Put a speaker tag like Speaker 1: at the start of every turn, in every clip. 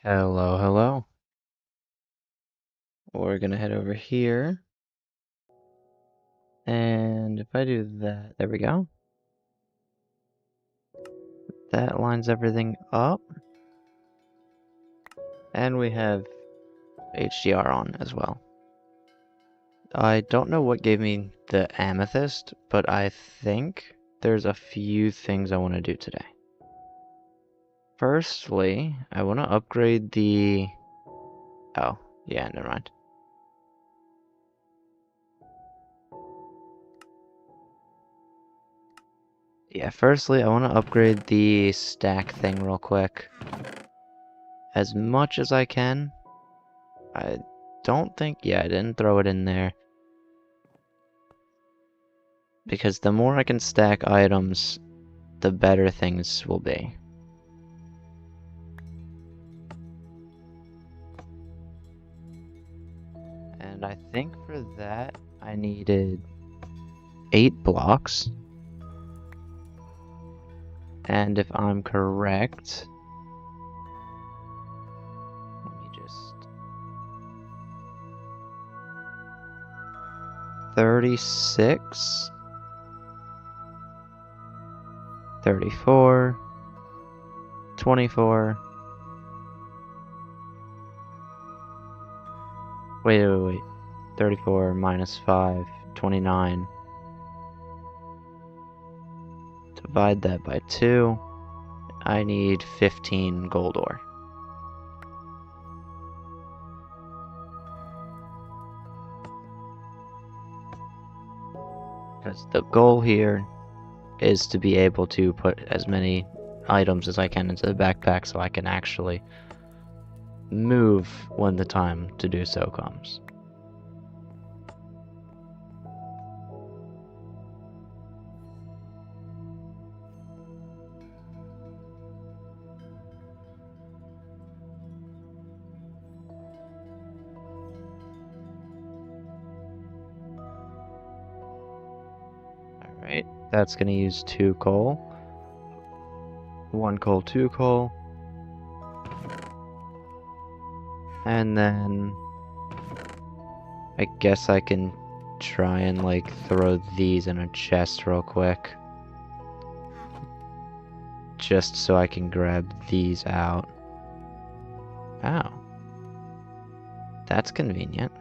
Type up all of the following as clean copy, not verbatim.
Speaker 1: Hello, hello. We're gonna head over here. And if I do that, there we go. That lines everything up. And we have HDR on as well. I don't know what gave me the amethyst, but I think there's a few things I want to do today. Firstly, I want to upgrade the... Oh, yeah, never mind. Yeah, firstly, I want to upgrade the stack thing real quick. As much as I can. I don't think... Yeah, I didn't throw it in there. Because the more I can stack items, the better things will be. And I think for that, I needed 8 blocks. And if I'm correct, let me just... 36, 34, 24. Wait. 34 minus 5, 29. Divide that by 2. I need 15 gold ore. Because the goal here is to be able to put as many items as I can into the backpack so I can actually move when the time to do so comes. Alright, that's gonna use 2 coal. 1 coal, 2 coal. And then I guess I can try and like throw these in a chest real quick. Just so I can grab these out. Oh. That's convenient.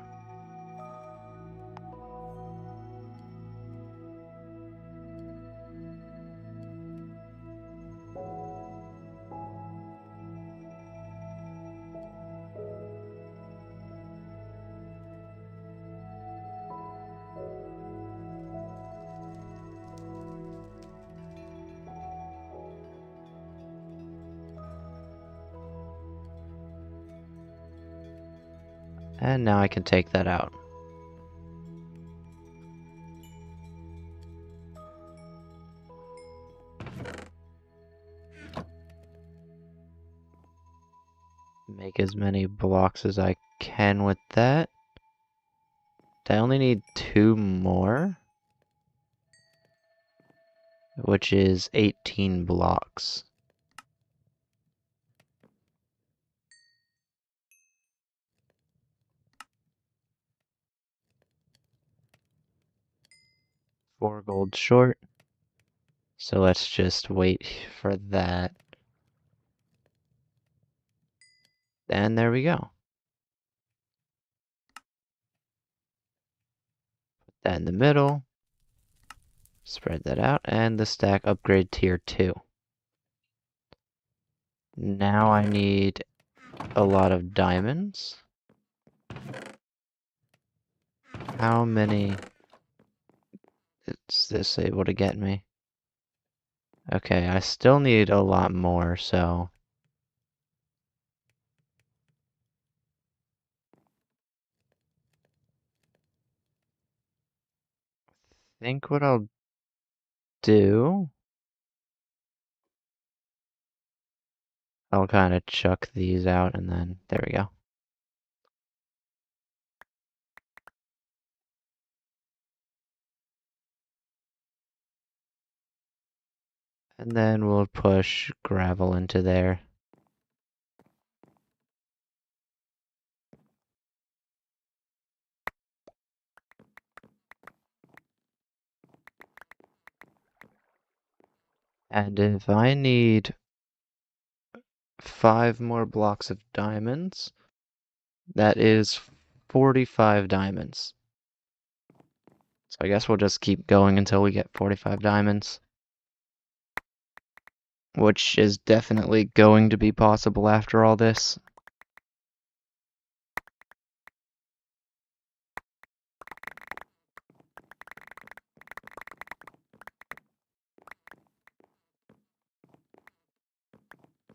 Speaker 1: And now I can take that out. Make as many blocks as I can with that. I only need 2 more, which is 18 blocks. Four gold short. So let's just wait for that. And there we go. Put that in the middle. Spread that out, and the stack upgrade tier 2. Now I need a lot of diamonds. How many is this able to get me? Okay, I still need a lot more, so... I think what I'll do... I'll kind of chuck these out, and then... There we go. And then we'll push gravel into there. And if I need 5 more blocks of diamonds, that is 45 diamonds. So I guess we'll just keep going until we get 45 diamonds. Which is definitely going to be possible after all this.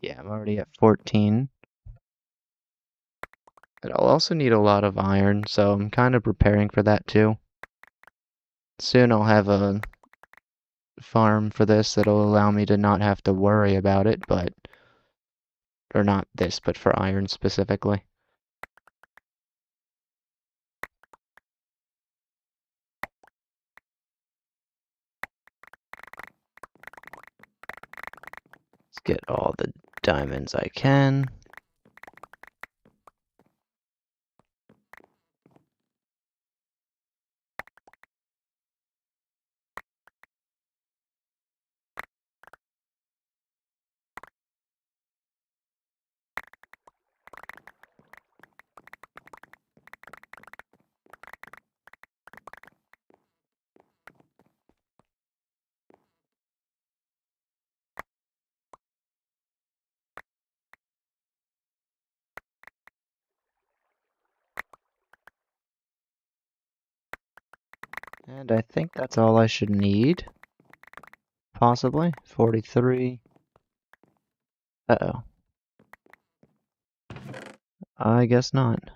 Speaker 1: Yeah, I'm already at 14. But I'll also need a lot of iron, so I'm kind of preparing for that too. Soon I'll have a farm for this that'll allow me to not have to worry about it, but... Or not this, but for iron specifically. Let's get all the diamonds I can. And I think that's all I should need. Possibly. 43. Uh-oh. I guess not.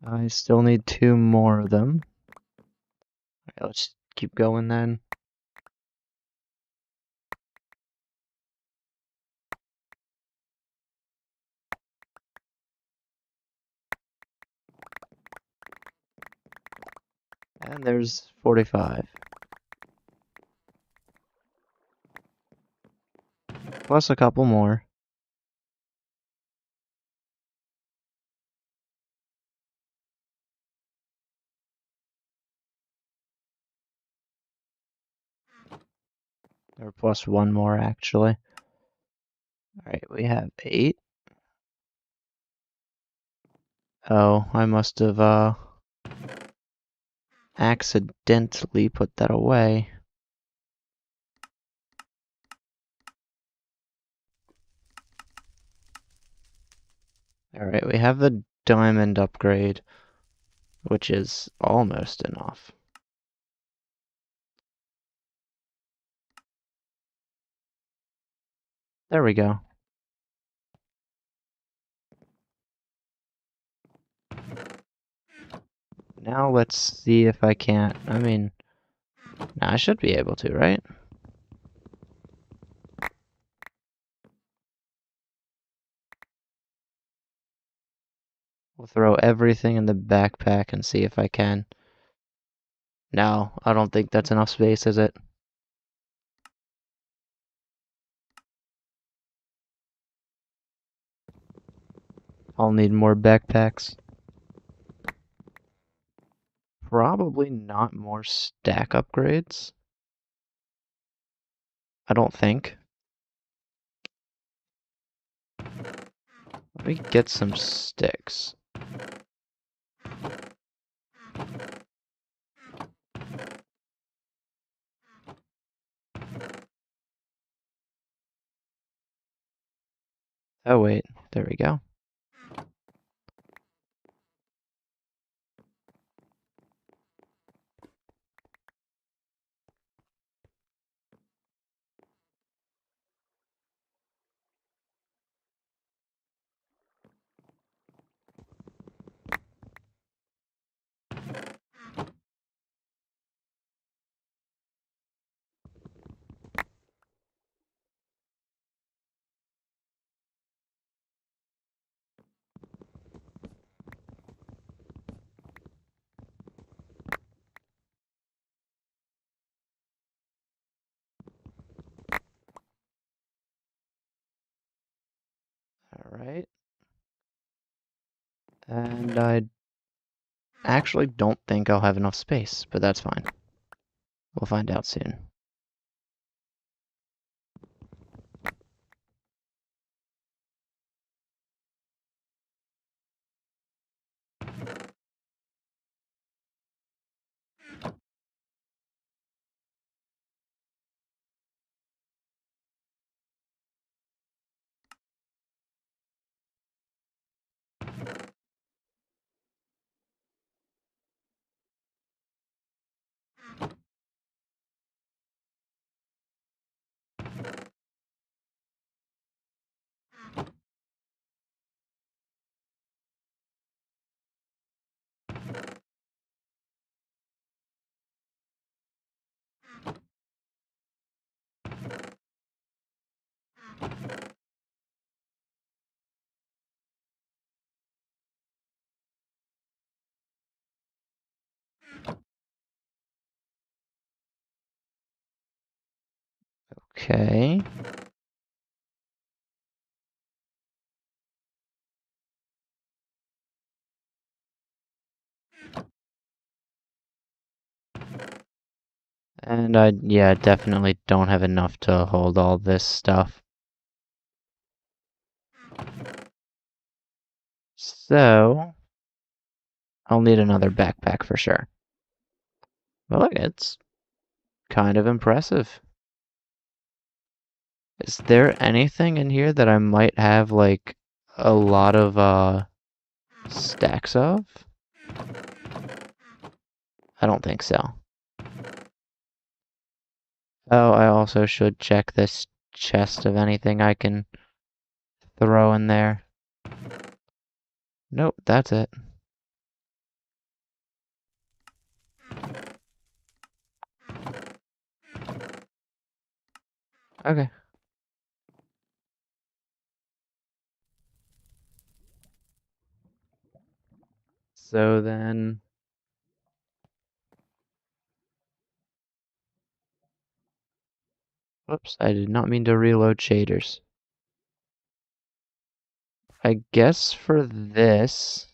Speaker 1: I still need 2 more of them. Alright, let's keep going then. And there's 45. Plus a couple more. Or plus 1 more, actually. Alright, we have 8. Oh, I must have, accidentally put that away. Alright, we have the diamond upgrade, which is almost enough. There we go. Now let's see if I can't. I mean, I should be able to, right? We'll throw everything in the backpack and see if I can. No, I don't think that's enough space, is it? I'll need more backpacks. Probably not more stack upgrades. I don't think. Let me get some sticks. Oh wait, there we go. Alright. And I actually don't think I'll have enough space, but that's fine. We'll find out soon. Okay. And yeah, definitely don't have enough to hold all this stuff. So, I'll need another backpack for sure. But look, it's kind of impressive. Is there anything in here that I might have, like, a lot of, stacks of? I don't think so. Oh, I also should check this chest of anything I can throw in there. Nope, that's it. Okay. So then... Whoops, I did not mean to reload shaders. I guess for this...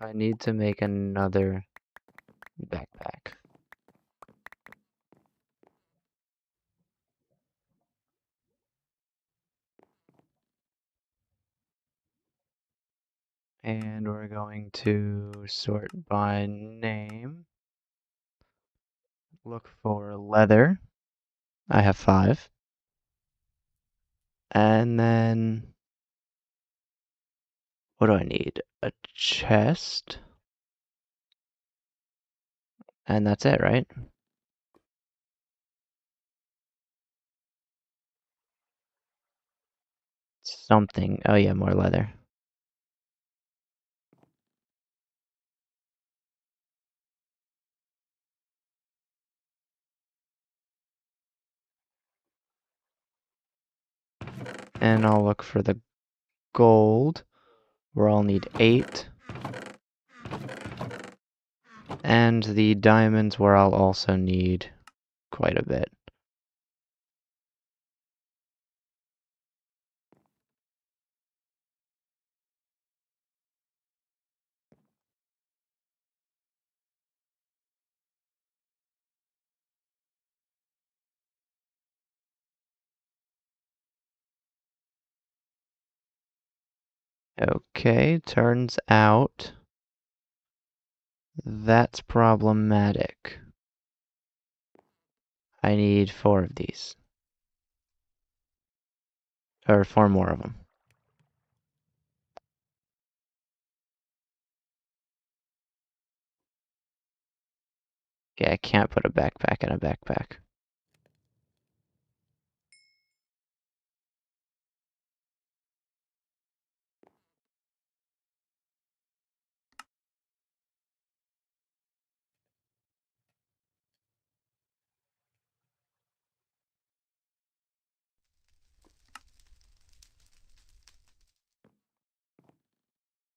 Speaker 1: I need to make another backpack. And we're going to sort by name. Look for leather. I have 5. And then... What do I need? A chest? And that's it, right? Something. Oh yeah, more leather. And I'll look for the gold, where I'll need 8. And the diamonds, where I'll also need quite a bit. Okay, turns out that's problematic. I need 4 of these. Or 4 more of them. Okay, I can't put a backpack in a backpack.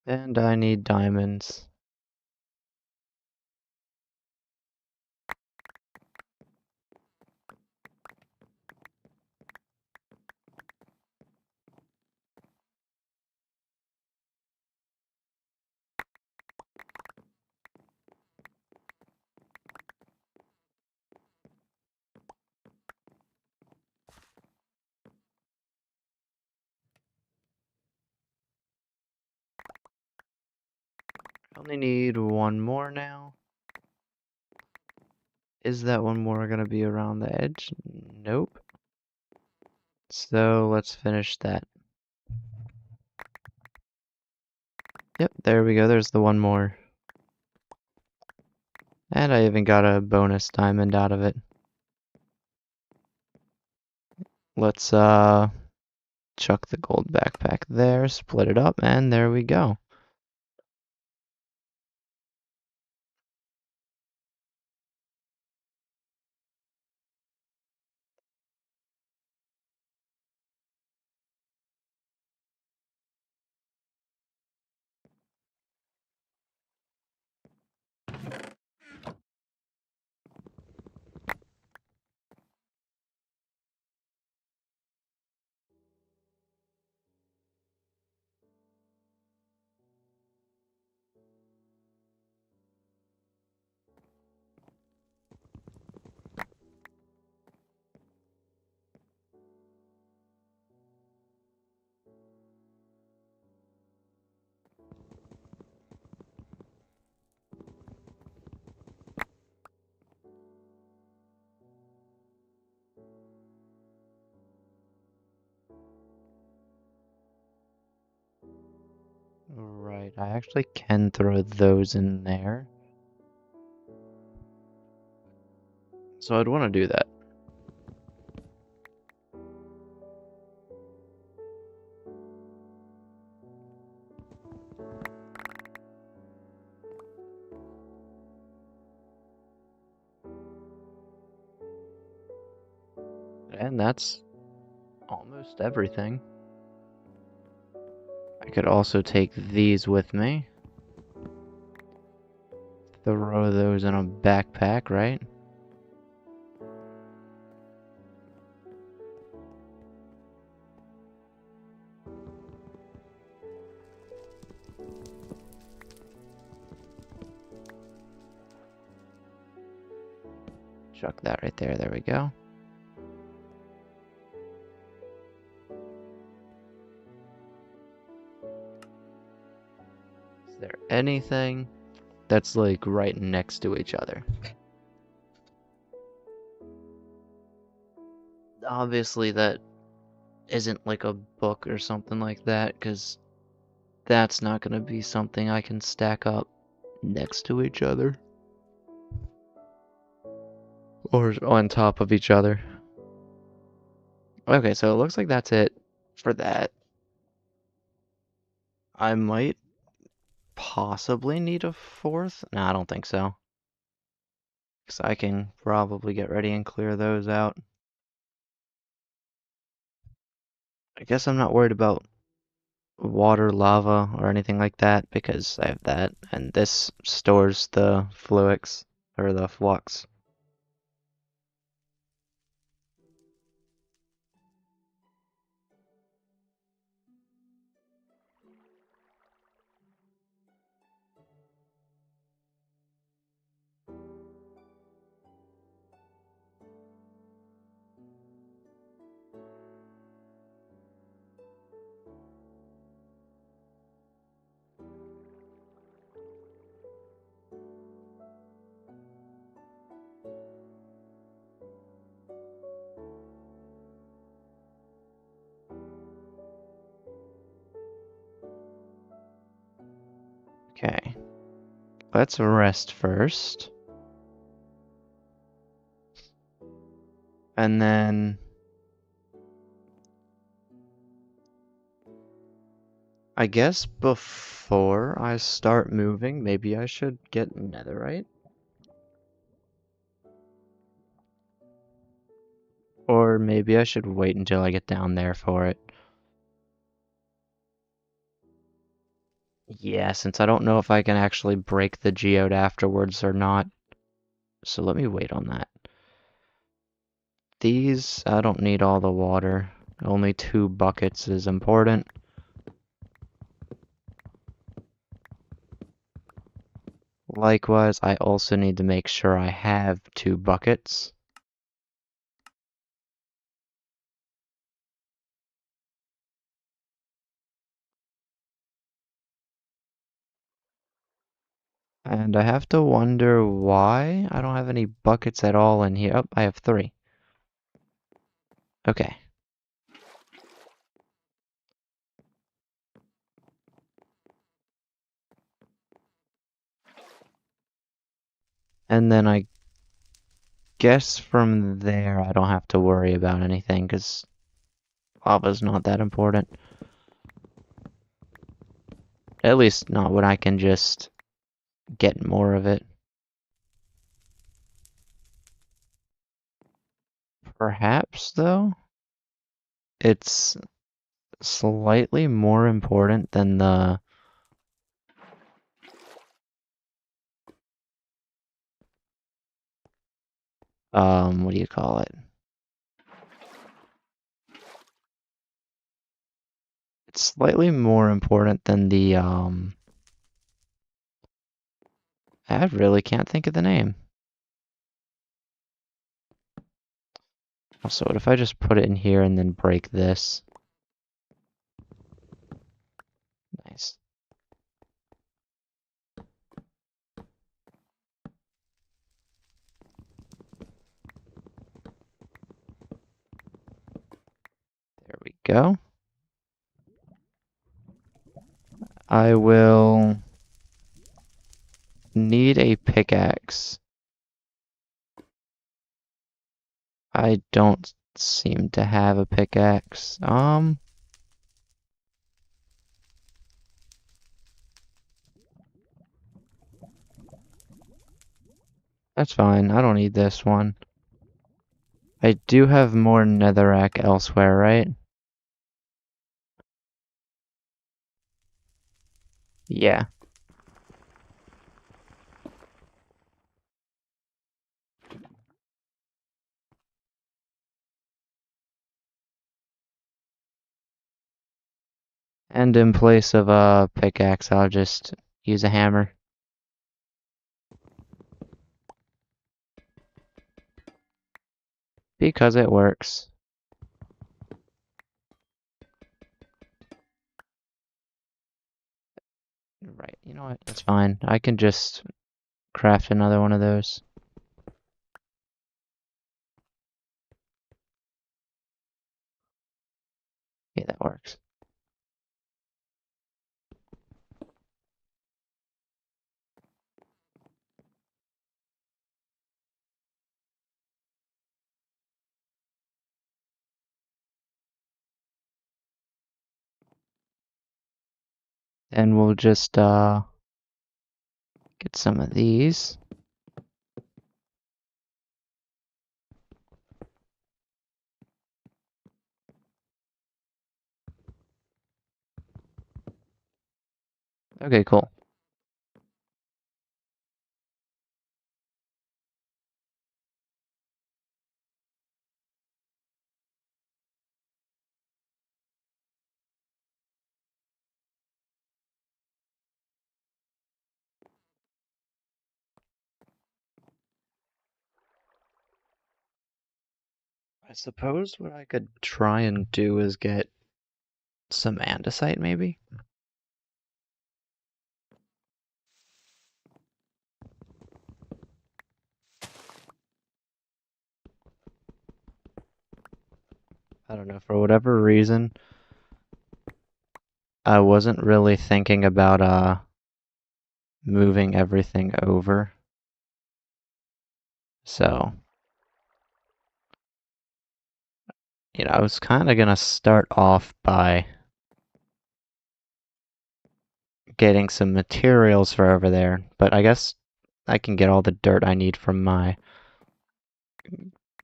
Speaker 1: And I need diamonds. I only need one more now. Is that one more gonna be around the edge? Nope. So let's finish that. Yep, there we go. There's the one more. And I even got a bonus diamond out of it. Let's chuck the gold backpack there, split it up, and there we go. Right, I actually can throw those in there. So I'd want to do that. And that's almost everything. I could also take these with me. Throw those in a backpack, right? Chuck that right there. There we go. Is there anything that's like right next to each other? Obviously that isn't like a book or something like that, because that's not going to be something I can stack up next to each other. Or on top of each other. Okay, so it looks like that's it for that. I might possibly need a fourth. No, I don't think so. Because I can probably get ready and clear those out. I guess I'm not worried about water, lava, or anything like that because I have that. And this stores the fluix, or the flux. Okay. Let's rest first. And then I guess before I start moving, maybe I should get netherite? Or maybe I should wait until I get down there for it. Yeah, since I don't know if I can actually break the geode afterwards or not. So let me wait on that. These, I don't need all the water. Only 2 buckets is important. Likewise, I also need to make sure I have 2 buckets. And I have to wonder why I don't have any buckets at all in here. Oh, I have 3. Okay. And then I guess from there I don't have to worry about anything because lava's not that important. At least not when I can just get more of it. Perhaps, though, it's slightly more important than the what do you call it? It's slightly more important than the I really can't think of the name. Also, what if I just put it in here and then break this? Nice. There we go. I will need a pickaxe. I don't seem to have a pickaxe. That's fine. I don't need this one. I do have more netherrack elsewhere, right? Yeah. And in place of a pickaxe, I'll just use a hammer. Because it works. Right, you know what? That's fine. I can just craft another one of those. Yeah, that works. And we'll just get some of these. Okay, cool. I suppose what I could try and do is get some andesite, maybe? I don't know, for whatever reason, I wasn't really thinking about moving everything over. So, I was kind of gonna start off by getting some materials for over there, but I guess I can get all the dirt I need from my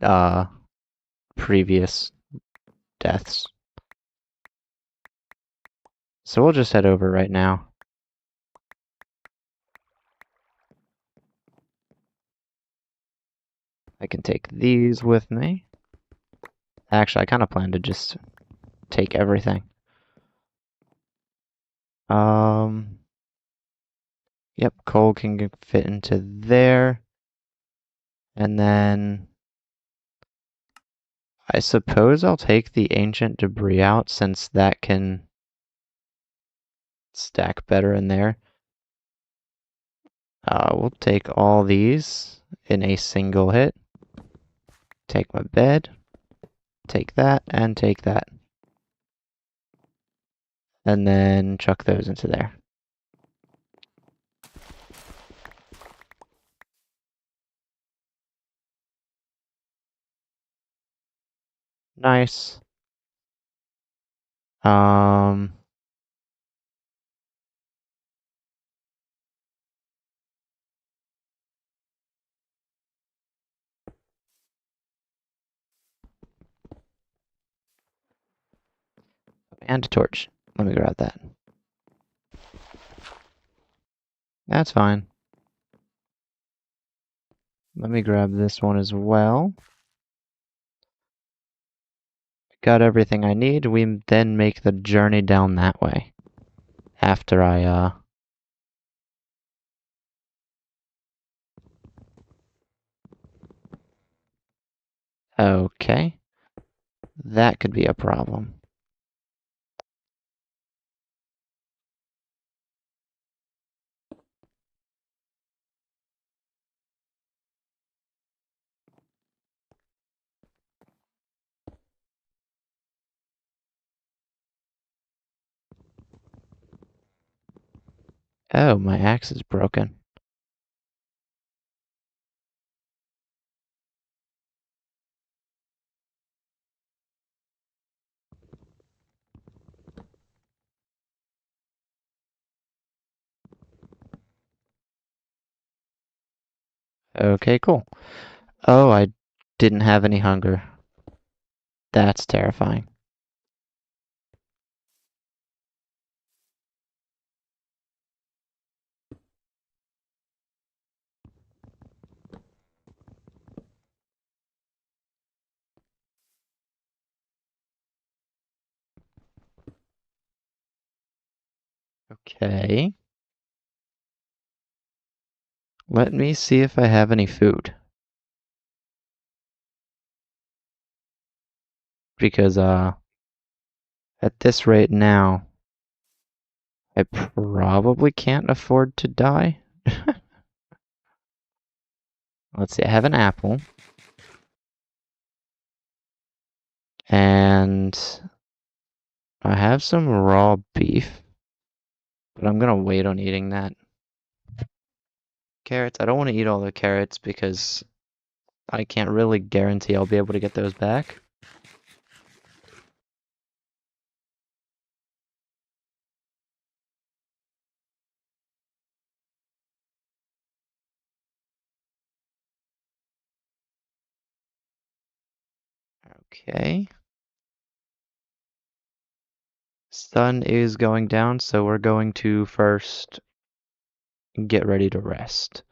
Speaker 1: uh previous deaths. So we'll just head over right now. I can take these with me. Actually, I kind of plan to just take everything. Yep, coal can fit into there. And then I suppose I'll take the ancient debris out since that can stack better in there. We'll take all these in a single hit. Take my bed, take that, and take that. And then chuck those into there. Nice. And a torch. Let me grab that. That's fine. Let me grab this one as well. Got everything I need. We then make the journey down that way. After I, Okay. That could be a problem. Oh, my axe is broken. Okay, cool. Oh, I didn't have any hunger. That's terrifying. Okay. Let me see if I have any food. Because, at this rate now, I probably can't afford to die. Let's see, I have an apple. And I have some raw beef. But I'm gonna wait on eating that. Carrots, I don't want to eat all the carrots because I can't really guarantee I'll be able to get those back. Okay. Sun is going down, so we're going to first get ready to rest.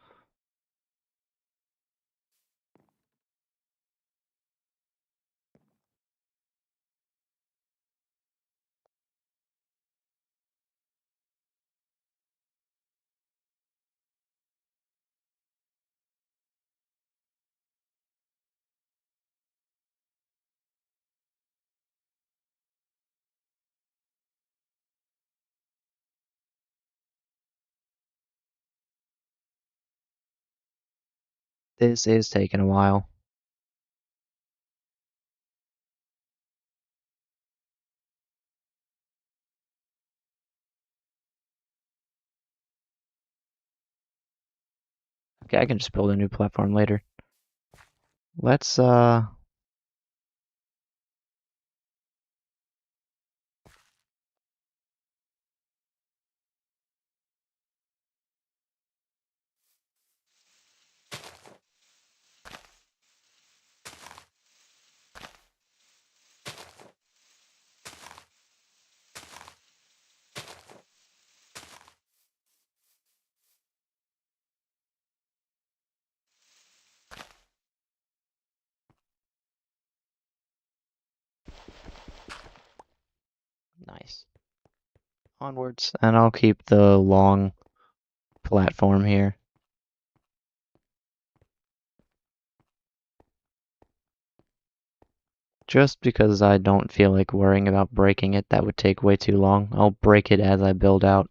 Speaker 1: This is taking a while. Okay, I can just build a new platform later. Let's, Nice. Onwards, and I'll keep the long platform here. Just because I don't feel like worrying about breaking it, that would take way too long. I'll break it as I build out.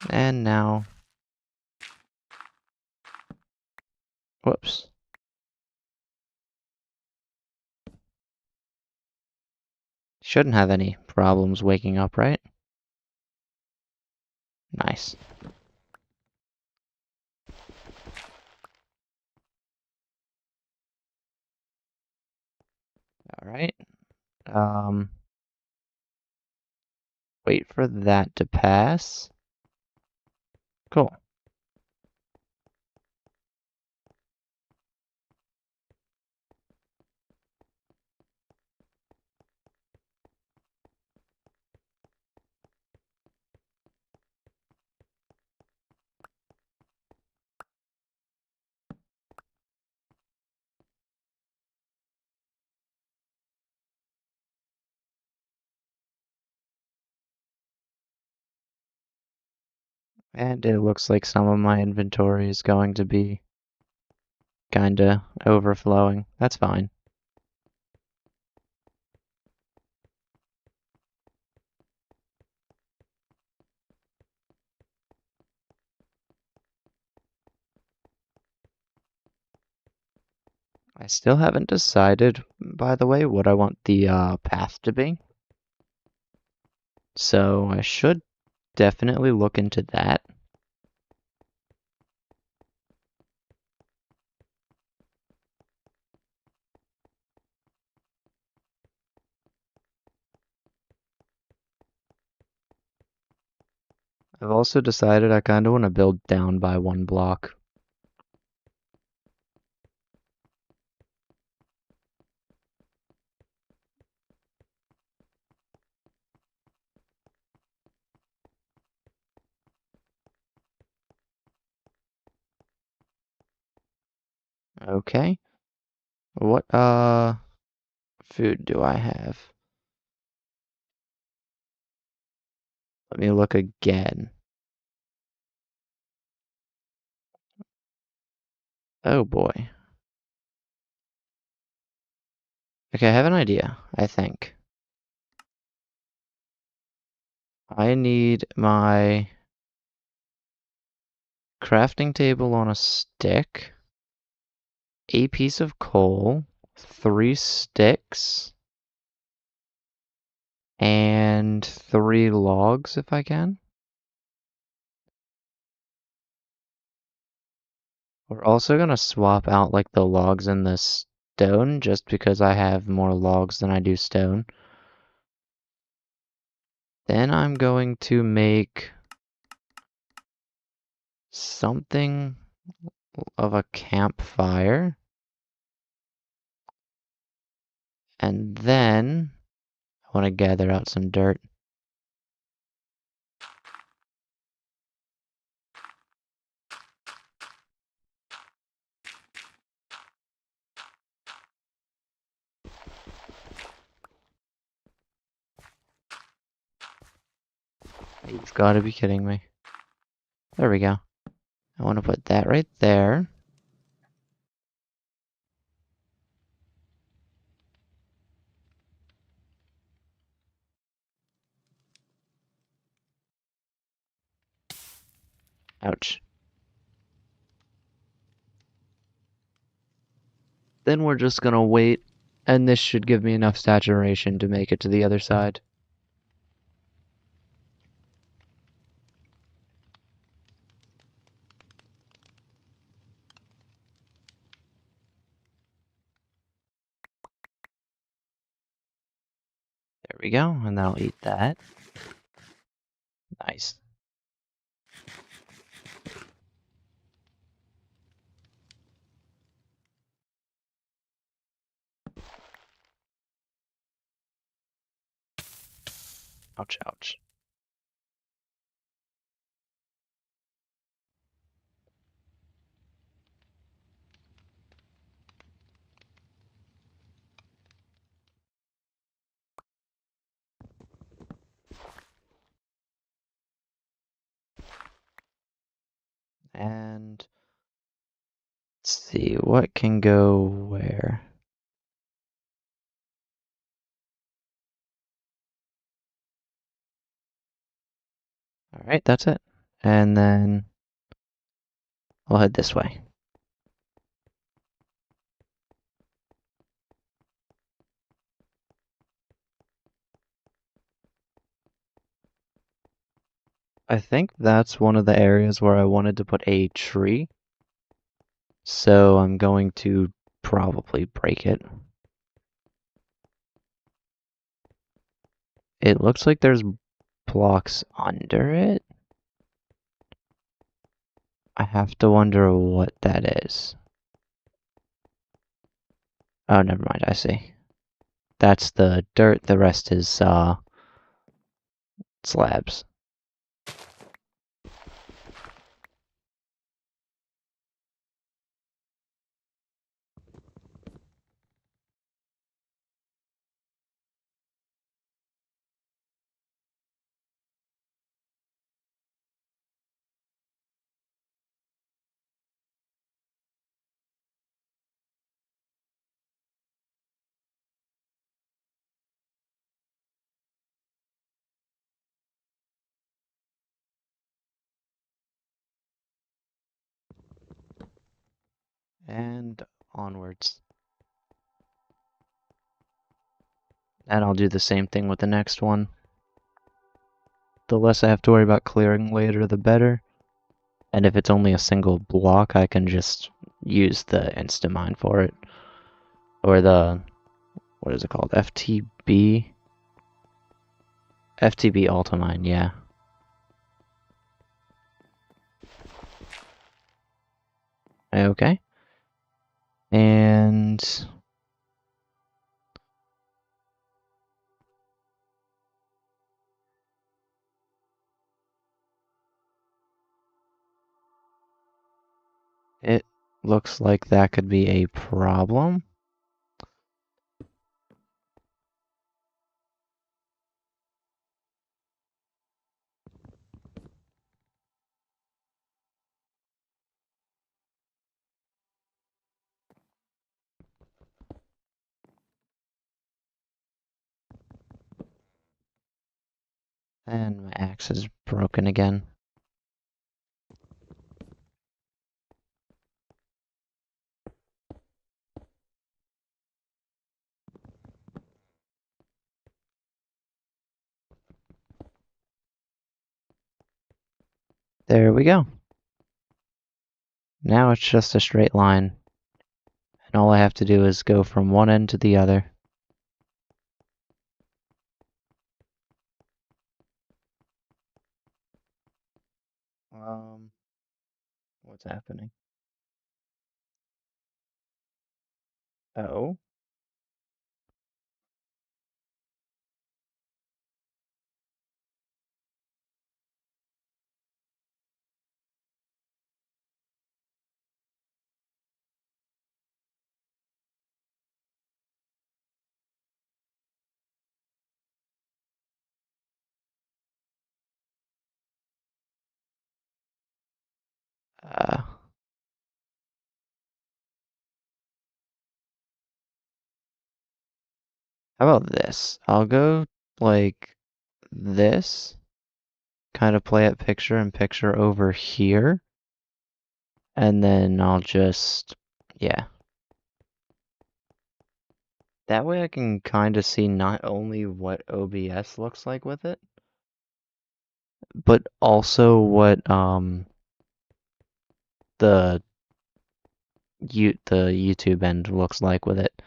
Speaker 1: And now... Whoops. Shouldn't have any problems waking up, right? Nice. Alright. Wait for that to pass. Cool. And it looks like some of my inventory is going to be kinda overflowing. That's fine. I still haven't decided, by the way, what I want the path to be. So I should definitely look into that. I've also decided I kinda want to build down by one block. Okay. What food do I have? Let me look again. Oh boy. Okay, I have an idea, I think. I need my crafting table on a stick, a piece of coal, 3 sticks, and 3 logs if I can. We're also gonna swap out like the logs and the stone just because I have more logs than I do stone. Then I'm going to make something of a campfire. And then I want to gather out some dirt. You've got to be kidding me. There we go. I want to put that right there. Ouch. Then we're just gonna wait, and this should give me enough saturation to make it to the other side. There we go, and then I'll eat that. Nice. Ouch, ouch. And let's see, what can go where? Alright, that's it. And then I'll head this way. I think that's one of the areas where I wanted to put a tree. So I'm going to probably break it. It looks like there's blocks under it. I have to wonder what that is. Oh, never mind, I see. That's the dirt, the rest is, slabs. And onwards. And I'll do the same thing with the next one. The less I have to worry about clearing later, the better. And if it's only a single block, I can just use the Instamine for it. Or the, what is it called? FTB? FTB Ultimine, yeah. Okay. And it looks like that could be a problem. And my axe is broken again. There we go. Now it's just a straight line. And all I have to do is go from one end to the other. What's happening? Oh. How about this? I'll go like this, kind of play at picture in picture over here, and then I'll just, yeah. That way I can kind of see not only what OBS looks like with it, but also what the YouTube end looks like with it.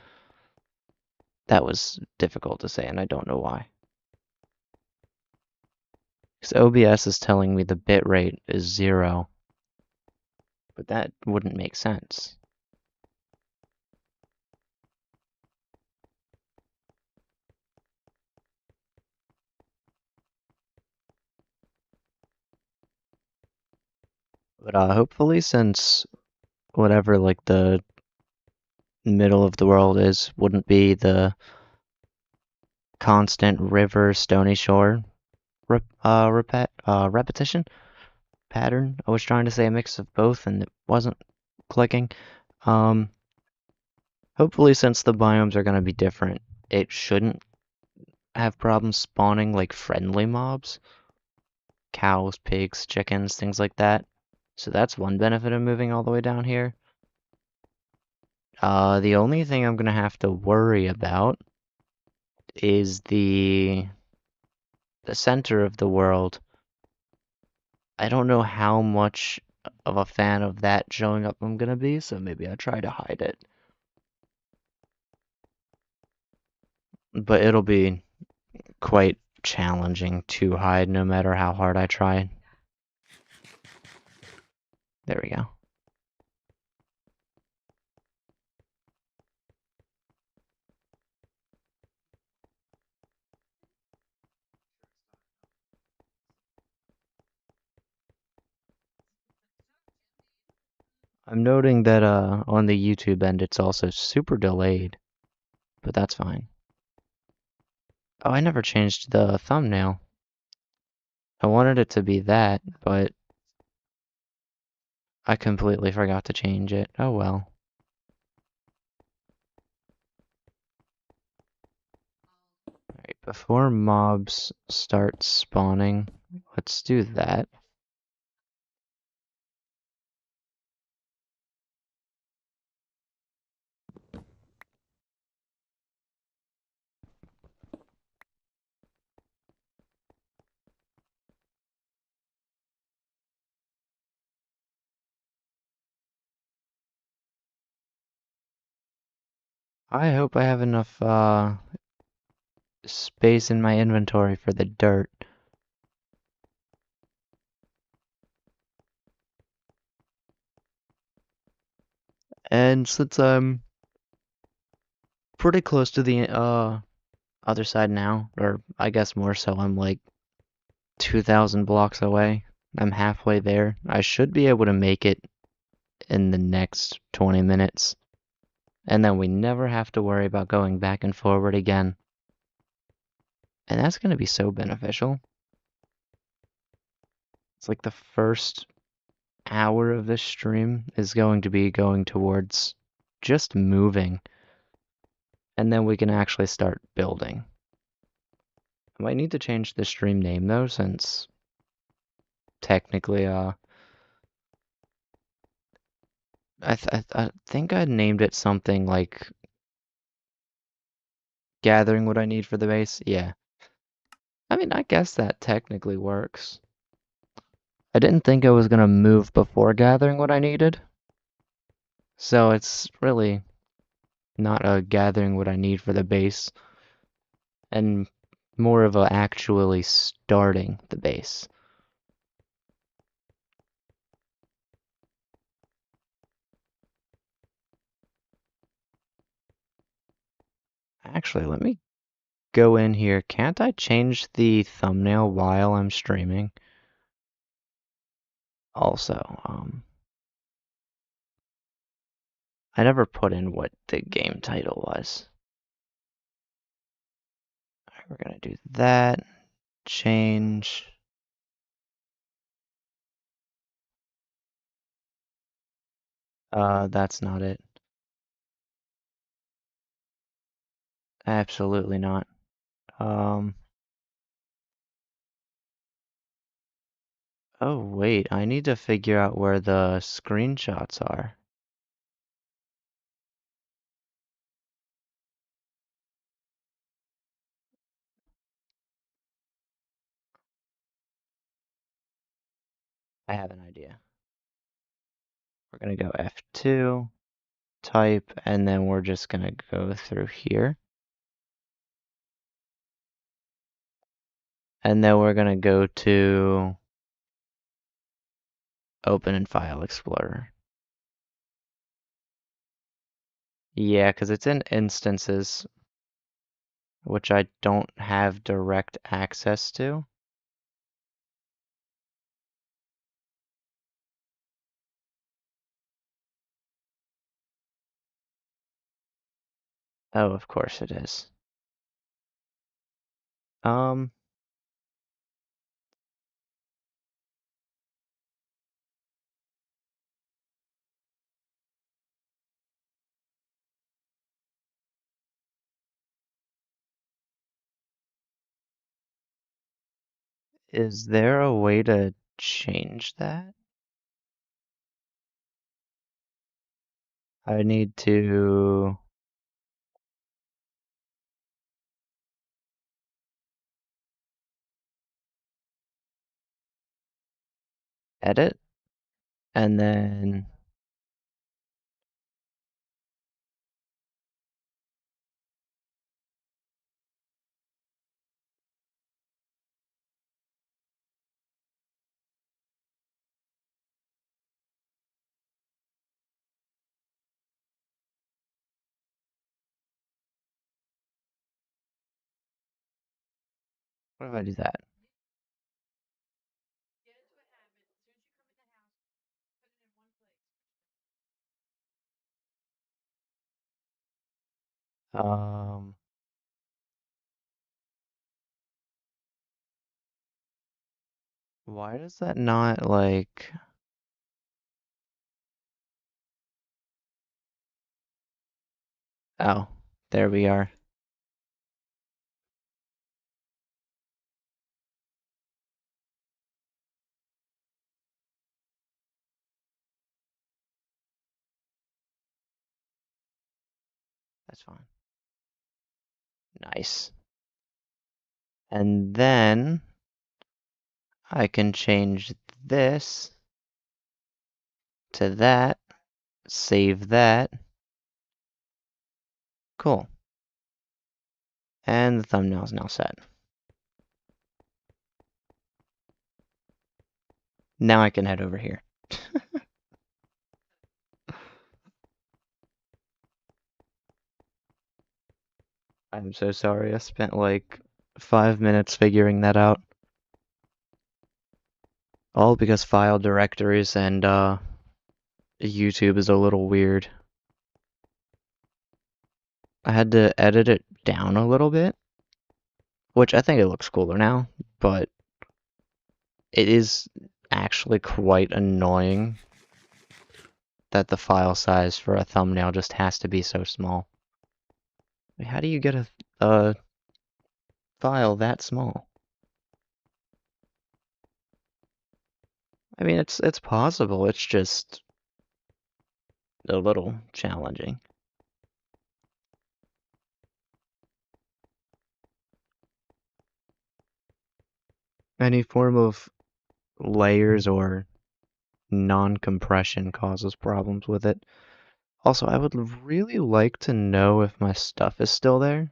Speaker 1: That was difficult to say, and I don't know why. Because OBS is telling me the bitrate is 0, but that wouldn't make sense. But hopefully, since whatever like the middle of the world is, wouldn't be the constant river, stony shore repetition. pattern. I was trying to say a mix of both and it wasn't clicking. Um, Hopefully since the biomes are gonna be different, it shouldn't have problems spawning like friendly mobs. Cows, pigs, chickens, things like that. So that's one benefit of moving all the way down here. The only thing I'm gonna have to worry about is the center of the world. I don't know how much of a fan of that showing up I'm gonna be, so maybe I try to hide it. But it'll be quite challenging to hide no matter how hard I try. There we go. I'm noting that on the YouTube end it's also super delayed, but that's fine. Oh, I never changed the thumbnail. I wanted it to be that, but I completely forgot to change it. Oh well. Alright, before mobs start spawning, let's do that. I hope I have enough space in my inventory for the dirt. And since I'm pretty close to the other side now, or I guess more so, I'm like 2,000 blocks away. I'm halfway there. I should be able to make it in the next 20 minutes. And then we never have to worry about going back and forward again. And that's going to be so beneficial. It's like the first hour of this stream is going to be going towards just moving. And then we can actually start building. I might need to change the stream name though, since technically, I think I named it something like gathering what I need for the base. Yeah. I mean, I guess that technically works. I didn't think I was gonna move before gathering what I needed. So it's really not a gathering what I need for the base, and more of a actually starting the base. Actually, let me go in here. Can't I change the thumbnail while I'm streaming? Also, I never put in what the game title was. Alright, we're gonna do that. Change. That's not it. Absolutely not. Um, oh wait, I need to figure out where the screenshots are. I have an idea. We're gonna go F2, type, and then we're just gonna go through here. And then we're gonna go to Open in File Explorer. Yeah, because it's in instances, which I don't have direct access to. Oh, of course it is. Um, Is there a way to change that? I need to edit and then what if I do that? Um, why does that not like, oh, there we are. That's fine. Nice. And then I can change this to that, save that. Cool. And the thumbnail is now set. Now I can head over here. I'm so sorry. I spent like 5 minutes figuring that out. All because file directories and YouTube is a little weird. I had to edit it down a little bit, which I think it looks cooler now, but it is actually quite annoying that the file size for a thumbnail just has to be so small. How do you get a file that small? I mean, it's possible. It's just a little challenging. Any form of layers or non-compression causes problems with it. Also, I would really like to know if my stuff is still there,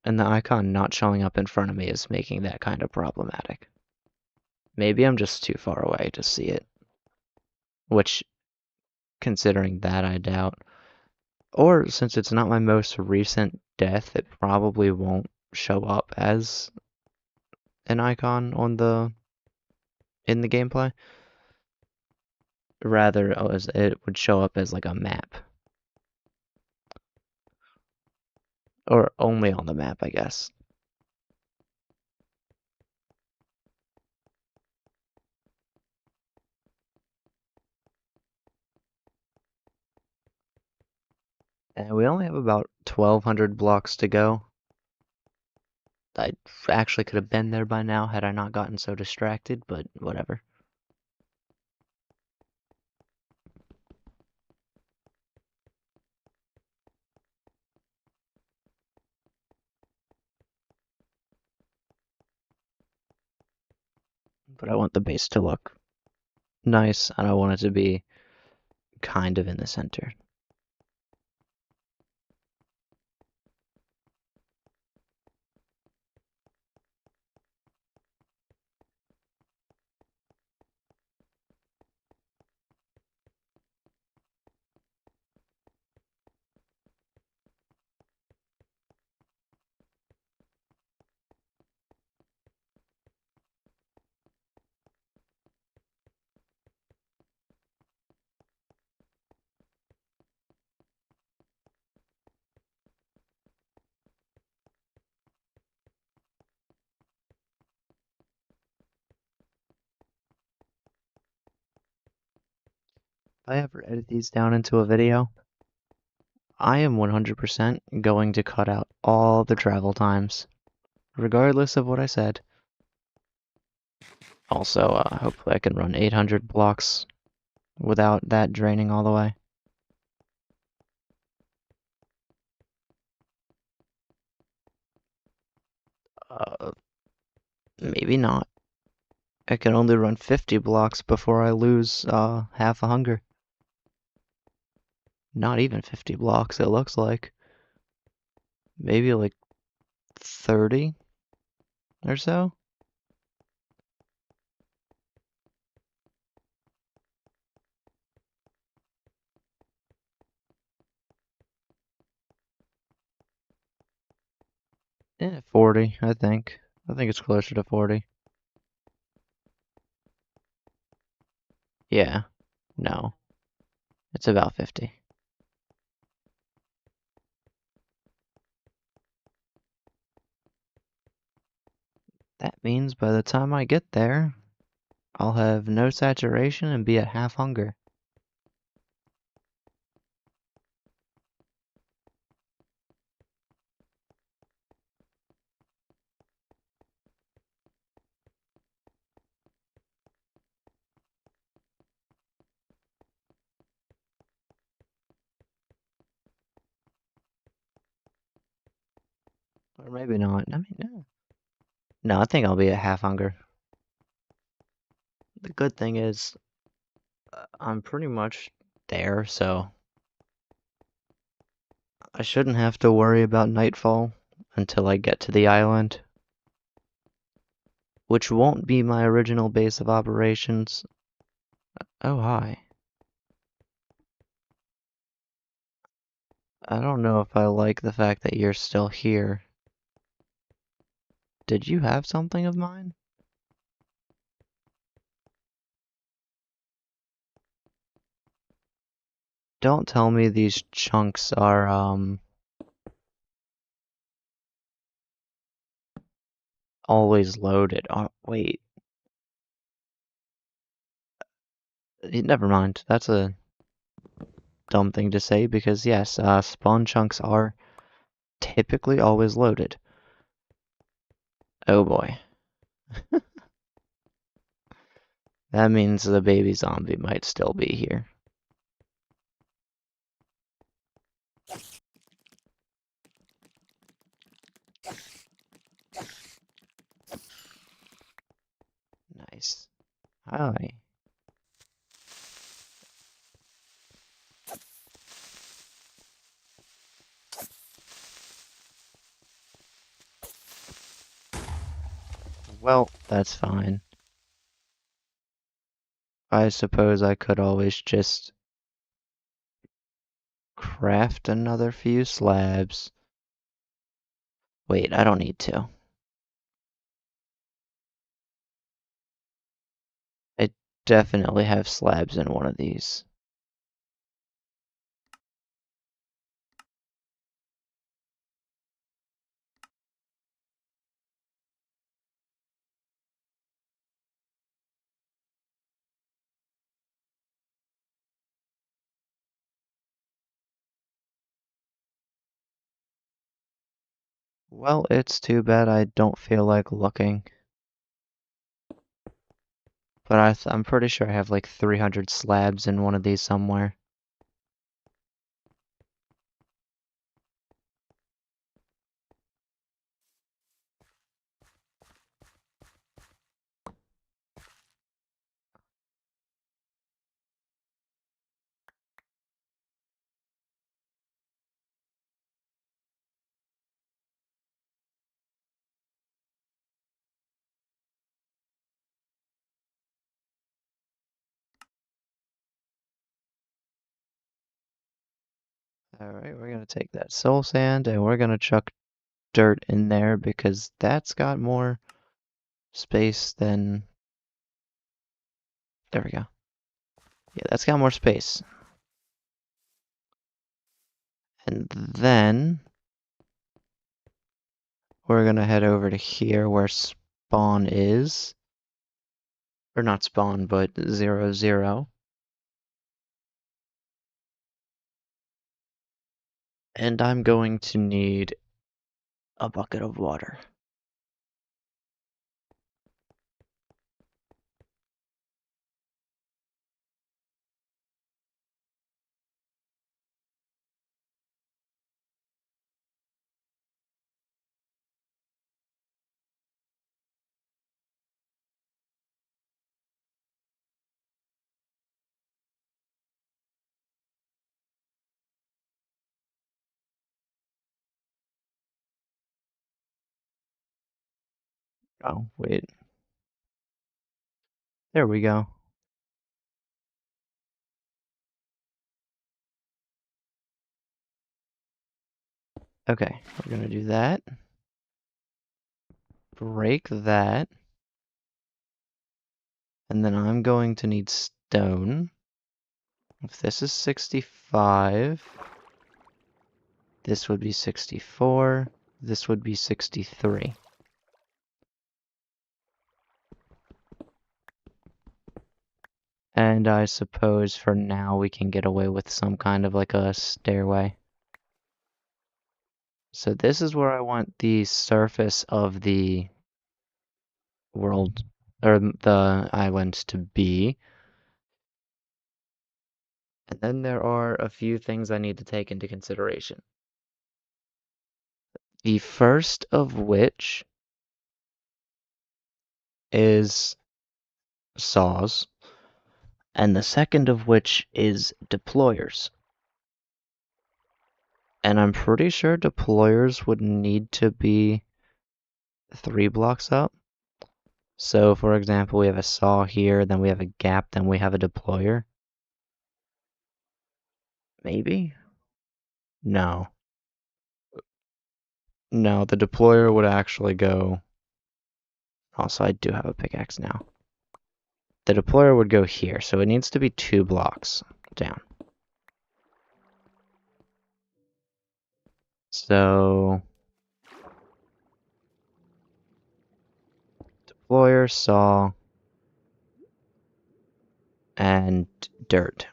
Speaker 1: and the icon not showing up in front of me is making that kind of problematic. Maybe I'm just too far away to see it, which, considering that, I doubt. Or, since it's not my most recent death, it probably won't show up as an icon on in the gameplay. Rather, as it would show up as like a map. Or only on the map, I guess. And we only have about 1,200 blocks to go. I actually could have been there by now had I not gotten so distracted, but whatever. But I want the base to look nice, and I want it to be kind of in the center. If I ever edit these down into a video, I am 100% going to cut out all the travel times, regardless of what I said. Also, hopefully I can run 800 blocks without that draining all the way. Uh, Maybe not. I can only run 50 blocks before I lose half a hunger. Not even 50 blocks, it looks like. Maybe like 30 or so? Yeah, 40, I think. I think it's closer to 40. Yeah, no, it's about 50. That means by the time I get there, I'll have no saturation and be at half hunger. Or maybe not. I mean, no. No, I think I'll be at half hunger. The good thing is, I'm pretty much there, so I shouldn't have to worry about nightfall until I get to the island, which won't be my original base of operations. Oh, hi. I don't know if I like the fact that you're still here. Did you have something of mine? Don't tell me these chunks are, always loaded. Oh, wait. Never mind. That's a dumb thing to say because, yes, spawn chunks are typically always loaded. Oh boy. That means the baby zombie might still be here. Nice. Hi. Well, that's fine. I suppose I could always just craft another few slabs. Wait, I don't need to. I definitely have slabs in one of these. Well, it's too bad I don't feel like looking. But I'm pretty sure I have like 300 slabs in one of these somewhere. Alright, we're gonna take that soul sand and we're gonna chuck dirt in there because that's got more space than... There we go. Yeah, that's got more space. And then we're gonna head over to here where spawn is. Or not spawn, but 0, 0. And I'm going to need a bucket of water. Oh, wait. There we go. Okay, we're gonna do that. Break that. And then I'm going to need stone. If this is 65, this would be 64, this would be 63. And I suppose for now we can get away with some kind of like a stairway. So this is where I want the surface of the world, or the island to be. And then there are a few things I need to take into consideration. The first of which is saws, and the second of which is deployers. And I'm pretty sure deployers would need to be 3 blocks up. So, for example, we have a saw here, then we have a gap, then we have a deployer. Maybe? No. No, the deployer would actually go... Also, I do have a pickaxe now. The deployer would go here, so it needs to be 2 blocks down. So... deployer, saw, and dirt.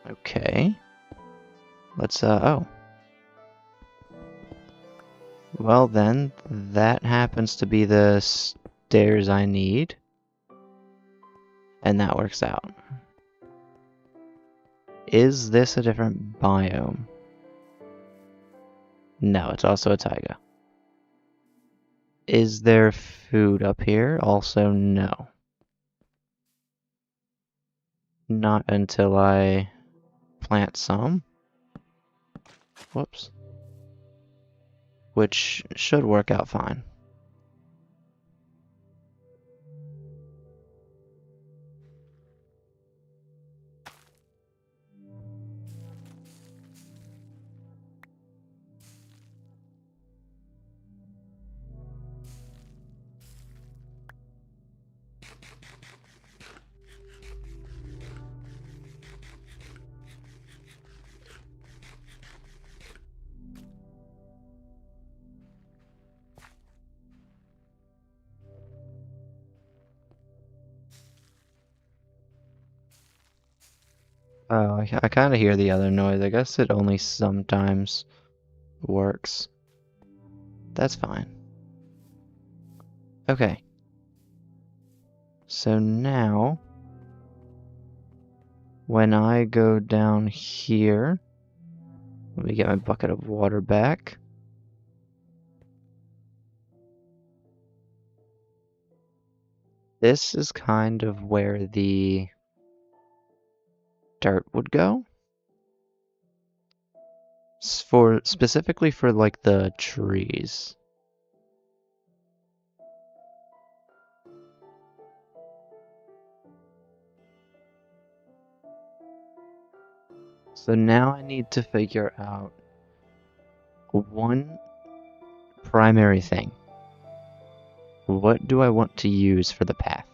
Speaker 1: Okay. Let's, oh. Well then, that happens to be the stairs I need. And that works out. Is this a different biome? No, it's also a taiga. Is there food up here? Also, no. Not until I plant some. Whoops. Which should work out fine. Oh, I kind of hear the other noise. I guess it only sometimes works. That's fine. Okay. So now, when I go down here, let me get my bucket of water back. This is kind of where the dirt would go. Specifically for like the trees. So now I need to figure out one primary thing. What do I want to use for the path?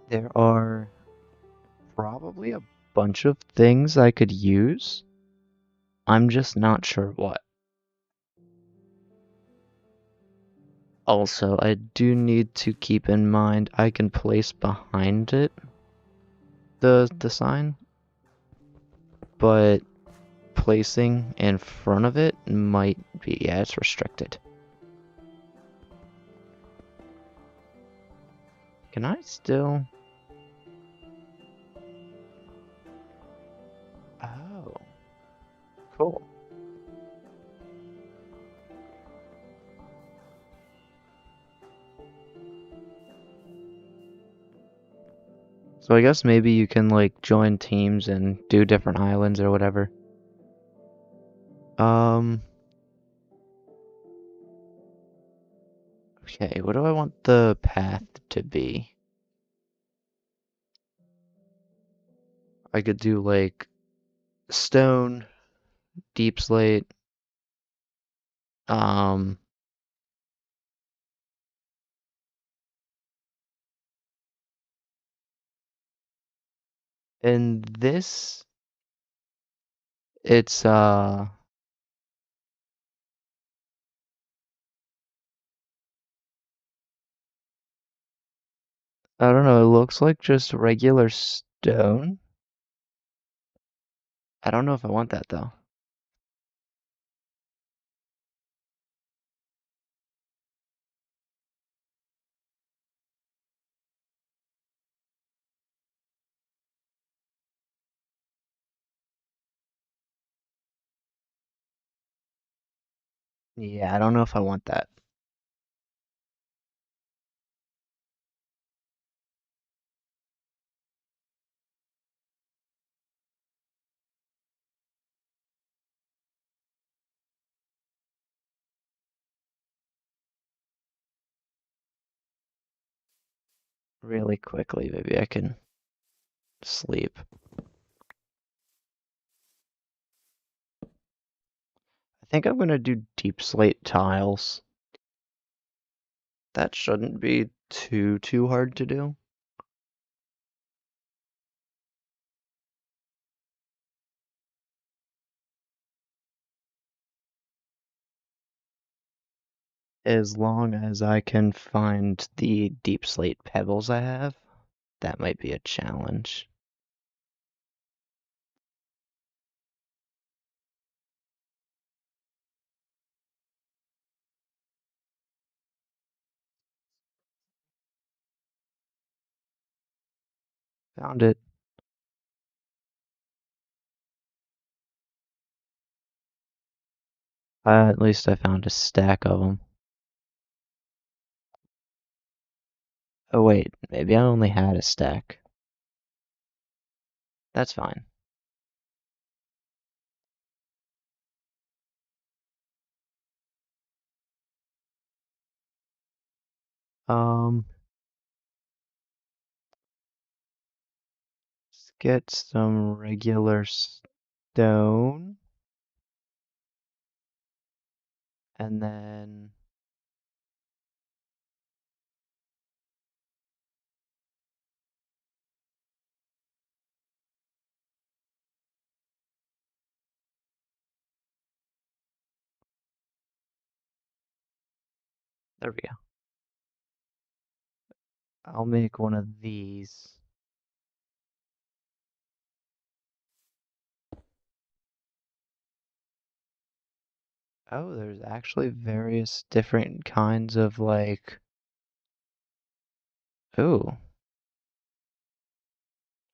Speaker 1: There are probably a bunch of things I could use. I'm just not sure what. Also, I do need to keep in mind I can place behind it the sign, but placing in front of it might be, yeah, it's restricted. Can I still? Oh, cool. So I guess maybe you can like join teams and do different islands or whatever. Um, okay, what do I want the path to be? I could do like stone, deep slate, um, and this, it's, I don't know, it looks like just regular stone. I don't know if I want that though. Yeah, I don't know if I want that. Really quickly, maybe I can sleep. I think I'm gonna do deep slate tiles. That shouldn't be too hard to do. As long as I can find the deep slate pebbles I have, that might be a challenge. Found it. At least I found a stack of them. Oh wait, maybe I only had a stack. That's fine. Um, let's get some regular stone. And then there we go. I'll make one of these. Oh, there's actually various different kinds of like. Ooh,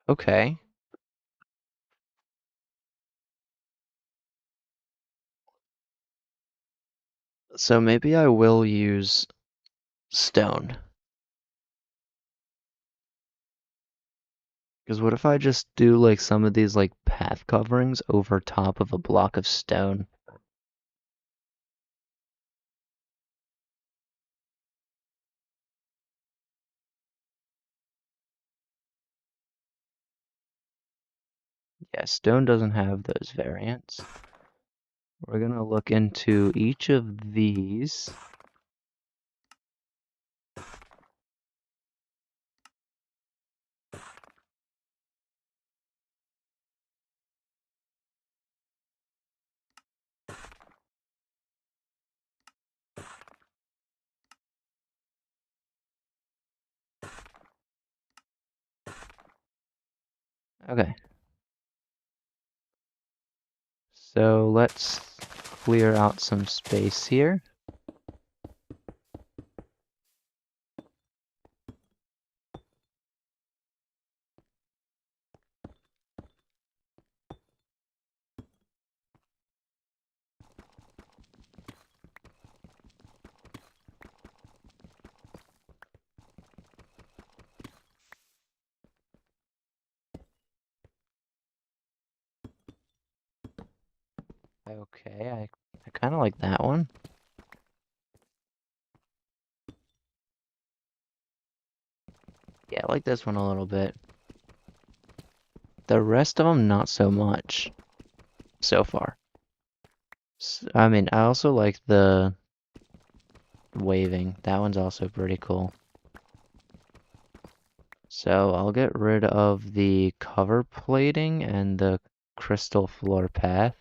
Speaker 1: okay. So maybe I will use stone. Because what if I just do like some of these like path coverings over top of a block of stone? Yeah, stone doesn't have those variants. We're gonna look into each of these. Okay. So let's clear out some space here. Okay, I kind of like that one. Yeah, I like this one a little bit. The rest of them, not so much so far. I mean, I also like the waving. That one's also pretty cool. So I'll get rid of the cover plating and the crystal floor path.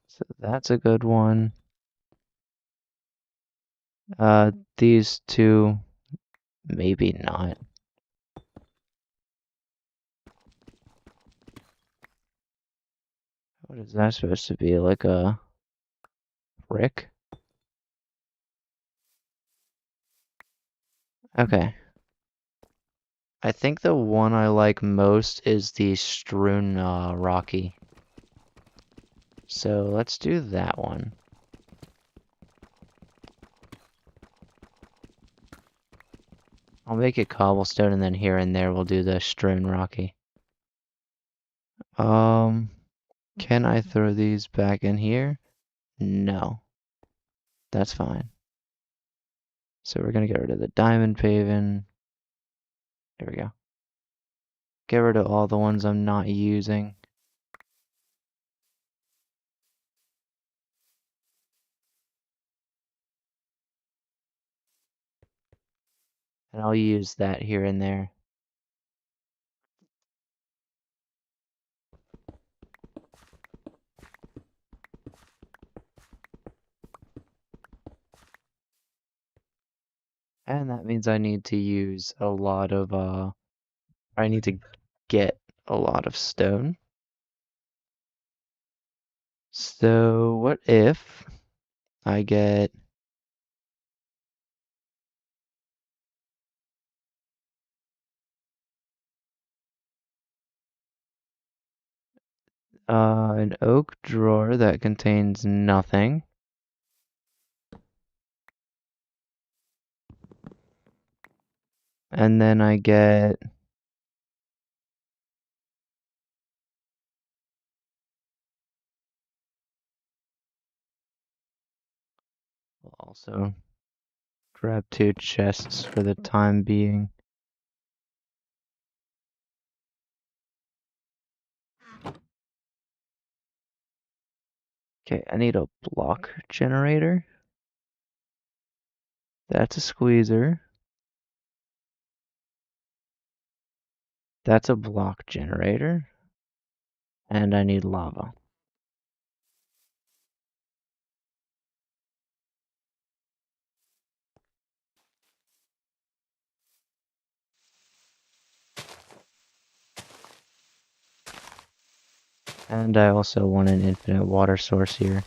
Speaker 1: So that's a good one. These two, maybe not. What is that supposed to be? Like a brick? Okay. I think the one I like most is the strewn rocky. So let's do that one. I'll make it cobblestone and then here and there we'll do the strewn rocky. Can I throw these back in here? No. That's fine. So we're gonna get rid of the diamond paving. There we go. Get rid of all the ones I'm not using. And I'll use that here and there. And that means I need to use a lot of, I need to get a lot of stone. So what if I get an oak drawer that contains nothing. And then I get also grab 2 chests for the time being. Okay, I need a block generator. That's a squeezer. That's a block generator. And I need lava. And I also want an infinite water source here.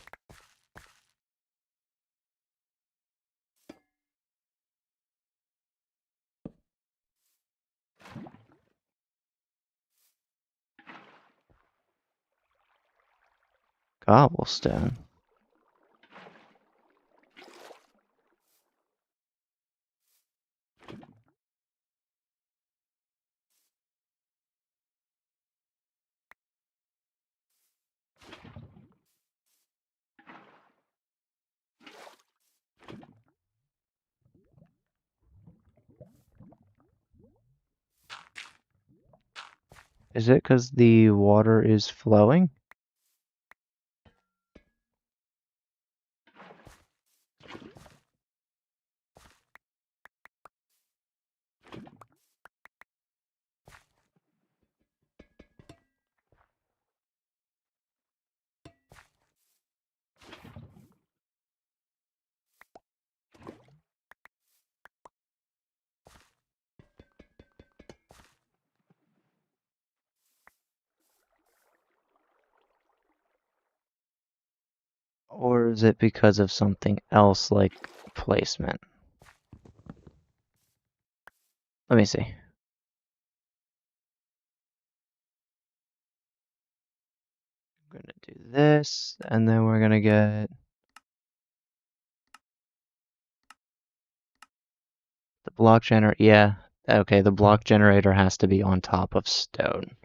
Speaker 1: Cobblestone. Is it because the water is flowing? Or is it because of something else like placement? Let me see. I'm gonna do this, and then we're gonna get the block generator. Yeah, okay, the block generator has to be on top of stone.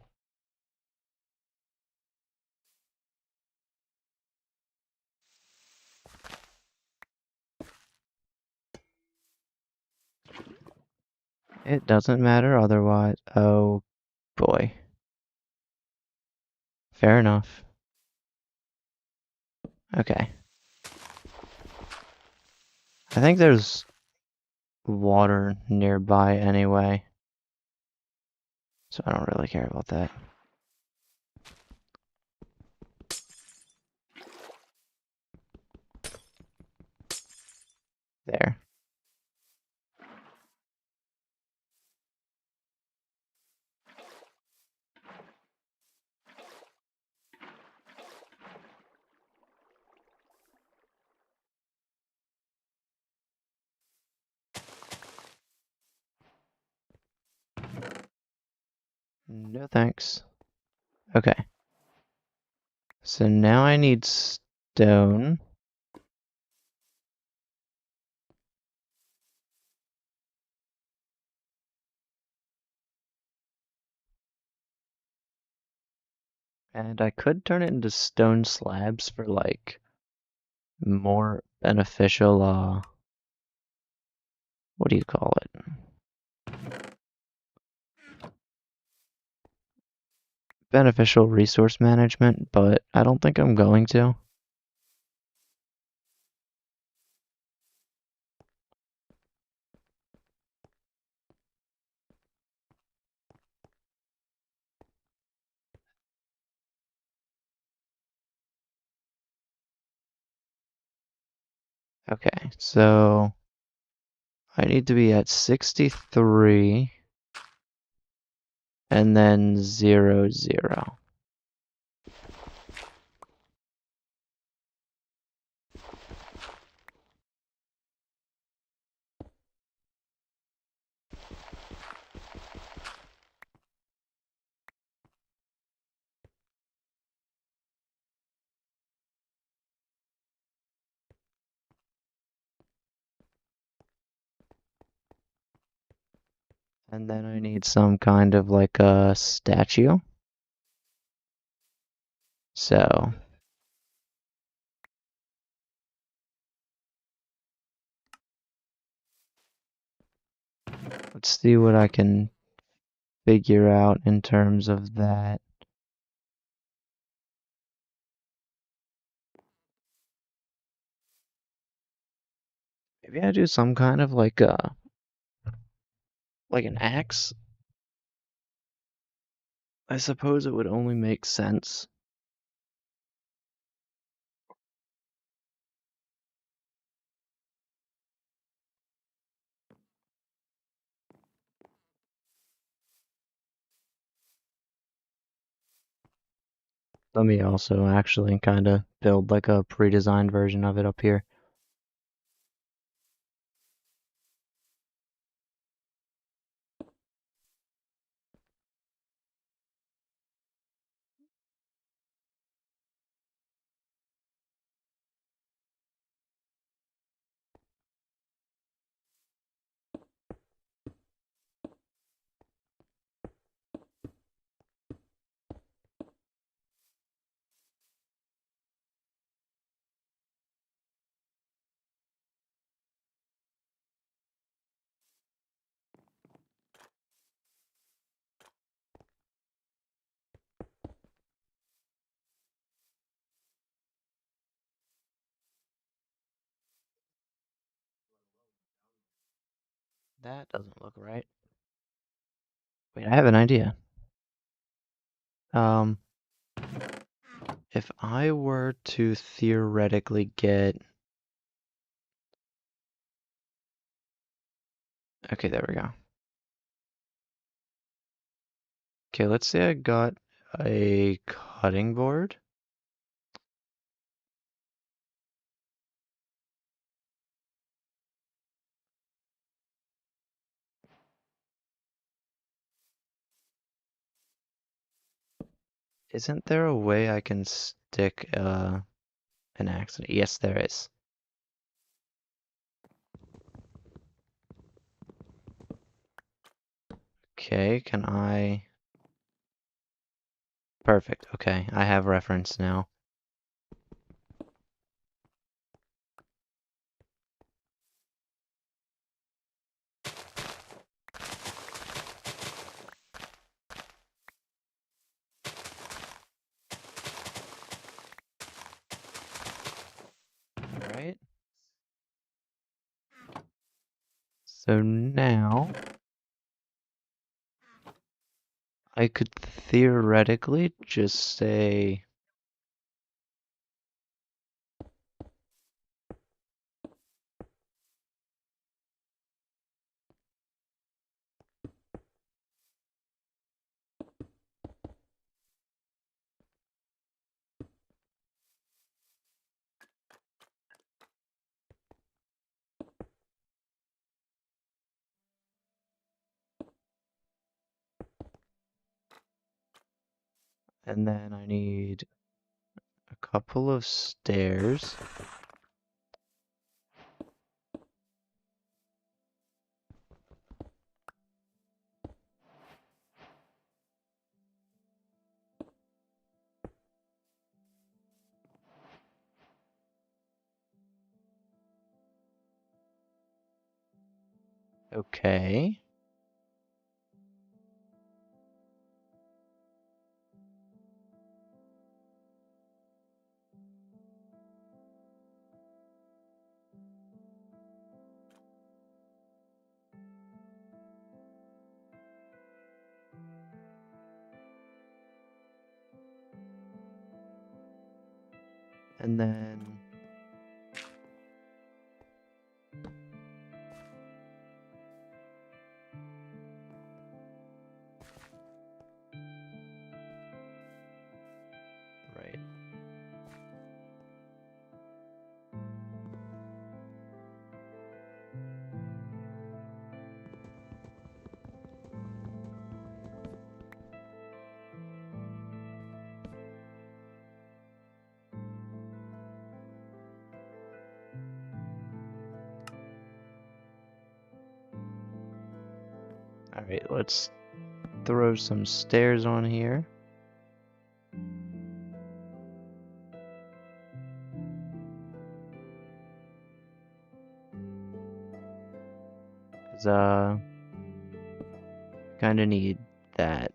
Speaker 1: It doesn't matter otherwise. Oh boy. Fair enough. Okay. I think there's water nearby anyway, so I don't really care about that. There. No thanks. Okay. So now I need stone. And I could turn it into stone slabs for like more beneficial, what do you call it? Beneficial resource management, but I don't think I'm going to. Okay, so I need to be at 63 and then 0, 0. And then I need some kind of like a statue. So let's see what I can figure out in terms of that. Maybe I do some kind of like an axe. I suppose it would only make sense. Let me also actually kind of build like a pre-designed version of it up here. That doesn't look right. Wait, I have an idea. Um, if I were to theoretically get... Okay, there we go. Okay, let's say I got a cutting board. Isn't there a way I can stick an axe? Yes, there is. Okay, can I? Perfect. Okay, I have reference now. Alright. So now I could theoretically just say and then I need a couple of stairs. Okay. And then right. Alright, let's throw some stairs on here. 'Cause kinda need that.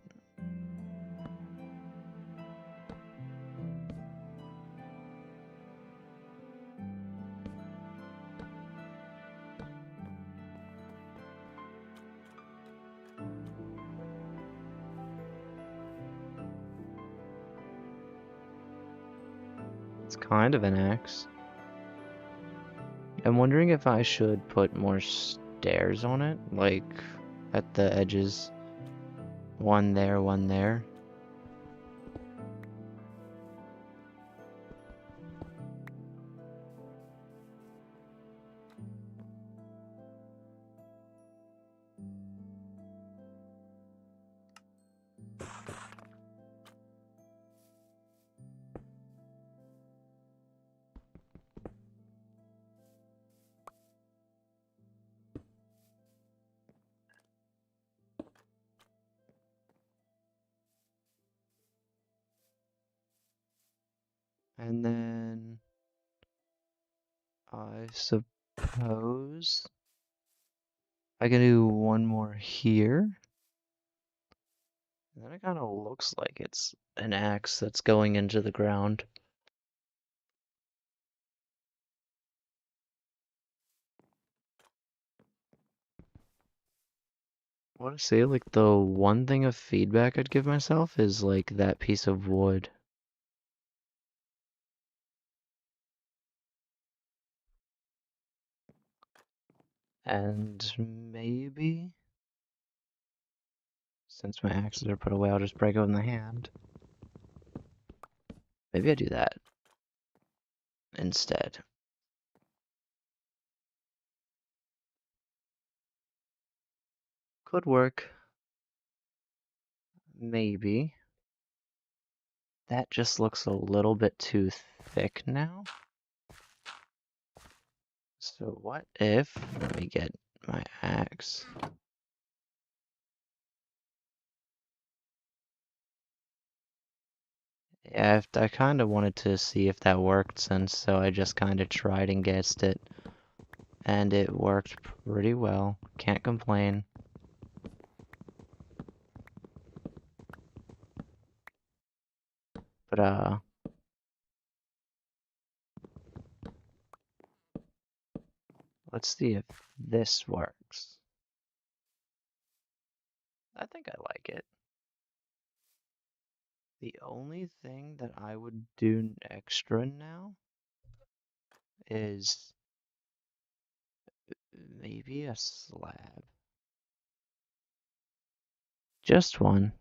Speaker 1: It's kind of an axe. I'm wondering if I should put more stairs on it, like at the edges. One there, one there. And then I suppose I can do one more here. And then it kind of looks like it's an axe that's going into the ground. I want to say, like, the one thing of feedback I'd give myself is, like, that piece of wood. And maybe, since my axes are put away, I'll just break it in the hand. Maybe I do that instead. Could work. Maybe. That just looks a little bit too thick now. So what if, let me get my axe. Yeah, I kind of wanted to see if that worked since, so I just kind of tried and guessed it. And it worked pretty well. Can't complain. But, let's see if this works. I think I like it. The only thing that I would do extra now is maybe a slab. Just one.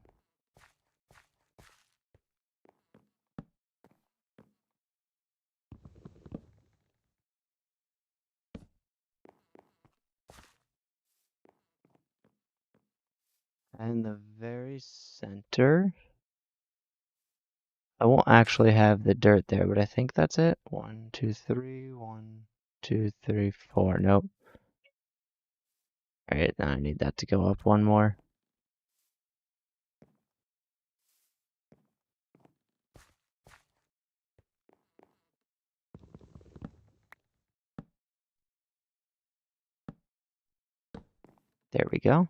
Speaker 1: And the very center, I won't actually have the dirt there, but I think that's it. 1, 2, 3, 1, 2, 3, 4. Nope. Alright, now I need that to go up one more. There we go.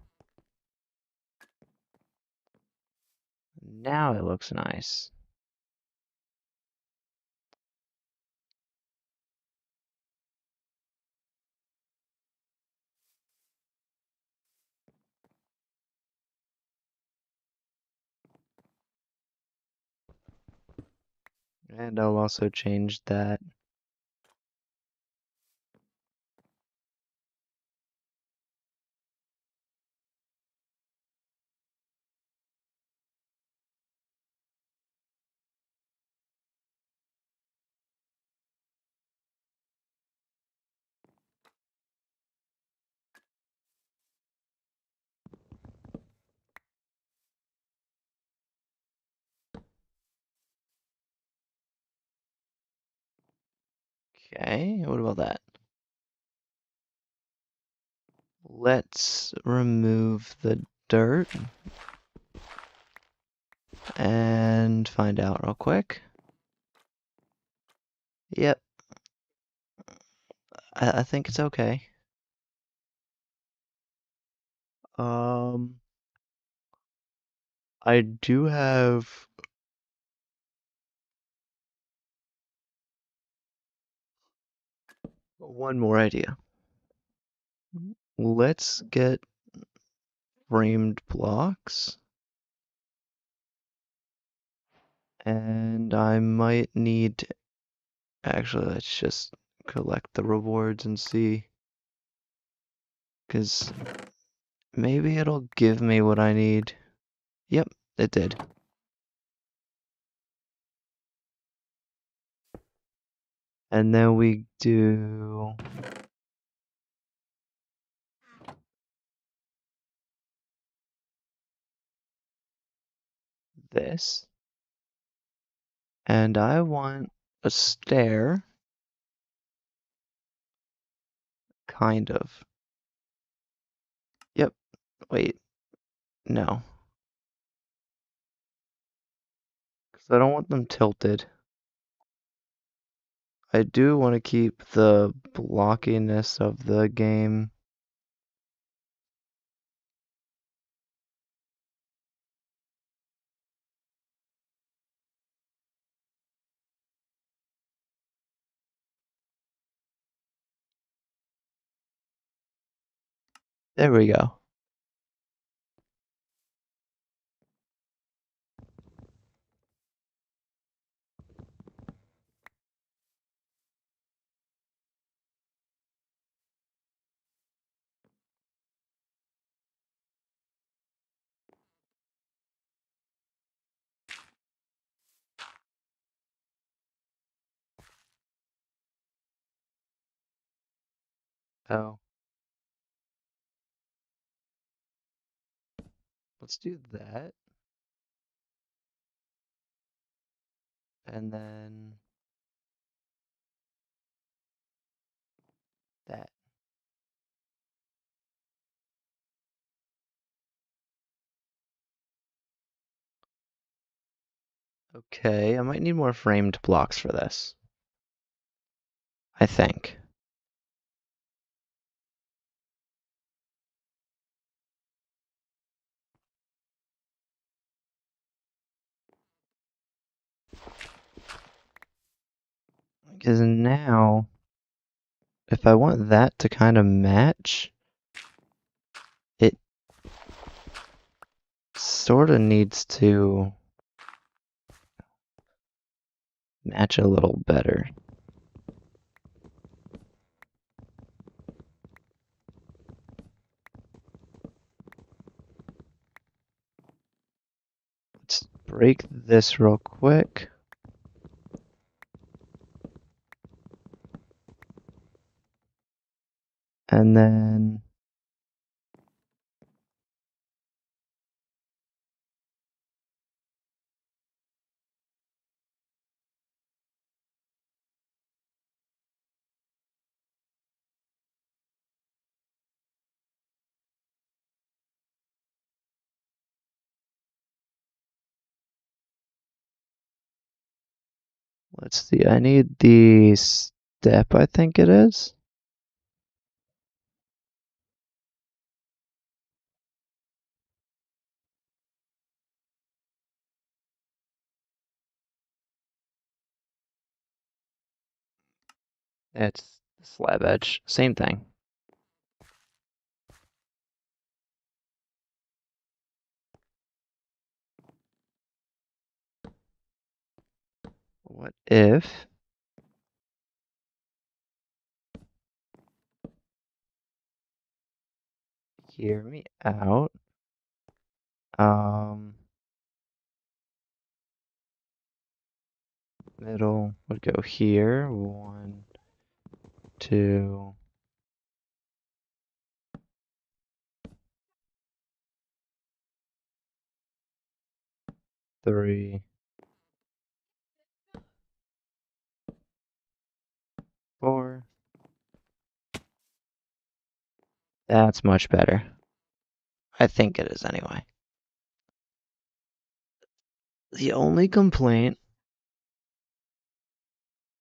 Speaker 1: Now it looks nice. And I'll also change that. Okay, what about that? Let's remove the dirt and find out real quick. Yep, I think it's okay. Um, I do have one more idea. Let's get framed blocks, and I might need, actually, let's just collect the rewards and see, because maybe it'll give me what I need. Yep, it did. And then we do this. And I want a stair, kind of. Yep, wait, no. Because I don't want them tilted. I do want to keep the blockiness of the game. There we go. Oh, let's do that. And then that. Okay, I might need more framed blocks for this. I think. Because now, if I want that to kind of match, it sort of needs to match a little better. Let's break this real quick. And then let's see, I need the step, I think it is. It's slab edge, same thing. What if hear me out. Middle would go here. 1, 2, 3, 4. That's much better. I think it is anyway. The only complaint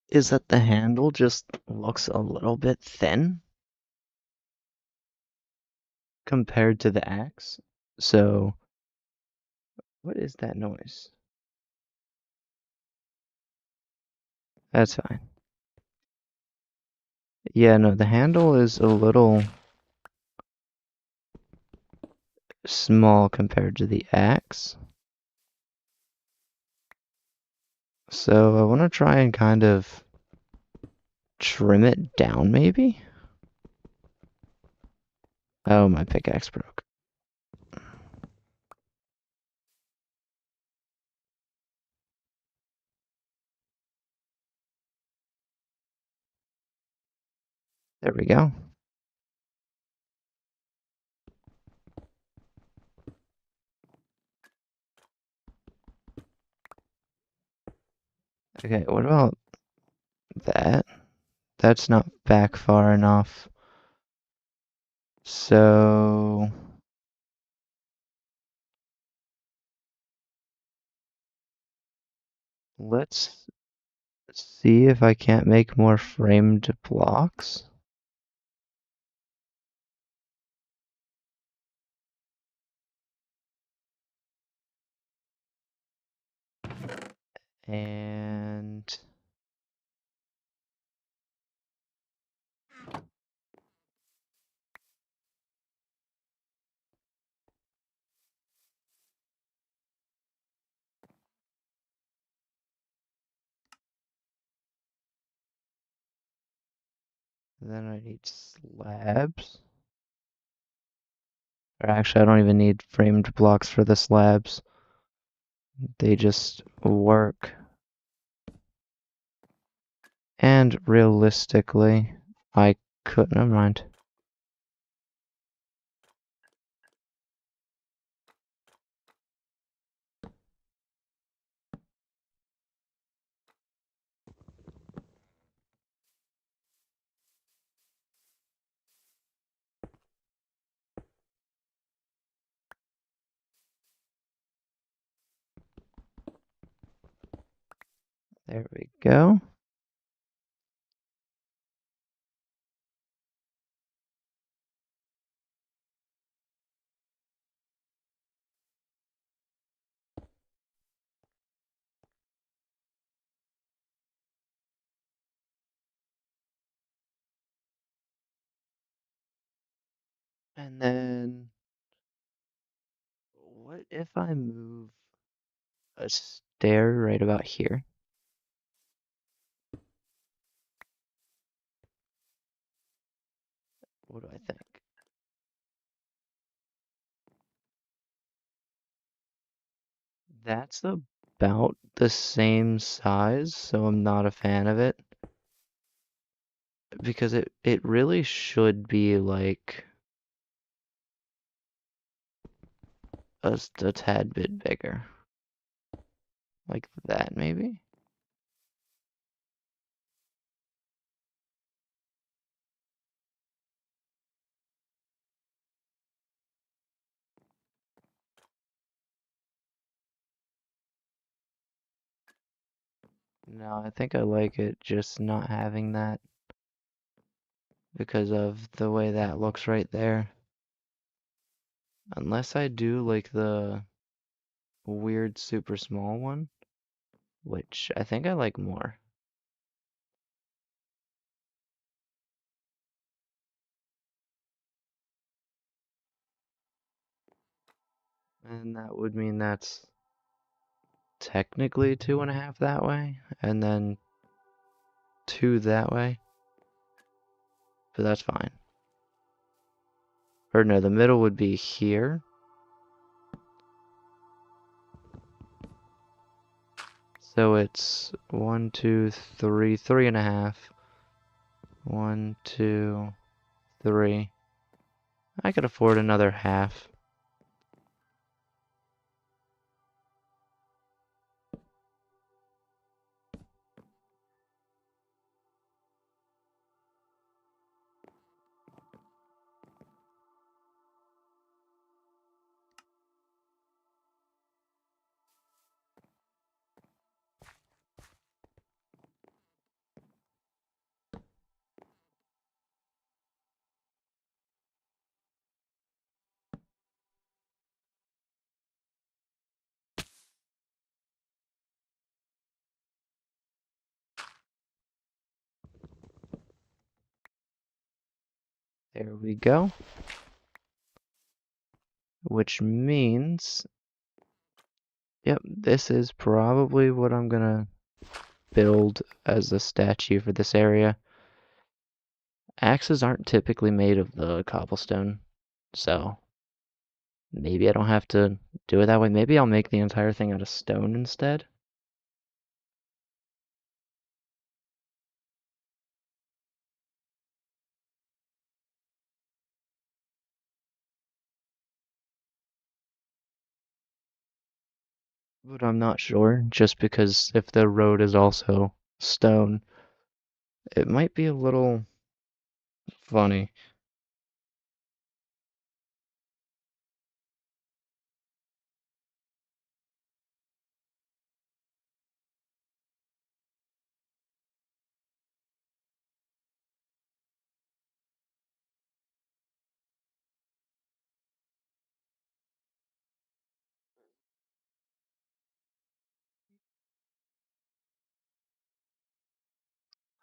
Speaker 1: is that the handle just looks a little bit thin compared to the axe. So, what is that noise? That's fine. Yeah, no, the handle is a little small compared to the axe. So I want to try and kind of trim it down, maybe? Oh, my pickaxe broke. There we go. Okay, what about that? That's not back far enough. So let's see if I can't make more framed blocks. And then I need slabs. Or actually, I don't even need framed blocks for the slabs. They just work. And realistically, I could, never mind. There we go. And then, what if I move a stair right about here? What do I think? That's about the same size, so I'm not a fan of it. Because it really should be like a tad bit bigger. Like that, maybe? No, I think I like it just not having that because of the way that looks right there. Unless I do like the weird super small one, which I think I like more. And that would mean that's technically 2.5 that way, and then 2 that way, but that's fine. Or no, the middle would be here. So it's 1, 2, 3, 3.5. 1, 2, 3. I could afford another half. There we go. Which means, yep, this is probably what I'm gonna build as a statue for this area. Axes aren't typically made of the cobblestone, so maybe I don't have to do it that way. Maybe I'll make the entire thing out of stone instead. But I'm not sure, just because if the road is also stone, it might be a little funny.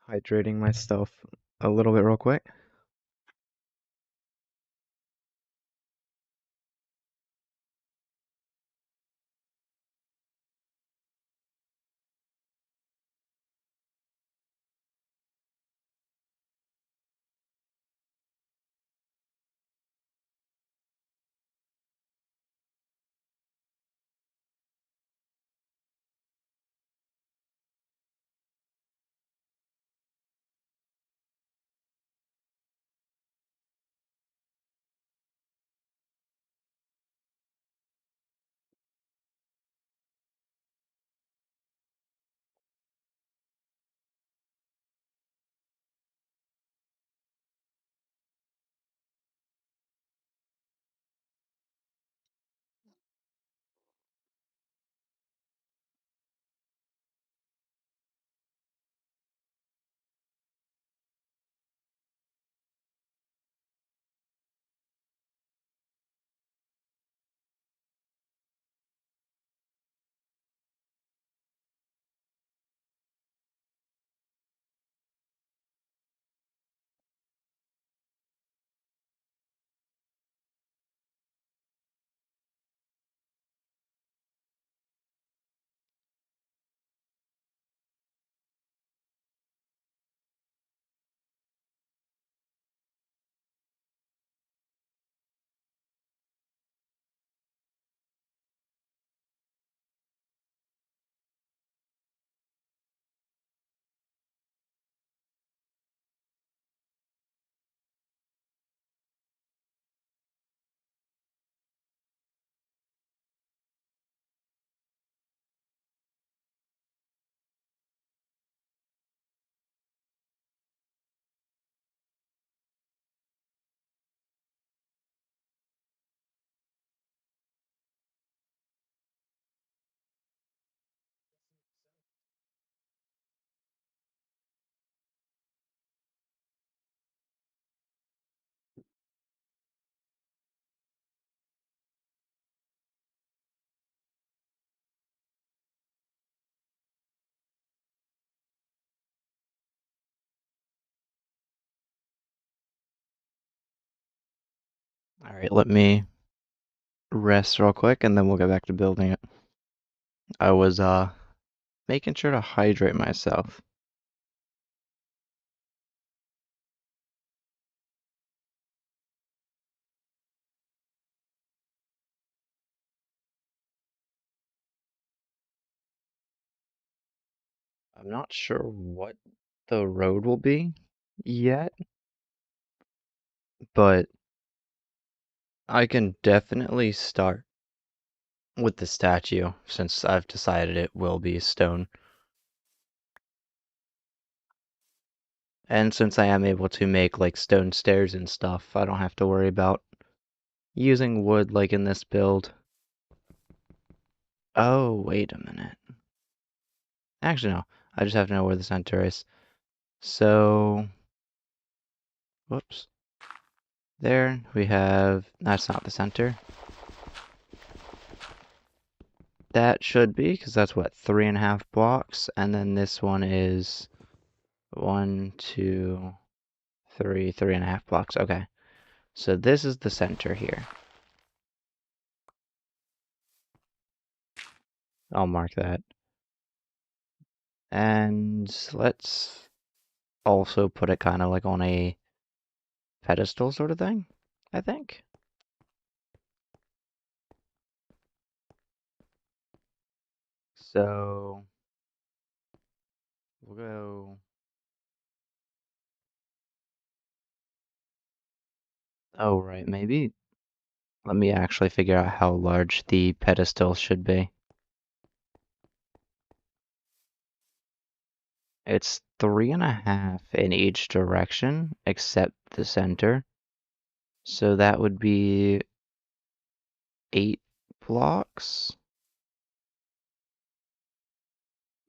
Speaker 1: Hydrating myself a little bit real quick. Alright, let me rest real quick and then we'll get back to building it. I was making sure to hydrate myself. I'm not sure what the road will be yet, but I can definitely start with the statue since I've decided it will be stone. And since I am able to make like stone stairs and stuff, I don't have to worry about using wood like in this build. Oh, wait a minute. Actually, no. I just have to know where the center is. So, whoops. There we have, that's not the center. That should be, because that's what, 3.5 blocks. And then this one is 1, 2, 3, 3.5 blocks. Okay. So this is the center here. I'll mark that. And let's also put it kind of like on a pedestal sort of thing, I think. So we'll go. Oh, right, maybe. Let me actually figure out how large the pedestal should be. It's 3.5 in each direction except the center. So that would be 8 blocks.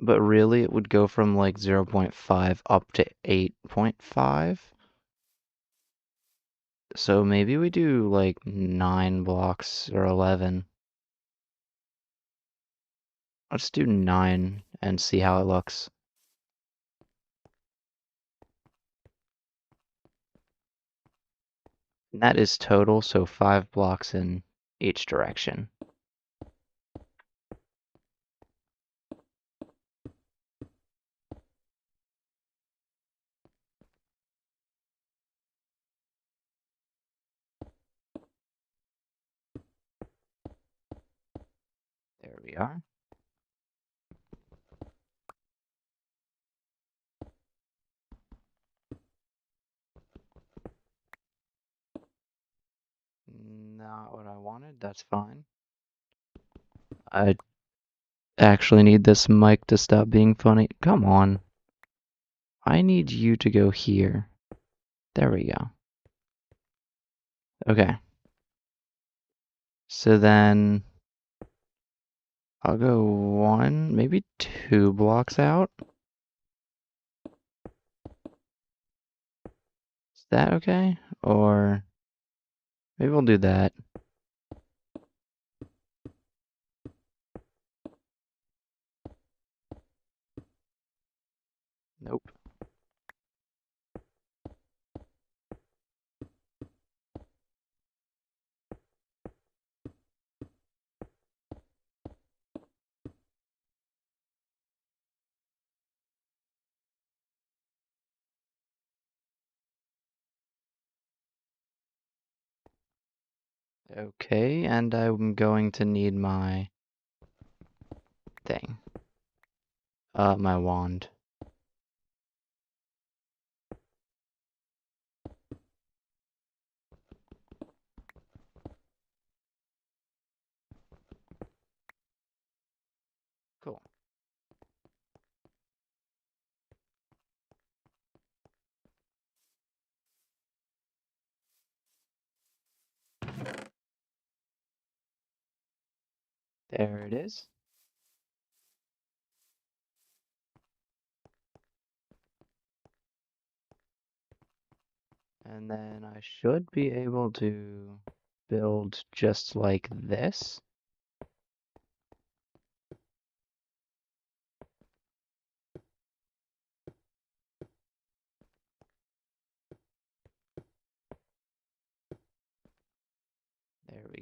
Speaker 1: But really, it would go from like 0.5 up to 8.5. So maybe we do like 9 blocks or 11. Let's do 9 and see how it looks. And that is total, so 5 blocks in each direction. There we are. Not what I wanted, that's fine. I actually need this mic to stop being funny. Come on. I need you to go here. There we go. Okay. So then I'll go 1, maybe 2 blocks out. Is that okay? Or maybe we'll do that. Nope. Okay, and I'm going to need my thing. My wand. Cool. There it is. And then I should be able to build just like this.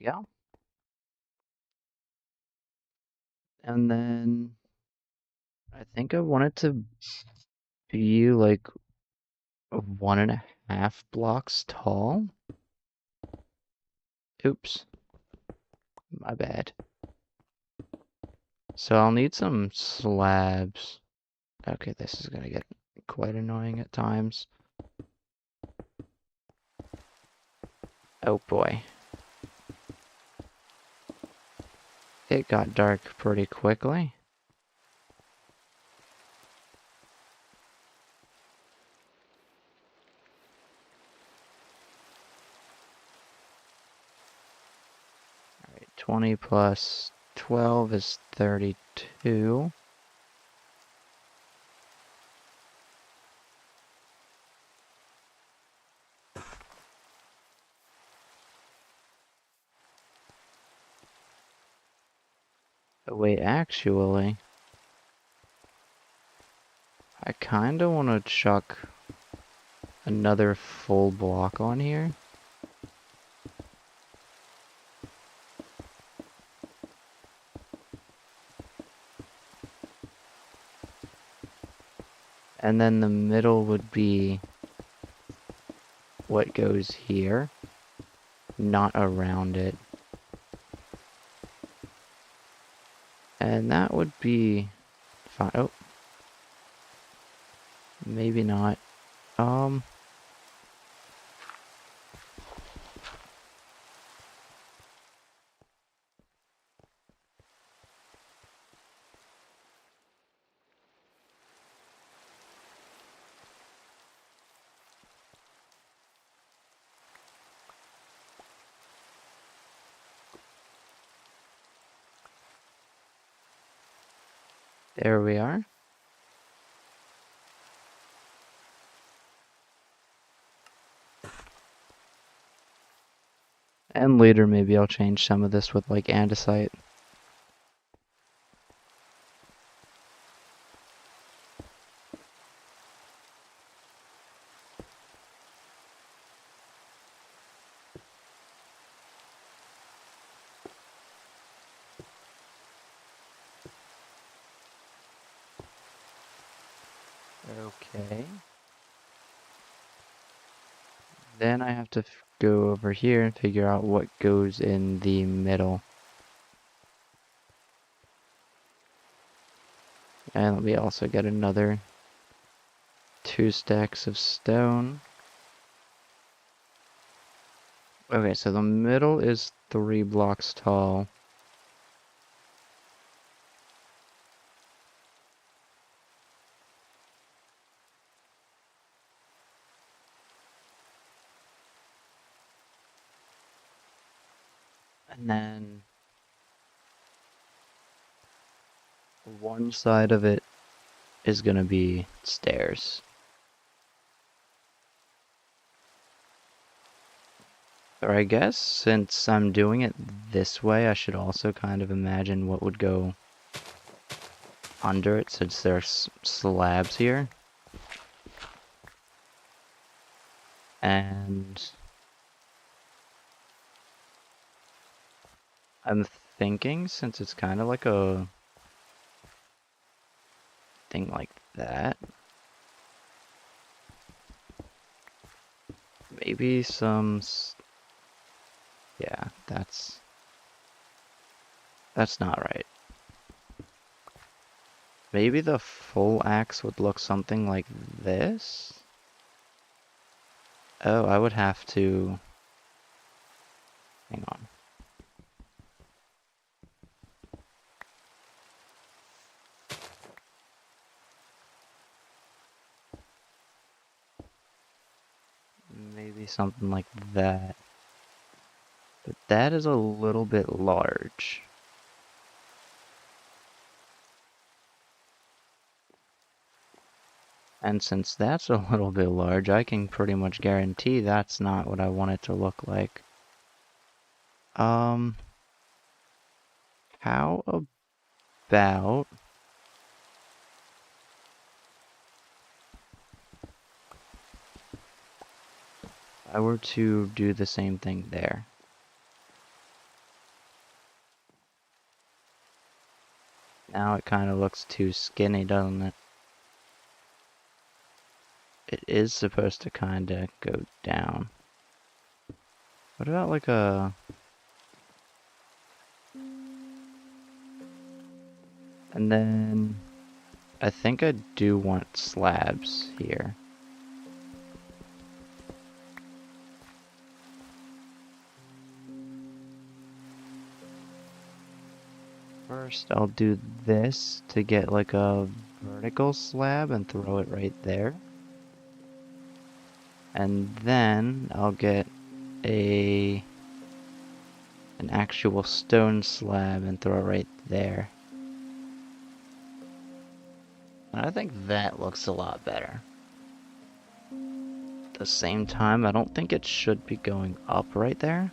Speaker 1: we go. And then I think I want it to be like 1.5 blocks tall. Oops, my bad. So I'll need some slabs. Okay, this is gonna get quite annoying at times. Oh boy. It got dark pretty quickly. Alright, 20 plus 12 is 32. Oh, wait, actually, I kinda wanna chuck another full block on here. And then the middle would be what goes here, not around it. And that would be fine. Oh, maybe not. There we are. And later maybe I'll change some of this with like andesite. Okay. Then I have to go over here and figure out what goes in the middle. And let me also get another 2 stacks of stone. Okay, so the middle is 3 blocks tall. And then one side of it is gonna be stairs. Or I guess since I'm doing it this way, I should also kind of imagine what would go under it since there's slabs here. And I'm thinking since it's kind of like a thing like that, maybe some, yeah, that's not right. Maybe the full axe would look something like this? Oh, I would have to, hang on. Maybe something like that. But that is a little bit large. And since that's a little bit large, I can pretty much guarantee that's not what I want it to look like. How about I were to do the same thing there? Now it kind of looks too skinny, doesn't it? It is supposed to kind of go down. What about like a... And then... I think I do want slabs here. First, I'll do this to get like a vertical slab and throw it right there. And then I'll get an actual stone slab and throw it right there. And I think that looks a lot better. At the same time, I don't think it should be going up right there.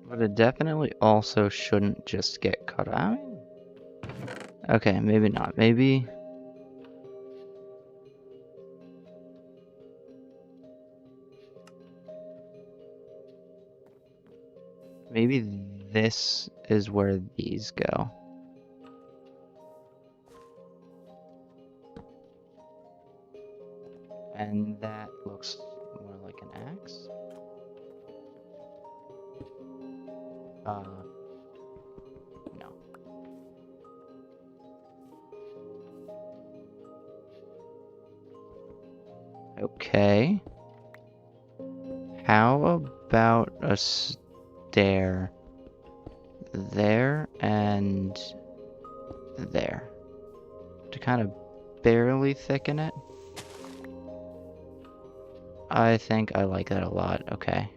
Speaker 1: But it definitely also shouldn't just get cut out. Okay, maybe not. Maybe... Maybe this is where these go. And that looks more like an axe. No. Okay. How about a stair there and there to kind of barely thicken it? I think I like that a lot. Okay.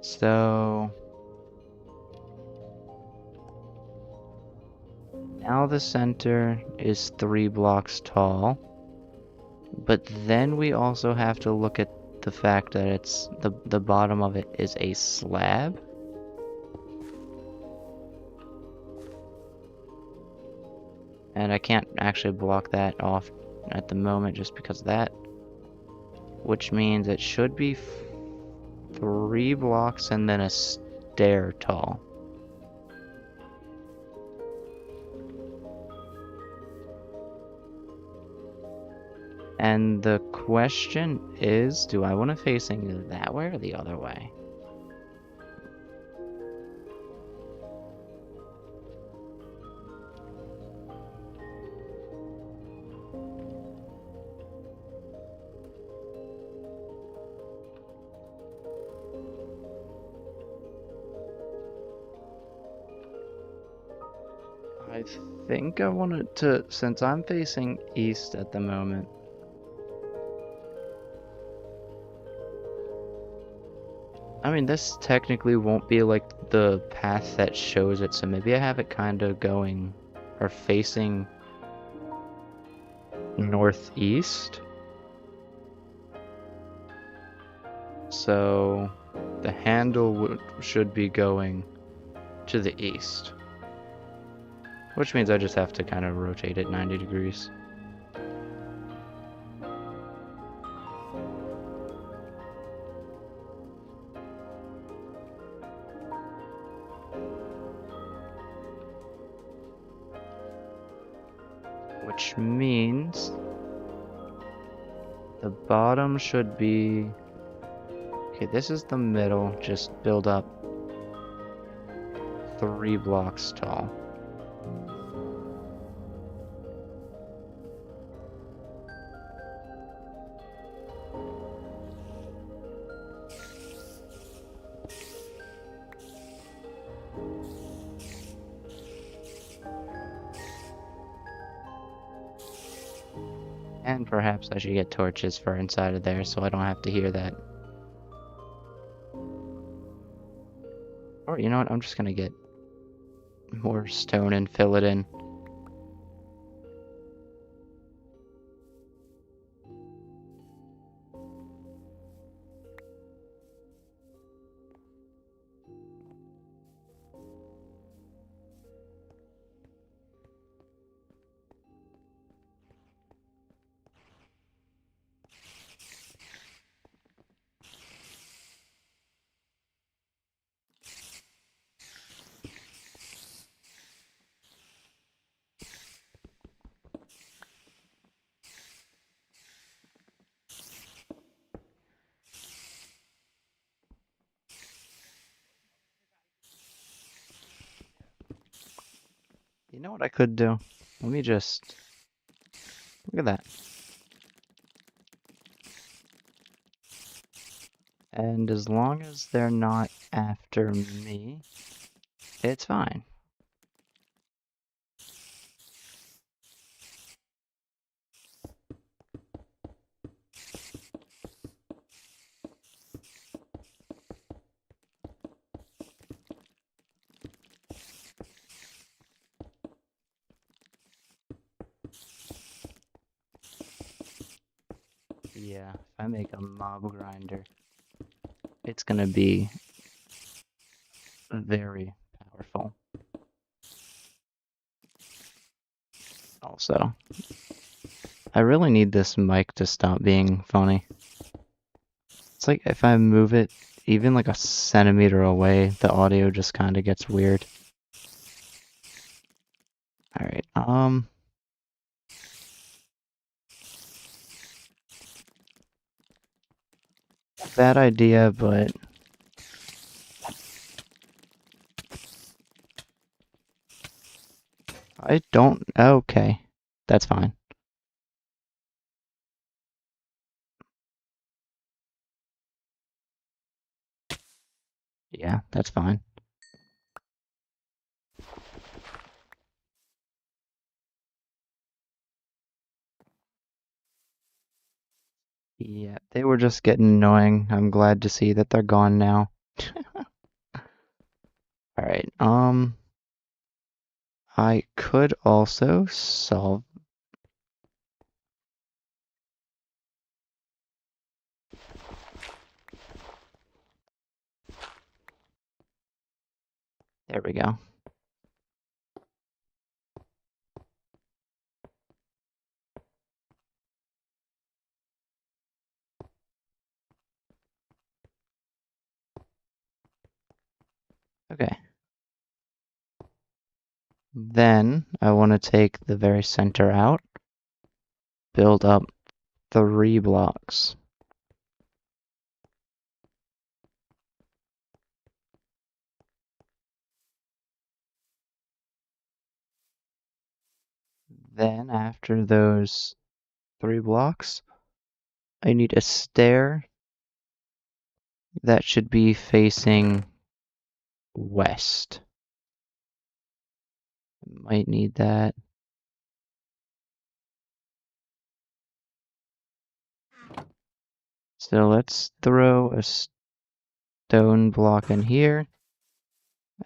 Speaker 1: So now the center is 3 blocks tall, but then we also have to look at the fact that it's the bottom of it is a slab. And I can't actually block that off at the moment just because of that. Which means it should be 3 blocks and then a stair tall. And the question is, do I want to facing that way or the other way? I think I wanted to, since I'm facing east at the moment, I mean, this technically won't be like the path that shows it, so maybe I have it kind of going or facing northeast. So the handle should be going to the east. Which means I just have to kind of rotate it 90 degrees. Which means the bottom should be... Okay, this is the middle. Just build up 3 blocks tall. And perhaps I should get torches for inside of there so I don't have to hear that. Or you know what, I'm just gonna get more stone and fill it in. You know what I could do? Let me just... Look at that. And as long as they're not after me, it's fine. Yeah, if I make a mob grinder, it's gonna be very powerful. Also, I really need this mic to stop being funny. It's like if I move it even like a centimeter away, the audio just kind of gets weird. Alright, bad idea, but I don't... Okay, that's fine. Yeah, that's fine. Yeah, they were just getting annoying. I'm glad to see that they're gone now. Alright, I could also solve... There we go. Okay. Then I want to take the very center out, build up 3 blocks. Then after those 3 blocks, I need a stair that should be facing west. Might need that. So let's throw a stone block in here,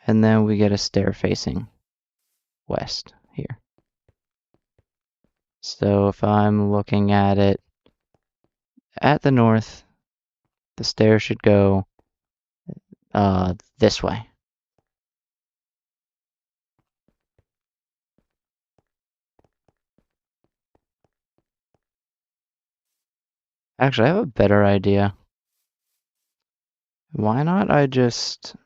Speaker 1: and then we get a stair facing west here. So if I'm looking at it at the north, the stair should go this way. Actually, I have a better idea. Why not I just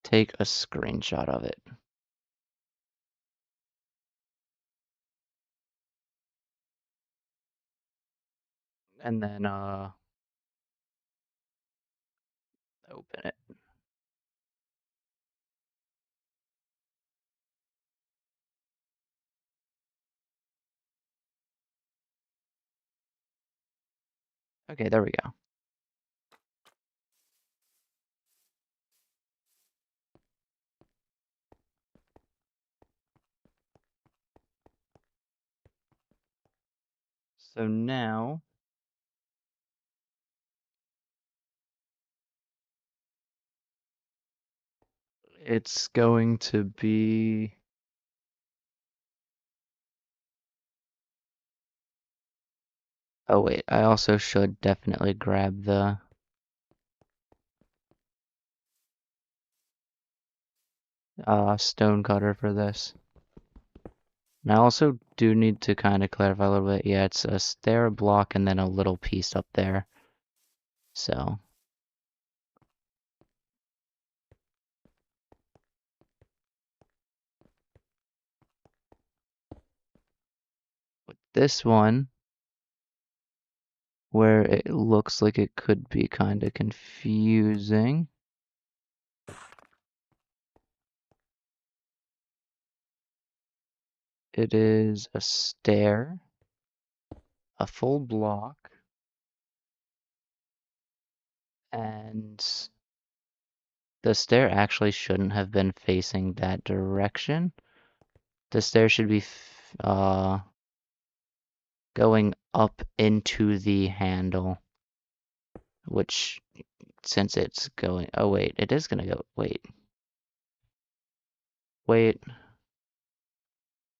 Speaker 1: take a screenshot of it? And then open it. Okay, there we go. So now it's going to be oh wait, I also should definitely grab the stone cutter for this. And I also do need to kind of clarify a little bit. Yeah, it's a stair block and then a little piece up there. So with this one, where it looks like it could be kind of confusing. It is a stair, a full block, and the stair actually shouldn't have been facing that direction. The stair should be going up into the handle, which since it's going, oh wait, it is gonna go, wait, if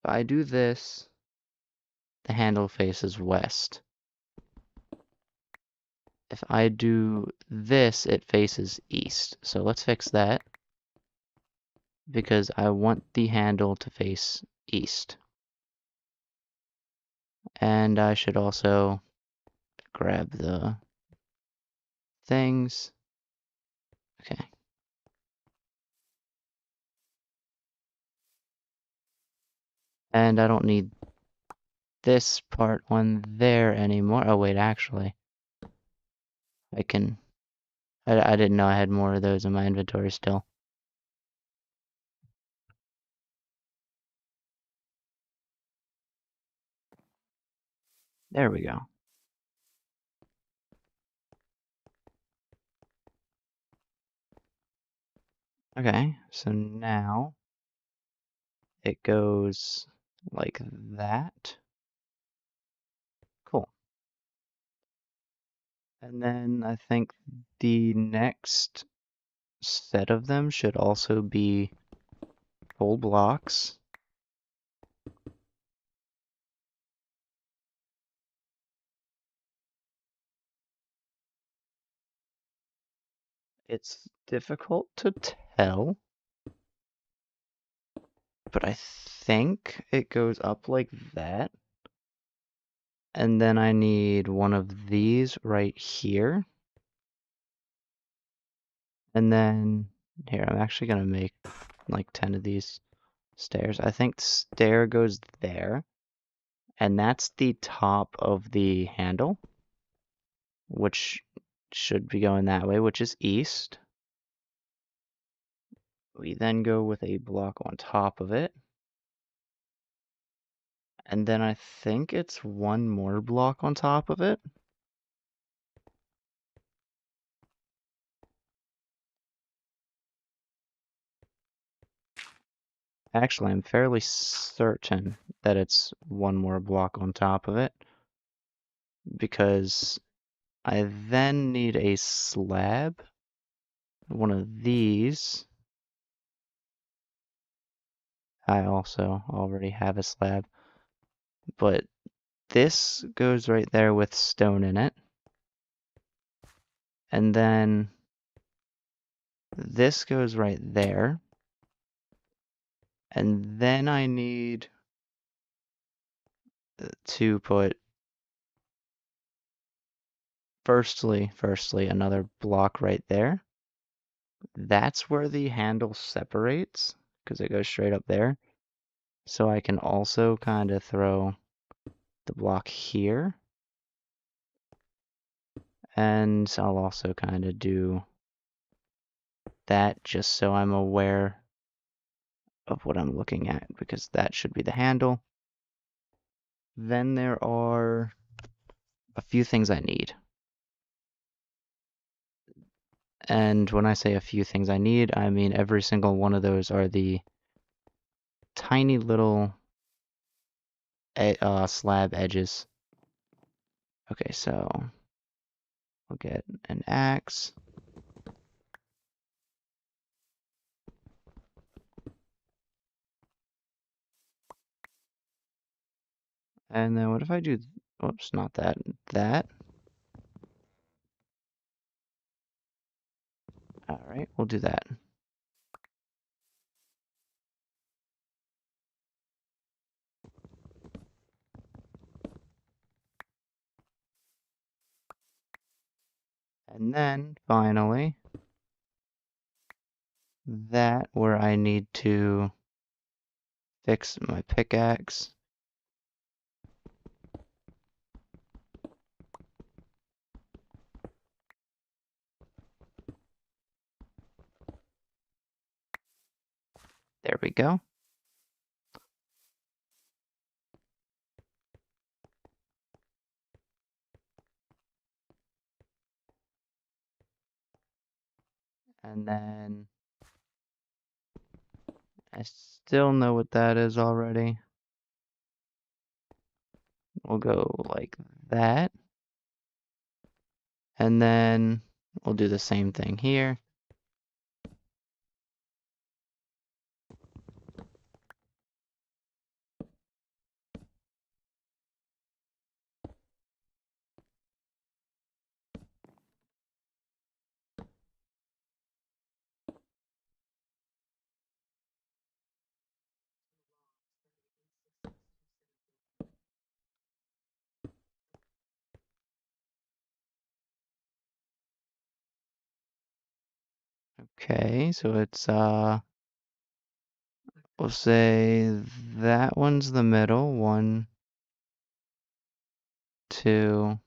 Speaker 1: I do this, the handle faces west. If I do this, it faces east. So let's fix that because I want the handle to face east. And I should also grab the things. Okay. And I don't need this part on there anymore. Oh wait, actually, I can. I didn't know I had more of those in my inventory still. There we go. Okay, so now it goes like that. Cool. And then I think the next set of them should also be full blocks. It's difficult to tell, but I think it goes up like that. And then I need one of these right here. And then, here, I'm actually going to make like 10 of these stairs. I think stair goes there. And that's the top of the handle, which should be going that way, which is east. We then go with a block on top of it. And then I think it's one more block on top of it. Actually, I'm fairly certain that it's one more block on top of it. Because I then need a slab. One of these. I also already have a slab. But this goes right there with stone in it. And then this goes right there. And then I need to put firstly another block right there. That's where the handle separates because it goes straight up there. So I can also kind of throw the block here. And I'll also kind of do that just so I'm aware of what I'm looking at because that should be the handle. Then there are a few things I need. And when I say a few things I need, I mean every single one of those are the tiny little slab edges. Okay, so we'll get an axe. And then what if I do, whoops, not that, that. All right, we'll do that. And then finally, that where I need to fix my pickaxe. There we go. And then I still know what that is already. We'll go like that. And then we'll do the same thing here. Okay, so it's we'll say that one's the middle. 1, 2.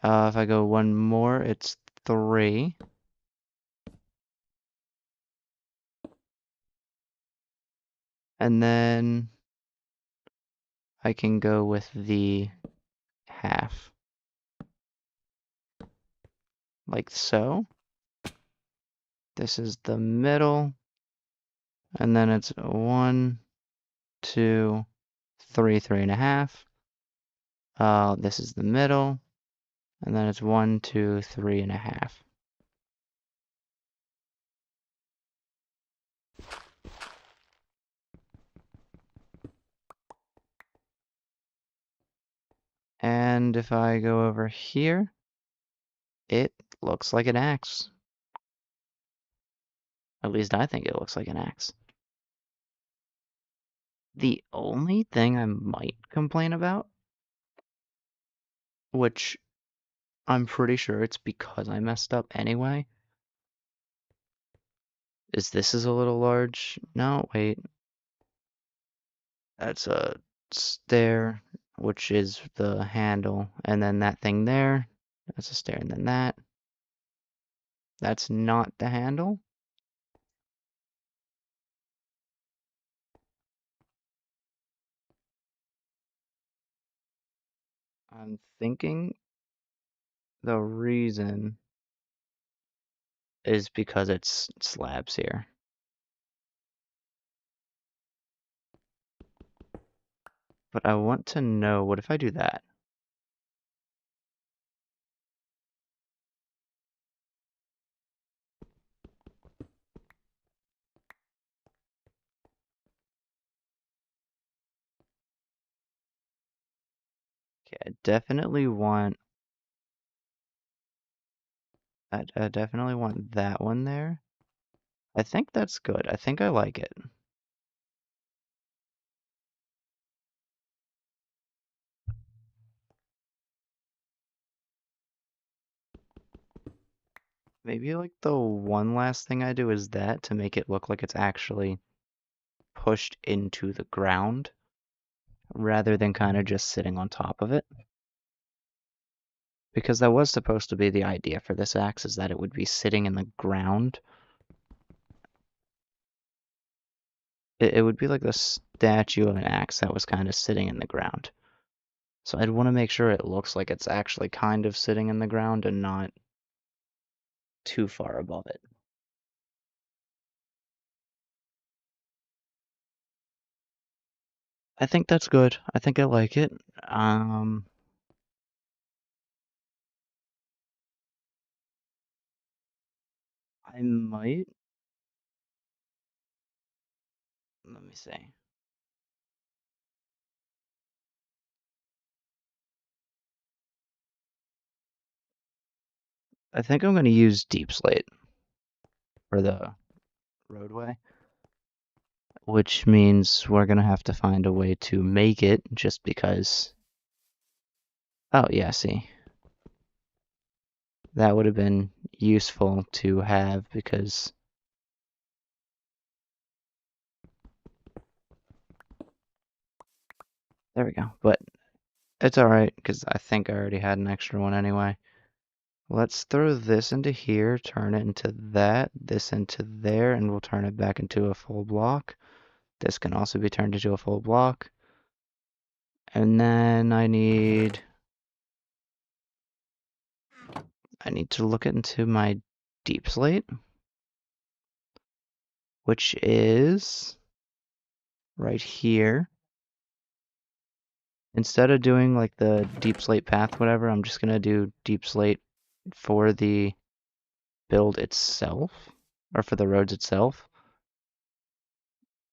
Speaker 1: If I go one more, it's 3. And then I can go with the half. Like so. This is the middle. And then it's 1, 2, 3, 3.5. This is the middle. And then it's 1, 2, 3.5. And if I go over here, it looks like an axe. At least I think it looks like an axe. The only thing I might complain about, which I'm pretty sure it's because I messed up anyway, is this is a little large. No, wait. That's a stair, which is the handle. And then that thing there, that's a stair. And then that. That's not the handle. I'm thinking the reason is because it's slabs here. But I want to know, what if I do that? Okay, I definitely want I definitely want that one there. I think that's good. I think I like it. Maybe like the one last thing I do is that to make it look like it's actually pushed into the ground rather than kind of just sitting on top of it. Because that was supposed to be the idea for this axe, is that it would be sitting in the ground. It would be like the statue of an axe that was kind of sitting in the ground. So I'd want to make sure it looks like it's actually kind of sitting in the ground and not too far above it. I think that's good. I think I like it. I might. Let me see. I think I'm going to use deep slate for the roadway, which means we're going to have to find a way to make it just because. Oh, yeah, see. That would have been useful to have because. There we go. But it's alright because I think I already had an extra one anyway. Let's throw this into here, turn it into that, this into there, and we'll turn it back into a full block. This can also be turned into a full block. And then I need to look into my deep slate, which is right here. Instead of doing like the deep slate path, whatever, I'm just gonna do deep slate for the build itself, or for the roads itself.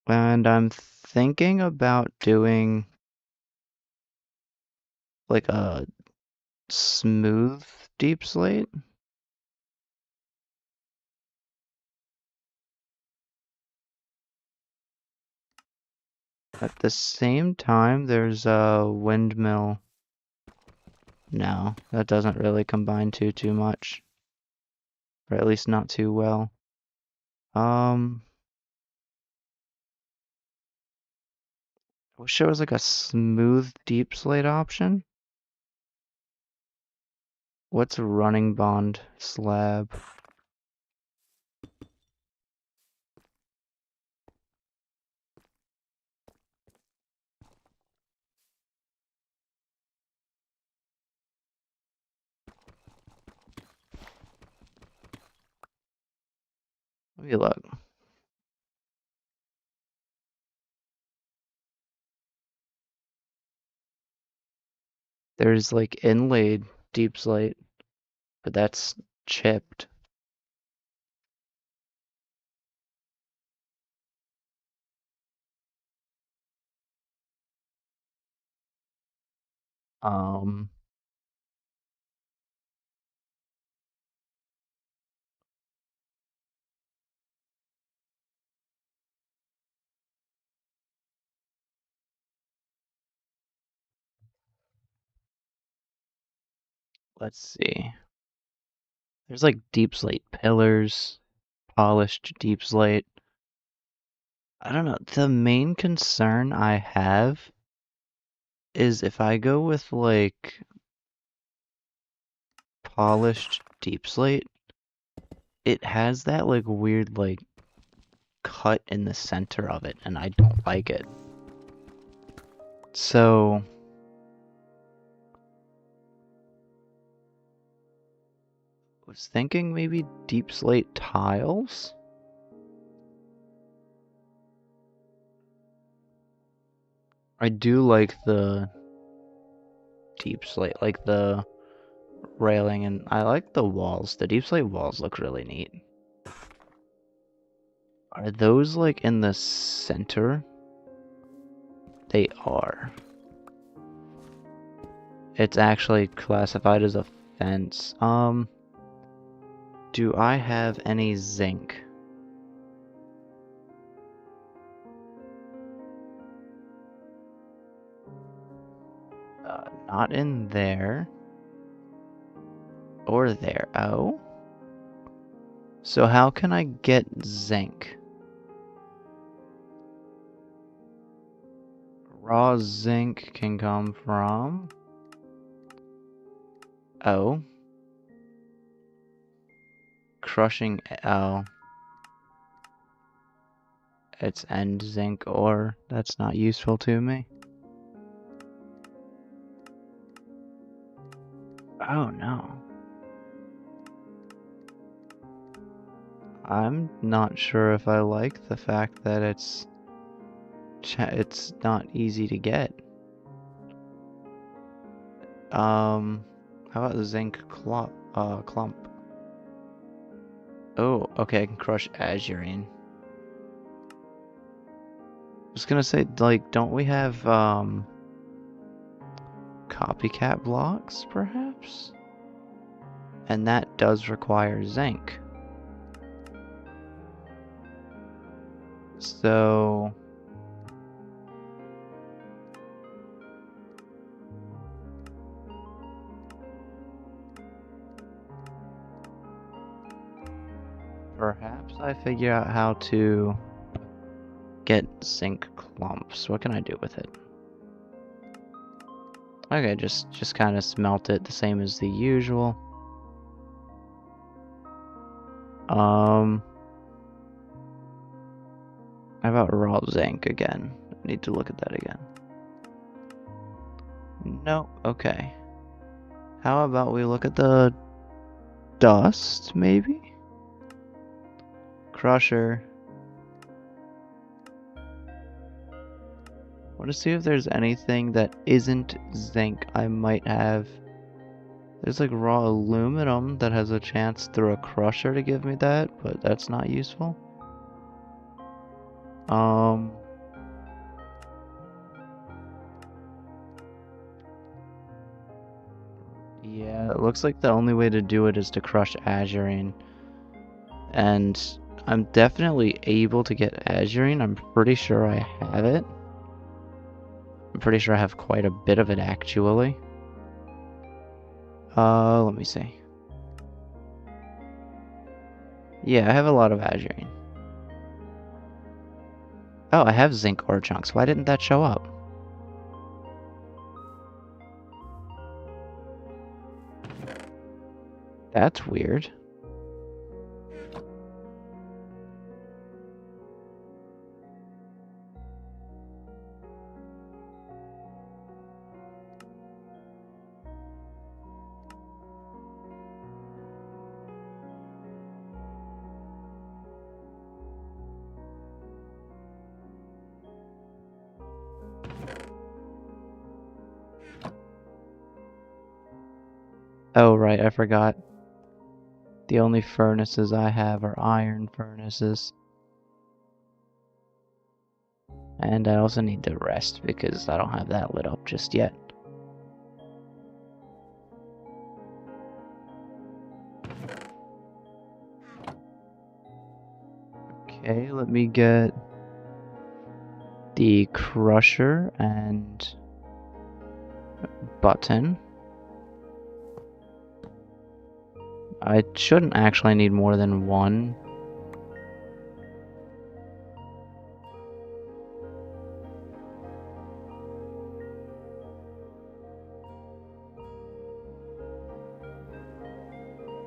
Speaker 1: And I'm thinking about doing like a smooth deep slate. At the same time, there's a windmill. No, that doesn't really combine too much. Or at least not too well. I wish there was like a smooth deep slate option. What's a running bond slab? Let me look. There's like inlaid deep slate, but that's chipped. Um, let's see. There's like deep slate pillars, polished deep slate. I don't know. The main concern I have is if I go with like polished deep slate, it has that like weird like cut in the center of it, and I don't like it. So I was thinking maybe deep slate tiles. I do like the deep slate, like the railing, and I like the walls. The deep slate walls look really neat. Are those like in the center? They are. It's actually classified as a fence. Do I have any zinc? Not in there. Or there. Oh. So how can I get zinc? Raw zinc can come from... Oh. Crushing... Oh. It's end zinc ore. That's not useful to me. Oh no. I'm not sure if I like the fact that it's not easy to get. How about the zinc clump? Oh, okay, I can crush azurine. I was gonna say, like, don't we have, copycat blocks, perhaps? And that does require zinc. So... perhaps I figure out how to get zinc clumps. What can I do with it? Okay, just kind of smelt it the same as the usual. How about raw zinc again? I need to look at that again. Nope, okay. How about we look at the dust, maybe? crusher. I want to see if there's anything that isn't zinc I might have. There's like raw aluminum that has a chance through a crusher to give me that, but that's not useful. Yeah, it looks like the only way to do it is to crush azurine. And I'm definitely able to get azurine. I'm pretty sure I have it. I'm pretty sure I have quite a bit of it actually. Let me see. Yeah, I have a lot of azurine. Oh, I have zinc ore chunks. Why didn't that show up? That's weird. Oh, right, I forgot. The only furnaces I have are iron furnaces. And I also need to rest because I don't have that lit up just yet. Okay, let me get the crusher and button. I shouldn't actually need more than one.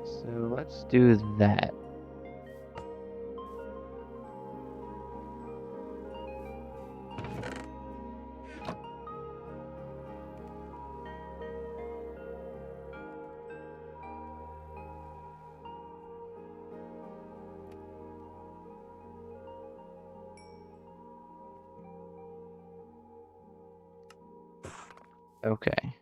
Speaker 1: So let's do that. Okay.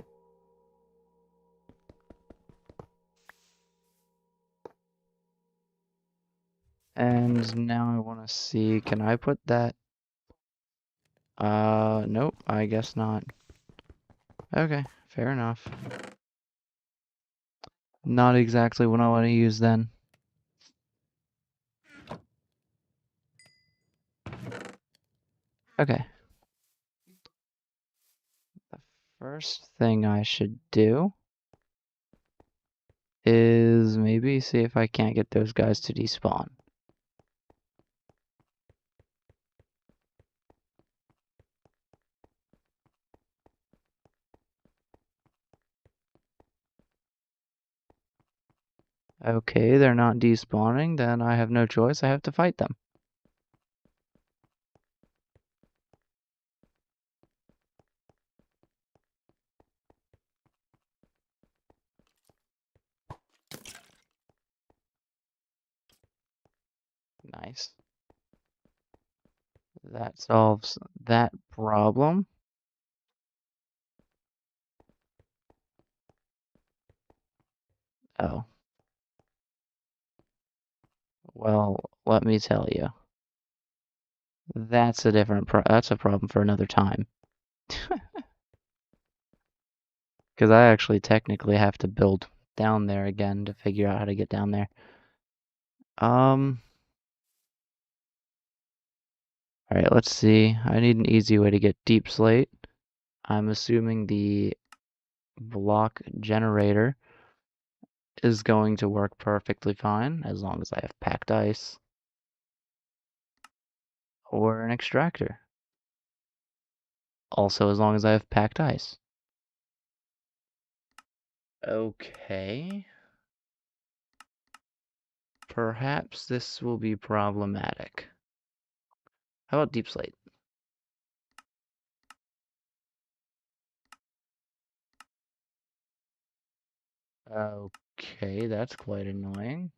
Speaker 1: And now I want to see, can I put that? Nope, I guess not. Okay, fair enough. Not exactly what I want to use then. Okay. The first thing I should do is maybe see if I can't get those guys to despawn. Okay, they're not despawning, then I have no choice, I have to fight them. Nice. That solves that problem. Oh. Well, let me tell you. That's a problem for another time. Because I actually technically have to build down there again to figure out how to get down there. Alright, let's see. I need an easy way to get deep slate. I'm assuming the block generator is going to work perfectly fine as long as I have packed ice. Or an extractor. Also as long as I have packed ice. Okay. Perhaps this will be problematic. How about deep slate? Okay, that's quite annoying.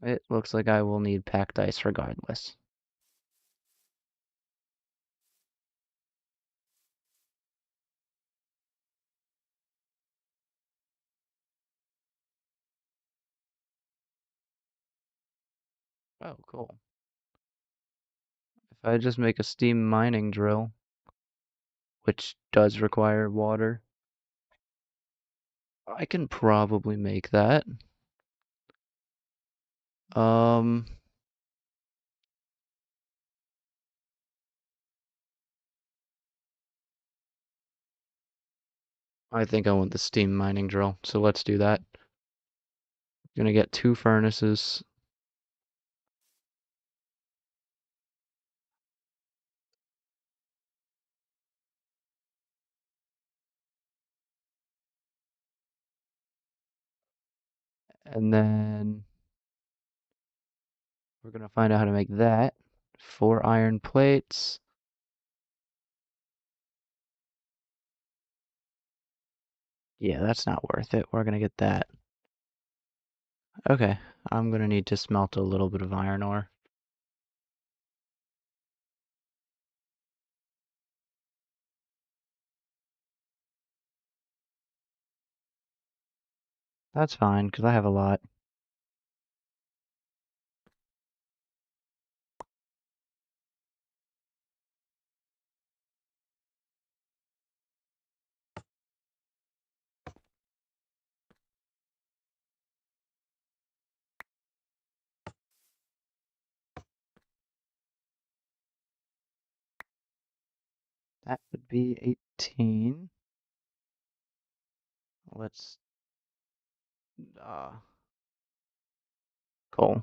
Speaker 1: It looks like I will need packed ice regardless. Oh, cool. If I just make a steam mining drill, which does require water, I can probably make that. Um, I think I want the steam mining drill, so let's do that. Gonna get 2 furnaces. And then we're gonna find out how to make that. 4 iron plates. Yeah, that's not worth it. We're gonna get that. Okay, I'm gonna need to smelt a little bit of iron ore. That's fine, because I have a lot. That would be 18. Let's, uh, coal.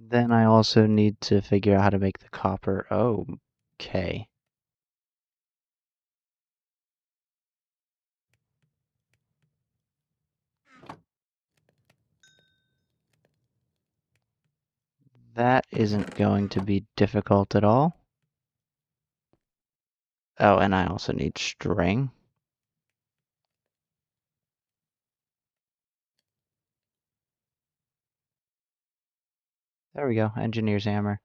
Speaker 1: Then I also need to figure out how to make the copper. Oh, okay. That isn't going to be difficult at all. Oh, and I also need string. There we go, engineer's hammer.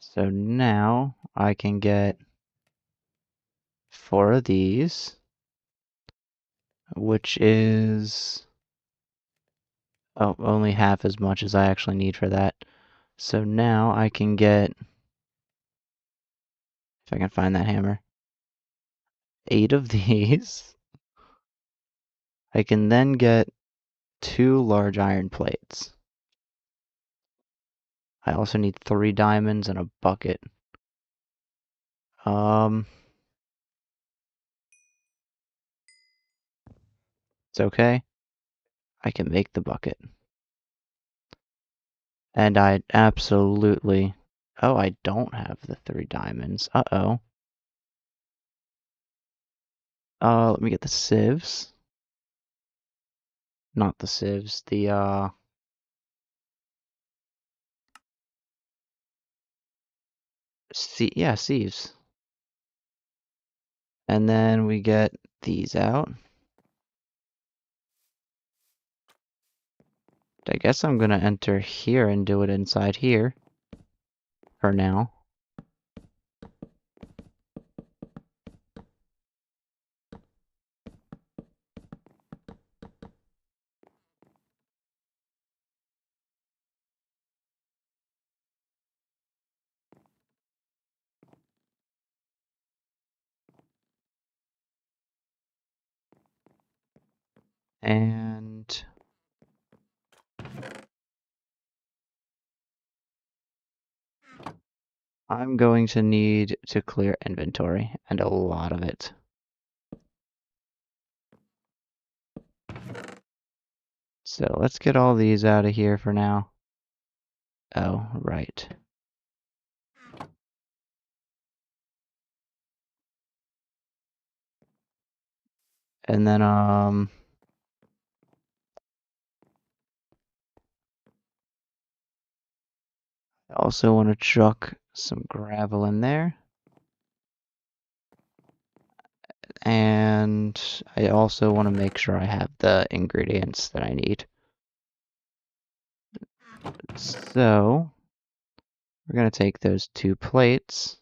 Speaker 1: So now I can get 4 of these, which is only half as much as I actually need for that. So now I can get, if I can find that hammer, 8 of these. I can then get 2 large iron plates. I also need 3 diamonds and a bucket. It's okay. I can make the bucket. And I absolutely... Oh, I don't have the 3 diamonds. Uh-oh. Let me get the sieves. Not the sieves, the, yeah, sieves. And then we get these out. I guess I'm gonna enter here and do it inside here. For now. And... I'm going to need to clear inventory, and a lot of it. So let's get all these out of here for now. Oh, right. And then, I also want to chuck some gravel in there. And I also want to make sure I have the ingredients that I need. So, we're going to take those 2 plates,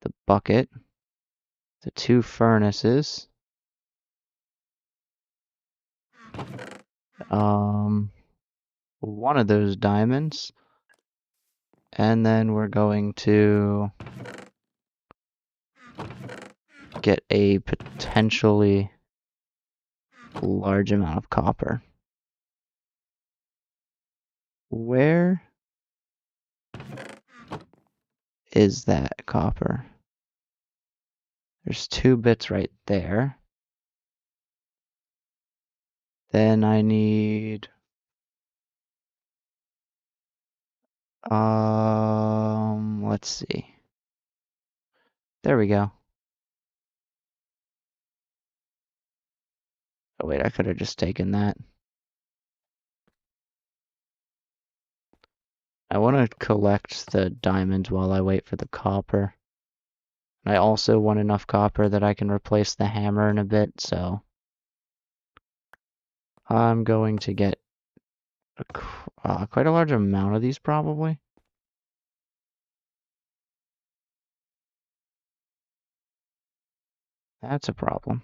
Speaker 1: the bucket, the 2 furnaces, one of those diamonds, and then we're going to get a potentially large amount of copper. Where is that copper? There's 2 bits right there. Then I need let's see. There we go. Oh wait, I could have just taken that. I want to collect the diamonds while I wait for the copper. I also want enough copper that I can replace the hammer in a bit, so I'm going to get quite a large amount of these probably. That's a problem.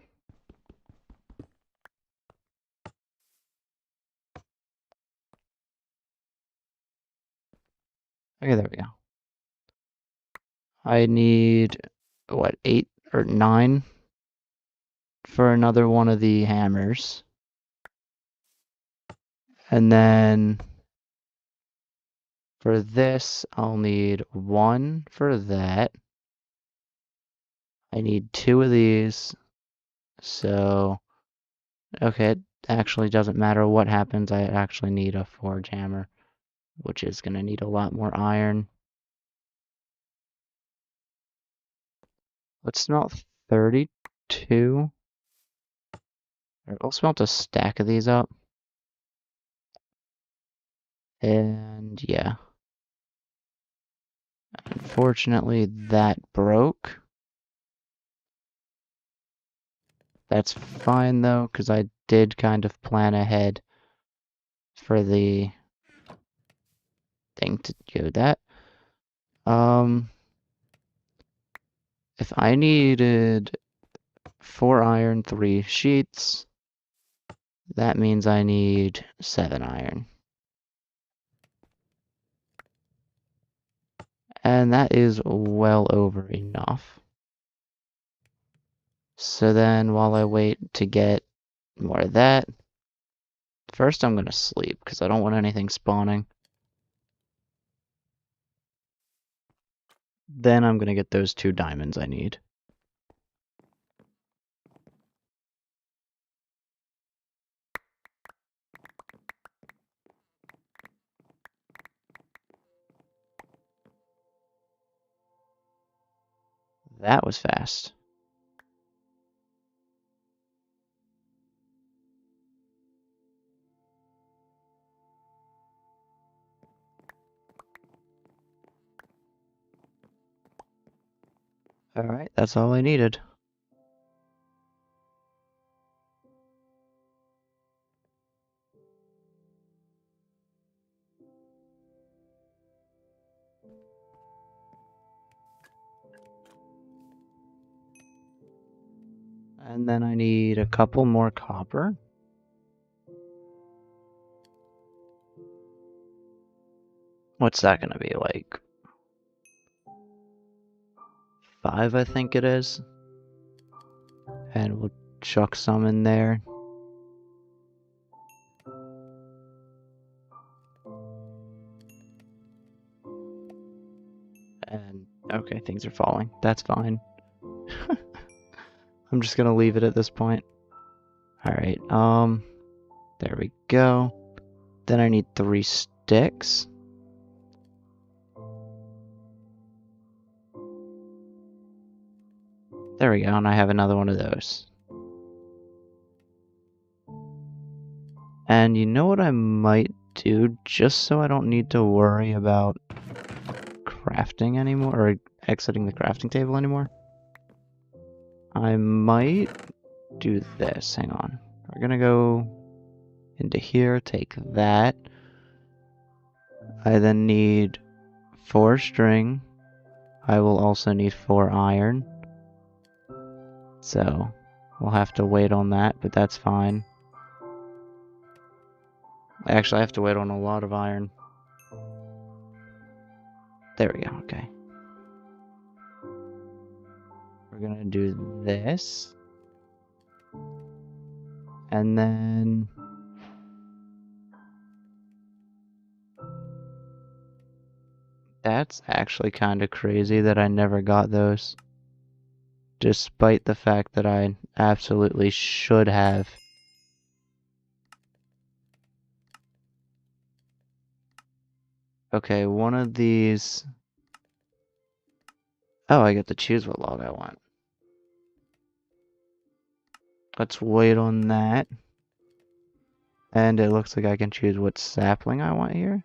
Speaker 1: Okay, there we go. I need, what, 8 or 9 for another one of the hammers. And then for this, I'll need 1 for that. I need 2 of these. So, okay, it actually doesn't matter what happens. I actually need a forge hammer, which is going to need a lot more iron. Let's smelt 32. We'll smelt a stack of these up. And yeah. Unfortunately, that broke. That's fine though, because I did kind of plan ahead for the thing to do that. If I needed 4 iron, 3 sheets, that means I need 7 iron. And that is well over enough. So then while I wait to get more of that, first I'm going to sleep because I don't want anything spawning. Then I'm going to get those 2 diamonds I need. That was fast. Alright, that's all I needed. And then I need a couple more copper. What's that gonna be, like 5, I think it is. And we'll chuck some in there. And, okay, things are falling. That's fine. I'm just gonna leave it at this point. Alright, there we go. Then I need 3 sticks. There we go, and I have another one of those. And you know what I might do, just so I don't need to worry about crafting anymore, or exiting the crafting table anymore? I might do this. Hang on. We're gonna go into here, take that. I then need 4 string. I will also need 4 iron. So we'll have to wait on that, but that's fine. Actually, I have to wait on a lot of iron. There we go, okay. We're gonna do this. And then that's actually kind of crazy that I never got those. Despite the fact that I absolutely should have. Okay, one of these... Oh, I get to choose what log I want. Let's wait on that. And it looks like I can choose what sapling I want here.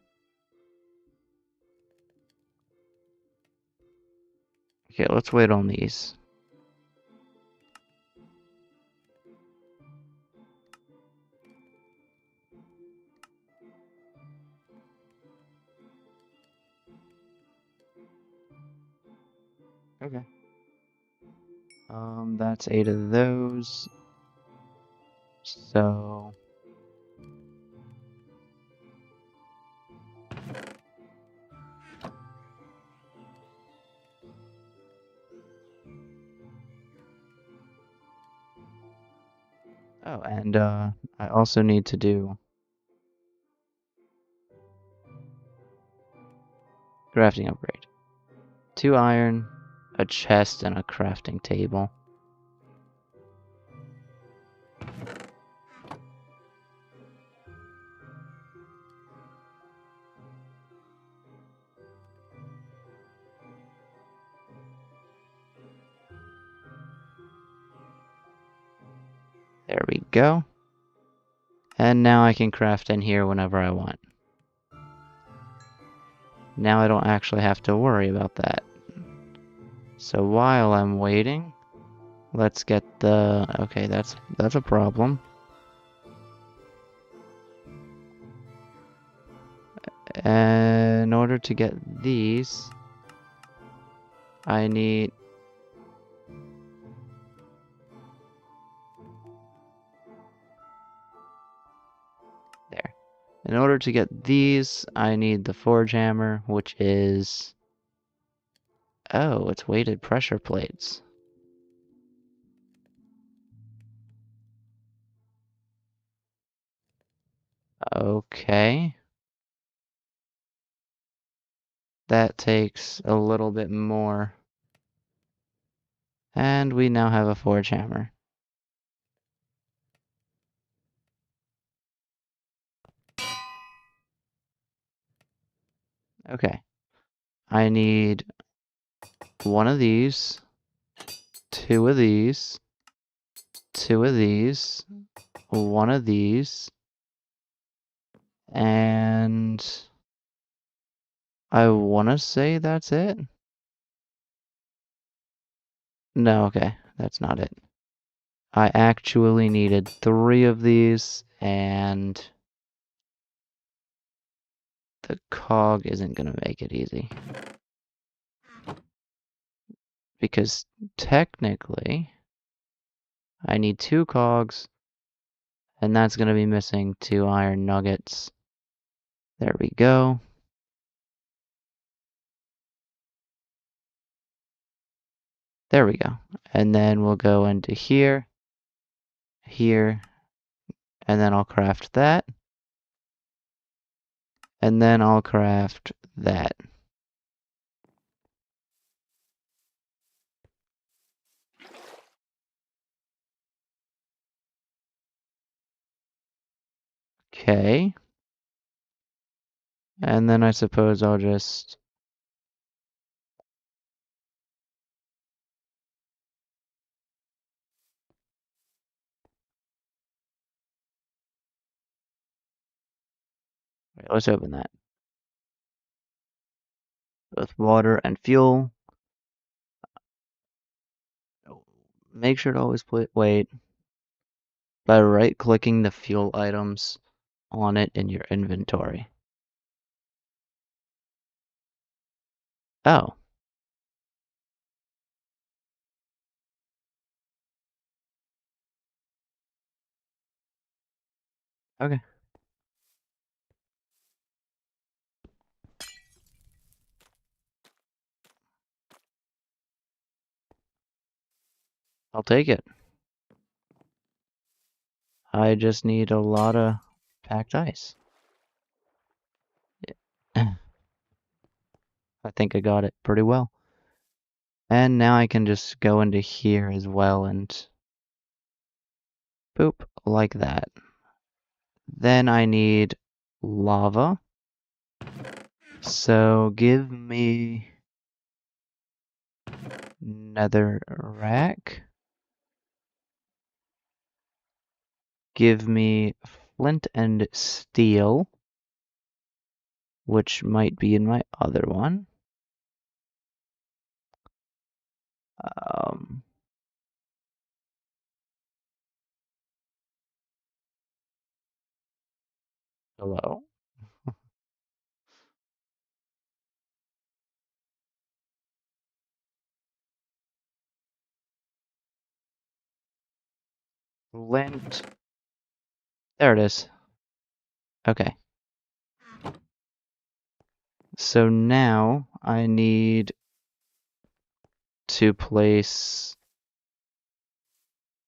Speaker 1: Okay, let's wait on these. Okay. That's 8 of those. So... Oh, and I also need to do crafting upgrade. 2 iron, a chest, and a crafting table. There we go. And now I can craft in here whenever I want. Now I don't actually have to worry about that. So while I'm waiting, let's get the... Okay, that's a problem. In order to get these, I need... There. In order to get these, I need the forge hammer, which is... Oh, it's weighted pressure plates. Okay. That takes a little bit more. And we now have a forge hammer. Okay. I need 1 of these, 2 of these, 2 of these, 1 of these, and I want to say that's it. No, okay, that's not it. I actually needed 3 of these, and the cog isn't going to make it easy. Because technically, I need 2 cogs, and that's going to be missing 2 iron nuggets. There we go. There we go. And then we'll go into here, here, and then I'll craft that. And then I'll craft that. Okay. And then I suppose I'll just... Okay, let's open that. Both water and fuel. Make sure to always wait by right-clicking the fuel items on it in your inventory. Oh. Okay. I'll take it. I just need a lot of packed ice. I think I got it pretty well. And now I can just go into here as well and boop, like that. Then I need lava. So give me netherrack. Give me flint and steel, which might be in my other one. Um, hello? Flint. There it is. Okay. So now I need to place.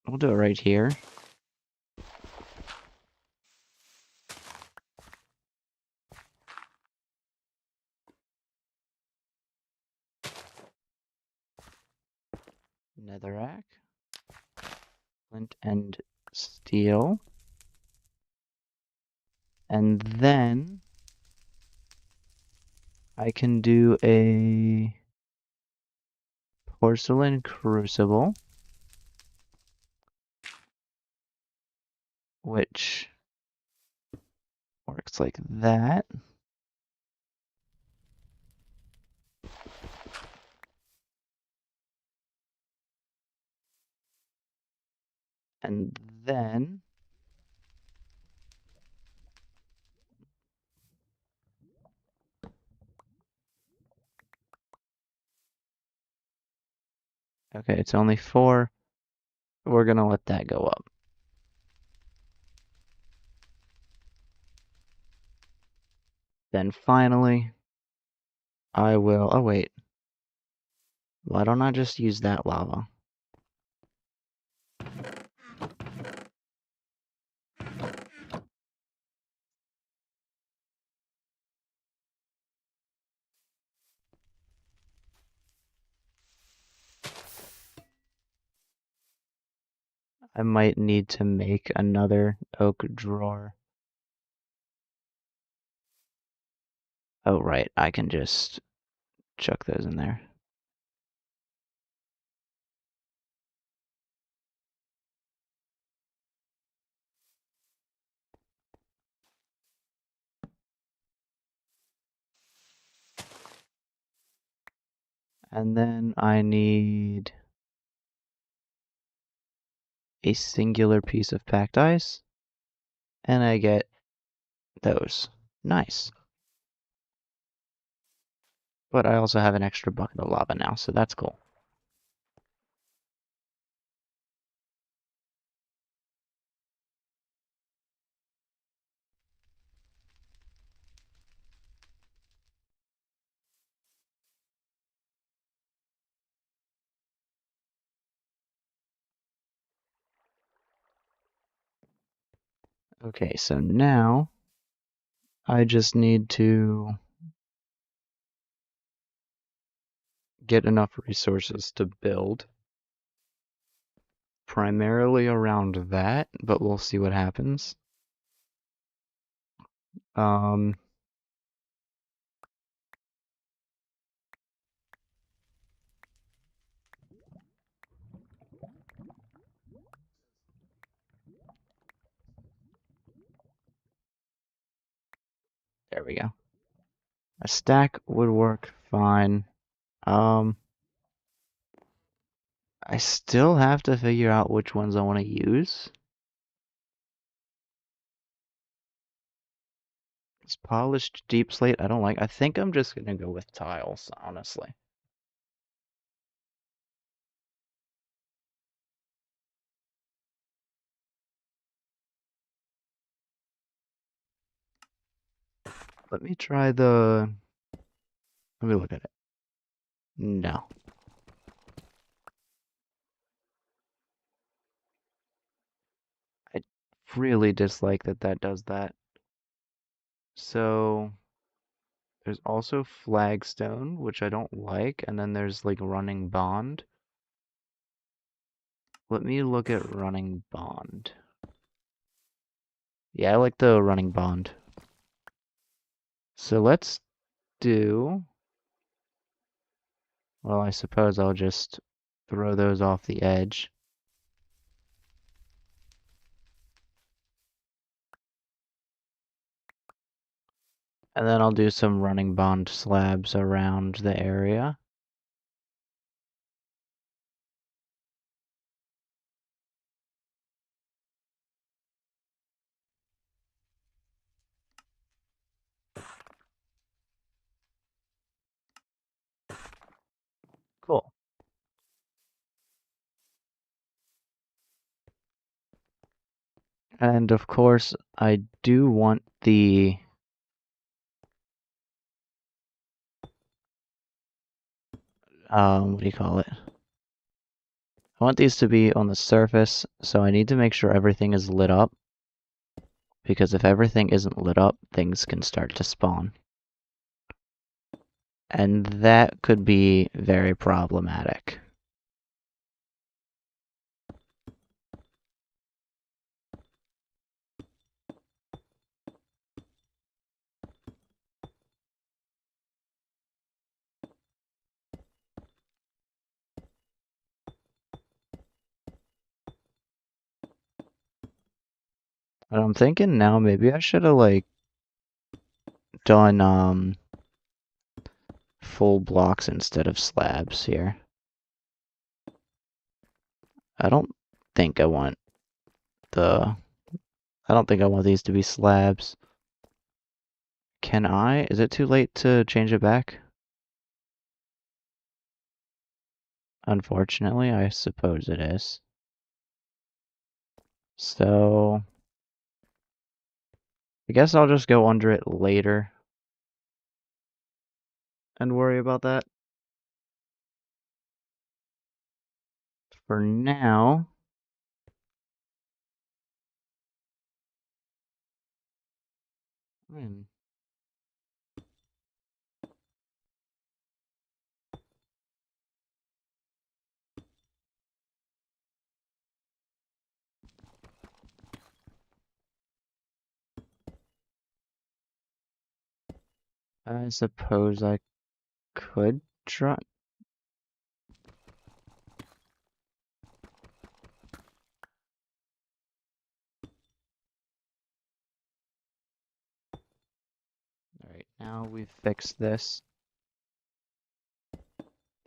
Speaker 1: We'll do it right here. Netherrack. Flint and steel. And then I can do a porcelain crucible, which works like that. And then okay, it's only 4. We're gonna let that go up. Then finally, I will. Oh, wait. Why don't I just use that lava? I might need to make another oak drawer. Oh, right. I can just chuck those in there. And then I need a singular piece of packed ice. And I get those. Nice. But I also have an extra bucket of lava now, so that's cool. Okay, so now I just need to get enough resources to build. Primarily around that, but we'll see what happens. Um, There we go. A stack would work fine. I still have to figure out which ones I want to use. This polished deep slate, I don't like. I think I'm just gonna go with tiles, honestly. Let me try the... Let me look at it. No. I really dislike that that does that. So, there's also flagstone, which I don't like, and then there's like running bond. Let me look at running bond. Yeah, I like the running bond. So let's do... Well, I suppose I'll just throw those off the edge. And then I'll do some running bond slabs around the area. Cool. And of course, I do want the... what do you call it? I want these to be on the surface, so I need to make sure everything is lit up. Because if everything isn't lit up, things can start to spawn. And that could be very problematic. And I'm thinking now maybe I should have like done full blocks instead of slabs here. I don't think I want the... I don't think I want these to be slabs. Can I? Is it too late to change it back? Unfortunately, I suppose it is. So... I guess I'll just go under it later and worry about that. For now... I suppose I could try... Alright, now we've fixed this.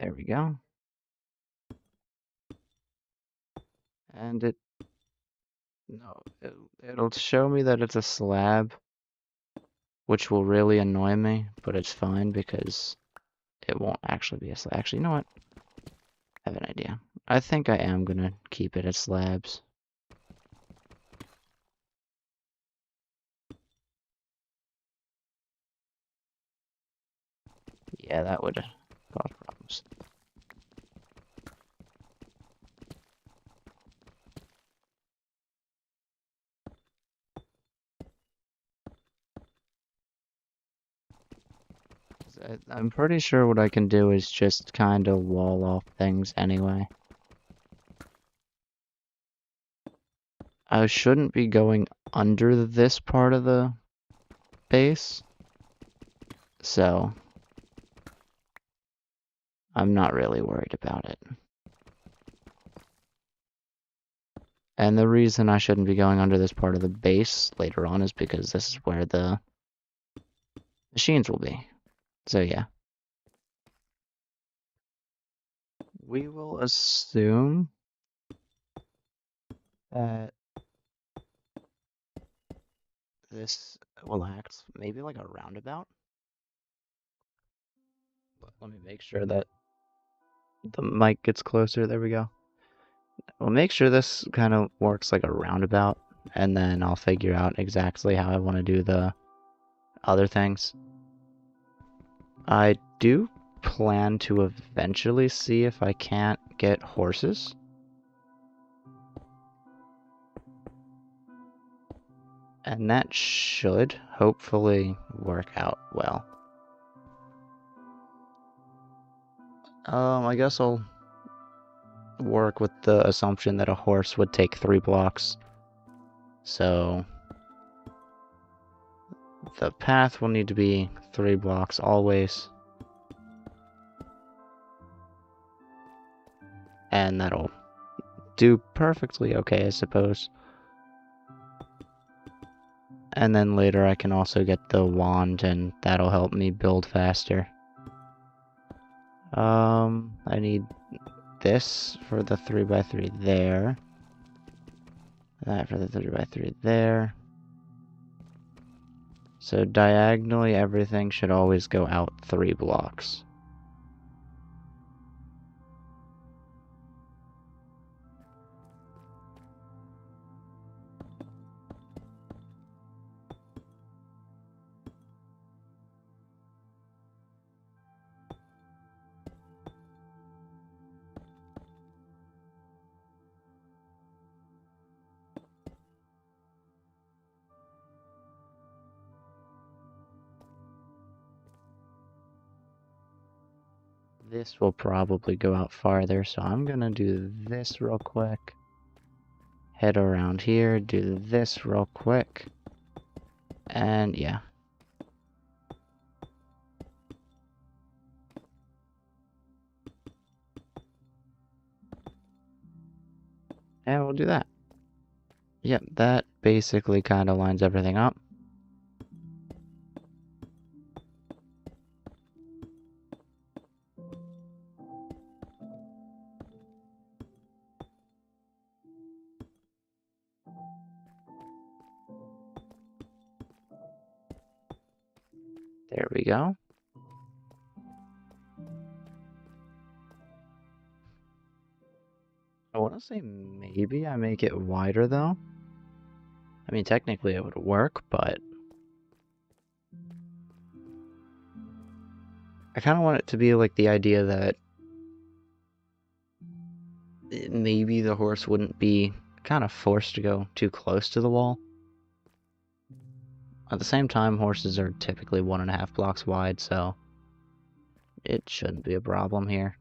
Speaker 1: There we go. And it... No, it'll show me that it's a slab, which will really annoy me, but it's fine because it won't actually be a slab. Actually, you know what? I have an idea. I think I am gonna keep it as slabs. Yeah, that would cause problems. I'm pretty sure what I can do is just kind of wall off things anyway. I shouldn't be going under this part of the base, so I'm not really worried about it. And the reason I shouldn't be going under this part of the base later on is because this is where the Machines will be. So yeah. We will assume that this will act maybe like a roundabout. But let me make sure that the mic gets closer. There we go. We'll make sure this kind of works like a roundabout, and then I'll figure out exactly how I want to do the other things. I do plan to eventually see if I can't get horses. And that should hopefully work out well. I guess I'll work with the assumption that a horse would take 3 blocks. So the path will need to be 3 blocks always. And that'll do perfectly okay, I suppose. And then later I can also get the wand, and that'll help me build faster. I need this for the 3x3 there. That for the 3x3 there. So diagonally everything should always go out 3 blocks. This will probably go out farther, so I'm gonna do this real quick. Head around here, do this real quick. And yeah. And we'll do that. Yep, that basically kind of lines everything up. There we go. I want to say maybe I make it wider though. I mean, technically it would work, but I kind of want it to be like the idea that maybe the horse wouldn't be kind of forced to go too close to the wall. At the same time, horses are typically 1.5 blocks wide, so it shouldn't be a problem here.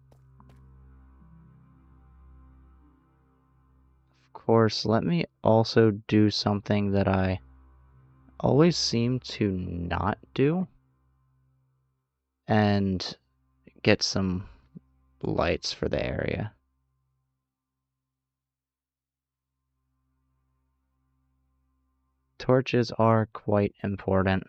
Speaker 1: Of course, let me also do something that I always seem to not do, and get some lights for the area. Torches are quite important.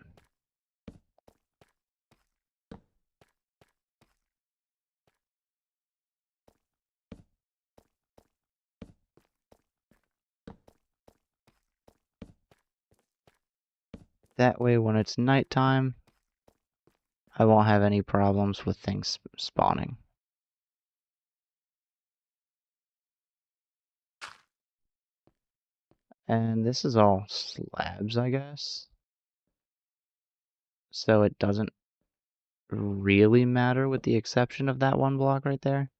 Speaker 1: That way, when it's nighttime, I won't have any problems with things spawning. And this is all slabs, I guess. So it doesn't really matter with the exception of that 1 block right there.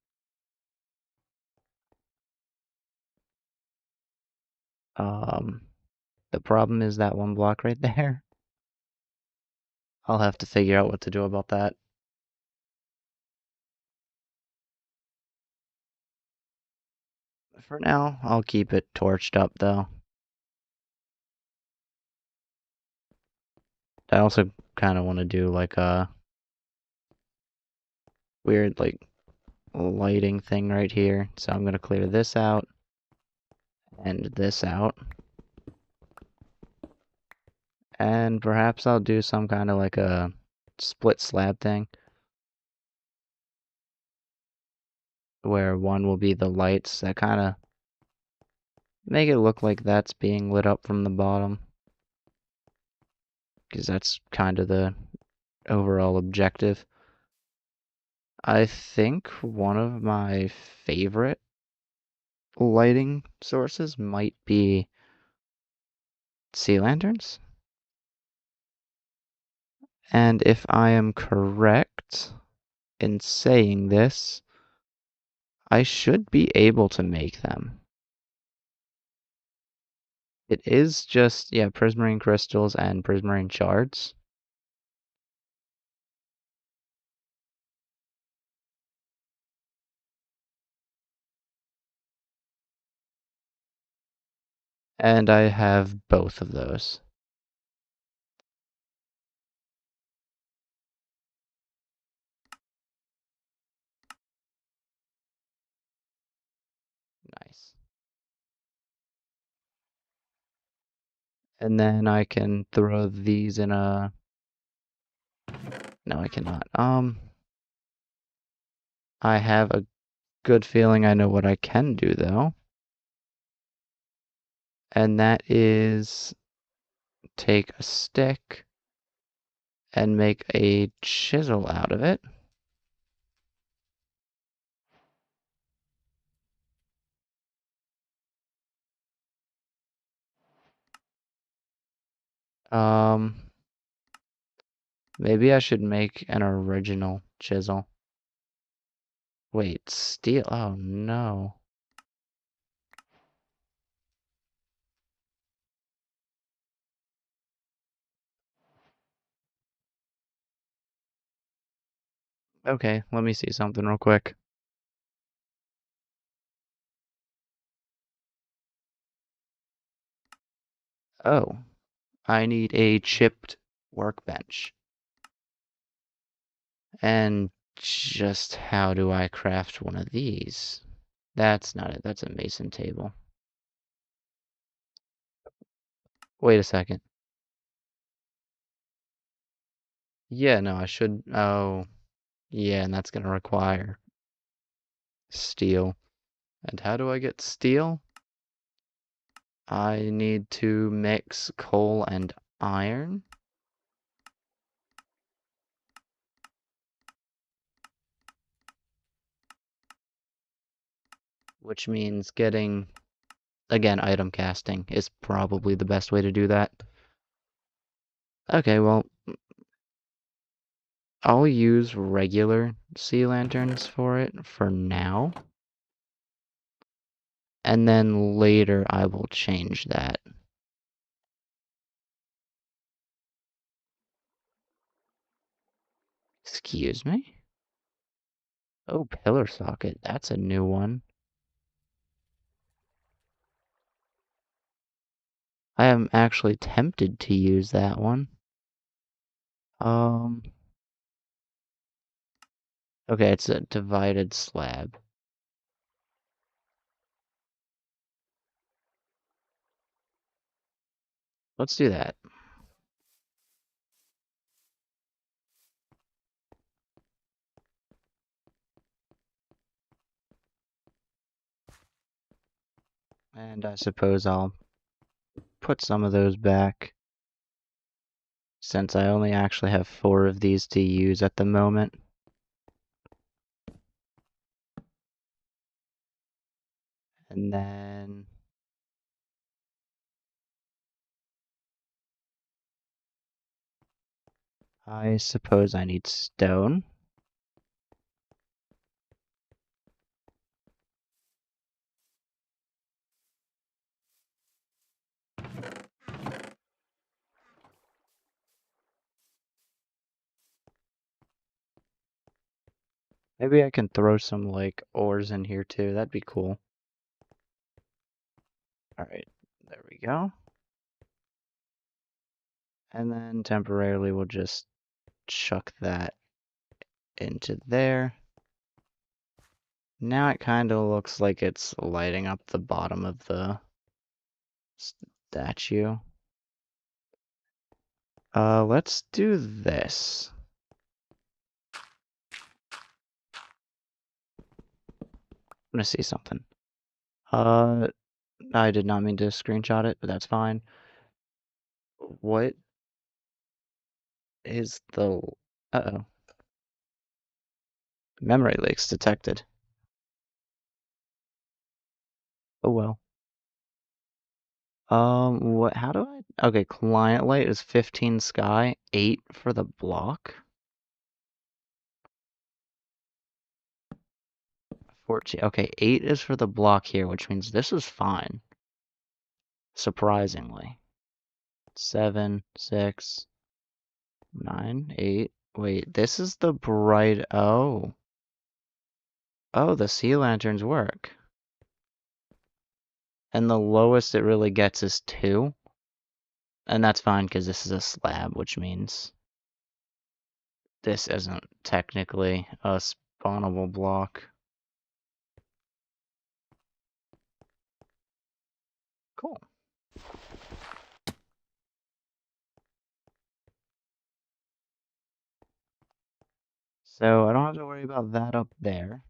Speaker 1: The problem is that 1 block right there. I'll have to figure out what to do about that. For now, I'll keep it torched up though. I also kind of want to do like a weird like lighting thing right here. So I'm going to clear this out and this out. And perhaps I'll do some kind of like a split slab thing, where one will be the lights that kind of make it look like that's being lit up from the bottom, because that's kind of the overall objective. I think one of my favorite lighting sources might be sea lanterns. And if I am correct in saying this, I should be able to make them. It is just, yeah, prismarine crystals and prismarine shards. And I have both of those. Nice. And then I can throw these in a... No, I cannot. I have a good feeling I know what I can do, though. And that is take a stick and make a chisel out of it. Um, Maybe I should make an original chisel. Wait, steel? Oh no. Okay, let me see something real quick. Oh, I need a chipped workbench. And just how do I craft one of these? That's not it, that's a mason table. Wait a second. Yeah, no, I should. Oh, yeah, and that's gonna require steel. And how do I get steel? I need to mix coal and iron. Which means getting, again, item casting is probably the best way to do that. Okay, well, I'll use regular sea lanterns for it for now. And then later I will change that. Excuse me? Oh, pillar socket. That's a new one. I am actually tempted to use that one. Okay, it's a divided slab. Let's do that. And I suppose I'll put some of those back, since I only actually have 4 of these to use at the moment. And then I suppose I need stone. Maybe I can throw some, like, ores in here too. That'd be cool. Alright, there we go. And then temporarily we'll just chuck that into there. Now it kind of looks like it's lighting up the bottom of the statue. Let's do this. gonna see something. I did not mean to screenshot it, but that's fine. What is the... Uh-oh. Memory leaks detected. Oh well. What, how do I... Okay, client light is 15 sky, 8 for the block. 14, okay, 8 is for the block here, which means this is fine. Surprisingly. 7, 6, 9, 8. Wait, this is the bright... Oh. Oh, the sea lanterns work. And the lowest it really gets is 2. And that's fine because this is a slab, which means this isn't technically a spawnable block. Cool. So I don't have to worry about that up there.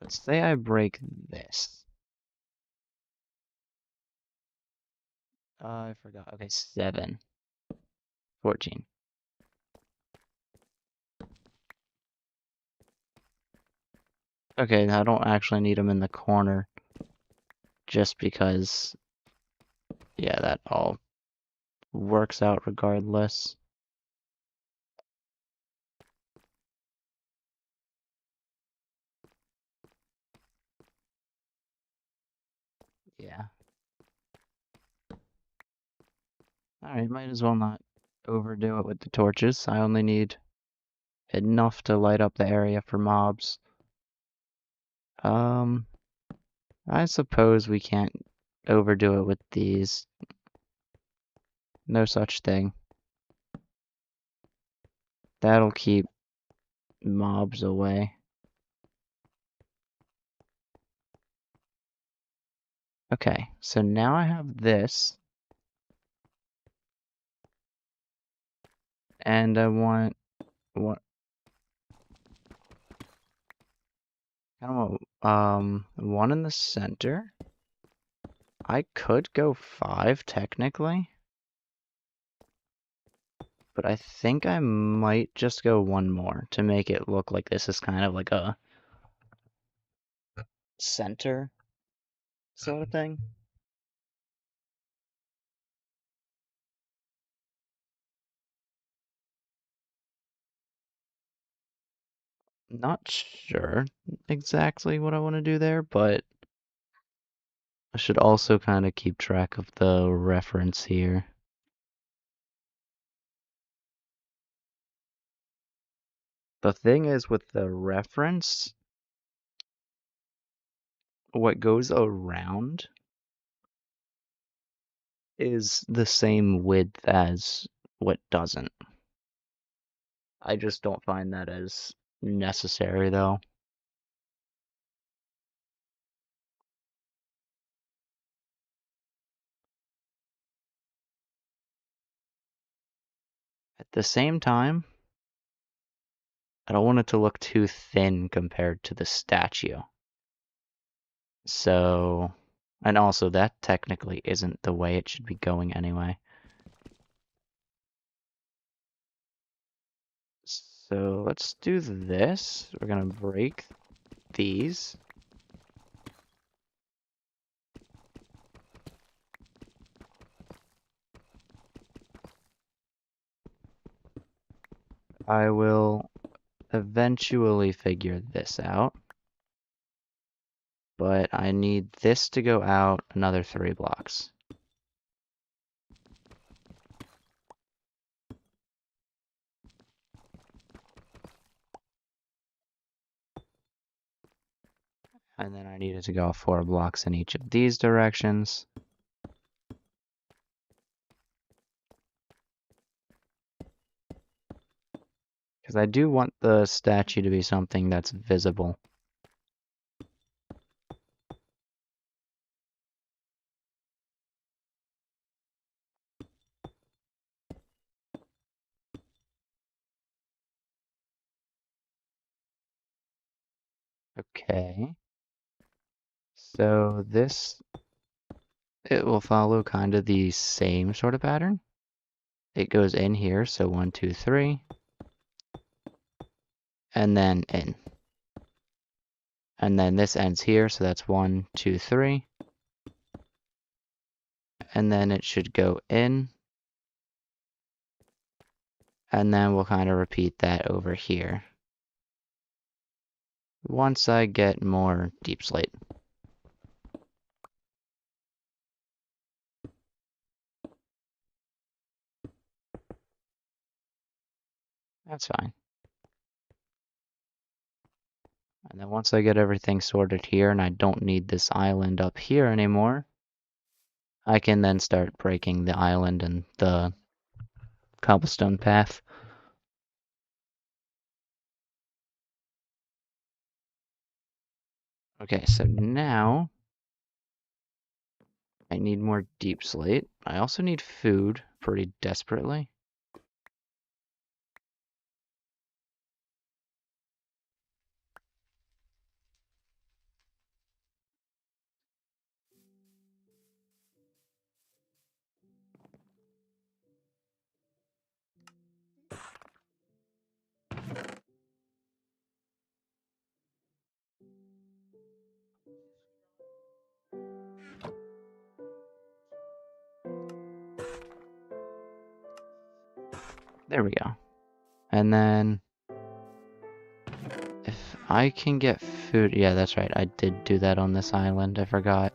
Speaker 1: Let's say I break this. I forgot. Okay, 7. 14. Okay, I don't actually need them in the corner. Just because, yeah, that all works out regardless. Yeah. Alright, might as well not overdo it with the torches. I only need enough to light up the area for mobs. I suppose we can't overdo it with these. No such thing. That'll keep mobs away. Okay, so now I have this. And I want what kind of one in the center. I could go 5 technically. But I think I might just go 1 more to make it look like this is kind of like a center sort of thing. Not sure exactly what I want to do there, but I should also kind of keep track of the reference here. The thing is with the reference, what goes around is the same width as what doesn't. I just don't find that as necessary though. At the same time, I don't want it to look too thin compared to the statue. So, and also that technically isn't the way it should be going anyway. So let's do this. We're gonna break these. I will eventually figure this out. But I need this to go out another 3 blocks. And then I need it to go 4 blocks in each of these directions. Because I do want the statue to be something that's visible. Okay. So this, it will follow kind of the same sort of pattern. It goes in here, so 1, 2, 3, and then in. And then this ends here, so that's 1, 2, 3. And then it should go in. And then we'll kind of repeat that over here. Once I get more deep slate. That's fine. And then once I get everything sorted here and I don't need this island up here anymore, I can then start breaking the island and the cobblestone path. Okay, so now I need more deep slate. I also need food pretty desperately. There we go. And then if I can get food, yeah, that's right. I did do that on this island. I forgot.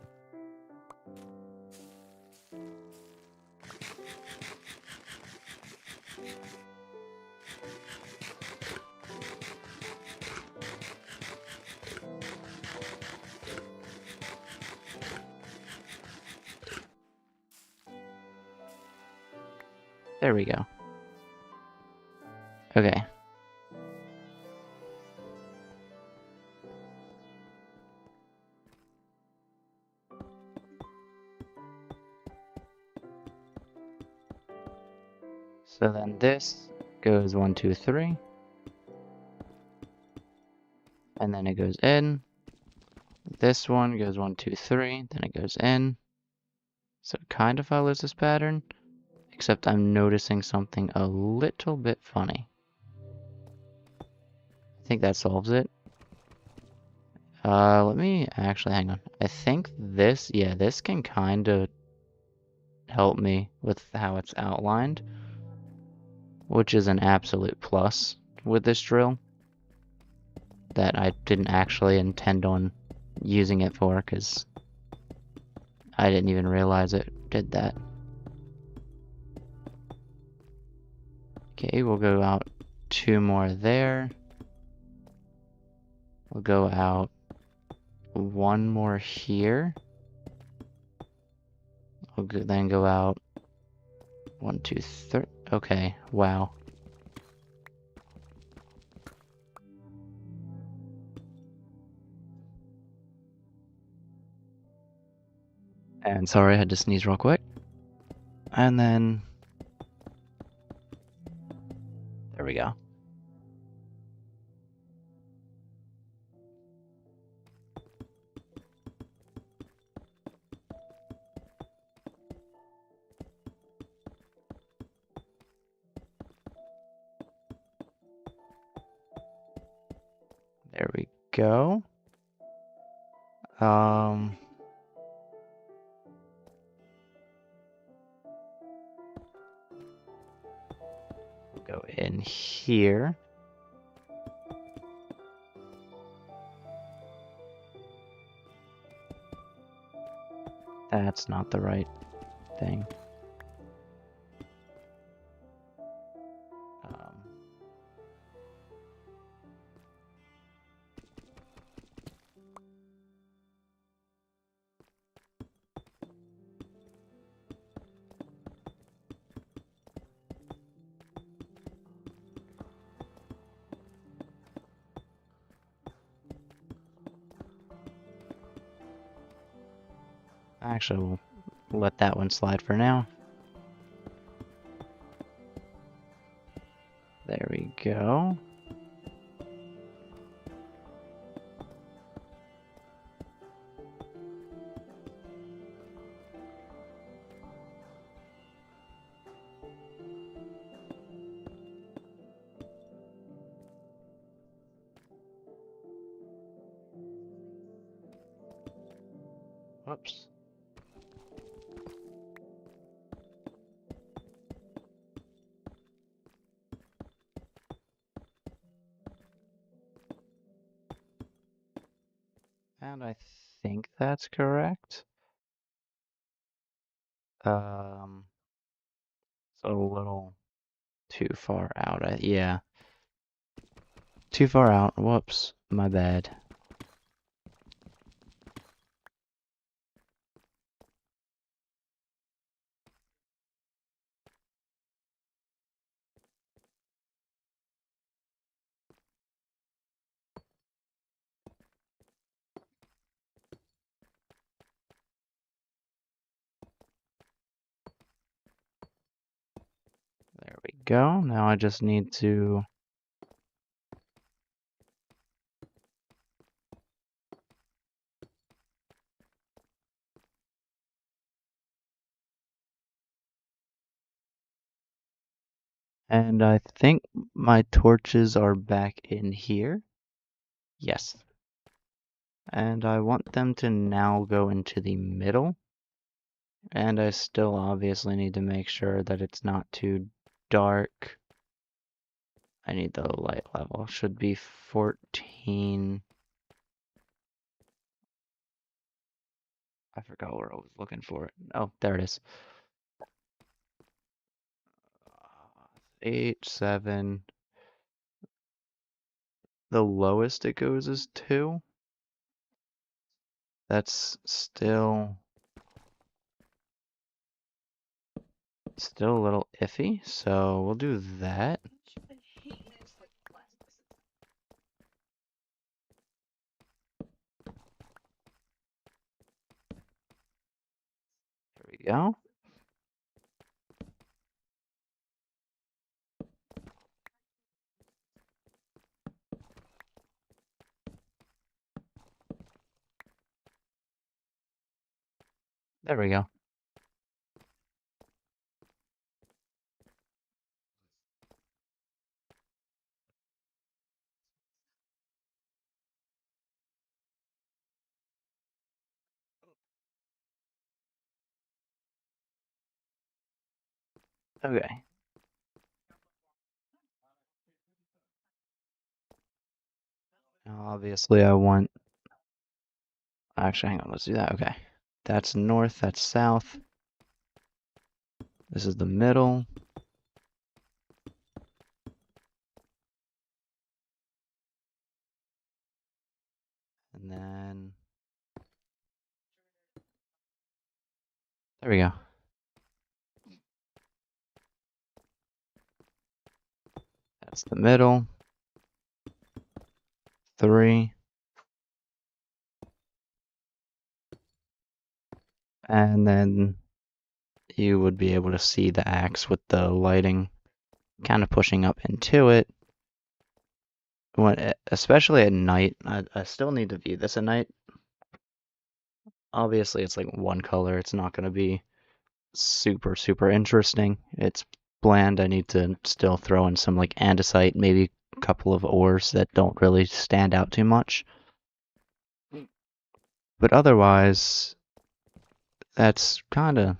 Speaker 1: There we go. Okay. So then this goes 1, 2, 3. And then it goes in. This one goes 1, 2, 3. Then it goes in. So it kind of follows this pattern, except I'm noticing something a little bit funny. I think that solves it. Let me actually hang on. I think this, yeah, this can kind of help me with how it's outlined, which is an absolute plus with this drill that I didn't actually intend on using it for, because I didn't even realize it did that. Okay, we'll go out 2 more there. We'll go out 1 more here. We'll then go out 1, 2, 3. Okay, wow. And sorry, I had to sneeze real quick. And then there we go. There we go. We'll go in here. That's not the right thing. Actually, we'll let that one slide for now. There we go. Whoops. And I think that's correct. It's a little too far out. Yeah. Too far out. Whoops. My bad. There we go. Now I just need to... And I think my torches are back in here. Yes. And I want them to now go into the middle. And I still obviously need to make sure that it's not too dark. I need the light level. Should be 14. I forgot where I was looking for it. Oh, there it is. 8, 7. The lowest it goes is 2. That's still a little iffy, so we'll do that. There we go. There we go. Okay. Now obviously I want... Actually, hang on, let's do that. Okay. That's north, that's south. This is the middle. And then... There we go. That's the middle. 3. And then you would be able to see the axe with the lighting kind of pushing up into it. Especially at night, I still need to view this at night. Obviously, it's like one color. It's not going to be super, super interesting. It's bland. I need to still throw in some like andesite, maybe a couple of ores that don't really stand out too much. But otherwise, that's kind of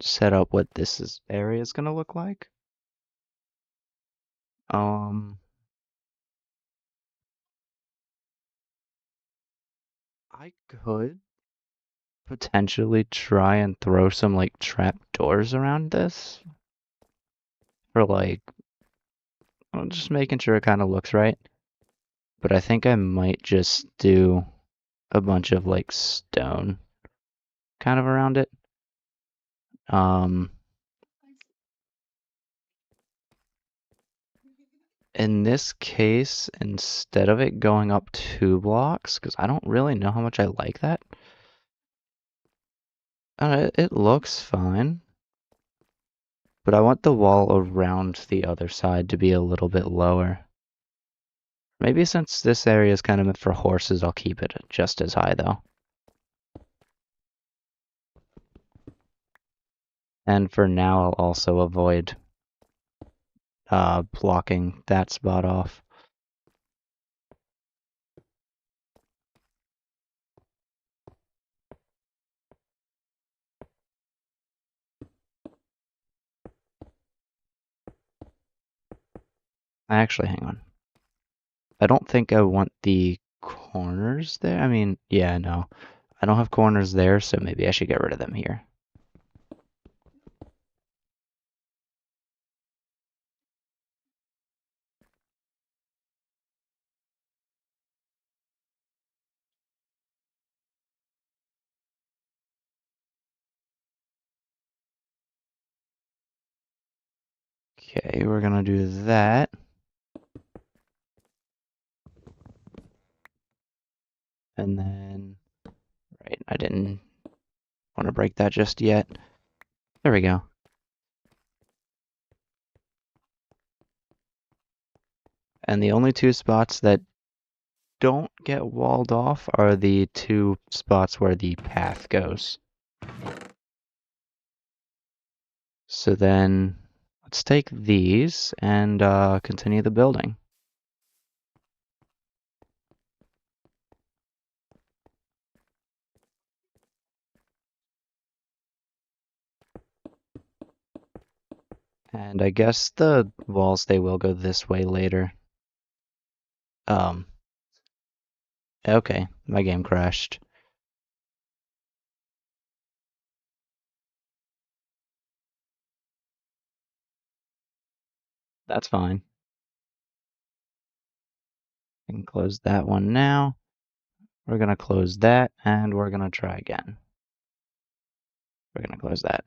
Speaker 1: set up what this area is going to look like. I could potentially try and throw some like trap doors around this for like just making sure it kind of looks right. But I think I might just do a bunch of like stone kind of around it. In this case, instead of it going up 2 blocks, because I don't really know how much I like that, it looks fine. But I want the wall around the other side to be a little bit lower. Maybe since this area is kind of meant for horses, I'll keep it just as high though. And for now, I'll also avoid blocking that spot off. Actually, hang on. I don't think I want the corners there. I mean, yeah, no. I don't have corners there, so maybe I should get rid of them here. Okay, we're gonna do that. And then, right, I didn't want to break that just yet. There we go. And the only two spots that don't get walled off are the two spots where the path goes. So then, let's take these and continue the building. And I guess the walls, they will go this way later. Okay, my game crashed. That's fine. I can close that one now. We're gonna close that, and we're gonna try again. We're gonna close that.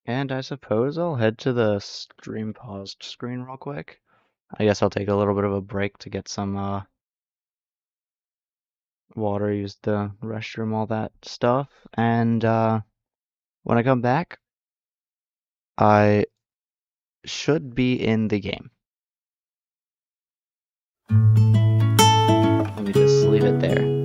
Speaker 1: And I suppose I'll head to the stream paused screen real quick. I guess I'll take a little bit of a break to get some water, use the restroom, all that stuff. And when I come back, I should be in the game. Let me just leave it there.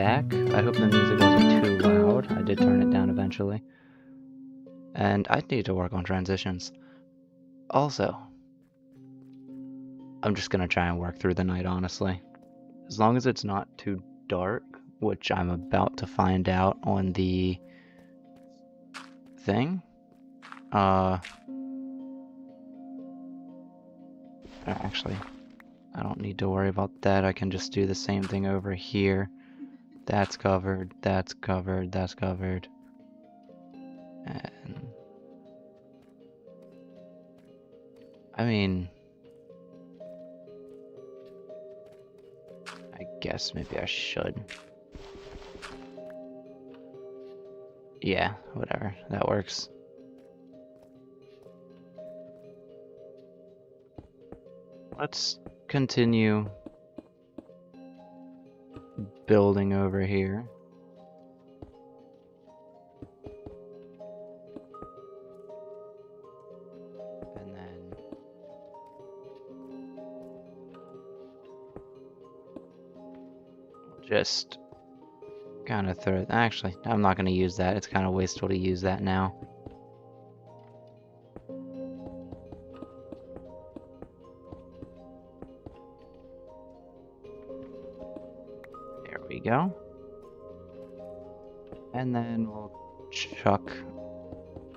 Speaker 1: back. I hope the music wasn't too loud. I did turn it down eventually. And I need to work on transitions. Also, I'm just gonna try and work through the night, honestly. As long as it's not too dark, which I'm about to find out on the thing. Actually, I don't need to worry about that. I can just do the same thing over here. That's covered, that's covered, that's covered. And I mean, I guess maybe I should. Yeah, whatever, that works. Let's continue building over here. And then just kind of throw it. Actually, I'm not going to use that. It's kind of wasteful to use that now. There we go. And then we'll chuck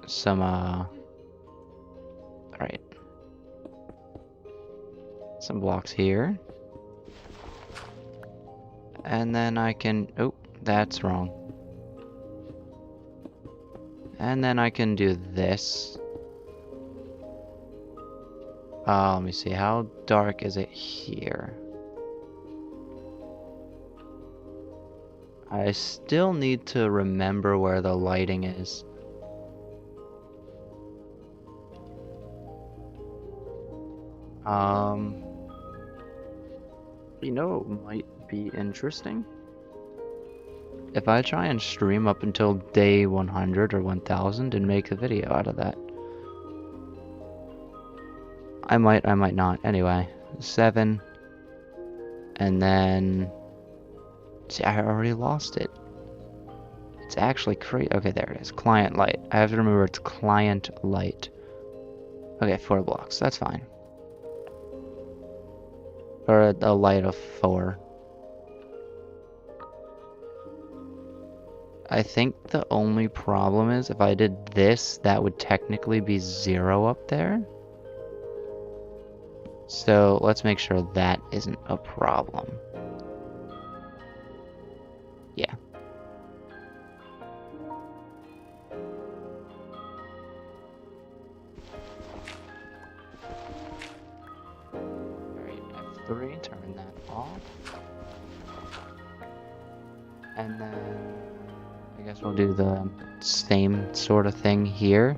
Speaker 1: some, right. Some blocks here. And then I can, oh, that's wrong. And then I can do this. Let me see, how dark is it here? I still need to remember where the lighting is. You know what might be interesting? If I try and stream up until day 100 or 1000 and make a video out of that. I might not. Anyway, 7. And then... See, I already lost it. It's actually crazy. Okay, there it is. Client light. I have to remember it's client light. Okay, 4 blocks. That's fine. Or a light of 4. I think the only problem is if I did this, that would technically be 0 up there. So let's make sure that isn't a problem. Yeah. Alright, F3, turn that off. And then I guess we'll do the same sort of thing here.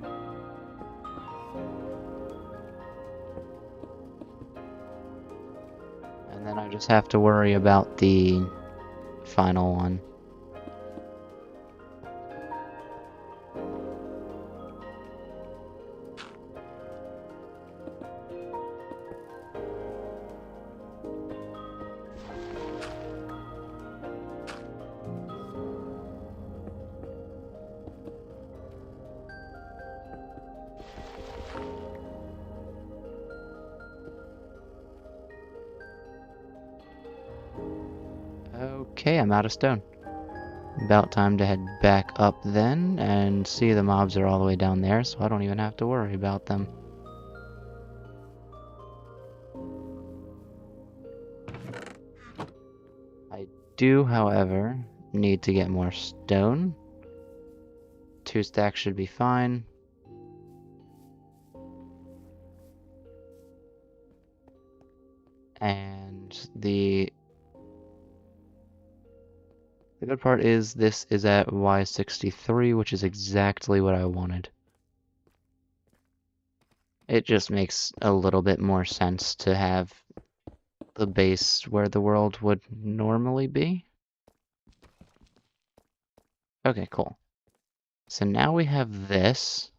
Speaker 1: And then I just have to worry about the final one. Okay, I'm out of stone. About time to head back up then, and see the mobs are all the way down there, so I don't even have to worry about them. I do, however, need to get more stone. 2 stacks should be fine. And the good part is this is at Y63, which is exactly what I wanted. It just makes a little bit more sense to have the base where the world would normally be. Okay, cool. So now we have this.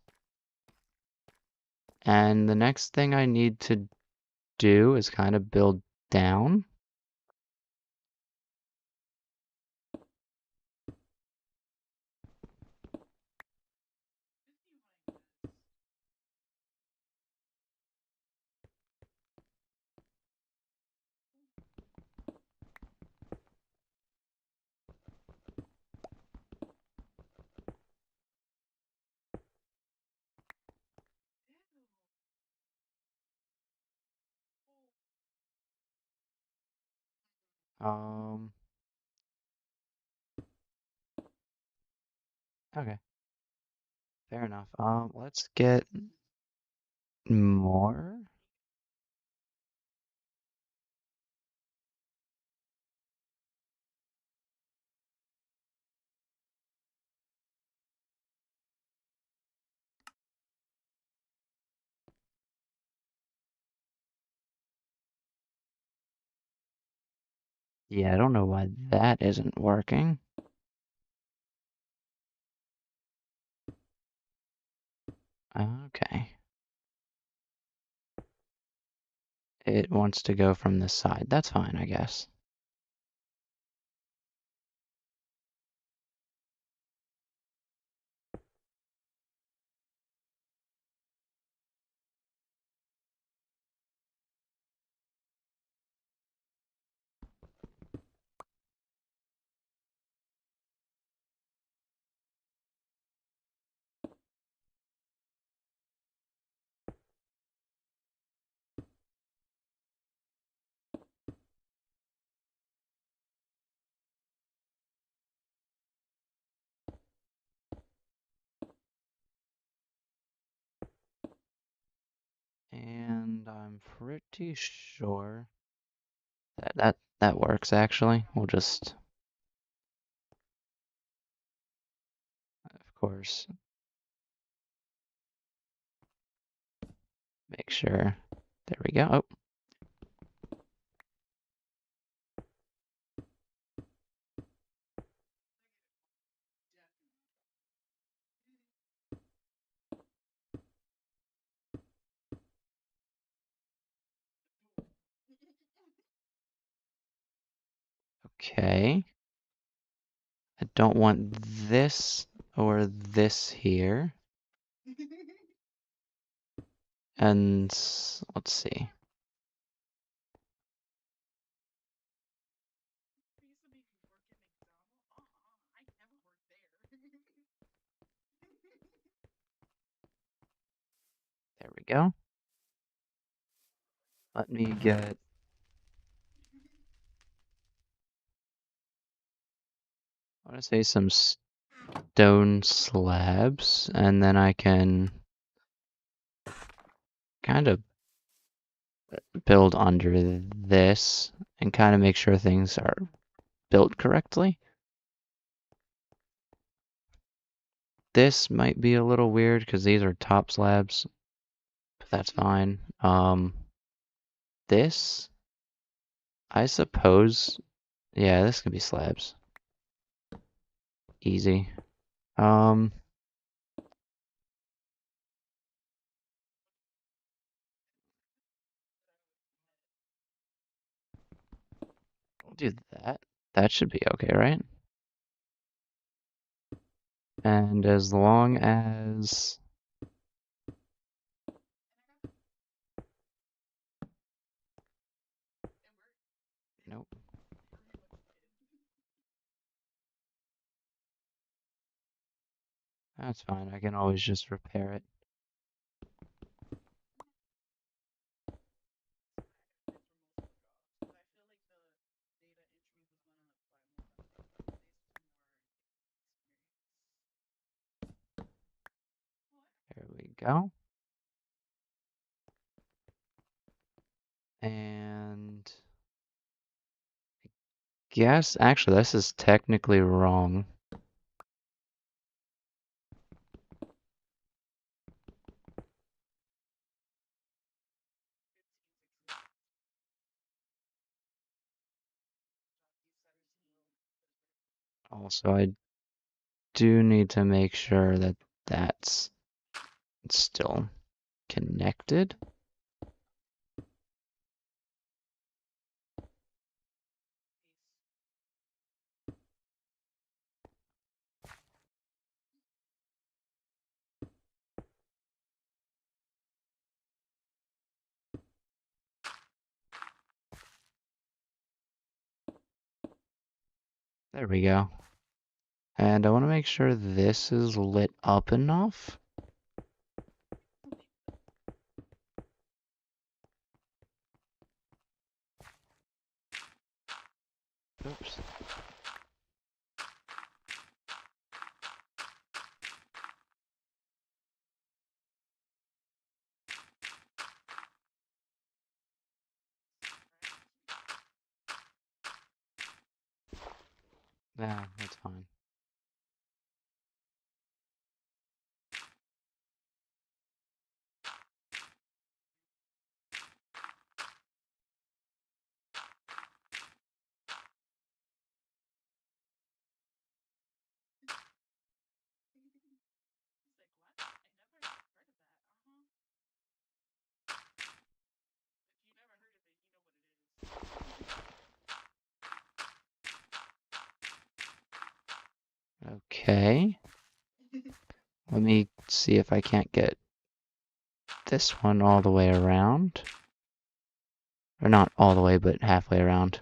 Speaker 1: And the next thing I need to do is kind of build down. Um, okay, fair enough. Let's get more. Yeah, I don't know why that isn't working. Okay. It wants to go from this side. That's fine, I guess. And I'm pretty sure that works actually. We'll just, of course, make sure. There we go. Oh, okay. I don't want this or this here. And let's see. There we go. Let me get, I want to say some stone slabs, and then I can kind of build under this and kind of make sure things are built correctly. This might be a little weird because these are top slabs, but that's fine. This, I suppose, yeah, this can be slabs. Easy. Um, we'll do that. That should be okay, right? And as long as, nope, that's fine. I can always just repair it. There we go. And guess, actually, this is technically wrong. Also, I do need to make sure that that's still connected. There we go. And I want to make sure this is lit up enough. Oops. Yeah, that's fine. Okay. Let me see if I can't get this one all the way around. Or not all the way, but halfway around.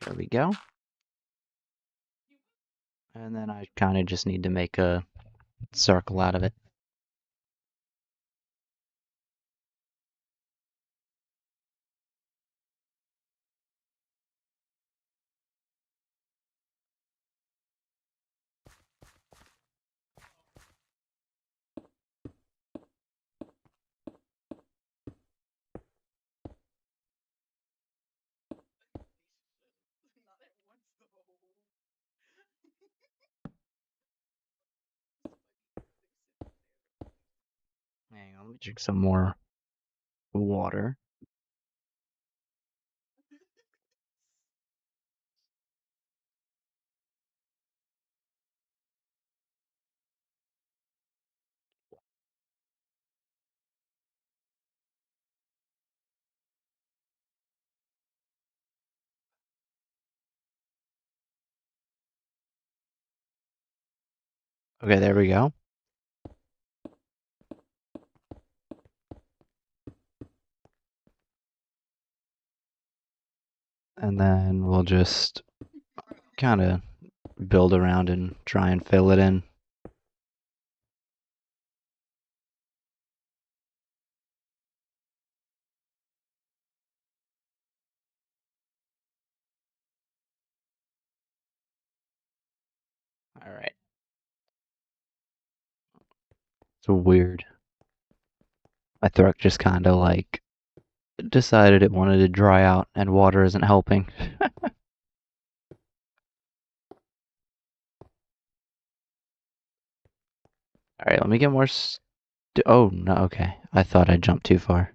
Speaker 1: There we go. And then I kind of just need to make a circle out of it. Hang on, let me drink some more water. Okay, there we go. And then we'll just kind of build around and try and fill it in. All right. So weird. My throat just kind of like decided it wanted to dry out and water isn't helping. All right, let me get more oh, no, okay. I thought I jumped too far.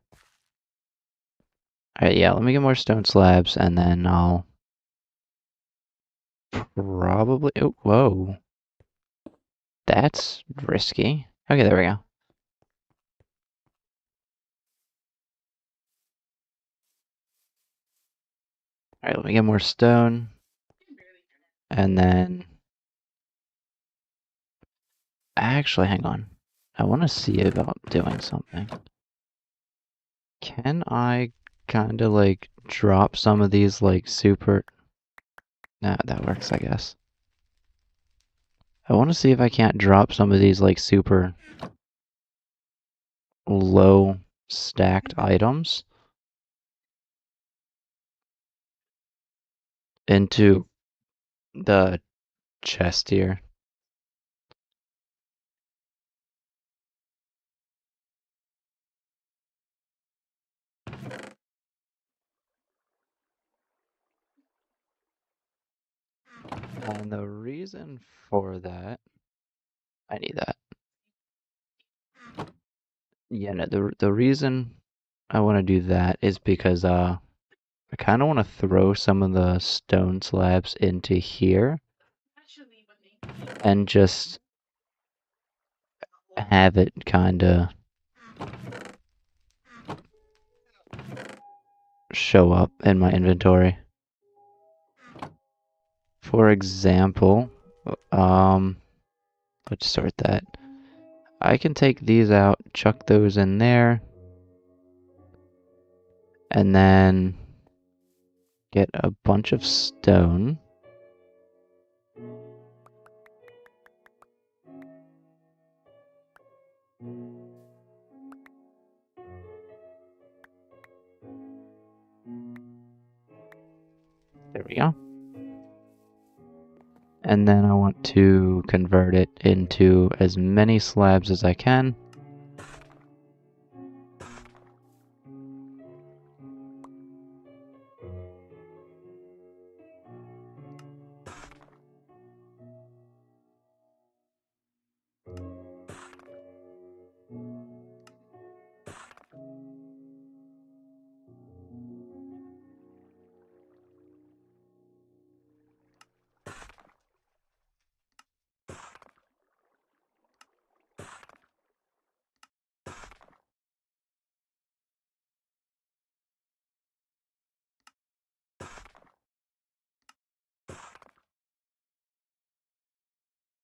Speaker 1: All right, yeah, let me get more stone slabs and then I'll probably, oh, whoa. That's risky. Okay, there we go. All right, let me get more stone. And then, actually, hang on. I want to see about doing something. Can I kind of like drop some of these like super... No, that works, I guess. I want to see if I can't drop some of these like super low stacked items into the chest here. And the reason for that, I need that. Yeah, no, the reason I want to do that is because I kind of want to throw some of the stone slabs into here and just have it kind of show up in my inventory. For example, let's start that. I can take these out, chuck those in there, and then get a bunch of stone. There we go. And then I want to convert it into as many slabs as I can.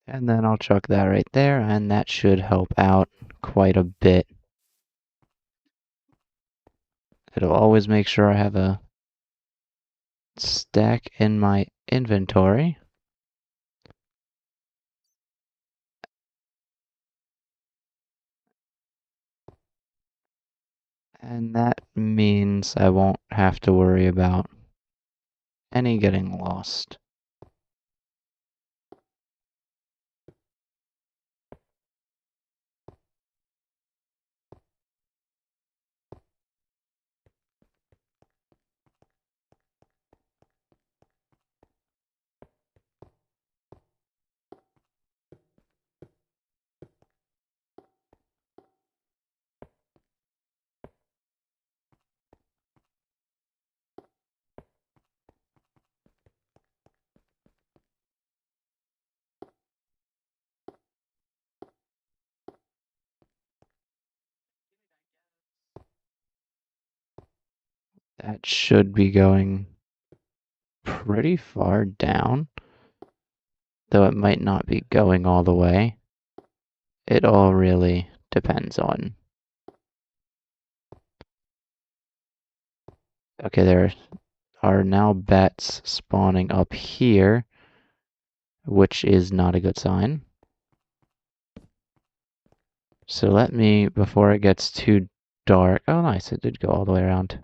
Speaker 1: And then I'll chuck that right there, and that should help out quite a bit. It'll always make sure I have a stack in my inventory. And that means I won't have to worry about any getting lost. That should be going pretty far down, though it might not be going all the way. It all really depends on... Okay, there are now bats spawning up here, which is not a good sign. So let me, before it gets too dark... Oh, nice, it did go all the way around.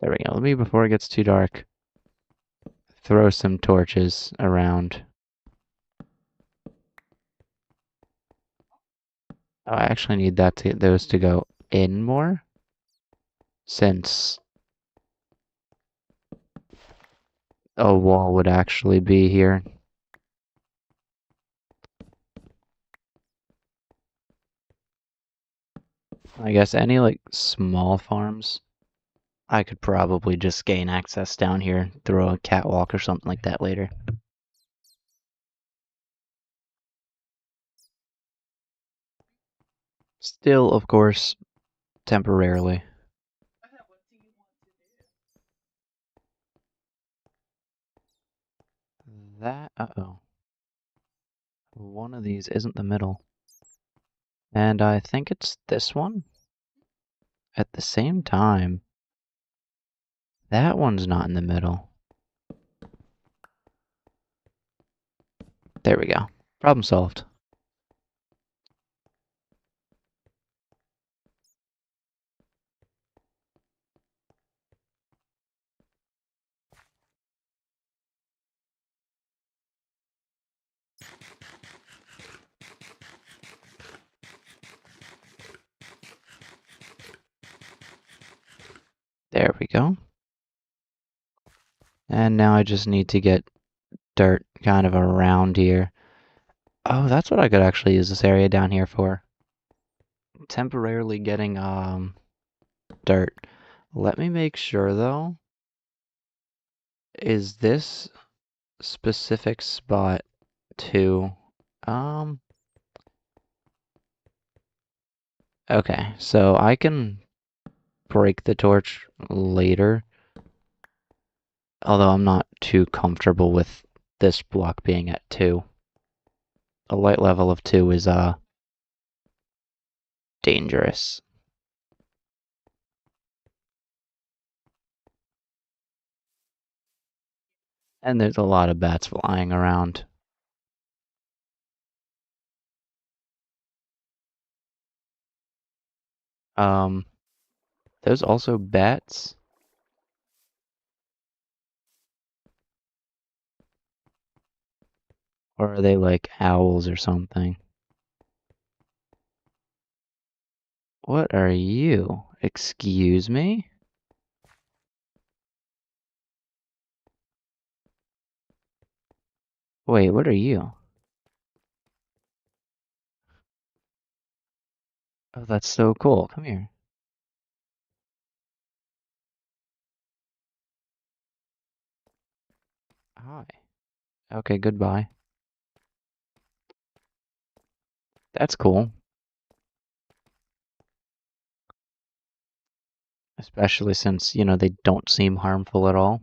Speaker 1: There we go. Let me, before it gets too dark, throw some torches around. Oh, I actually need those to go in more, since a wall would actually be here. I guess any like small farms, I could probably just gain access down here, throw a catwalk or something like that later. Still, of course, temporarily. That, uh-oh. One of these isn't the middle. And I think it's this one. At the same time, that one's not in the middle. There we go. Problem solved. There we go. And now I just need to get dirt kind of around here. Oh, that's what I could actually use this area down here for. Temporarily getting dirt. Let me make sure though. Is this specific spot to okay, so I can break the torch later. Although I'm not too comfortable with this block being at 2. A light level of 2 is dangerous. And there's a lot of bats flying around. There's also bats. Or are they like owls or something? What are you? Excuse me? Wait, what are you? Oh, that's so cool. Come here. Hi. Okay, goodbye. That's cool. Especially since, you know, they don't seem harmful at all.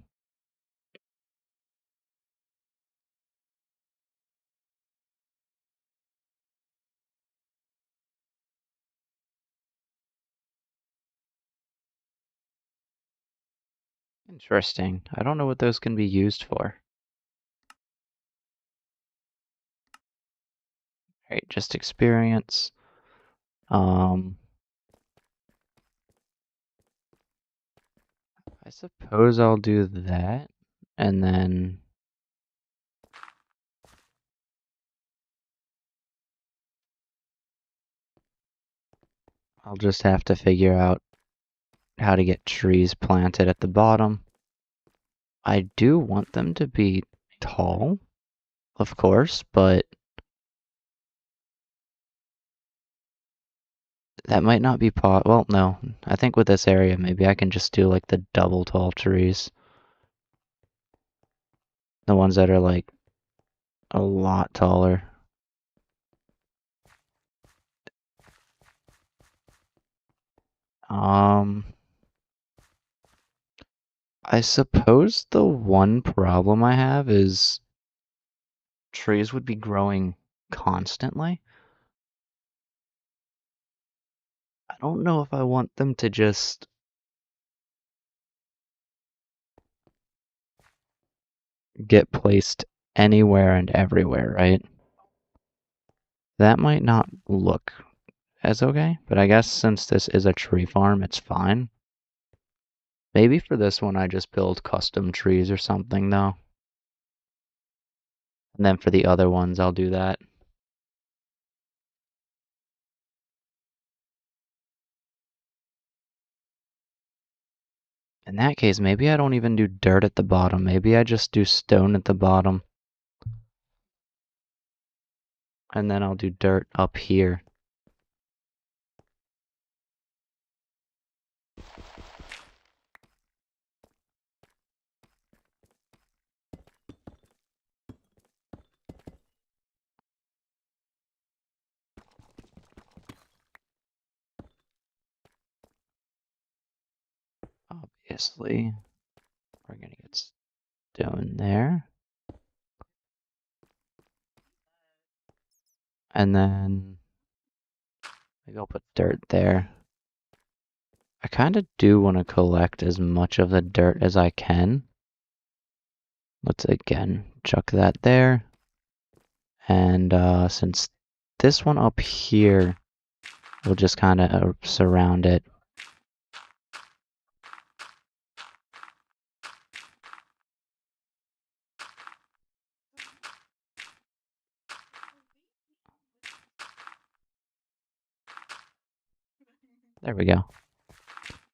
Speaker 1: Interesting. I don't know what those can be used for. Right, just experience. I suppose I'll do that, and then I'll just have to figure out how to get trees planted at the bottom. I do want them to be tall, of course, but that might not be well, no. I think with this area, maybe I can just do like the double tall trees. The ones that are like a lot taller. I suppose the one problem I have is trees would be growing constantly. I don't know if I want them to just get placed anywhere and everywhere, right? That might not look as okay, but I guess since this is a tree farm, it's fine. Maybe for this one I just build custom trees or something though. And then for the other ones I'll do that. In that case, maybe I don't even do dirt at the bottom. Maybe I just do stone at the bottom. And then I'll do dirt up here. Obviously, we're gonna get stone there. And then maybe I'll put dirt there. I kind of do want to collect as much of the dirt as I can. Let's again chuck that there. And since this one up here, we'll just kind of surround it. There we go.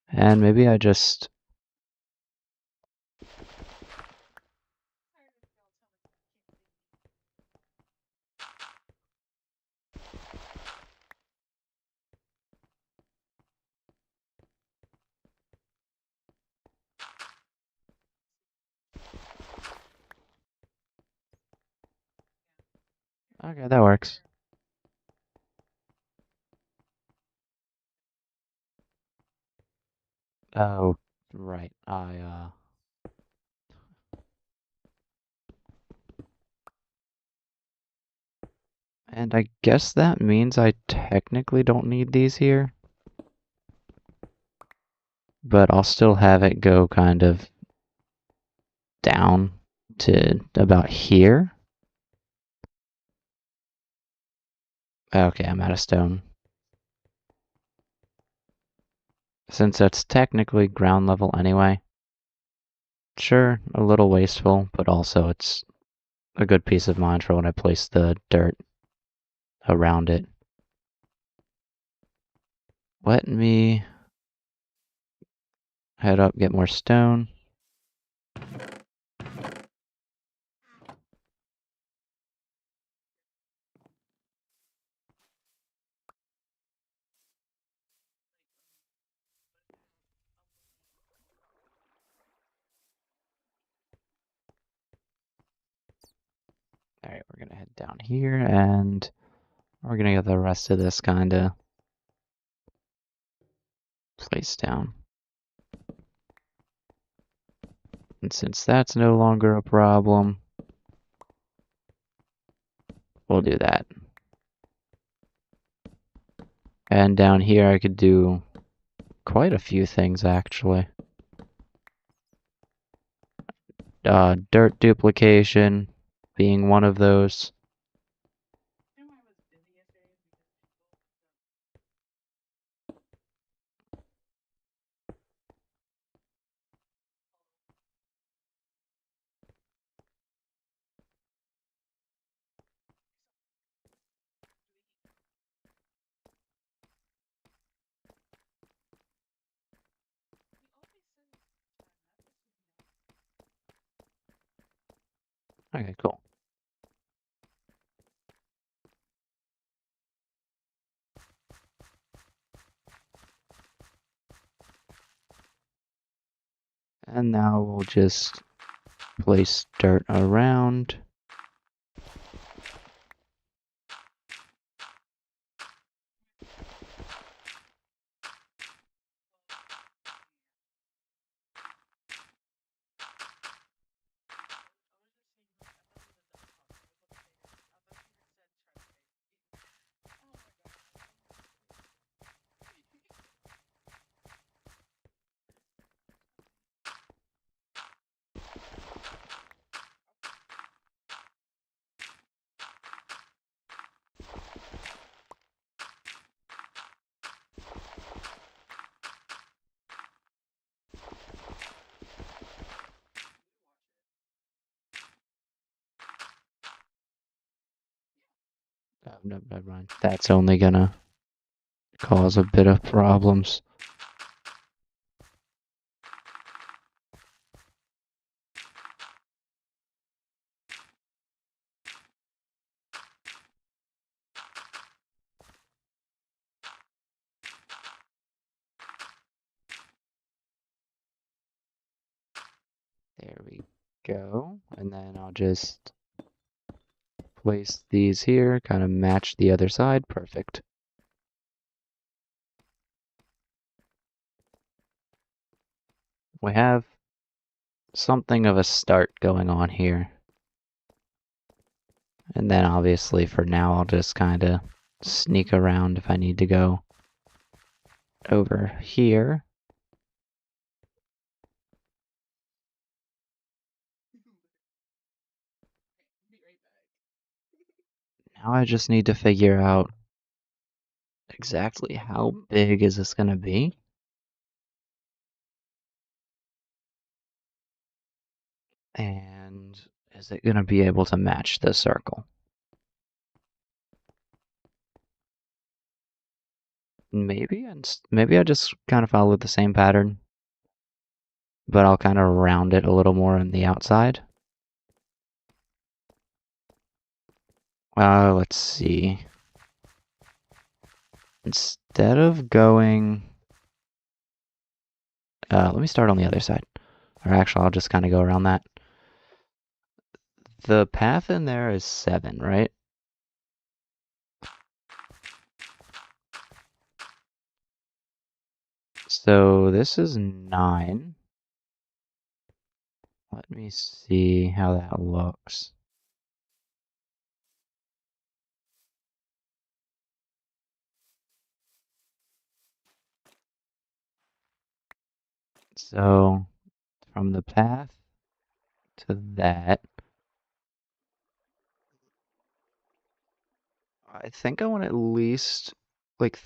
Speaker 1: And maybe I just Okay, that works. Oh, right. And I guess that means I technically don't need these here, but I'll still have it go kind of down to about here. Okay, I'm out of stone. Since that's technically ground level anyway. Sure, a little wasteful, but also it's a good peace of mind for when I place the dirt around it. Let me head up, get more stone. Alright, we're gonna head down here and we're gonna get the rest of this kinda placed down. And since that's no longer a problem, we'll do that. And down here I could do quite a few things actually. Dirt duplication being one of those. Okay, cool. And now we'll just place dirt around. Oh, no, never mind. That's only gonna cause a bit of problems. There we go. And then I'll just place these here, kind of match the other side. Perfect. We have something of a start going on here. And then obviously for now I'll just kind of sneak around if I need to go over here. Now I just need to figure out exactly how big is this gonna be. And is it gonna be able to match the circle? Maybe, and maybe I just kind of follow the same pattern, but I'll kind of round it a little more on the outside. Let's see. Instead of going, let me start on the other side. Or actually, I'll just kind of go around that. The path in there is 7, right? So this is 9. Let me see how that looks. So from the path to that, I think I want at least like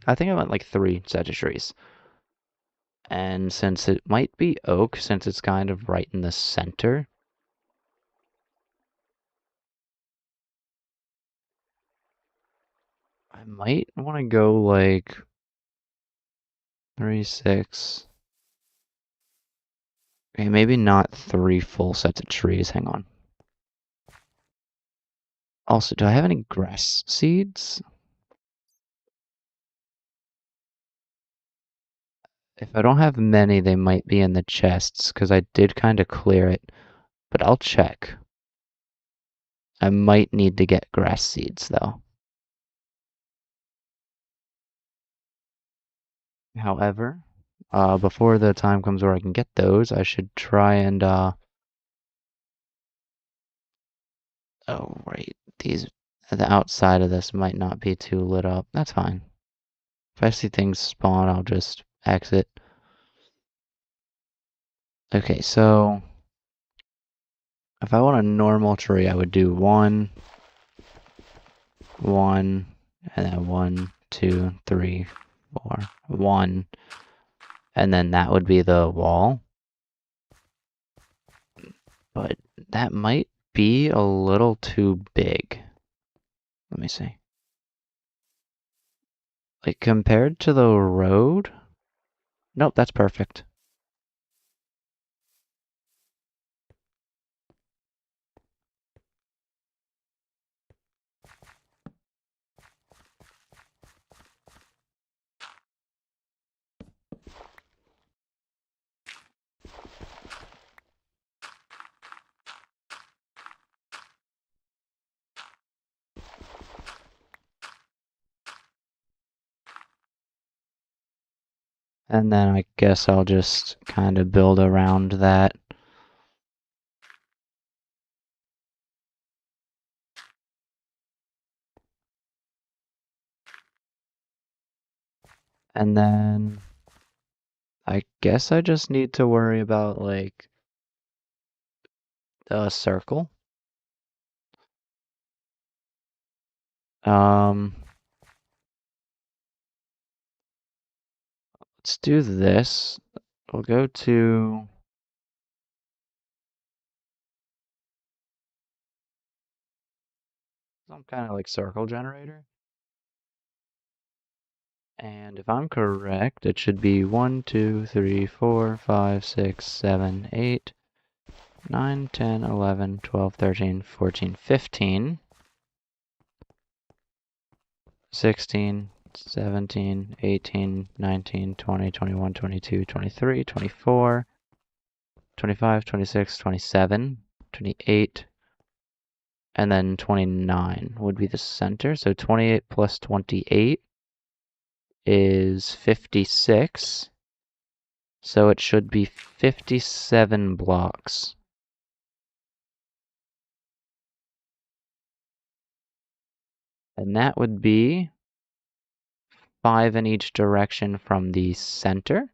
Speaker 1: I think I want like 3 set of trees. And since it might be oak, since it's kind of right in the center, I might want to go like 3, 6. Okay, maybe not 3 full sets of trees. Hang on. Also, do I have any grass seeds? If I don't have many, they might be in the chests, because I did kind of clear it. But I'll check. I might need to get grass seeds, though. However, before the time comes where I can get those, I should try and, oh, right. The outside of this might not be too lit up. That's fine. If I see things spawn, I'll just exit. Okay, so if I want a normal tree, I would do 1, 1, and then 1, 2, 3, 4, 1, and then that would be the wall. But that might be a little too big. Let me see. Like compared to the road? Nope, that's perfect. And then I guess I'll just kind of build around that. And then I guess I just need to worry about like a circle. Um, let's do this. We'll go to some kind of like circle generator. And if I'm correct, it should be 1, 2, 3, 4, 5, 6, 7, 8, 9, 10, 11, 12, 13, 14, 15, 16, 17, 18, 19, 20, 21, 22, 23, 24, 25, 26, 27, 28, and then 29 would be the center. So 28 plus 28 is 56. So it should be 57 blocks. And that would be 5 in each direction from the center.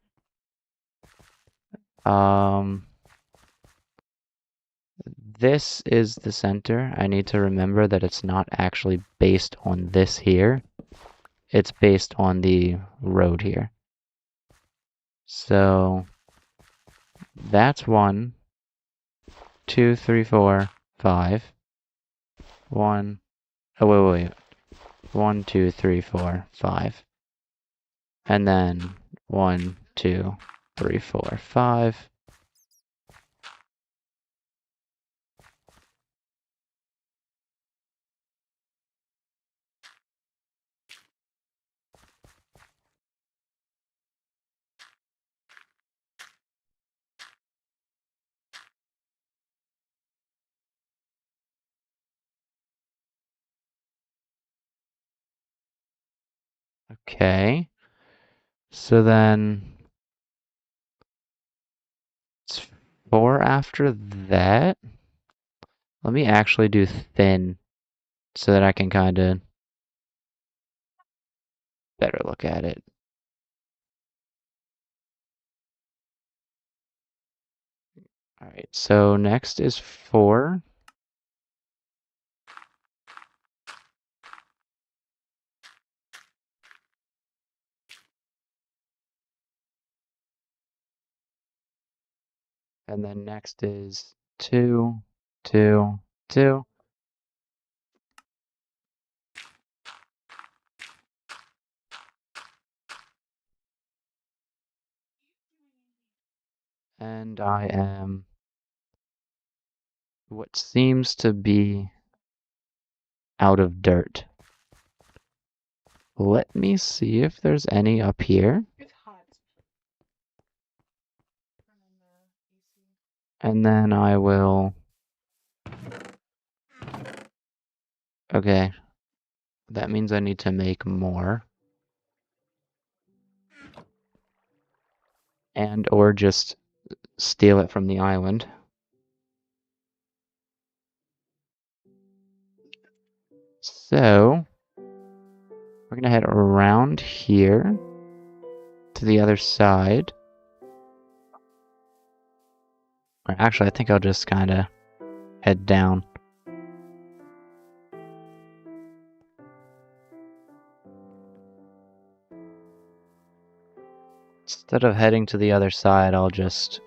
Speaker 1: This is the center. I need to remember that it's not actually based on this here. It's based on the road here. So that's 1, 2, 3, 4, 5. 1. Oh, wait. 1, 2, 3, 4, 5. And then 1, 2, 3, 4, 5. Okay. So then it's 4 after that. Let me actually do thin so that I can kind of better look at it. All right, so next is 4. And then next is 2, 2, 2. And I am what seems to be out of dirt. Let me see if there's any up here. And then I will... Okay. That means I need to make more. And or just steal it from the island. So, we're gonna head around here to the other side. Or actually, I think I'll just kind of head down. Instead of heading to the other side, I'll just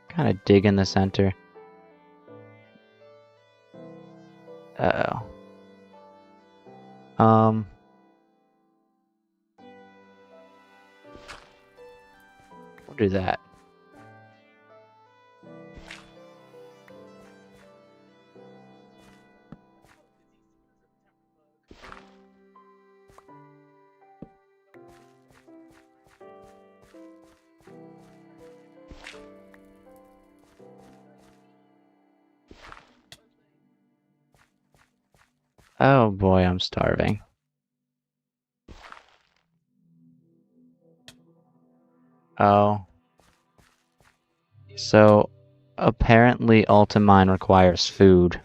Speaker 1: kind of dig in the center. Uh-oh. We'll do that. Oh boy, I'm starving. Oh. So, apparently Ultimine requires food.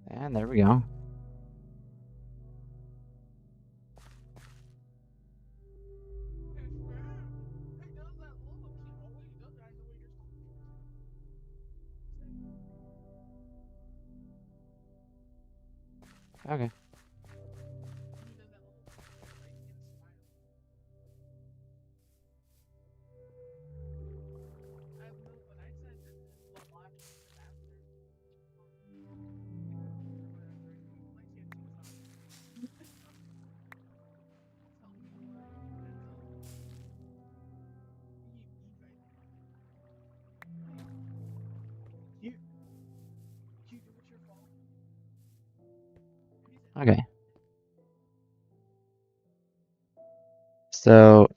Speaker 1: And there we go. Okay. Okay. So,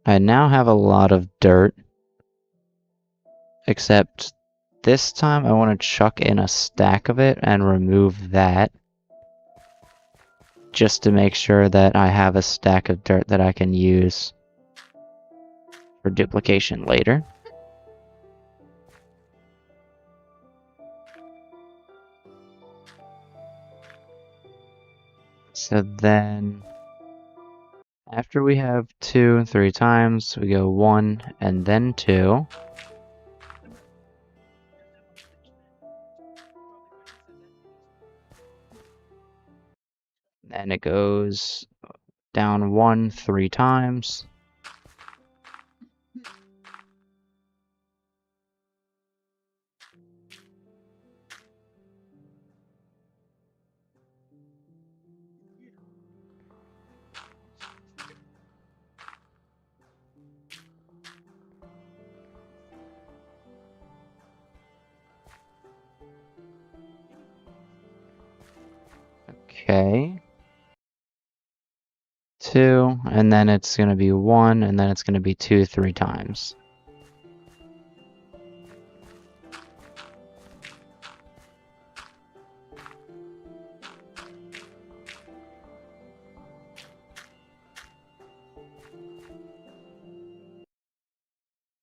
Speaker 1: I now have a lot of dirt. Except this time I want to chuck in a stack of it and remove that. Just to make sure that I have a stack of dirt that I can use for duplication later. So then, after we have 2 3 times, we go 1 and then 2. And it goes down 1 3 times. Okay. 2, and then it's going to be 1, and then it's going to be 2 3 times.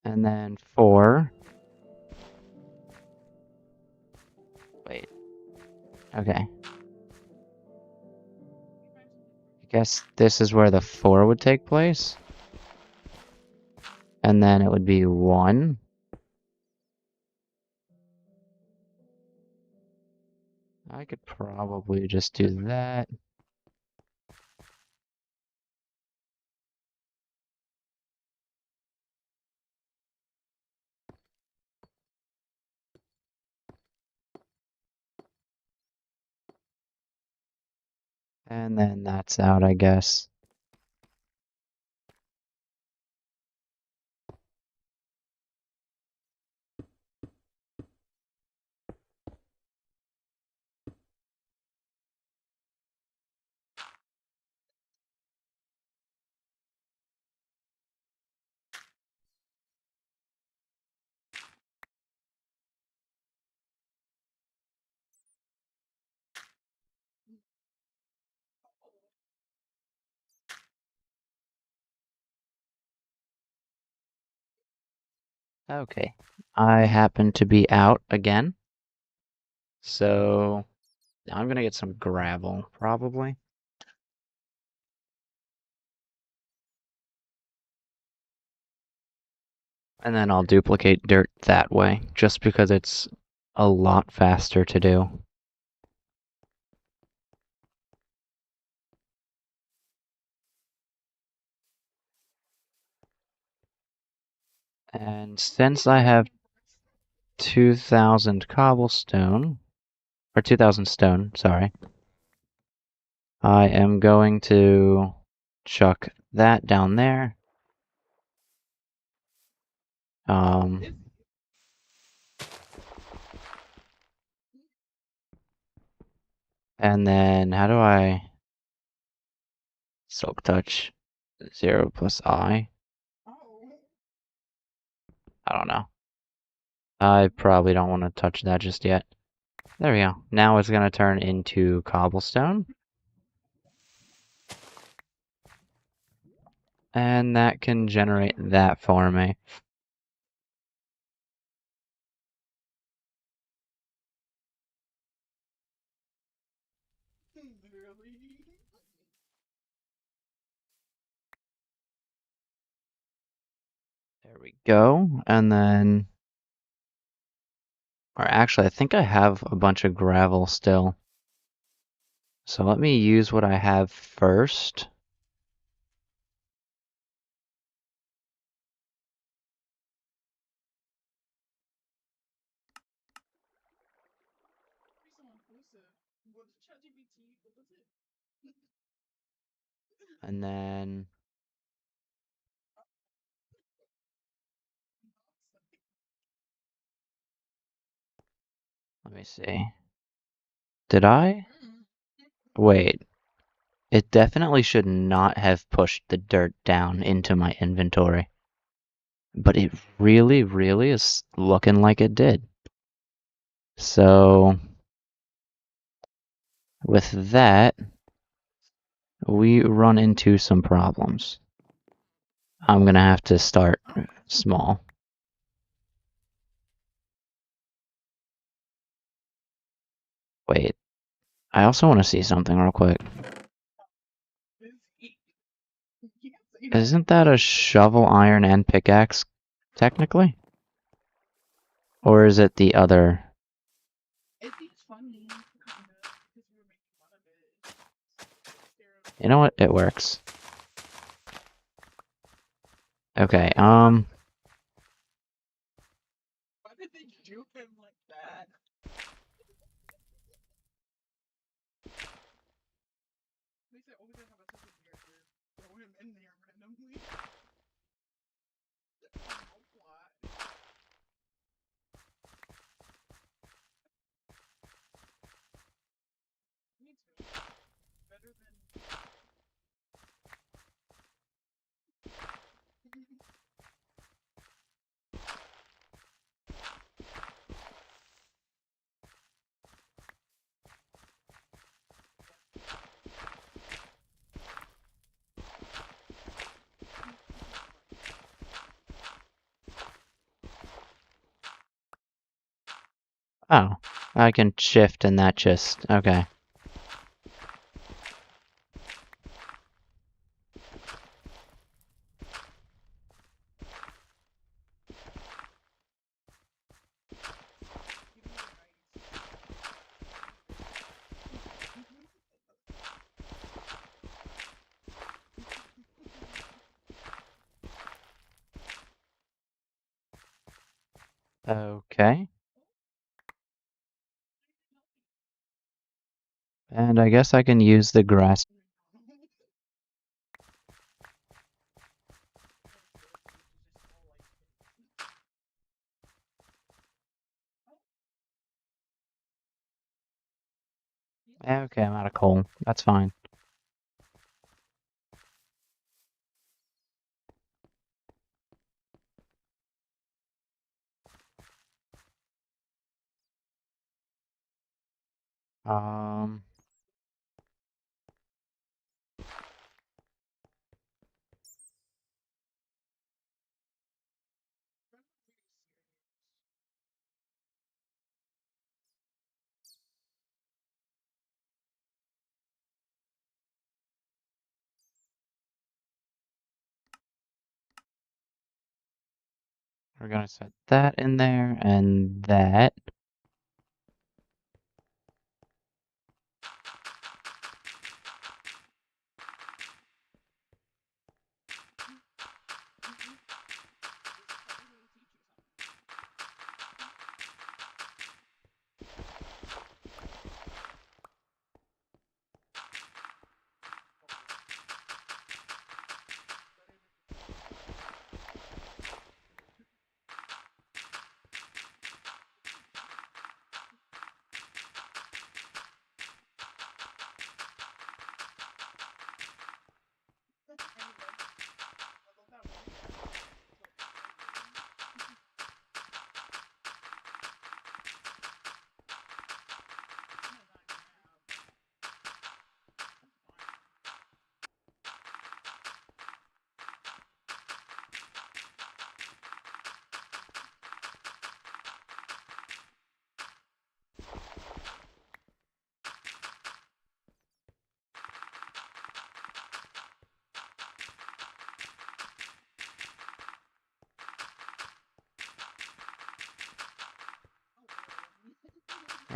Speaker 1: And then 4. Wait. Okay. I guess this is where the 4 would take place. And then it would be 1. I could probably just do that. And then that's out, I guess. Okay. I happen to be out again. So I'm gonna get some gravel, probably. And then I'll duplicate dirt that way, just because it's a lot faster to do. And since I have 2,000 cobblestone, or 2,000 stone, sorry, I am going to chuck that down there. And then how do I silk touch 0 plus I? I don't know. I probably don't want to touch that just yet. There we go. Now it's going to turn into cobblestone. And that can generate that for me. There we go. And then, or actually, I think I have a bunch of gravel still. So let me use what I have first. And then let me see. Did I? Wait. It definitely should not have pushed the dirt down into my inventory. But it really, really is looking like it did. So, with that, we run into some problems. I'm gonna have to start small. Wait, I also want to see something real quick. Isn't that a shovel, iron, and pickaxe, technically? Or is it the other? You know what? It works. Okay, Oh, I can shift and that just... Okay. Okay. And I guess I can use the grass. Okay, I'm out of coal. That's fine. Um... We're gonna set that in there, and that.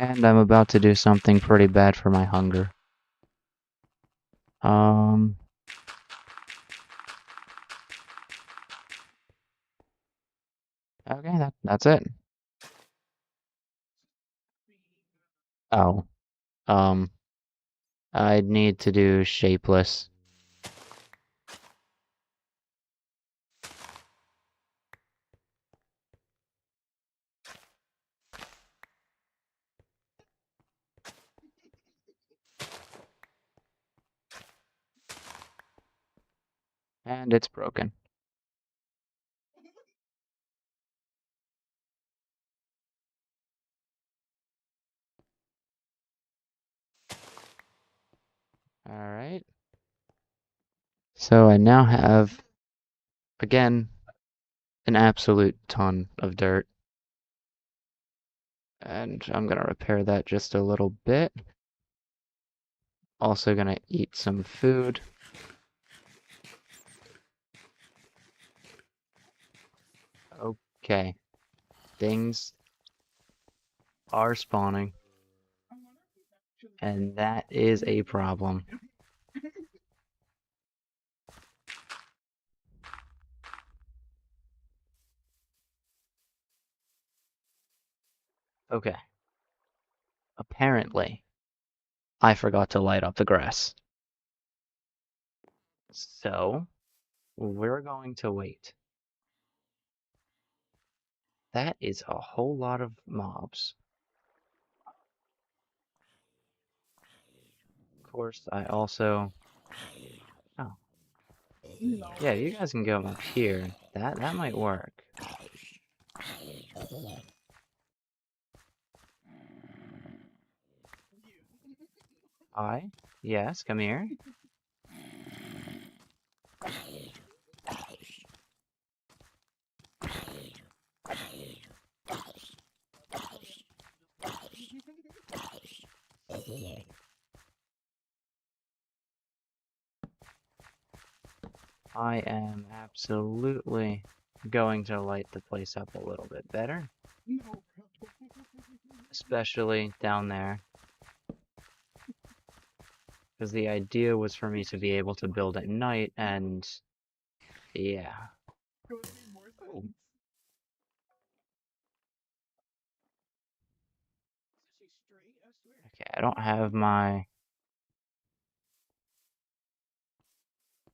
Speaker 1: And I'm about to do something pretty bad for my hunger. Um... Okay, that's it. Oh. Um... I'd need to do shapeless. And it's broken. Alright. So I now have, again, an absolute ton of dirt. And I'm gonna repair that just a little bit. Also gonna eat some food. Okay. Things are spawning. And that is a problem. Okay. Apparently, I forgot to light up the grass. So, we're going to wait. That is a whole lot of mobs. Of course, I also... Oh. Yeah, you guys can go up here. That might work. Hi. Yes, come here. I am absolutely going to light the place up a little bit better. Especially down there. Because the idea was for me to be able to build at night, and yeah. Okay, I don't have my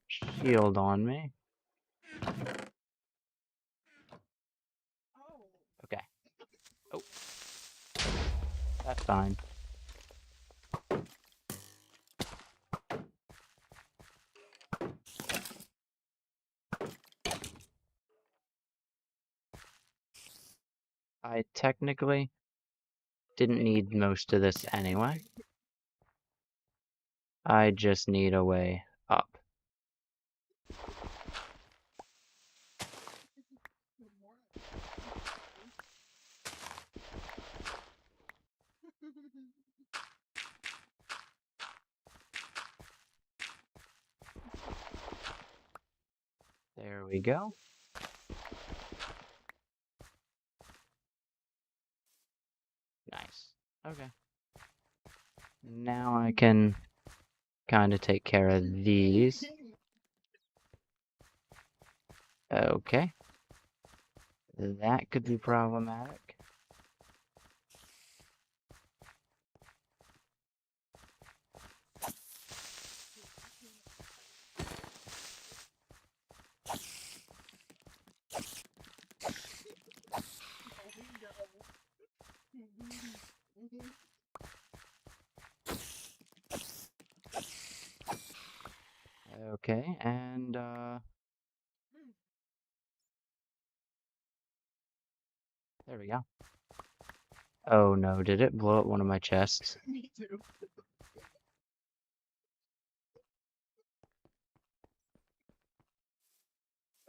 Speaker 1: shield on me. Okay. Oh. That's fine. I technically didn't need most of this anyway. I just need a way up. There we go. Nice. Okay. Now I can kind of take care of these. Okay. That could be problematic. Okay, and there we go. Oh no, did it blow up one of my chests?
Speaker 2: Me too.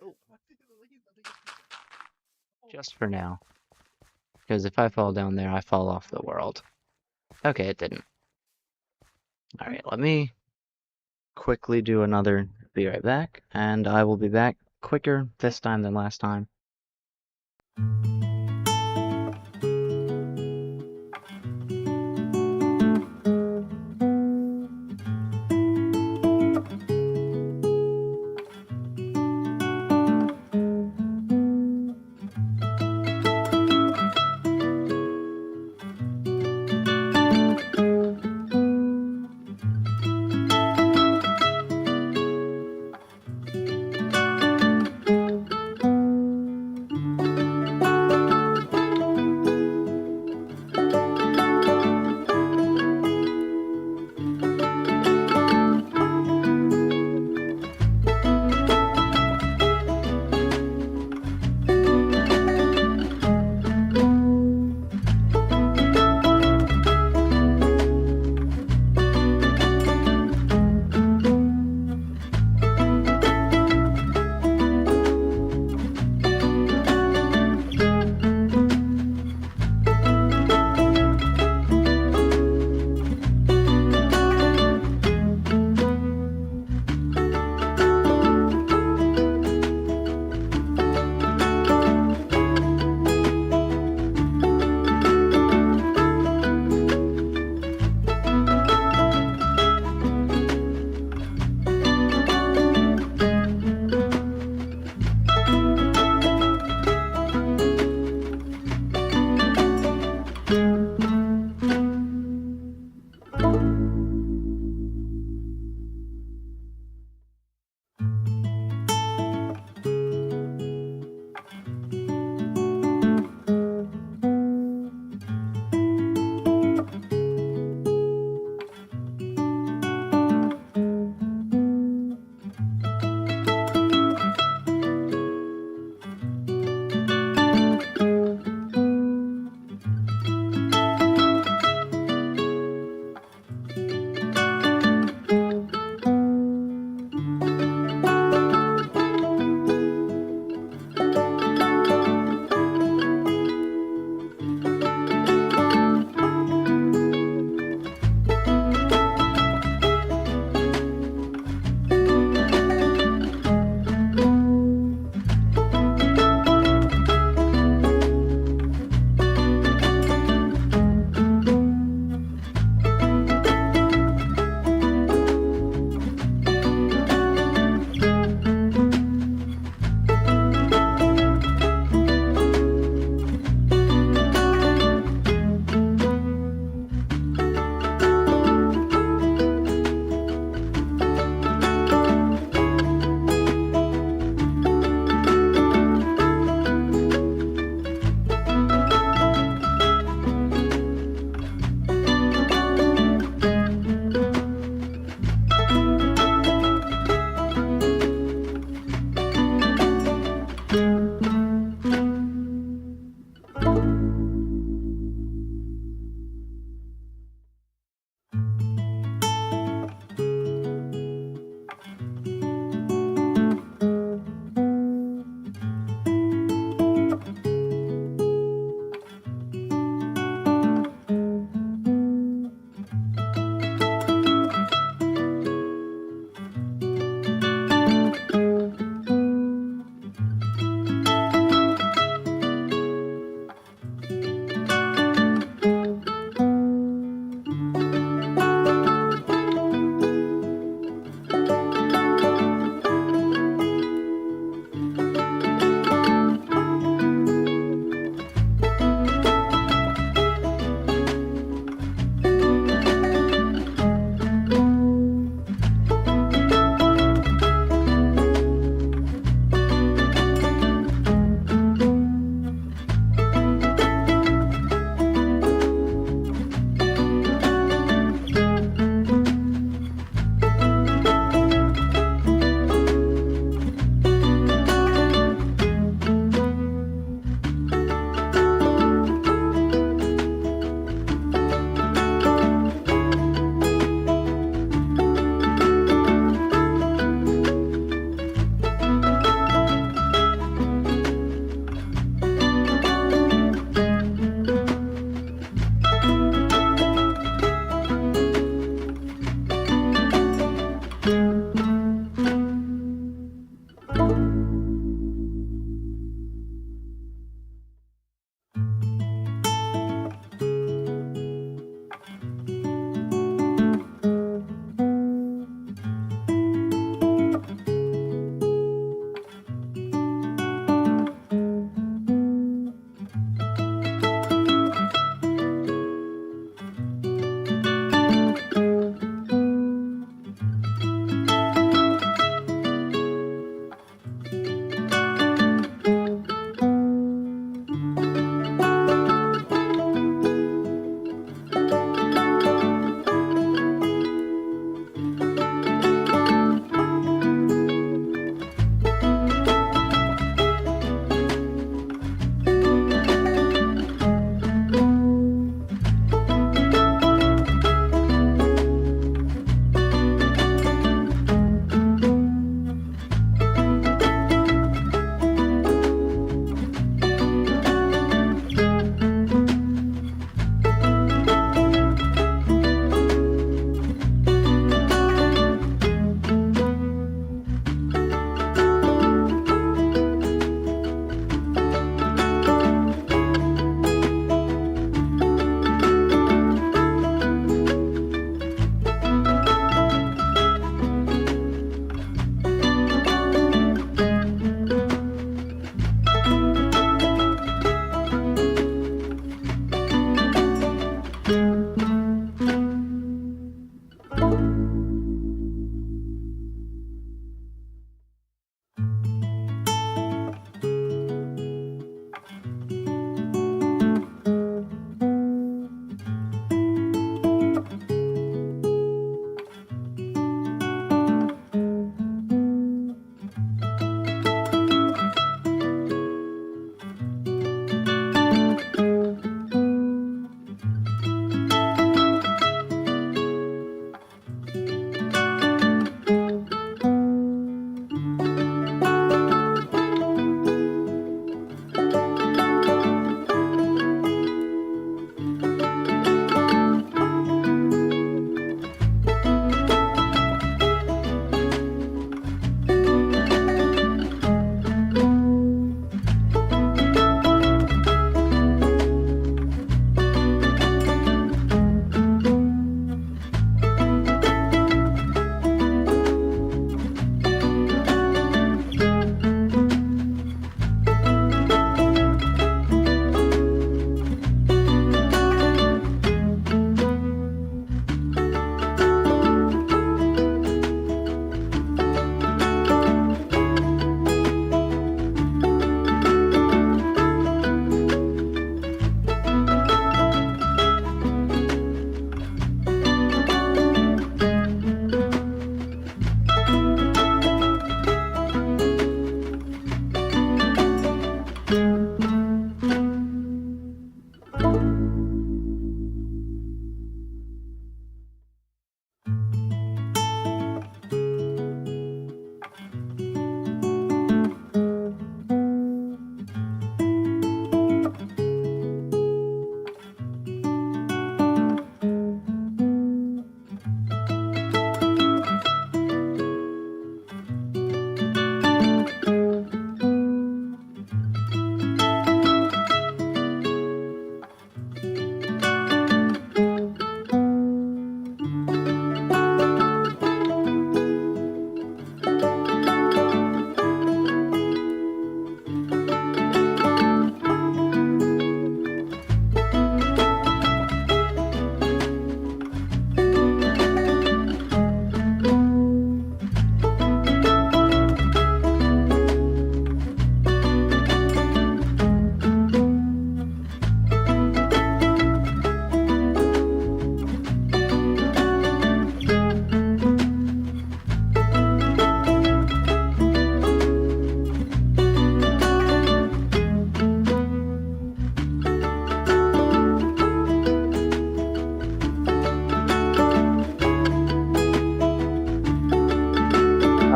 Speaker 1: Oh. Just for now. Because if I fall down there, I fall off the world. Okay, it didn't. Alright, let me quickly do another be right back, and I will be back quicker this time than last time.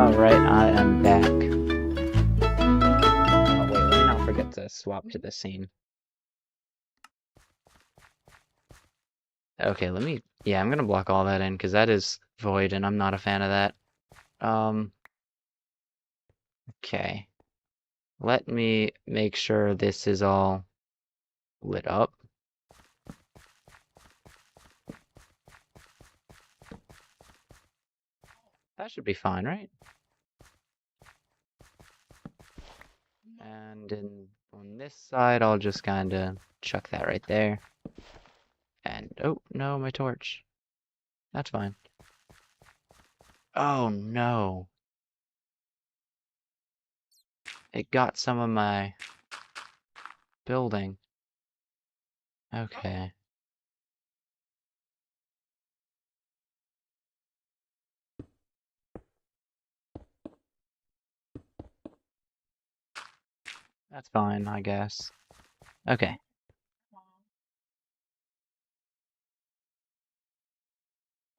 Speaker 1: Alright, I am back. Oh wait, let me not forget to swap to the scene. Okay, yeah, I'm gonna block all that in, because that is void, and I'm not a fan of that. Okay. Let me make sure this is all lit up. That should be fine, right? And on this side, I'll just kind of chuck that right there. And, oh, no, my torch. That's fine. Oh, no. It got some of my building. Okay. That's fine, I guess. Okay.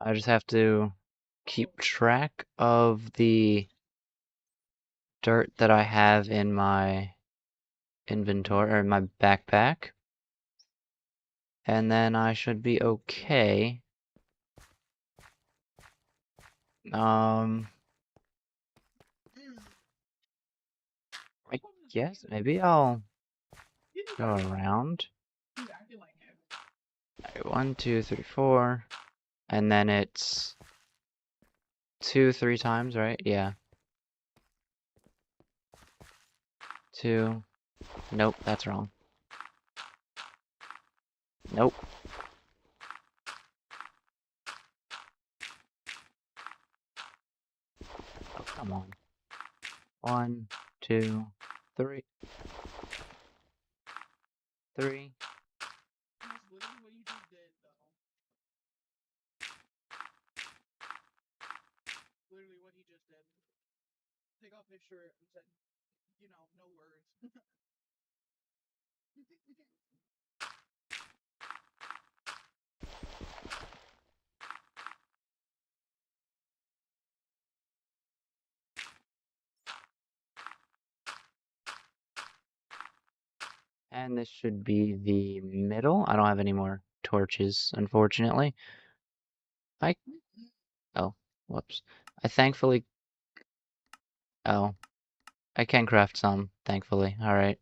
Speaker 1: I just have to keep track of the dirt that I have in my inventory, or my backpack. And then I should be okay. I guess maybe I'll go around. Alright, 1, 2, 3, 4. And then it's 2, 3 times, right? Yeah. 2. Nope, that's wrong. Nope. Oh, come on. 1, 2, 3. 3.
Speaker 2: Literally what he just did. Take off his shirt and said, no words.
Speaker 1: And this should be the middle. I don't have any more torches, unfortunately. Oh, whoops. I thankfully... Oh. I can craft some, thankfully. Alright.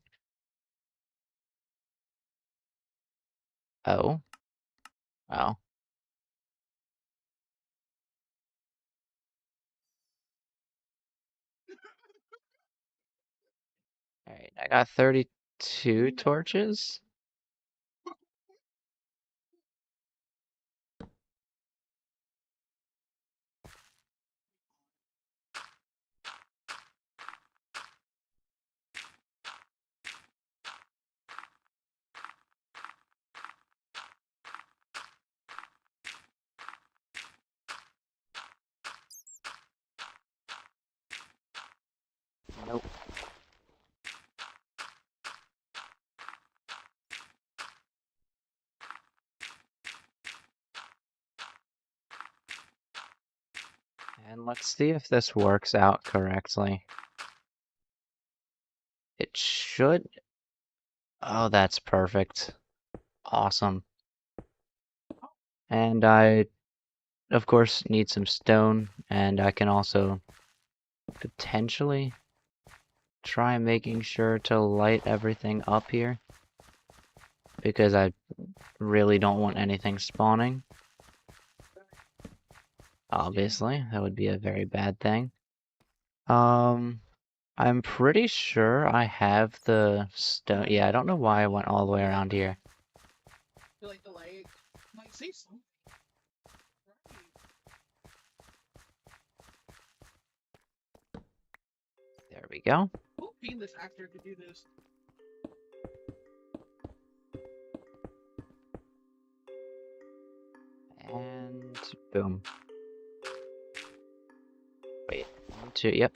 Speaker 1: Oh. Oh. Alright, I got 32 torches. Nope. And let's see if this works out correctly. It should... Oh, that's perfect. Awesome. And I, of course, need some stone, and I can also potentially try making sure to light everything up here, because I really don't want anything spawning. Obviously, that would be a very bad thing. I'm pretty sure I have the stone. Yeah, I don't know why I went all the way around here.
Speaker 2: You like the light? Might say something.
Speaker 1: There we go.
Speaker 2: Who paid this actor to do this?
Speaker 1: And boom. Wait, 1, 2, yep.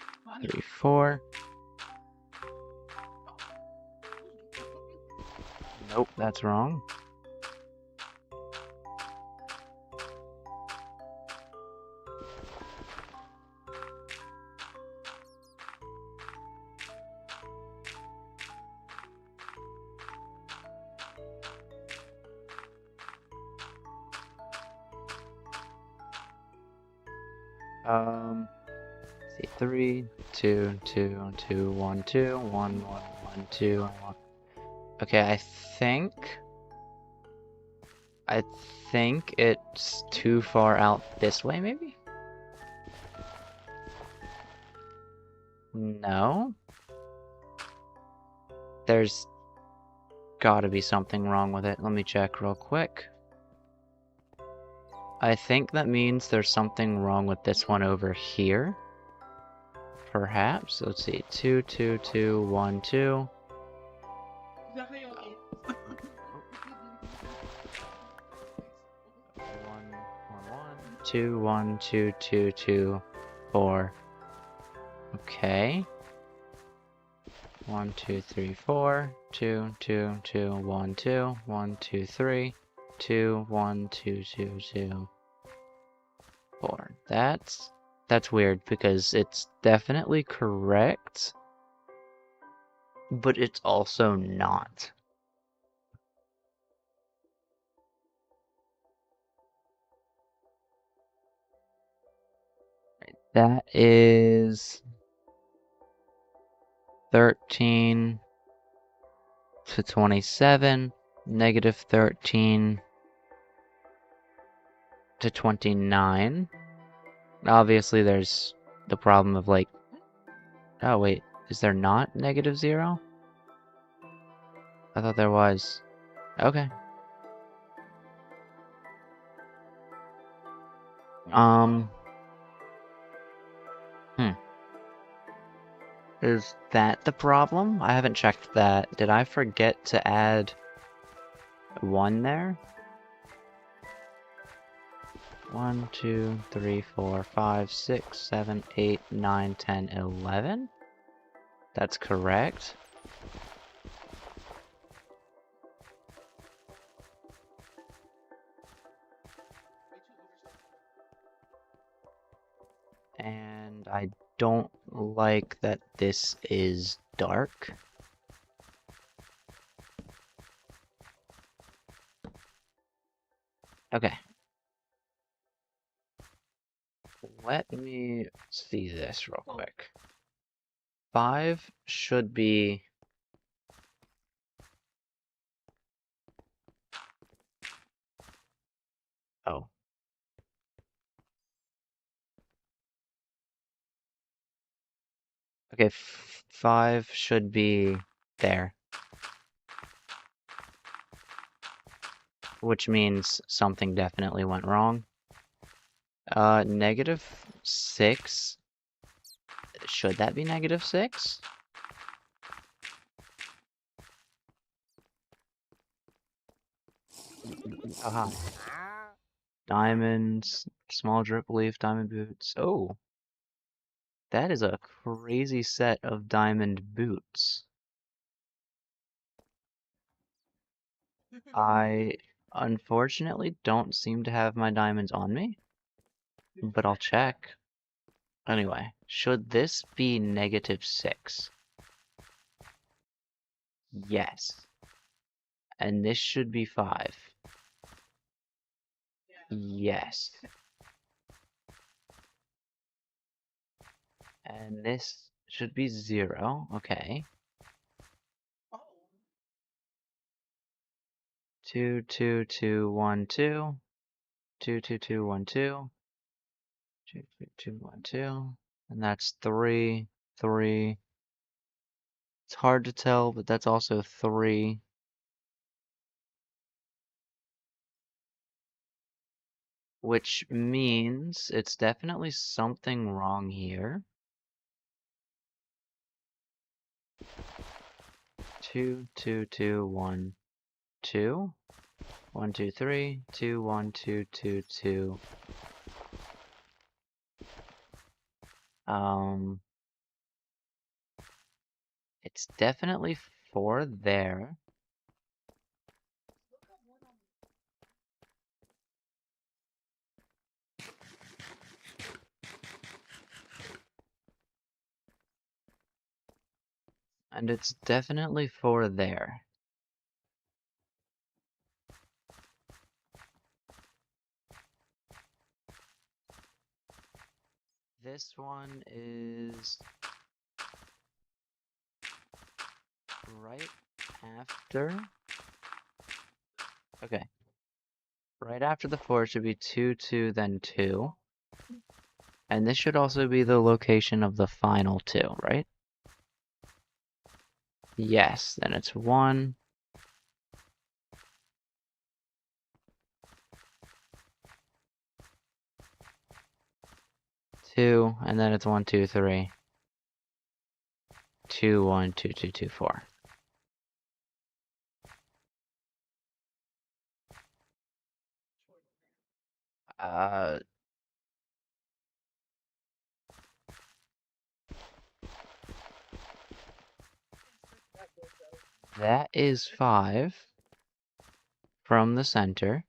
Speaker 1: 3, 4. Nope, that's wrong. Let's see, 3, 2, 2, 2, 1, 2, 1, 1, 1, 2, 1. Okay, I think it's too far out this way, maybe? No? There's gotta be something wrong with it. Let me check real quick. I think that means there's something wrong with this one over here. Perhaps. Let's see. 2, 2, 2, 1, 2.
Speaker 2: Exactly, okay.
Speaker 1: 1, 1, 1, 2, 1, 2, 2, 2, 4. Okay. 1, 2, 3, 4. 2, 2, 2, 1, 2. 1, 2, 3. 2, 1, 2, 2, 2, 4. That's weird because it's definitely correct, but it's also not. That is 13 to 27, negative 13 to 29. Obviously, there's the problem of like, oh wait, is there not negative 0? I thought there was. Okay. Hmm. Is that the problem? I haven't checked that. Did I forget to add 1 there? 1, 2, 3, 4, 5, 6, 7, 8, 9, 10, 11? That's correct. And I don't like that this is dark. Okay. Let me see this real quick. 5 should be... Oh. Okay, 5 should be there. Which means something definitely went wrong. Negative 6. Should that be negative 6? Aha. Diamonds, small drip leaf, diamond boots. Oh, that is a crazy set of diamond boots. I unfortunately don't seem to have my diamonds on me, but I'll check. Anyway, should this be negative 6? Yes. And this should be 5. Yes. And this should be 0. Okay. 2, 2, 2, 1, 2. 2, 2, 2, 1, 2. 2, 2, 2, 1, 2. And that's 3, 3. It's hard to tell, but that's also 3. Which means it's definitely something wrong here. 2, 2, 2, 1, 2. 1, 2, 3. 2, 1, 2, 2, 2. It's definitely 4 there. And it's definitely 4 there. This one is right after. Okay. Right after the 4 should be 2, 2, then 2. And this should also be the location of the final 2, right? Yes, then it's 1. 2, and then it's 1, 2, 3. 2, 1, 2, 2, 2, 4. Uh, that is 5 from the center.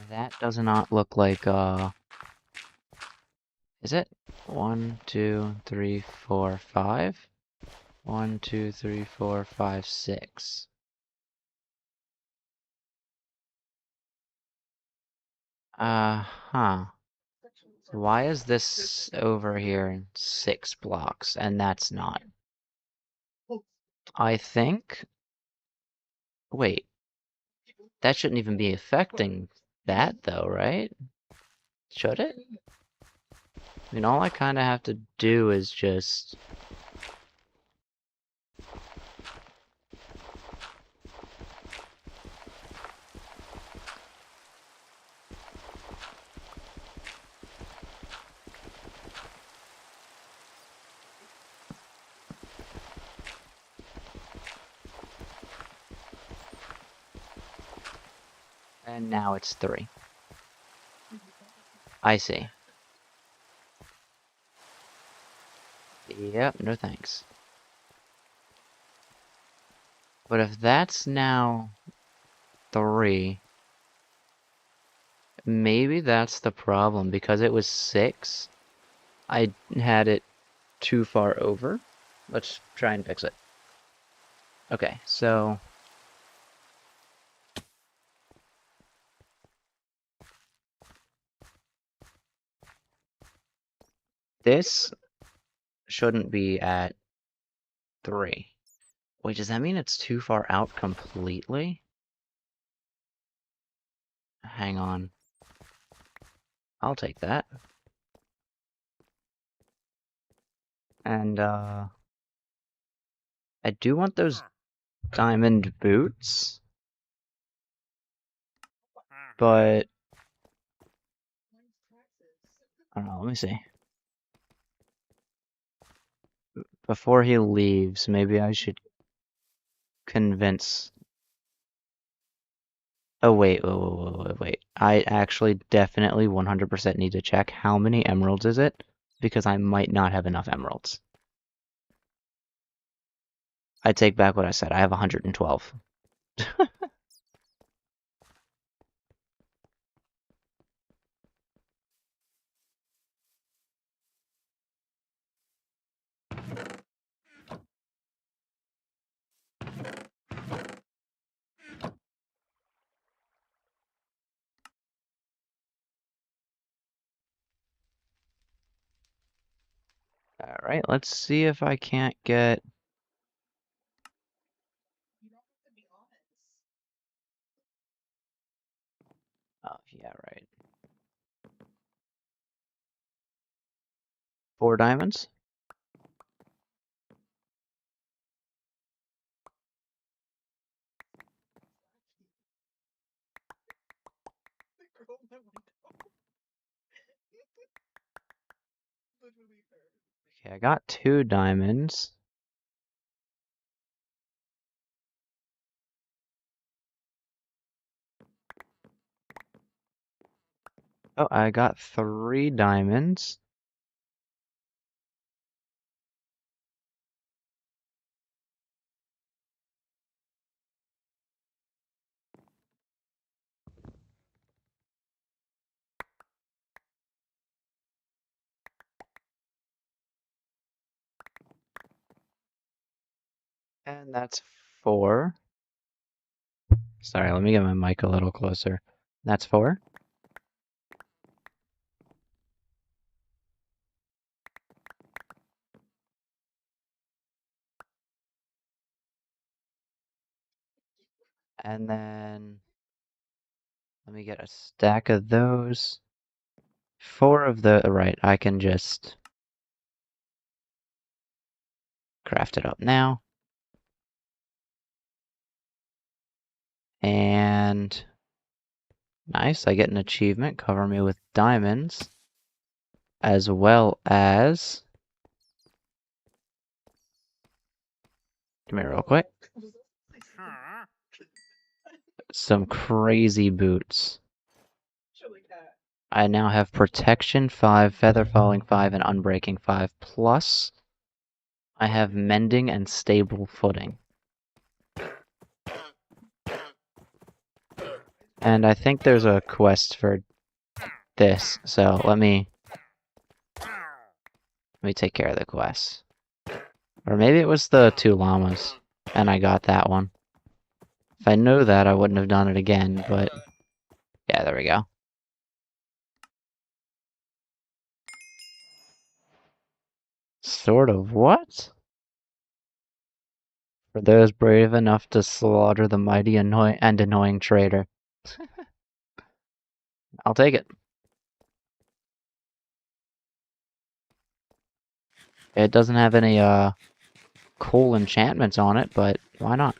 Speaker 1: That does not look like, is it? 1, 2, 3, 4, 5? 1, 2, 3, 4, 5, 6. Huh. Why is this over here 6 blocks and that's not? I think. Wait, that shouldn't even be affecting that though, right? Should it? I mean, all I kind of have to do is just. And now it's 3. I see. Yep, no thanks. But if that's now 3, maybe that's the problem. Because it was 6, I had it too far over. Let's try and fix it. Okay, so this shouldn't be at 3. Wait, does that mean it's too far out completely? Hang on. I'll take that. And, I do want those diamond boots. But, I don't know, let me see. Before he leaves, maybe I should convince. Oh, wait. I actually definitely 100% need to check how many emeralds is it, because I might not have enough emeralds. I take back what I said. I have 112. Alright, let's see if I can't get. Oh, yeah, right. 4 diamonds? Okay, I got 2 diamonds. Oh, I got 3 diamonds. And that's 4. Sorry, let me get my mic a little closer. That's 4. And then let me get a stack of those. 4 of the, right, I can just craft it up now. And nice, I get an achievement, cover me with diamonds, as well as, come here real quick, some crazy boots. I now have protection 5, feather falling 5, and unbreaking 5, plus I have mending and stable footing. And I think there's a quest for this, so let me take care of the quest. Or maybe it was the 2 llamas, and I got that one. If I knew that, I wouldn't have done it again, but yeah, there we go. Sort of what? For those brave enough to slaughter the mighty and annoying traitor. I'll take it. It doesn't have any, cool enchantments on it, but why not?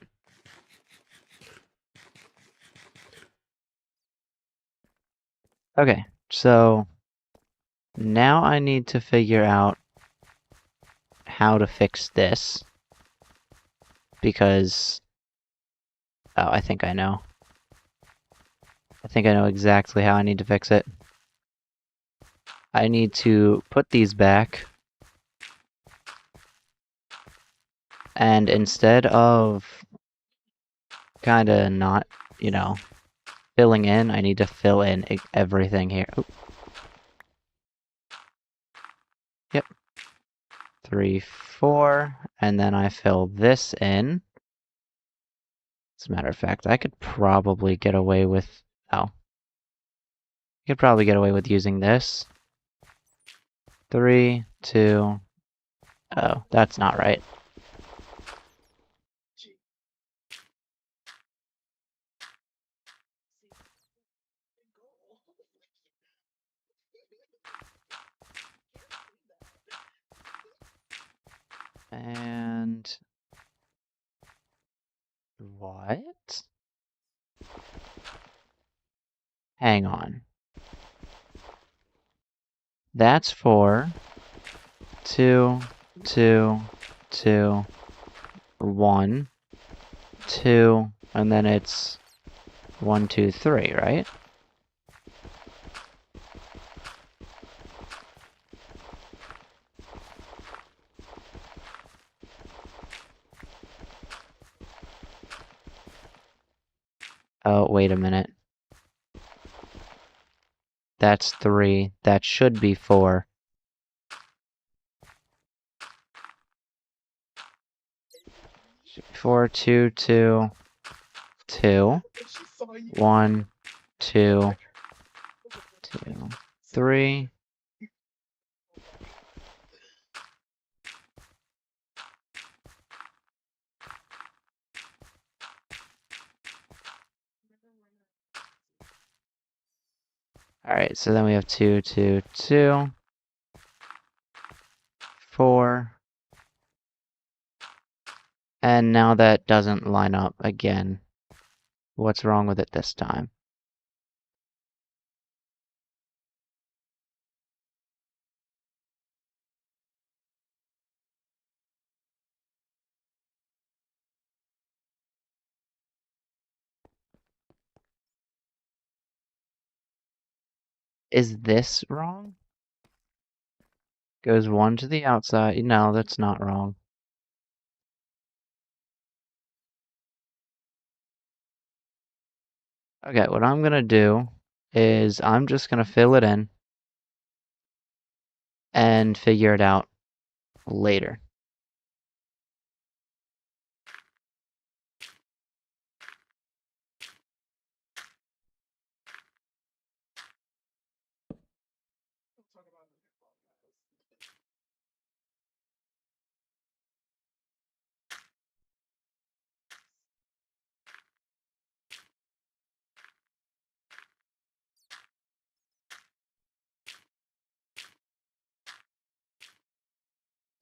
Speaker 1: Okay, so now I need to figure out how to fix this. Because, oh, I think I know. I think I know exactly how I need to fix it. I need to put these back. And instead of kinda not, you know, filling in, I need to fill in everything here. Oop. Yep. 3, 4, and then I fill this in. As a matter of fact, I could probably get away with, oh. I could probably get away with using this. 3, 2, oh, that's not right. And what? Hang on. That's 4, 2, 2, 2, 1, 2, and then it's 1, 2, 3, right? Oh, wait a minute. That's 3. That should be 4. Should be 4, 2, 2, 2, 1, 2, 2, 3. Alright, so then we have 2, 2, 2, 4. And now that doesn't line up again. What's wrong with it this time? Is this wrong? Goes 1 to the outside. No, that's not wrong. Okay, what I'm gonna do is I'm just gonna fill it in and figure it out later.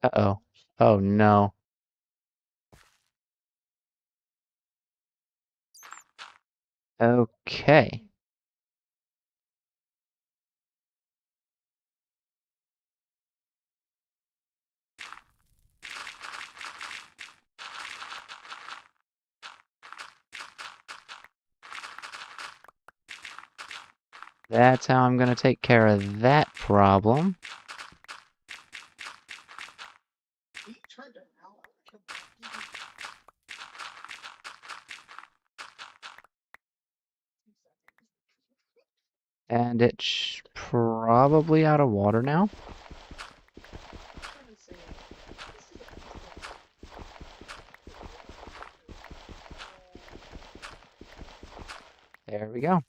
Speaker 1: Uh-oh. Oh no. Okay. That's how I'm gonna take care of that problem.
Speaker 2: He turned it out.
Speaker 1: And it's probably out of water now. There we go.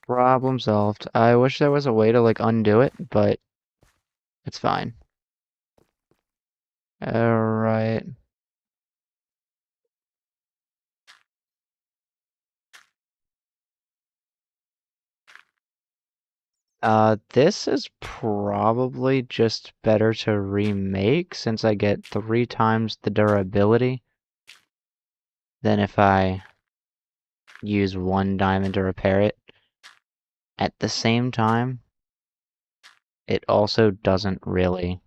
Speaker 1: Problem solved. I wish there was a way to, like, undo it, but it's fine. Alright. This is probably just better to remake since I get 3 times the durability than if I use 1 diamond to repair it. At the same time, it also doesn't really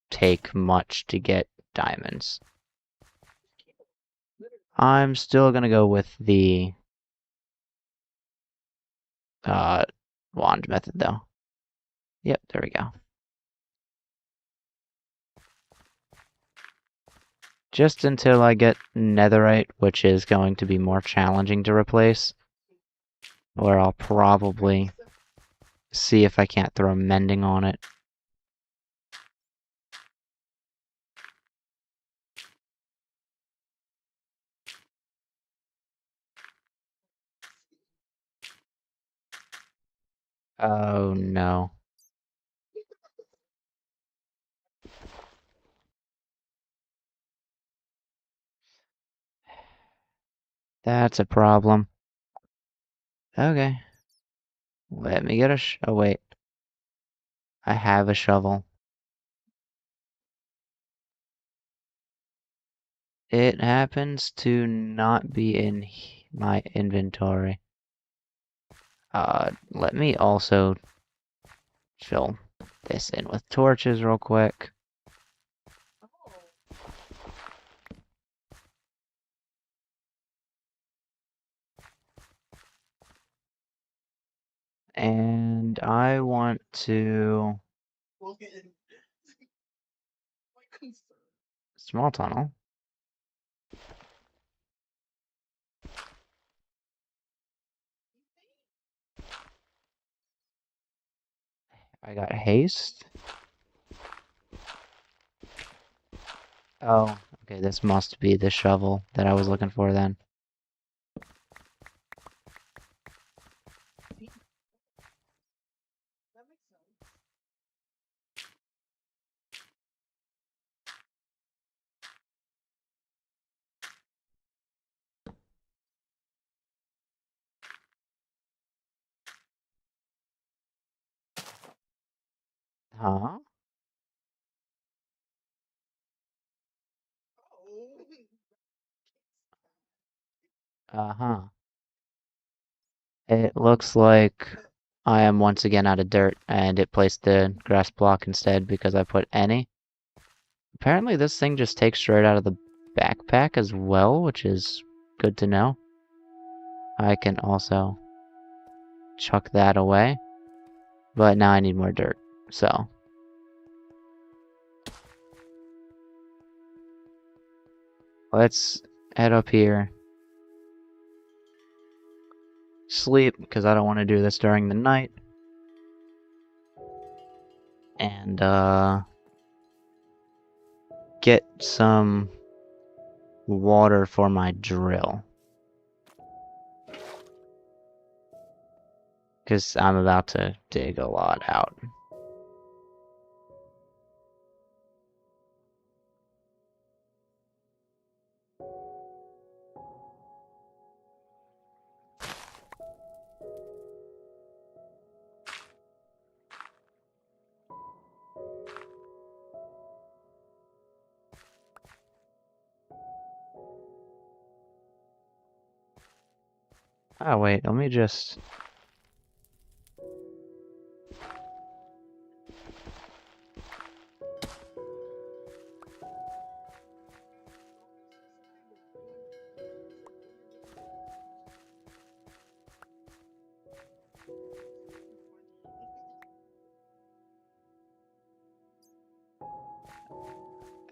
Speaker 1: take much to get diamonds. I'm still gonna go with the wand method though. Yep, there we go. Just until I get netherite, which is going to be more challenging to replace, where I'll probably see if I can't throw mending on it. Oh no. That's a problem. Okay. Let me get a oh wait. I have a shovel. It happens to not be in my inventory. Let me also fill this in with torches real quick. And I want to... Small tunnel. I got haste. Oh, okay, this must be the shovel that I was looking for then. Huh? Uh-huh. It looks like I am once again out of dirt, and it placed the grass block instead because I put any. Apparently this thing just takes straight out of the backpack as well, which is good to know. I can also chuck that away, but now I need more dirt, so. Let's head up here. Sleep, because I don't want to do this during the night. And, get some water for my drill. Because I'm about to dig a lot out. Oh, wait, let me just...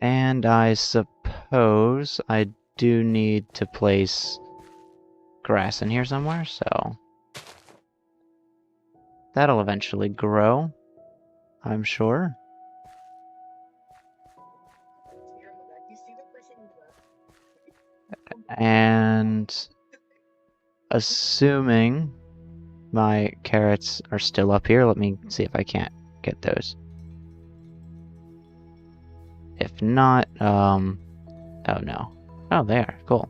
Speaker 1: And I suppose I do need to place grass in here somewhere, so... That'll eventually grow, I'm sure. And... assuming my carrots are still up here, let me see if I can't get those. If not, oh no. Oh, there, cool.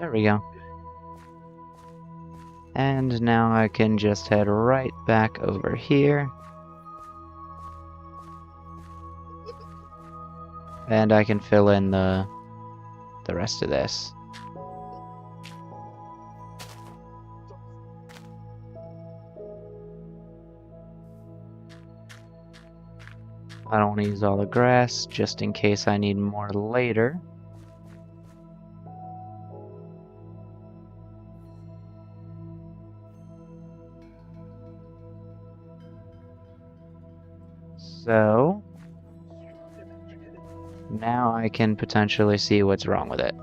Speaker 1: There we go. And now I can just head right back over here. And I can fill in the rest of this. I don't want to use all the grass, just in case I need more later. So, now I can potentially see what's wrong with it.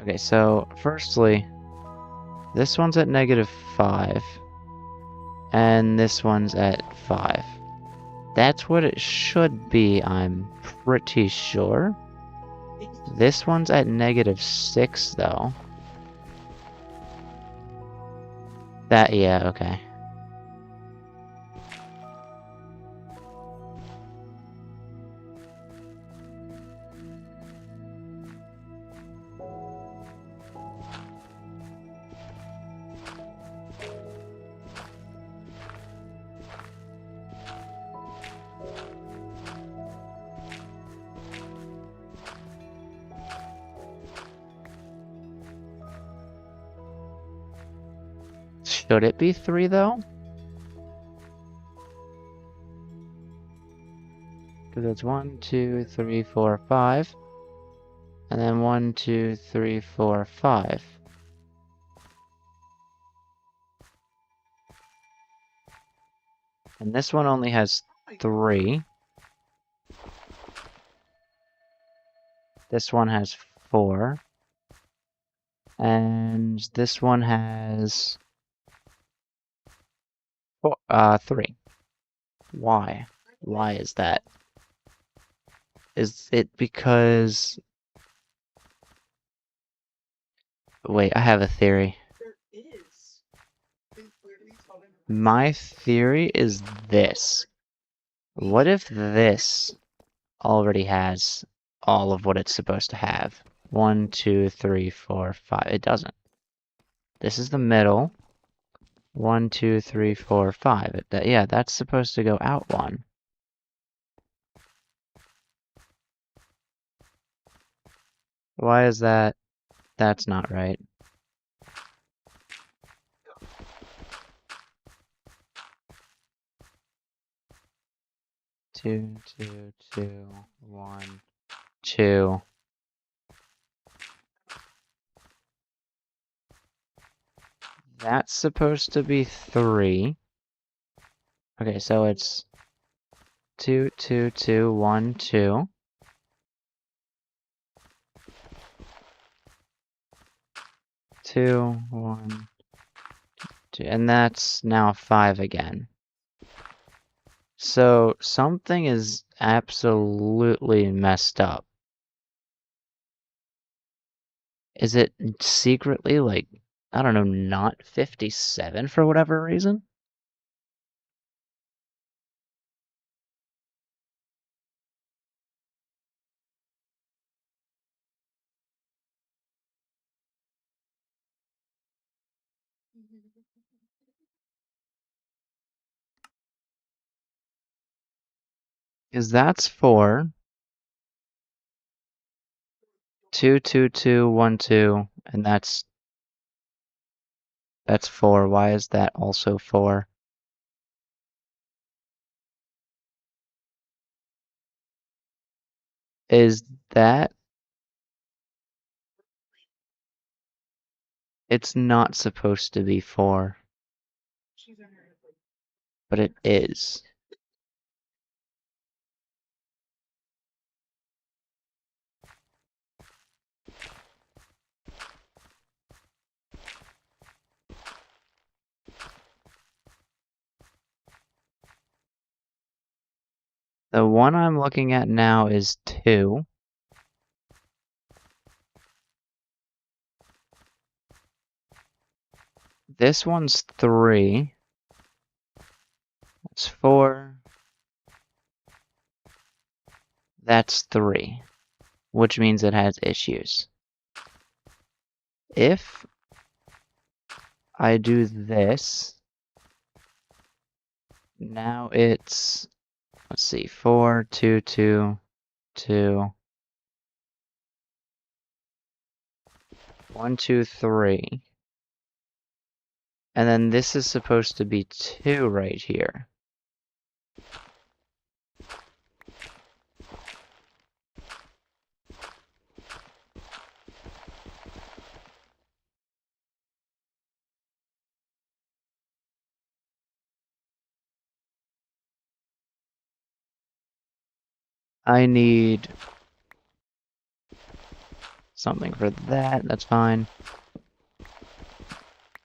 Speaker 1: Okay, so firstly, this one's at -5, and this one's at 5. That's what it should be, I'm pretty sure. This one's at -6, though. Yeah, okay. Should it be 3, though? Because it's 1, 2, 3, 4, 5. And then 1, 2, 3, 4, 5. And this one only has 3. This one has 4. And this one has 3. Why? Why is that? Is it because... Wait, I have a theory. My theory is this. What if this already has all of what it's supposed to have? 1, 2, 3, 4, 5. It doesn't. This is the middle. 1, 2, 3, 4, 5. Yeah, that's supposed to go out 1. Why is that? That's not right. Two, 2, 2, 1, 2. That's supposed to be 3. Okay, so it's 2, 2, 2, 1, 2. 2, 1, 2, and that's now 5 again. So something is absolutely messed up. Is it secretly like, I don't know, not 57 for whatever reason? Because that's 4, 2, 2, 2, 1, 2, and that's 4. Why is that also 4? Is that? It's not supposed to be 4, but it is. The one I'm looking at now is 2. This one's 3. It's 4. That's 3, which means it has issues. If I do this, now it's, let's see, 4, 2, 2, 2, 1, 2, 3. And then this is supposed to be 2 right here. I need something for that, that's fine.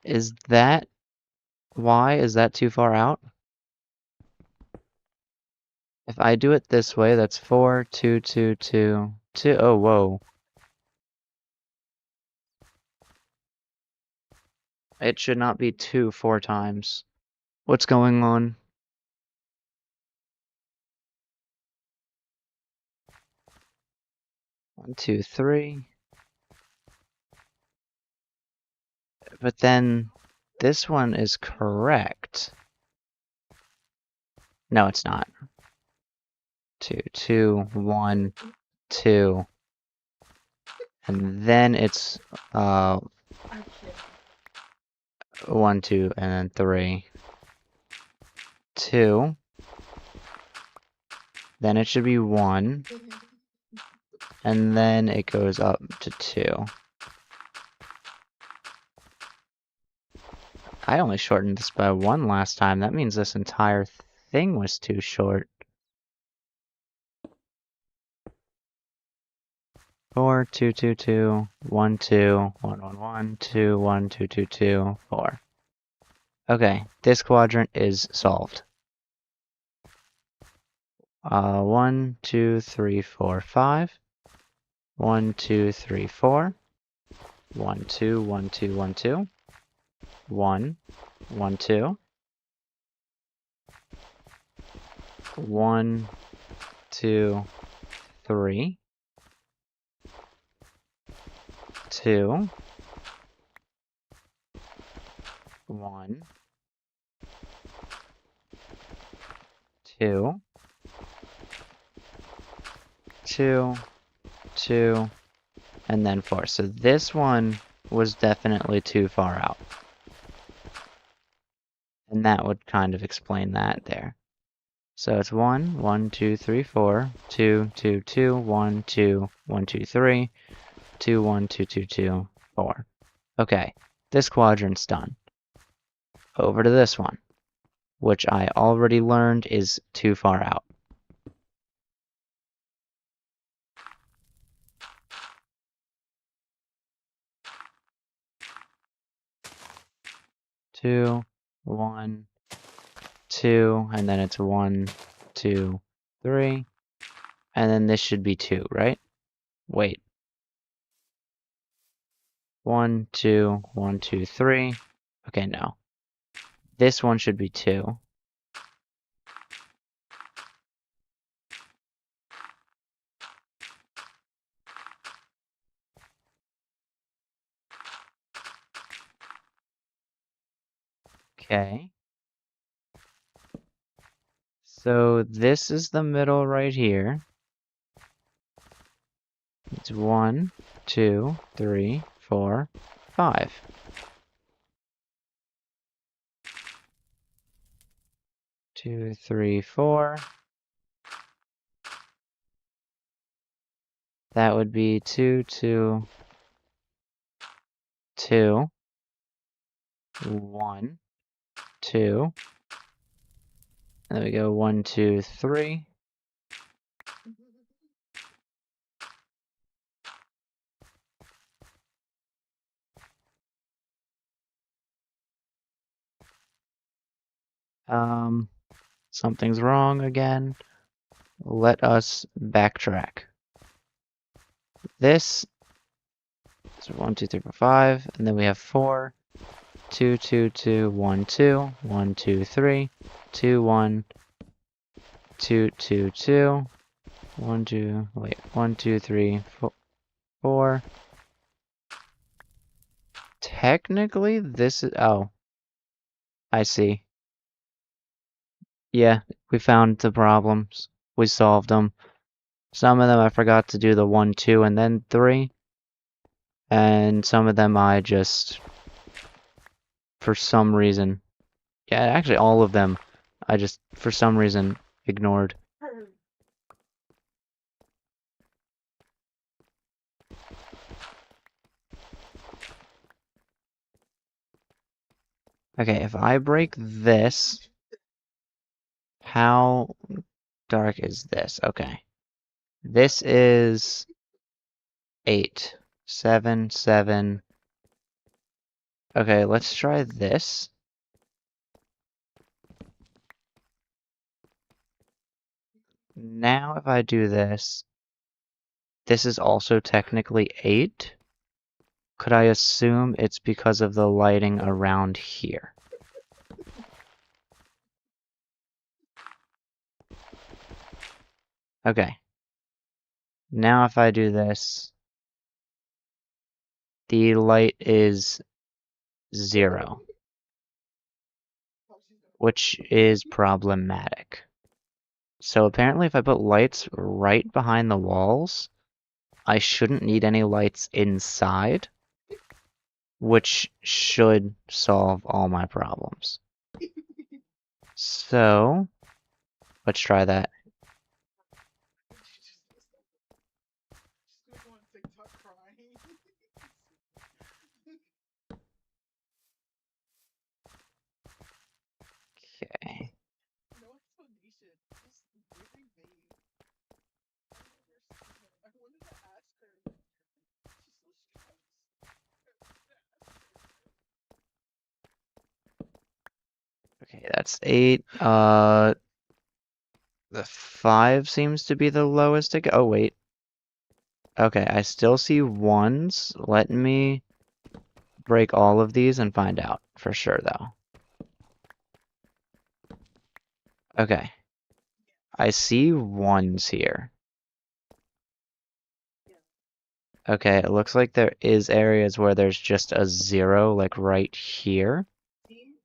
Speaker 1: Is that, why is that too far out? If I do it this way, that's 4, 2, 2, 2, 2, oh, whoa. It should not be 2 4 times. What's going on? One, 2, 3. But then this one is correct. No, it's not. 2, 2, 1, 2. And then it's 1, 2, and then 3. 2. Then it should be 1. And then it goes up to 2. I only shortened this by 1 last time. That means this entire thing was too short. 4, 2, 2, 2, 1, 2, 1, 1, 1, 2, 1, 2, 2, 2, 4. Okay, this quadrant is solved. 1, 2, 3, 4, 5. 1, 2, 3, 4. 1, 2, 1, 2, 1, 2. 1, 1, 2. 1, 2, 3. 2. 1. 2. 2. 2. And then 4. So this one was definitely too far out. And that would kind of explain that there. So it's 1, 1, 2, 3, 4, 2, 2, 2, 1, 2, 1, 2, 3, 2, 1, 2, 2, 2, 4. Okay, this quadrant's done. Over to this one, which I already learned is too far out. Two, 1, 2, and then it's 1, 2, 3. And then this should be 2, right? Wait. 1, 2, 1, 2, 3. Okay, no. This one should be 2. Okay. So this is the middle right here. It's 1, 2, 3, 4, 5. 2, 3, 4. That would be 2, 2, 2, 1, 2. And then we go 1, 2, 3. Something's wrong again. Let us backtrack. This is 1, 2, 3, 4, 5, and then we have 4, 2, 2, 2, 1, 2, 1, 2, 3, 2, 1, 2, 2, 2, 1, 2, wait, 1, 2, 3, 4, 4. Technically, this is, oh, I see. Yeah, we found the problems. We solved them. Some of them I forgot to do the 1, 2, and then 3. And some of them I just, for some reason, yeah, actually all of them, I just, for some reason, ignored. Okay, if I break this, how dark is this? Okay. This is 8, 7, 7. Okay, let's try this. Now if I do this, this is also technically 8. Could I assume it's because of the lighting around here? Okay. Now if I do this, the light is 0, which is problematic. So apparently if I put lights right behind the walls, I shouldn't need any lights inside, which should solve all my problems. So, let's try that.
Speaker 2: Just on TikTok crying.
Speaker 1: Okay.
Speaker 2: No explanation. Just very vague. I don't understand her. I wanted to ask her. She's so stressed.
Speaker 1: Okay, that's 8. The 5 seems to be the lowest to go. Oh, wait. Okay, I still see 1s. Let me break all of these and find out for sure, though. Okay. I see 1s here. Okay, it looks like there is areas where there's just a 0, like right here.
Speaker 2: See?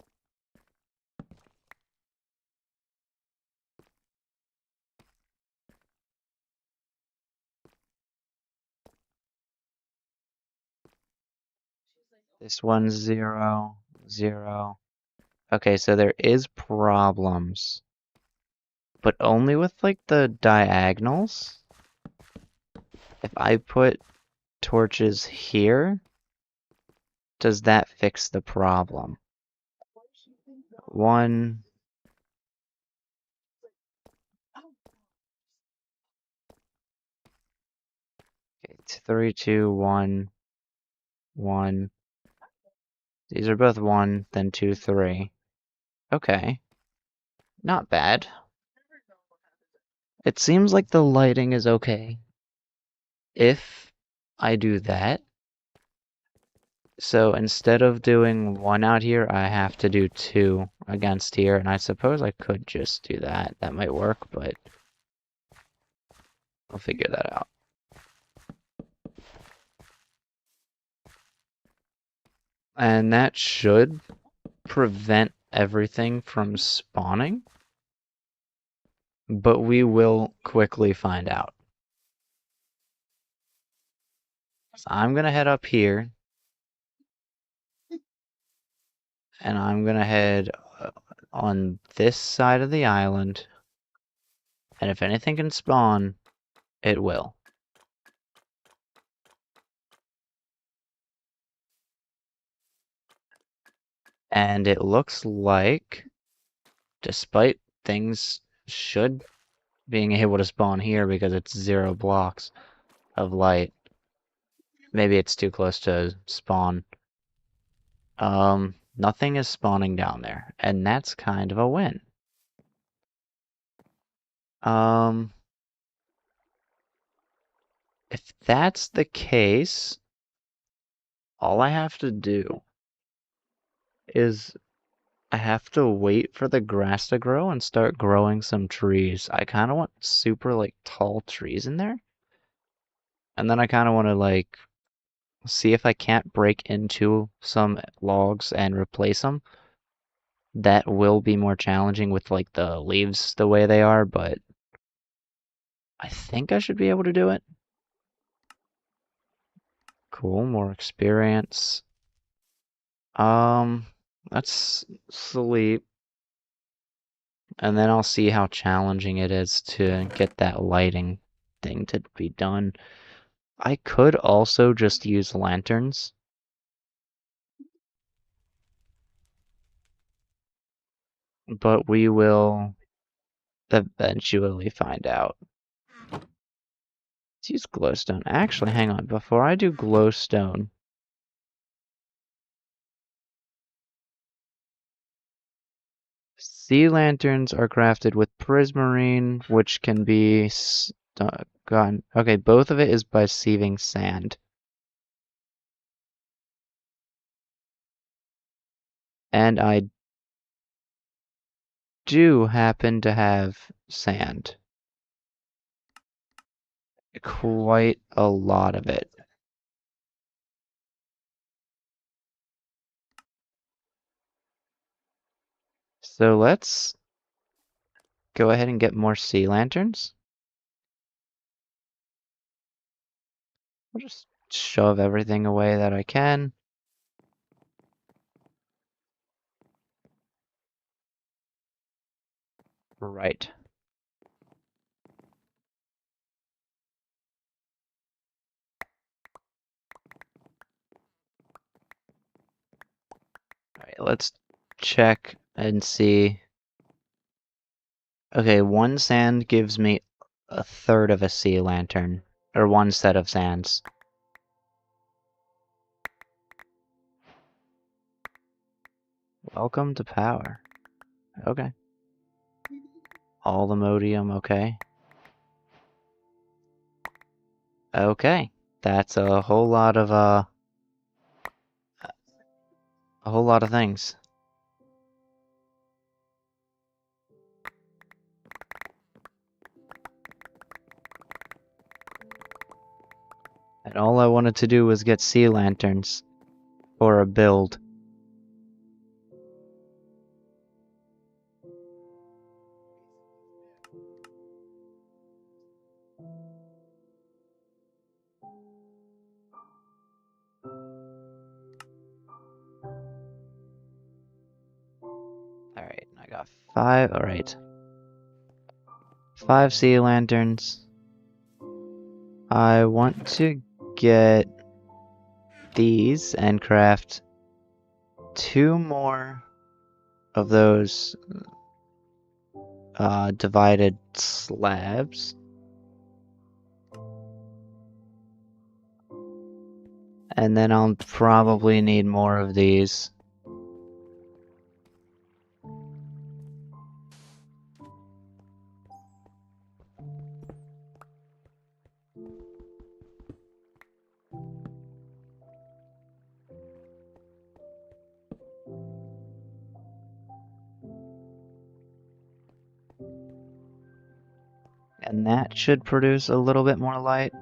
Speaker 1: This one's 0, 0. Okay, so there is problems. But only with, like, the diagonals. If I put torches here, does that fix the problem? 1. Okay, 3, 2, 1, 1. These are both 1, then 2, 3. Okay. Not bad. It seems like the lighting is okay. If I do that, so instead of doing one out here, I have to do two against here, and I suppose I could just do that. That might work, but I'll figure that out. And that should prevent everything from spawning, but we will quickly find out. So I'm gonna head up here, and I'm gonna head on this side of the island, and if anything can spawn, it will. And it looks like, despite things should being able to spawn here because it's 0 blocks of light, maybe it's too close to spawn. Nothing is spawning down there, and that's kind of a win. If that's the case, all I have to do is I have to wait for the grass to grow and start growing some trees. I kind of want super, like, tall trees in there. And then I kind of want to, like, see if I can't break into some logs and replace them. That will be more challenging with, like, the leaves the way they are, but I think I should be able to do it. Cool, more experience. Let's sleep. And then I'll see how challenging it is to get that lighting thing to be done. I could also just use lanterns. But we will eventually find out. Let's use glowstone. Actually, hang on. Before I do glowstone, sea lanterns are crafted with prismarine, which can be gone. Okay, both of it is by sieving sand. And I do happen to have sand. Quite a lot of it. So let's go ahead and get more sea lanterns. I'll just shove everything away that I can. Right. Alright, let's check and see. Okay, one sand gives me a third of a sea lantern. Or one set of sands. Welcome to power. Okay. All the modium, okay. Okay. That's a whole lot of things. And all I wanted to do was get sea lanterns for a build. Alright, I got 5, alright. 5 sea lanterns. I want to get these and craft 2 more of those divided slabs. And then I'll probably need more of these. And that should produce a little bit more light.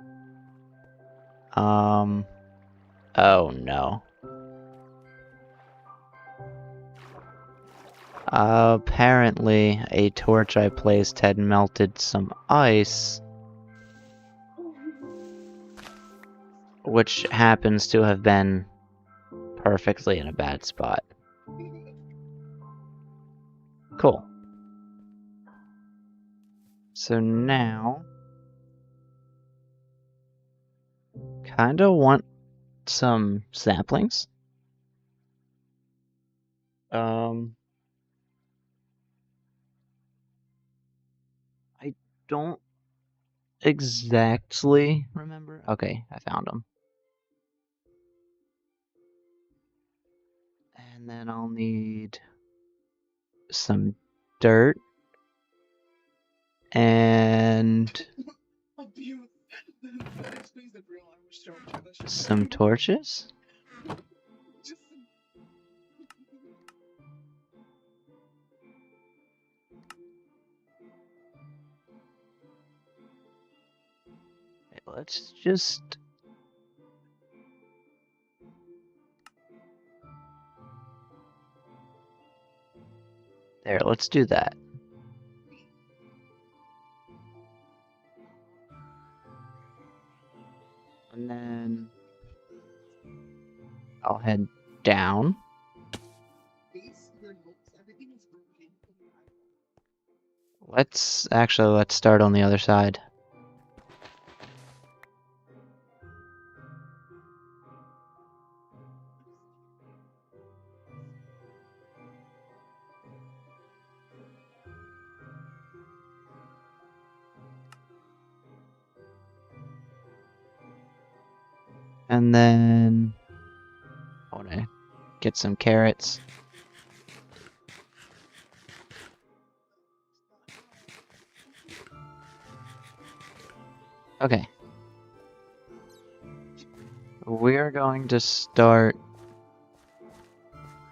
Speaker 1: Oh no. Apparently, a torch I placed had melted some ice, which happens to have been perfectly in a bad spot. Cool. So now, kinda want some saplings. I don't exactly remember. Okay, I found them. And then I'll need some dirt and
Speaker 2: Abuse. That explains the grill I was showing you. That shit
Speaker 1: some
Speaker 2: was
Speaker 1: torches.
Speaker 2: just
Speaker 1: Let's just... There, let's do that. And then I'll head down.
Speaker 2: face your notes. Everything is broken.
Speaker 1: Let's start on the other side. And then I want to get some carrots. Okay. We're going to start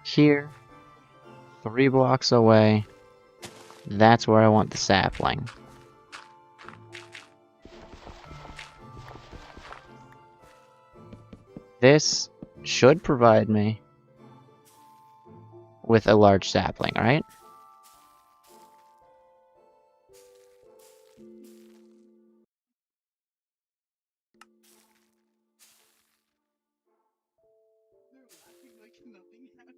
Speaker 1: here, 3 blocks away. That's where I want the sapling. This should provide me with a large sapling, right?
Speaker 2: They're laughing like nothing happened.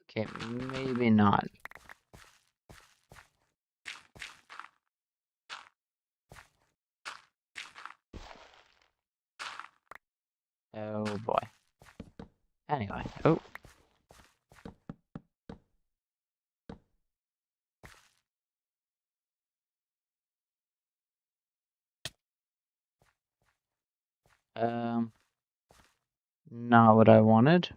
Speaker 1: Okay, maybe not. Oh boy. Anyway, oh. Not what I wanted.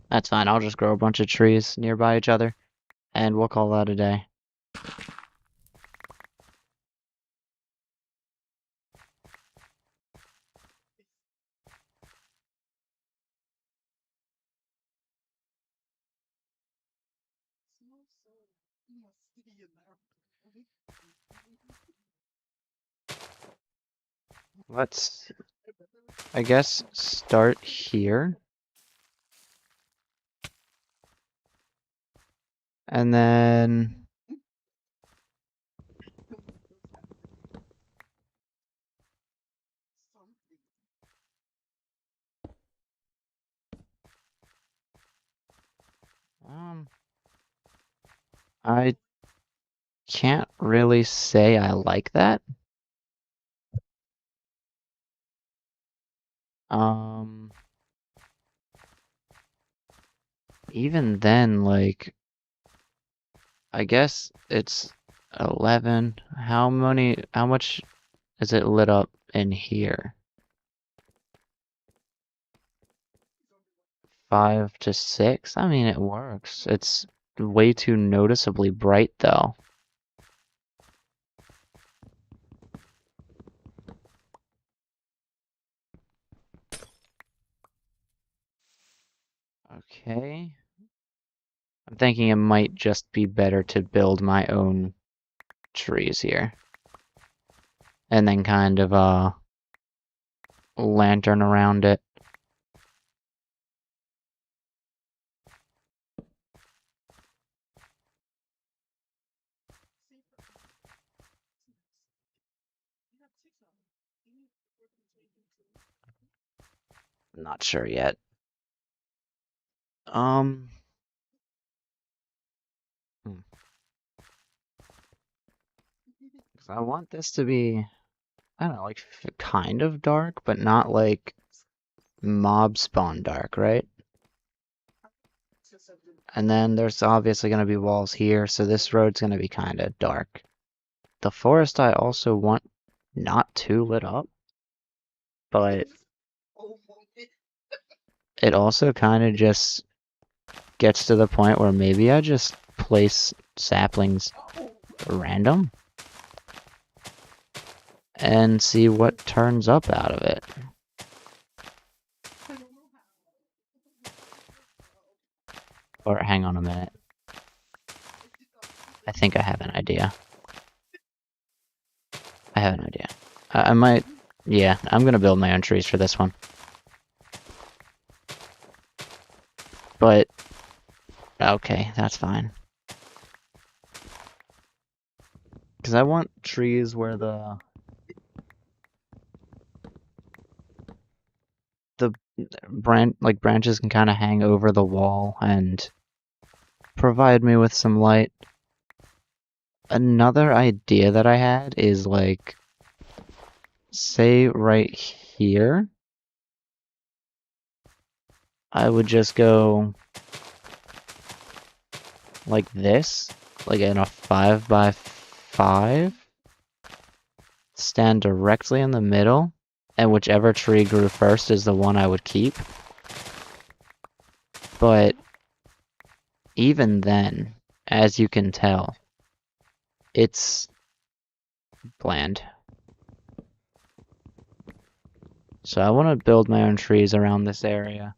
Speaker 1: That's fine, I'll just grow a bunch of trees nearby each other, and we'll call that a day.
Speaker 2: Smells so musty in there.
Speaker 1: Let's, I guess, start here. And then... I can't really say I like that. Even then, like, I guess it's 11. How much is it lit up in here? 5 to 6? I mean, it works. It's way too noticeably bright, though. Okay. I'm thinking it might just be better to build my own trees here. And then kind of lantern around it.
Speaker 2: Say for you have 6 of them. You need 4 to make into.
Speaker 1: Not sure yet. Um. hmm. 'Cause I want this to be, I don't know, like kind of dark, but not like mob spawn dark, right? And then there's obviously going to be walls here, so this road's going to be kind of dark. The forest I also want not too lit up, but it also kind of just gets to the point where maybe I just place saplings random and see what turns up out of it. Or hang on a minute. I think I have an idea. I have an idea. I might... Yeah, I'm gonna build my own trees for this one. But... Okay, that's fine. Because I want trees where the branches can kind of hang over the wall and provide me with some light. Another idea that I had is like, say right here, I would just go like this, like in a 5x5, stand directly in the middle, and whichever tree grew first is the one I would keep. But even then, as you can tell, it's bland. So I want to build my own trees around this area.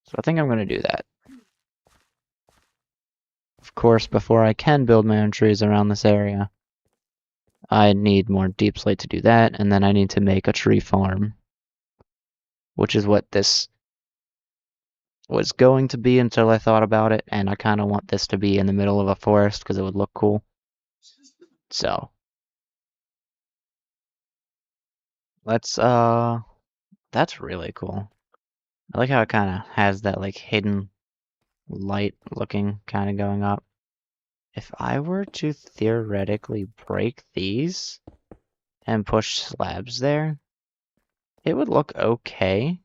Speaker 1: So I think I'm going to do that. Of course, before I can build my own trees around this area, I need more deep slate to do that, and then I need to make a tree farm, which is what this was going to be until I thought about it, and I kind of want this to be in the middle of a forest because it would look cool. So, let's, that's really cool. I like how it kind of has that, like, hidden light looking kind of going up. If I were to theoretically break these and push slabs there, it would look okay.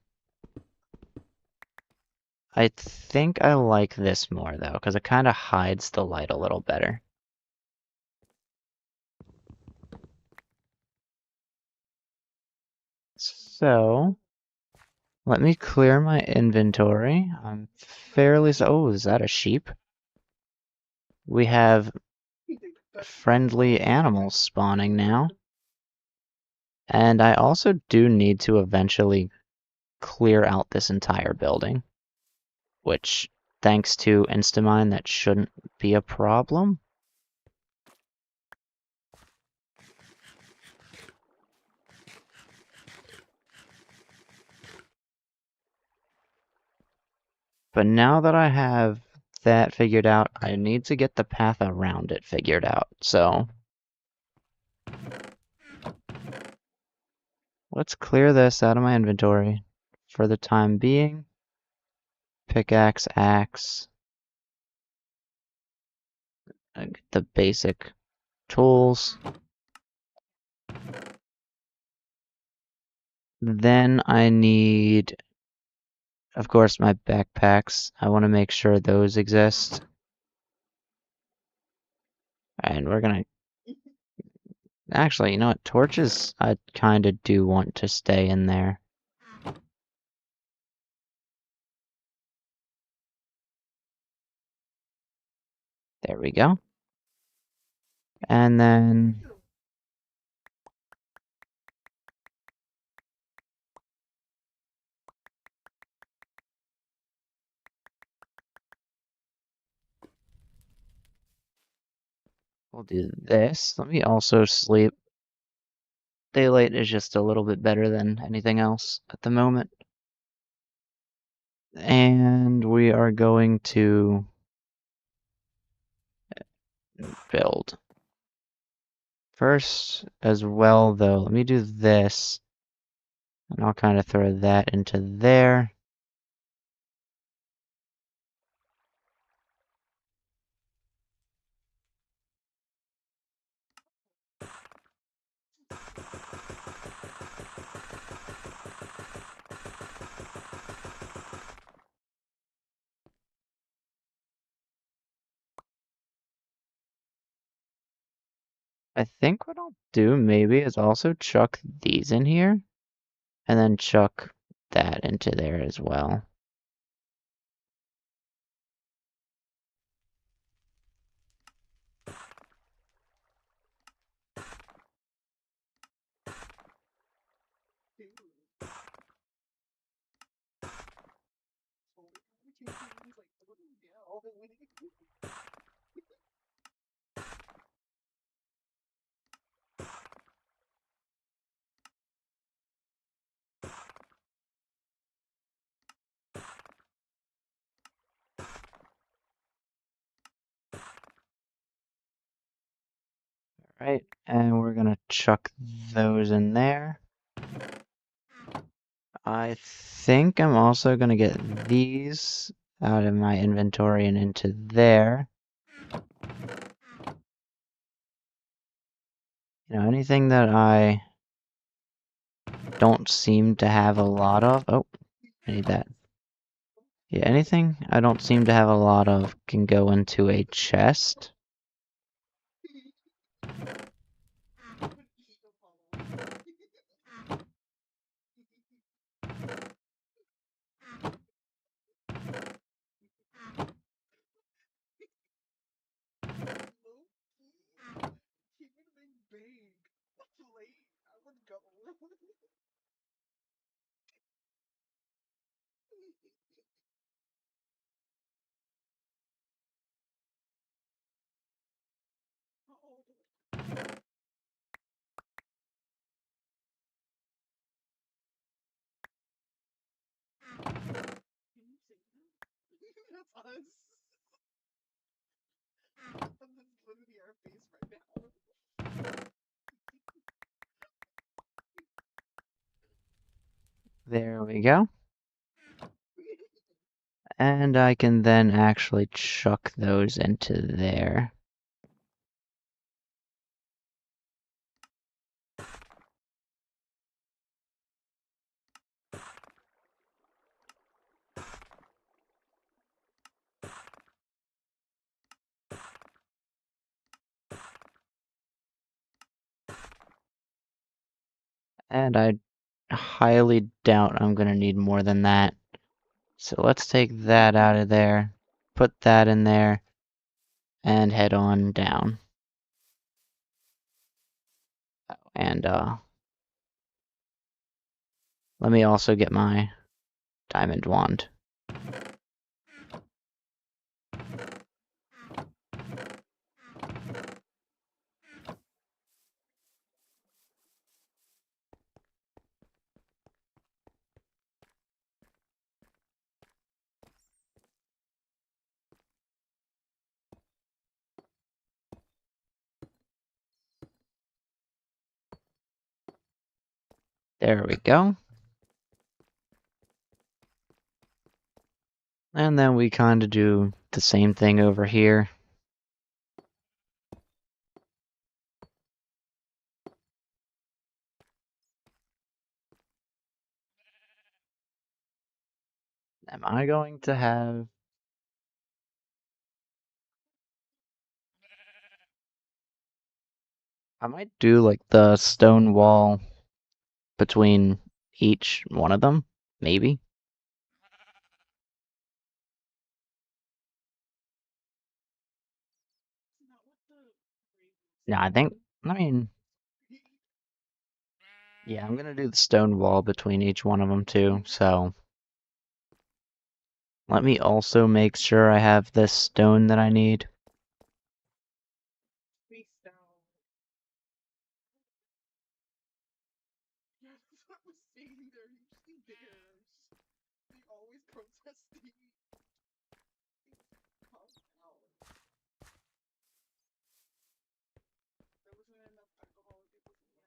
Speaker 1: I think I like this more, though, because it kind of hides the light a little better. So, let me clear my inventory. I'm fairly... Oh, is that a sheep? We have friendly animals spawning now. And I also do need to eventually clear out this entire building, which, thanks to Instamine, that shouldn't be a problem. But now that I have that figured out, I need to get the path around it figured out. So let's clear this out of my inventory for the time being. Pickaxe, axe, the basic tools. Then I need, of course, my backpacks. I want to make sure those exist. And we're gonna Actually, you know what? Torches, I kind of do want to stay in there. There we go. And then we'll do this. Let me also sleep. Daylight is just a little bit better than anything else at the moment. And we are going to build. First, as well, though, let me do this. And I'll kind of throw that into there. I think what I'll do maybe is also chuck these in here. And then chuck that into there as well.
Speaker 2: Dude. Holy, we can't do these like looking down.
Speaker 1: Right, and we're gonna chuck those in there. I think I'm also gonna get these out of my inventory and into there. You know, anything that I don't seem to have a lot of. Oh, I need that. Yeah, anything I don't seem to have a lot of can go into a chest.
Speaker 2: He would have been big. Late. I would go. Can you say that? That's us. That's literally our face right now.
Speaker 1: There we go. And I can then actually chuck those into there. And I highly doubt I'm gonna need more than that. So let's take that out of there, put that in there, and head on down. And let me also get my diamond wand. There we go. And then we kind of do the same thing over here. Am I going to have... I might do like the stone wall between each one of them, maybe.
Speaker 2: It's not what the
Speaker 1: Yeah, I mean, yeah, I'm gonna do the stone wall between each one of them too, so. Let me also make sure I have this stone that I need.
Speaker 2: face down. Yeah, that's what I was saying. They're usually bears. They always protesting. Calm down. There wasn't enough alcohol. It was mad.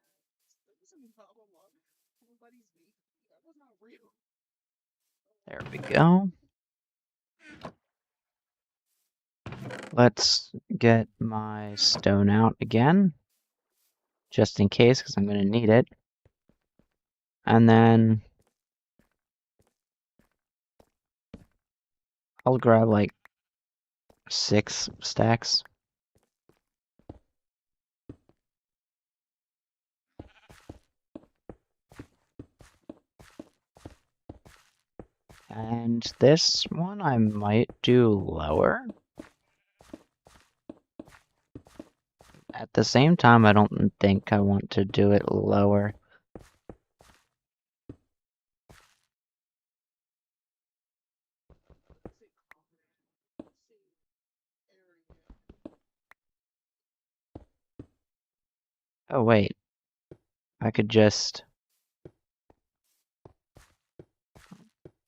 Speaker 2: There wasn't not a lot. Everybody's baby. That was not real.
Speaker 1: There we go. Let's get my stone out again, just in case, because I'm going to need it. And then I'll grab like 6 stacks. And this one I might do lower. At the same time, I don't think I want to do it lower. Oh wait, I could just...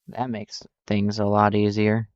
Speaker 1: That makes things a lot easier.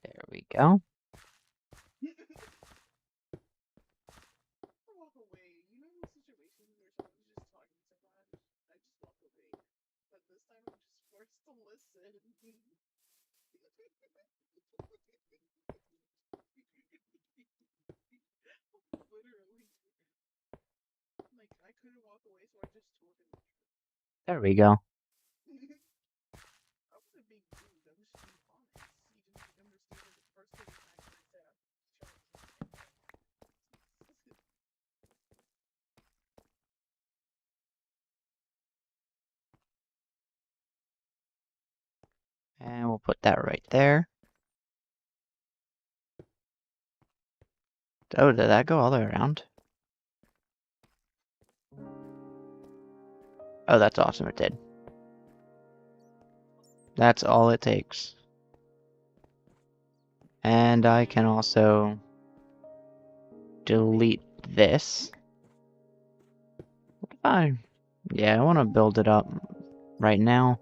Speaker 1: There we go.
Speaker 2: Walk away. You know those situations where someone's just talking so much? I just walk away. But this time I'm just forced to listen. Literally. Like, I couldn't walk away, so I just told him the truth.
Speaker 1: There we go.
Speaker 2: I wasn't being rude, I was just being honest. He didn't understand it the first 30 times I said I'm showing him.
Speaker 1: And we'll put that right there. Oh, did that go all the way around? Oh, that's awesome, it did. That's all it takes. And I can also delete this. Yeah, I want to build it up right now.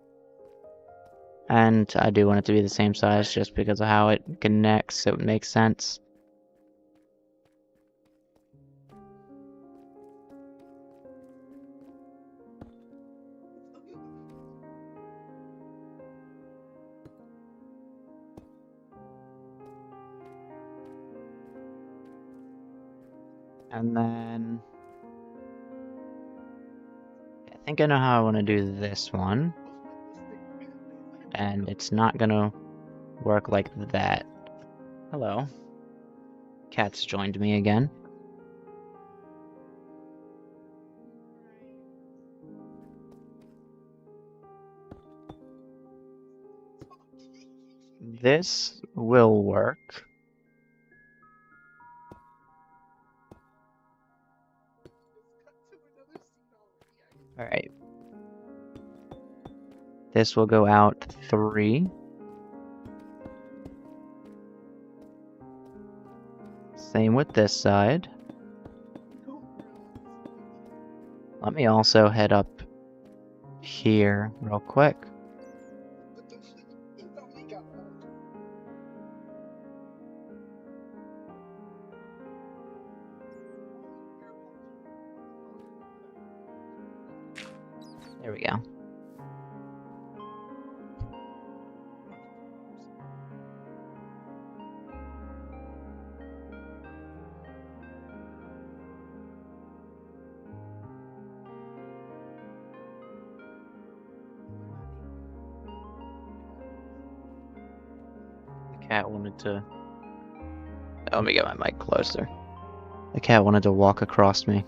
Speaker 1: And I do want it to be the same size just because of how it connects, so it makes sense. And then I think I know how I want to do this one. And it's not gonna work like that. Hello. Cat's joined me again. This will work. Alright. This will go out 3. Same with this side. Let me also head up here real quick.
Speaker 2: What the fuck? He probably got out.
Speaker 1: There we go. The cat wanted to... Oh, let me get my mic closer. The cat wanted to walk across me.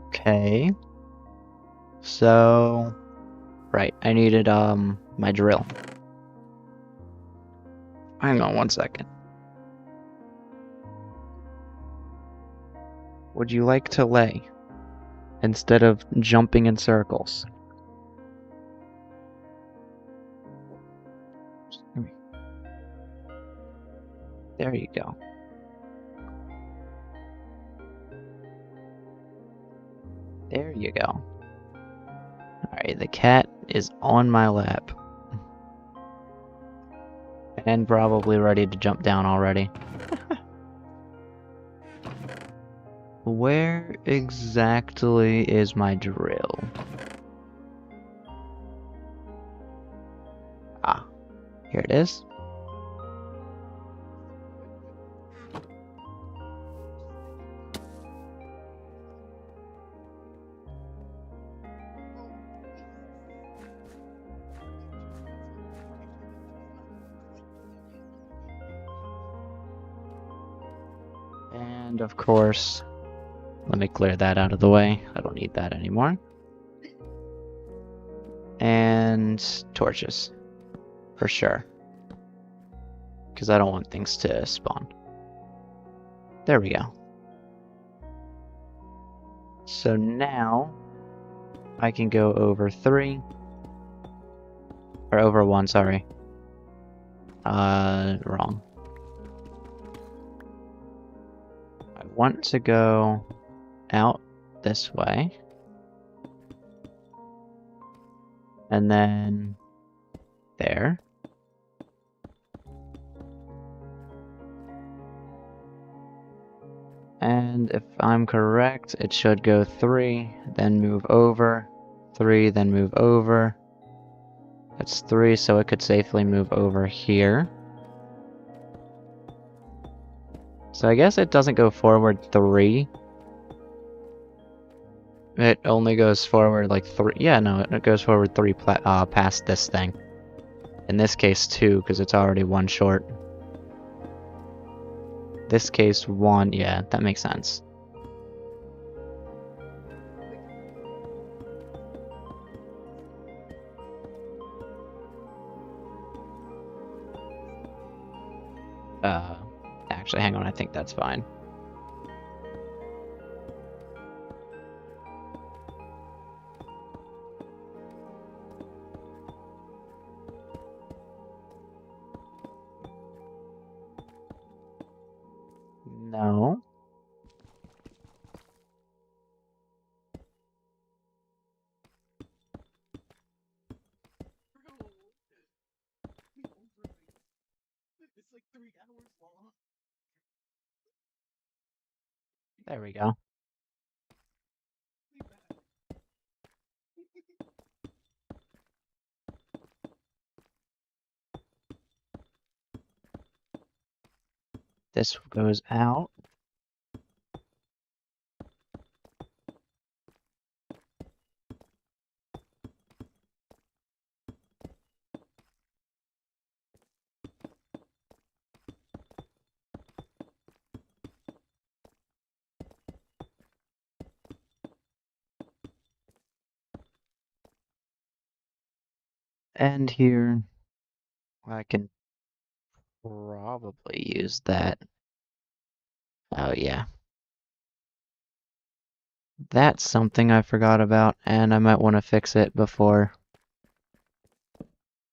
Speaker 1: Okay. So... Right, I needed, my drill. Hang on one second. Would you like to lay instead of jumping in circles? There you go. There you go. Alright, the cat is on my lap. And probably ready to jump down already. Where exactly is my drill? Ah, here it is. And of course, let me clear that out of the way. I don't need that anymore. And torches, for sure. Because I don't want things to spawn. There we go. So now, I can go over 3. Or over 1, sorry. Wrong. I want to go out this way. And then there. And if I'm correct, it should go 3, then move over, 3, then move over. That's 3, so it could safely move over here. So I guess it doesn't go forward 3. It only goes forward like 3. Yeah, no, it goes forward 3 past this thing. In this case 2, because it's already 1 short. This case 1, yeah, that makes sense. Actually, hang on, I think that's fine. No.
Speaker 2: Bro, it's like 3 hours long.
Speaker 1: There we go.
Speaker 2: Be back.
Speaker 1: This goes out. And here, I can probably use that. Oh yeah. That's something I forgot about, and I might want to fix it before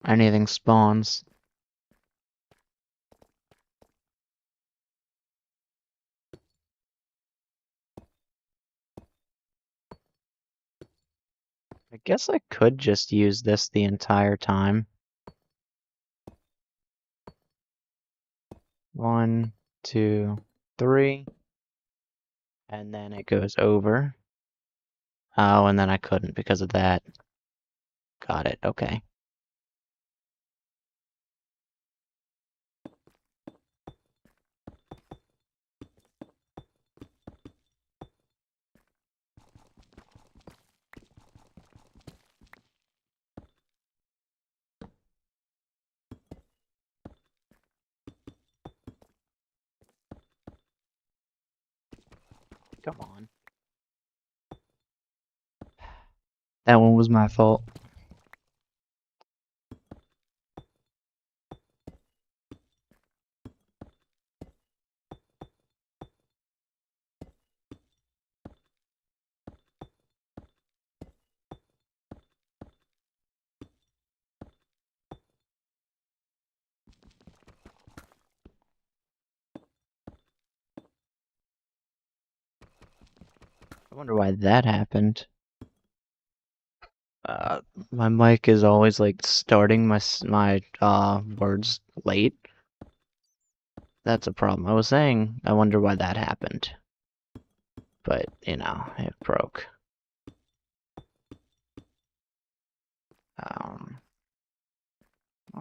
Speaker 1: anything spawns. I guess I could just use this the entire time. 1, 2, 3. And then it goes over. Oh, and then I couldn't because of that. Got it, okay. Come on. That one was my fault. I wonder why that happened. Uh, my mic is always like starting my words late. That's a problem. I was saying, I wonder why that happened. But, you know, it broke. Um,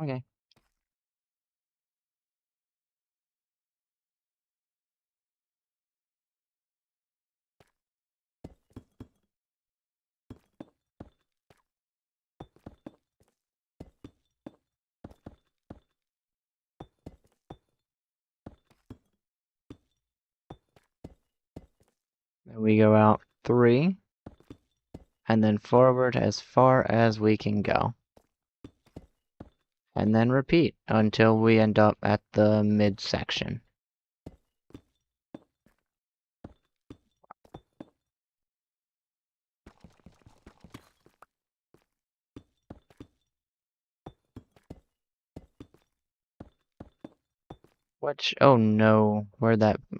Speaker 1: okay. Then we go out 3, and then forward as far as we can go. And then repeat until we end up at the midsection. Which, oh no,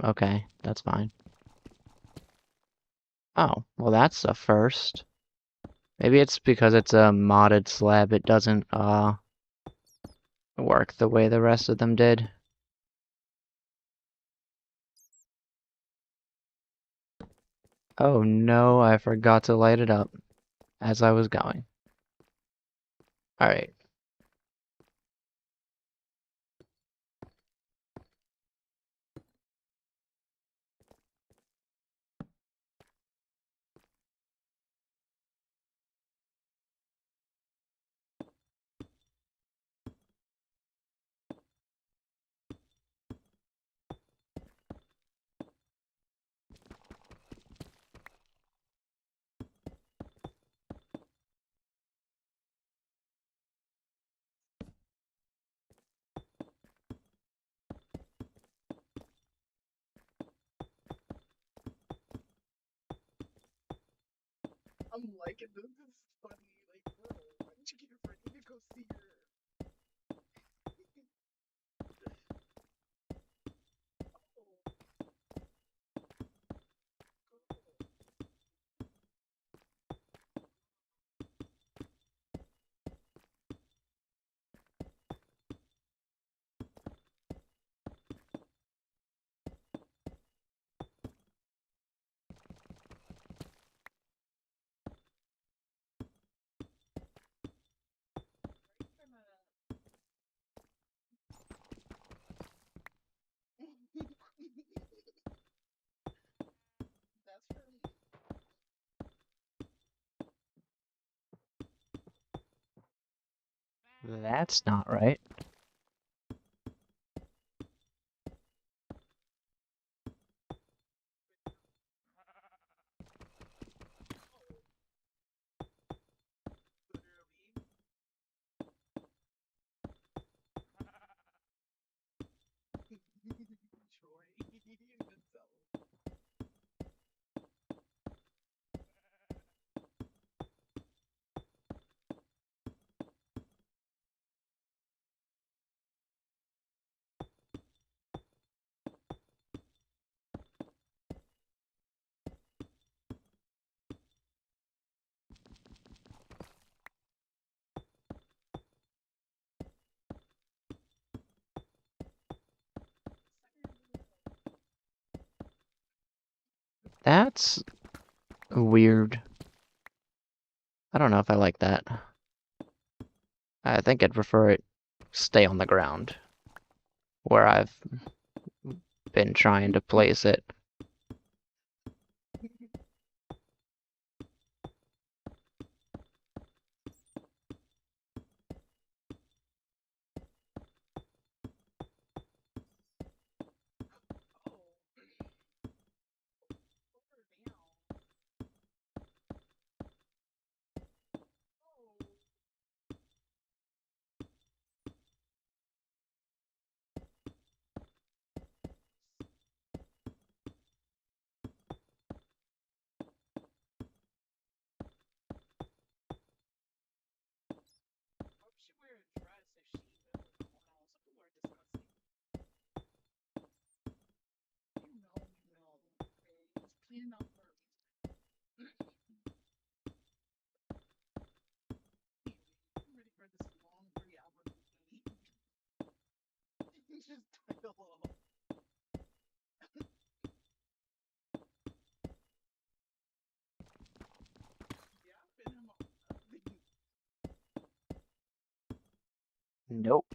Speaker 1: okay, that's fine. Oh, well that's a first. Maybe it's because it's a modded slab, it doesn't, work the way the rest of them did. Oh no, I forgot to light it up as I was going. Alright.
Speaker 2: I'm liking this. This is funny. Like, bro, why did you get ready to go see your? That's for me.
Speaker 1: That's not right.
Speaker 2: Literally. Joy in itself.
Speaker 1: That's weird. I don't know if I like that. I think I'd prefer it stay on the ground where I've been trying to place it.
Speaker 2: Oh. Put her down. Oh. Why would she wear a dress if she knows no one else? Some people are disgusting. You know, you know. Okay, just clean it up first. Anyway, I'm ready for this long 3 hour movie. Just dialogue. Yeah, I've been in my.
Speaker 1: Nope.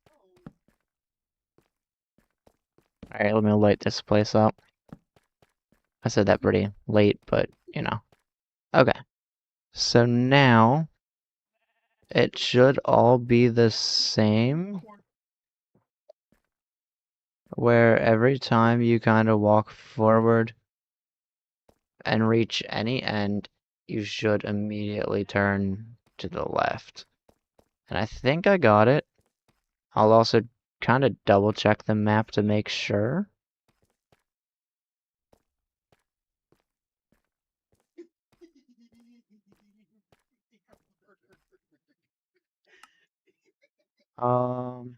Speaker 2: Oh.
Speaker 1: Alright, let me light this place up. I said that pretty late, but you know. Okay. So now it should all be the same, where every time you kind of walk forward and reach any end, you should immediately turn to the left. And I think I got it. I'll also kind of double check the map to make sure. Um,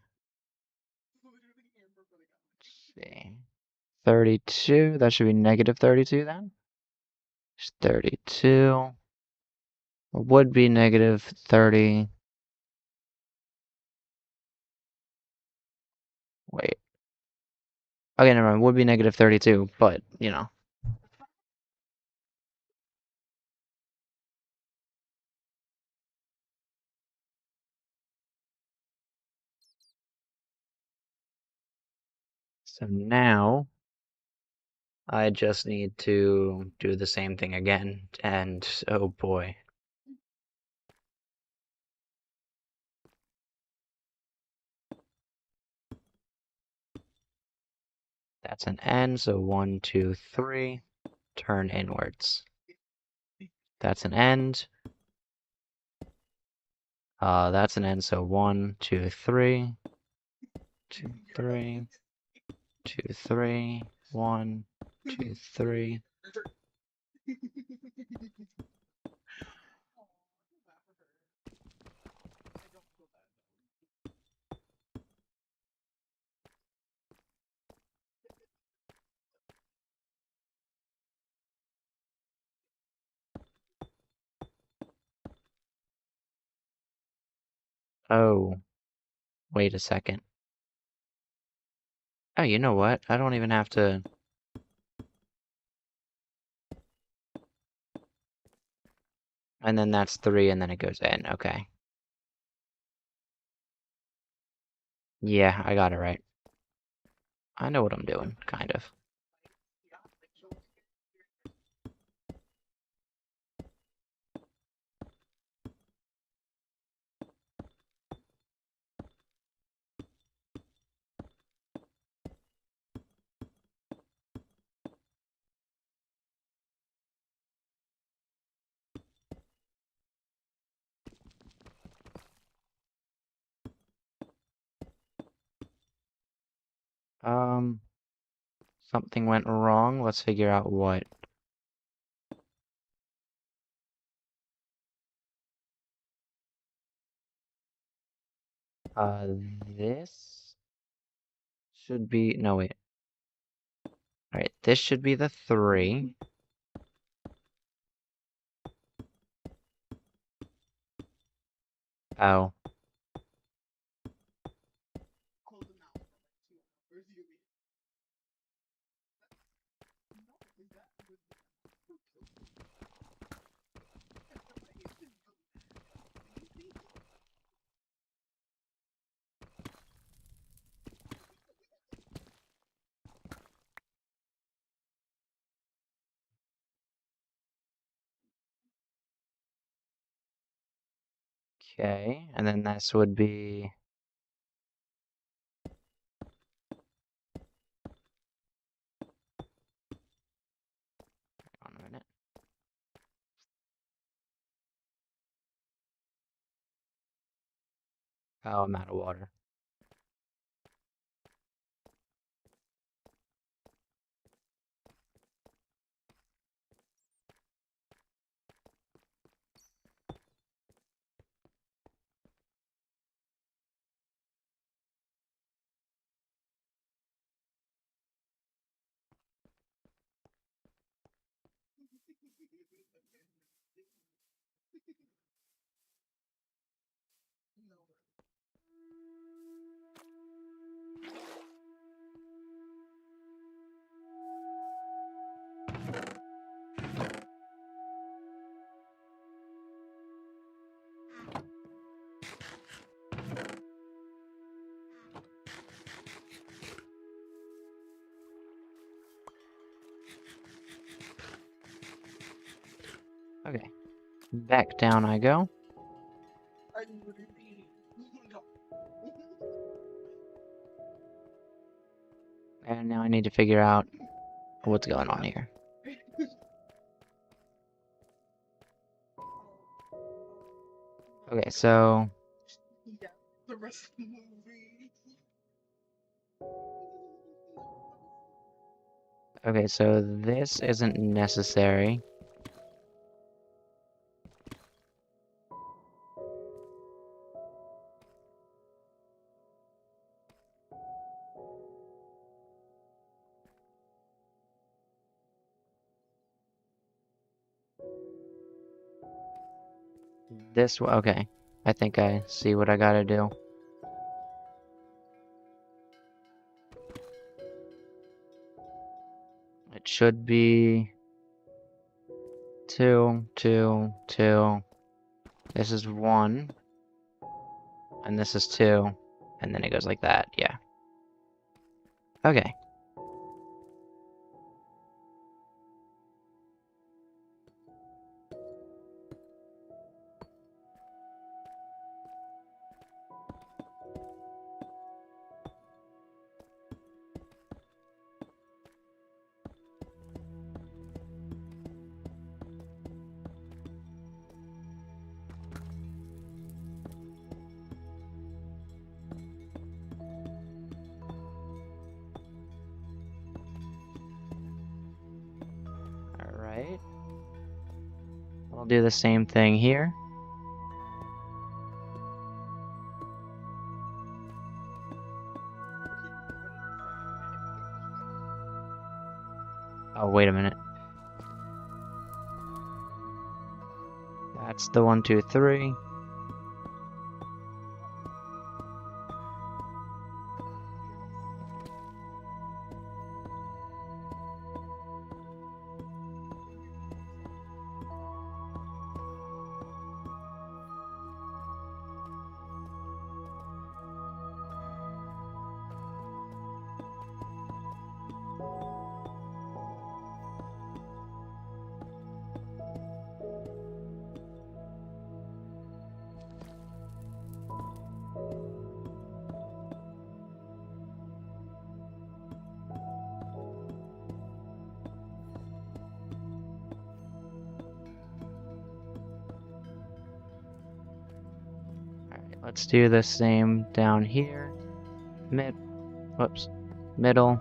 Speaker 2: Literally Amber running out.
Speaker 1: let's see. 32, that should be negative 32 then. 32 would be negative 30. Wait. Okay, never mind. Would be negative 32, but, you know. So now I just need to do the same thing again, and oh boy. That's an N, so 1, 2, 3. Turn inwards. That's an end. That's an end, so 1, 2, 3. 2, 3. 2, 3. 1, 2, 3.
Speaker 2: Aw, I feel bad for her. I don't feel bad though.
Speaker 1: Oh, wait a second. Oh, you know what? I don't even have to. And then that's 3, and then it goes in. Okay. Yeah, I got it right. I know what I'm doing, kind of.
Speaker 2: Yeah, like show us.
Speaker 1: Um, Something went wrong. Let's figure out what. This should be, no wait. Alright, this should be the 3. Oh.
Speaker 2: Hold them out for like 2 hours. You mean? No, that was
Speaker 1: Okay, and then this would be... Hang on a minute. Oh, I'm out of water.
Speaker 2: no.
Speaker 1: Okay. Back down I go.
Speaker 2: I would repeat. No.
Speaker 1: And now I need to figure out what's going on here. Okay, so...
Speaker 2: Yeah, the rest of the movie.
Speaker 1: Okay, so this isn't necessary. This one, okay. I think I see what I gotta do. It should be 2, 2, 2. This is 1. And this is 2. And then it goes like that, yeah. Okay. Alright. We'll do the same thing here. Oh, wait a minute. That's the 1, 2, 3. Alright, let's do the same down here. Whoops. Middle,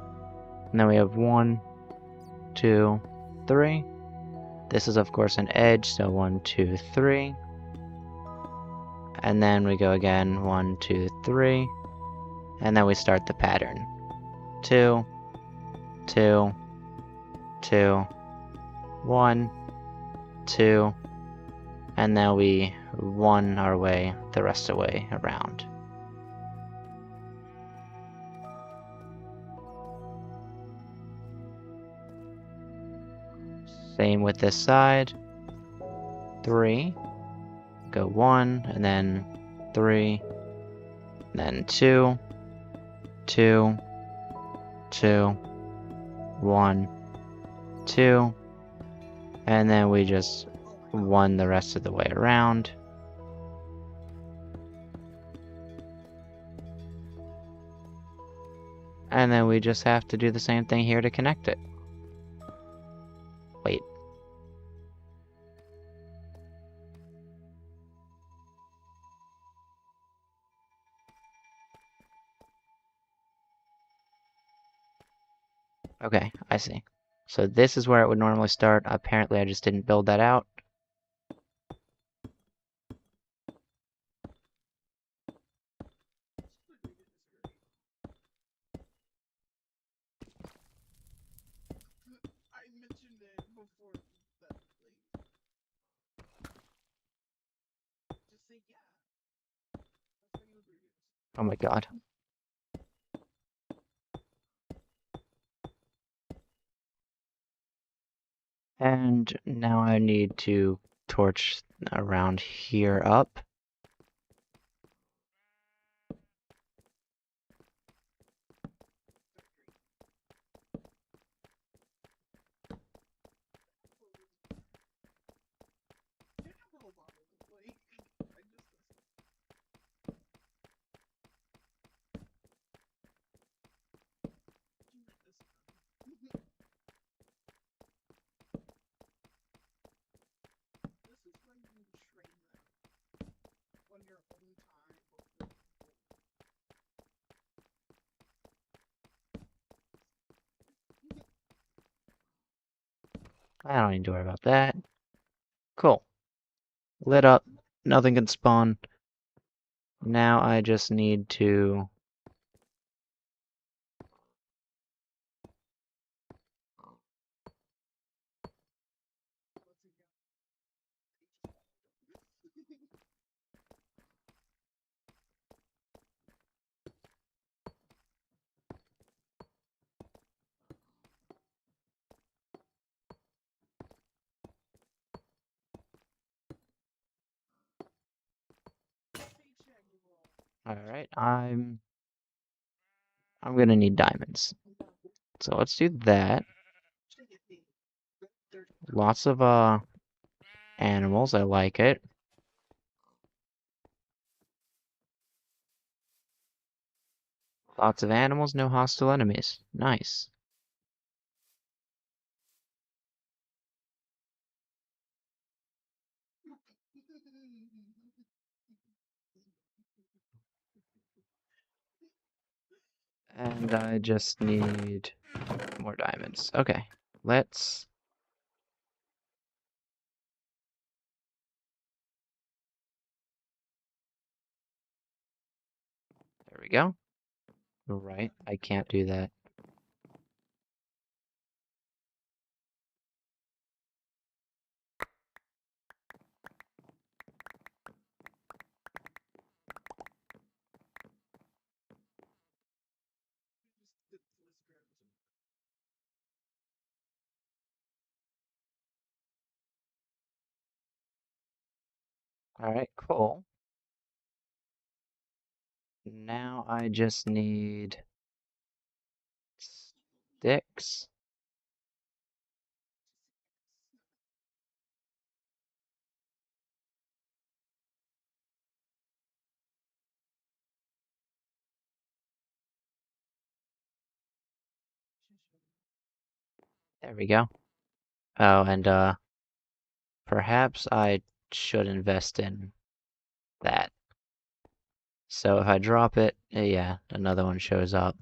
Speaker 1: And then we have 1, 2, 3. This is of course an edge, so 1, 2, 3. And then we go again, 1, 2, 3. And then we start the pattern. 2, 2, 2, 1, 2, and then we 1 our way the rest of the way around. Same with this side. 3, go 1, and then 3, then 2, 2, 2, 1, 2, and then we just 1 the rest of the way around. And then we just have to do the same thing here to connect it. Wait. Okay, I see. So this is where it would normally start. Apparently I just didn't build that out.
Speaker 2: I mentioned it before that, like, just say yeah. That's how you agree.
Speaker 1: Oh my god. And now I need to torch around here up.
Speaker 2: You have a lot of them, like, I just you met this one. This is when you train them on your own time before
Speaker 1: I don't need to worry about that. Cool. Lit up. Nothing can spawn. Now I just need to... Alright, I'm gonna need diamonds. So let's do that. Lots of animals, I like it. Lots of animals, no hostile enemies. Nice. And I just need more diamonds. Okay, let's... There we go. Right, I can't do that. Alright, cool. Now I just need sticks. There we go. Oh, and perhaps I should invest in that. So if I drop it, yeah, another one shows up.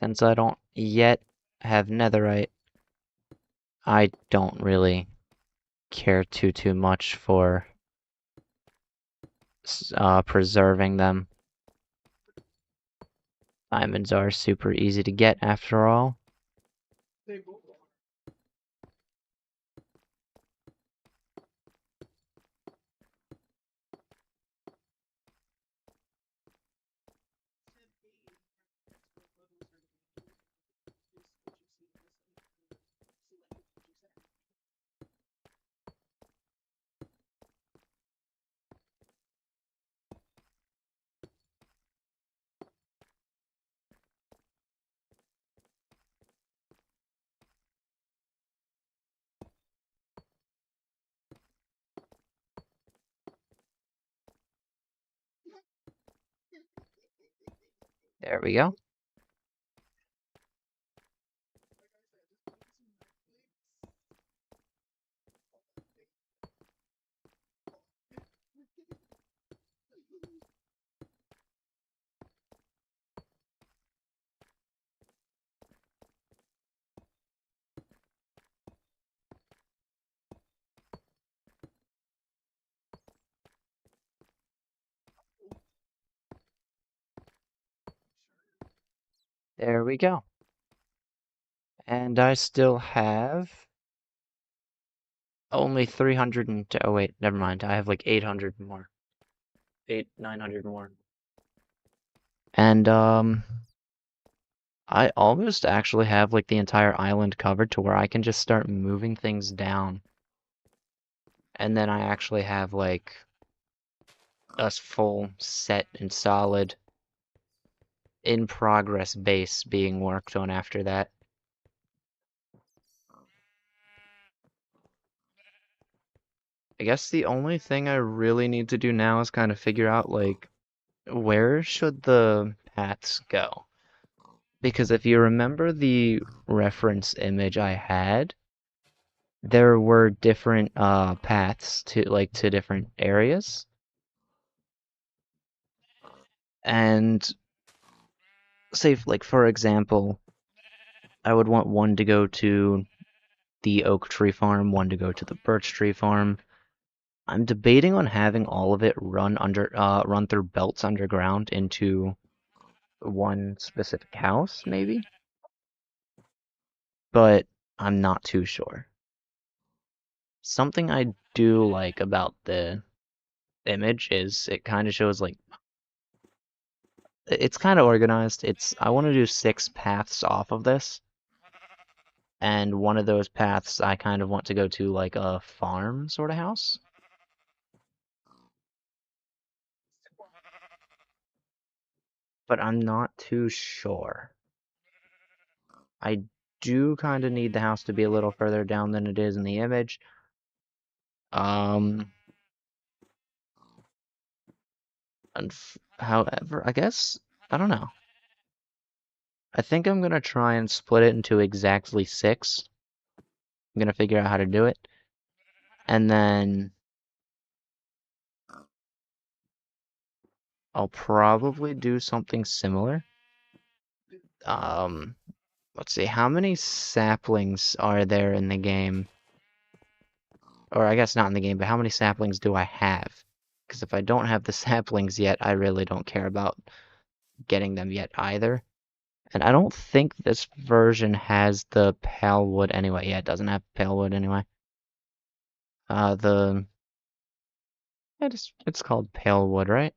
Speaker 1: Since I don't yet have netherite, I don't really care too much for preserving them. Diamonds are super easy to get after all.
Speaker 2: They both are. Said A, expert levels are is what you see in this selected feature set.
Speaker 1: There we go.
Speaker 2: Like I said, just put in some Netflix.
Speaker 1: There we go. And I still have only 300 and... Oh wait, never mind. I have like 800 more. 900 more. And, I almost actually have like the entire island covered to where I can just start moving things down. And then I actually have like a full set and solid in progress base being worked on after that. I guess the only thing I really need to do now is kind of figure out like where should the paths go? Because if you remember the reference image I had, there were different paths to different areas. And say like for example, I would want one to go to the oak tree farm, one to go to the birch tree farm. I'm debating on having all of it run through belts underground into one specific house, maybe. But I'm not too sure. Something I do like about the image is it kind of shows like it's kind of organized. I want to do 6 paths off of this, and one of those paths I kind of want to go to like a farm sort of house. But I'm not too sure. I do kind of need the house to be a little further down than it is in the image. Um, however, I guess, I don't know. I think I'm gonna try and split it into exactly 6. I'm gonna figure out how to do it. And then I'll probably do something similar. Um, let's see, how many saplings are there in the game? Or I guess not in the game, but how many saplings do I have? Because if I don't have the saplings yet, I really don't care about getting them yet either. And I don't think this version has the pale wood anyway. Yeah, it doesn't have pale wood anyway. The it's called pale wood, right?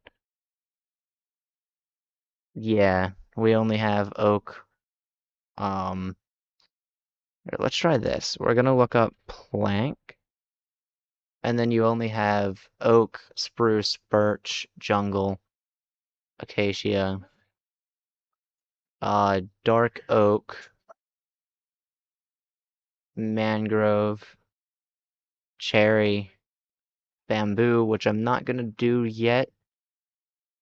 Speaker 1: Yeah, we only have oak. Um, Here, let's try this. We're gonna look up plank, and then you only have oak, spruce, birch, jungle, acacia, dark oak, mangrove, cherry, bamboo, which I'm not gonna do yet,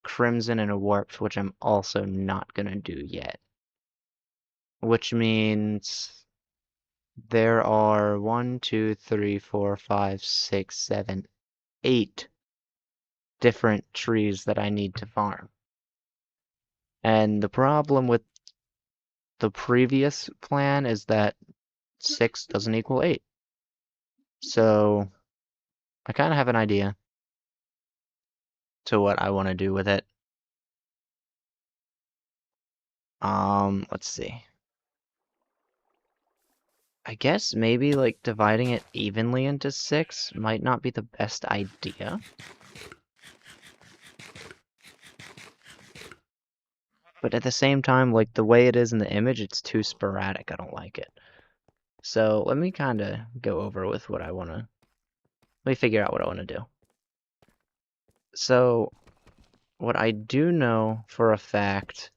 Speaker 1: crimson, and a warped, which I'm also not gonna do yet. Which means there are 1, 2, 3, 4, 5, 6, 7, 8 different trees that I need to farm. And the problem with the previous plan is that 6 doesn't equal 8. So I kind of have an idea to what I want to do with it. Let's see. I guess maybe like dividing it evenly into 6 might not be the best idea. But at the same time, like the way it is in the image, it's too sporadic. I don't like it. So let me kind of go over with what I want to... Let me figure out what I want to do. So what I do know for a fact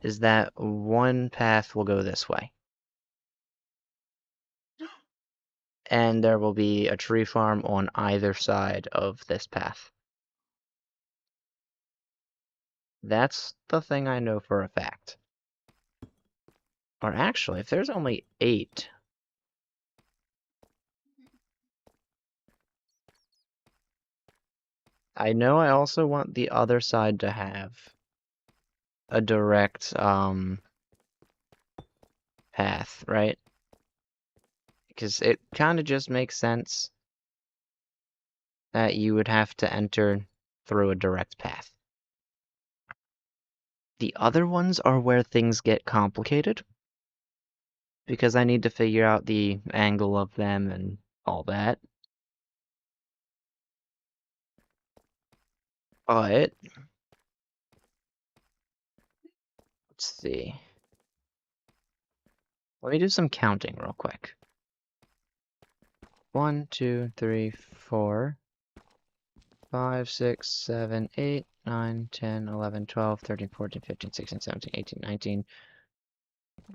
Speaker 1: is that one path will go this way. And there will be a tree farm on either side of this path. That's the thing I know for a fact. Or actually, if there's only 8... I know I also want the other side to have a direct, path, right? Because it kind of just makes sense that you would have to enter through a direct path. The other ones are where things get complicated, because I need to figure out the angle of them and all that. But let's see. Let me do some counting real quick. 1, 2, 3, 4, 5, 6, 7, 8, 9, 10, 11, 12, 13, 14, 15, 16, 17, 18, 19,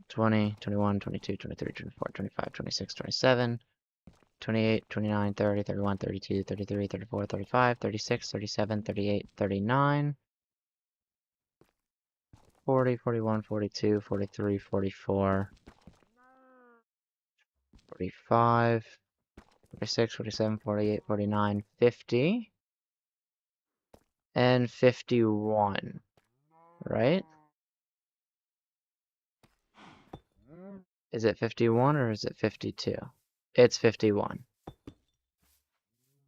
Speaker 1: 20, 21, 22, 23, 24, 25, 26, 27, 28, 29, 30, 31, 32, 33, 34, 35, 36, 37, 38, 39, 40, 41, 42, 43, 44, 45, 46, 47, 48, 49, 50, and 51, right? Is it 51 or is it 52? It's 51.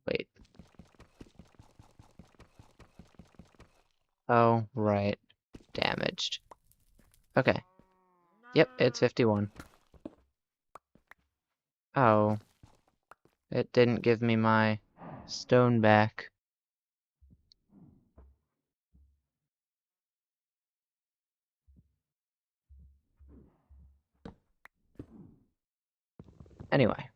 Speaker 1: Wait. Oh, right. Damaged. Okay. Yep, it's 51. Oh. It didn't give me my stone back. Anyway.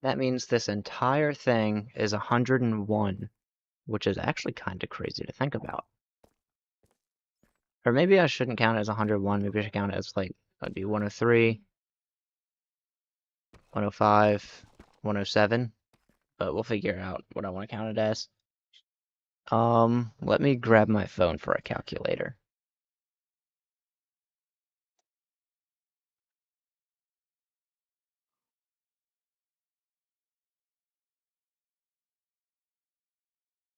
Speaker 1: That means this entire thing is 101, which is actually kind of crazy to think about. Or maybe I shouldn't count it as 101, maybe I should count it as, like, that'd be 103, 105, 107, but we'll figure out what I want to count it as. Let me grab my phone for a calculator.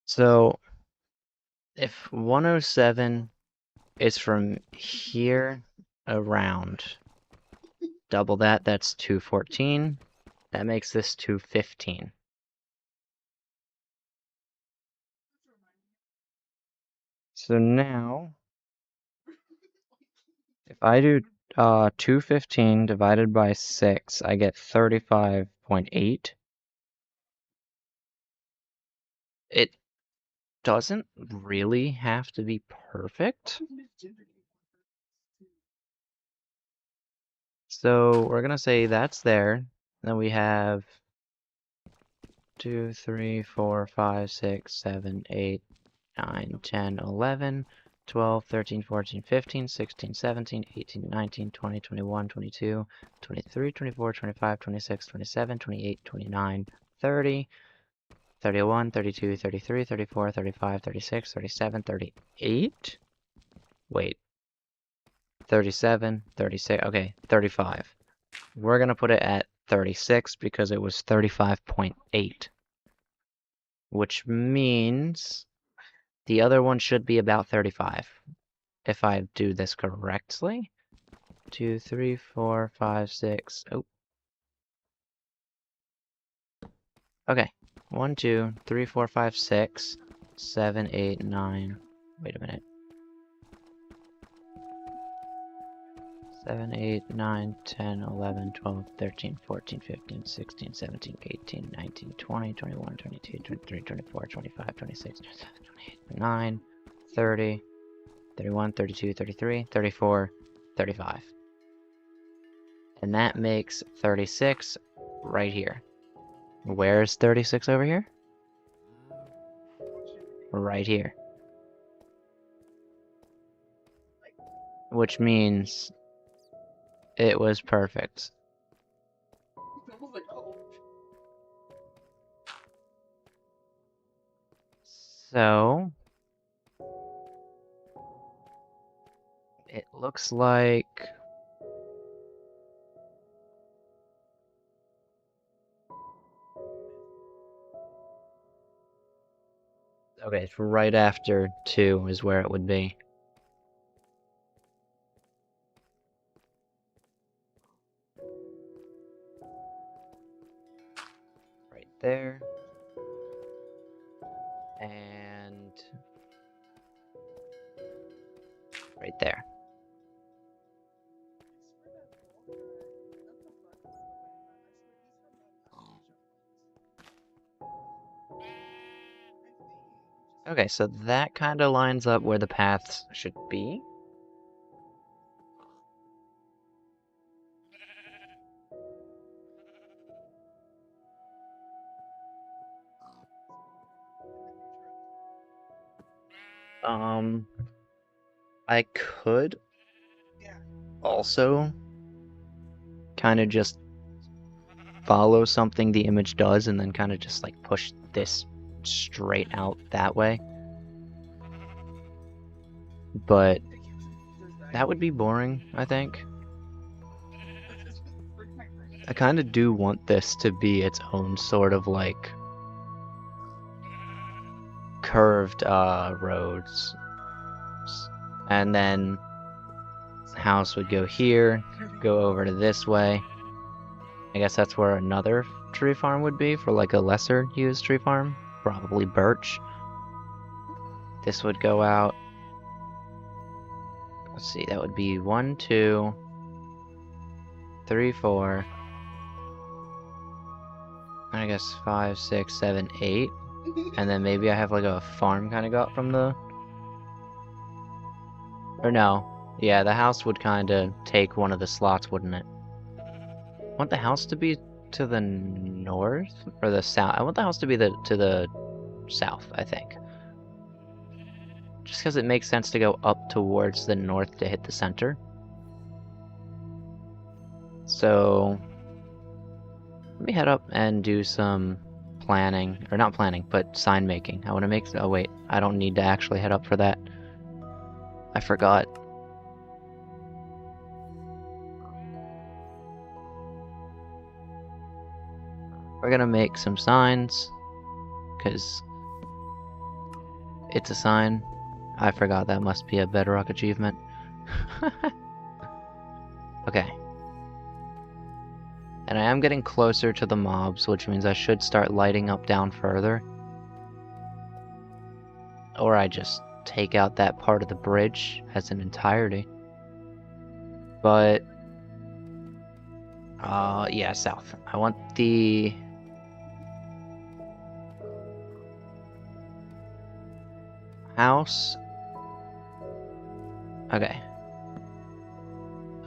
Speaker 1: So, if 107 is from here around, double that, that's 214. That makes this 215. So now, if I do 215 divided by 6, I get 35.8. It doesn't really have to be perfect. So we're going to say that's there. Then we have 2, 3, 4, 5, 6, 7, 8, 9, 10, 11, 12, 13, 14, 15, 16, 17, 18, 19, 20, 21, 22, 23, 24, 25, 26, 27, 28, 29, 30, 31, 32, 33, 34, 35, 36, 37, 38. Wait. 37, 36, okay, 35. We're going to put it at 36 because it was 35.8. Which means The other one should be about 35, if I do this correctly. 2, 3, 4, 5, 6. Oh. Okay. 1, 2, 3, 4, 5, 6, 7, 8, 9. Wait a minute. 7, 8, 9, 10, 11, 12, 13, 14, 15, 16, 17, 18, 19, 20, 21, 22, 23, 24, 25, 26, 27, 28, 29, 30, 31, 32, 33, 34, 35. And that makes 36 right here. Where's 36 over here? Right here. Which means it was perfect.
Speaker 2: I was like, oh.
Speaker 1: So it looks like okay, it's right after 2 is where it would be. Right there. And right there. Okay, so that kind of lines up where the paths should be. I could also kind of just follow something the image does and then kind of just like push this straight out that way. But that would be boring, I think. I kind of do want this to be its own sort of like curved roads. And then house would go here, go over to this way. I guess that's where another tree farm would be for like a lesser used tree farm. Probably birch. This would go out. Let's see, that would be 1, 2, 3, 4. I guess 5, 6, 7, 8. And then maybe I have like a farm kind of got from the... Or no. Yeah, the house would kind of take one of the slots, wouldn't it? I want the house to be to the north? Or the south? I want the house to be to the south, I think. Just because it makes sense to go up towards the north to hit the center. So... let me head up and do some planning. Or not planning, but sign making. I want to make... oh wait, I don't need to actually head up for that. I forgot. We're gonna make some signs, because it's a sign. I forgot that must be a bedrock achievement. Okay. And I am getting closer to the mobs, which means I should start lighting up down further. Or I just take out that part of the bridge as an entirety. But... yeah, south. I want the... house. Okay.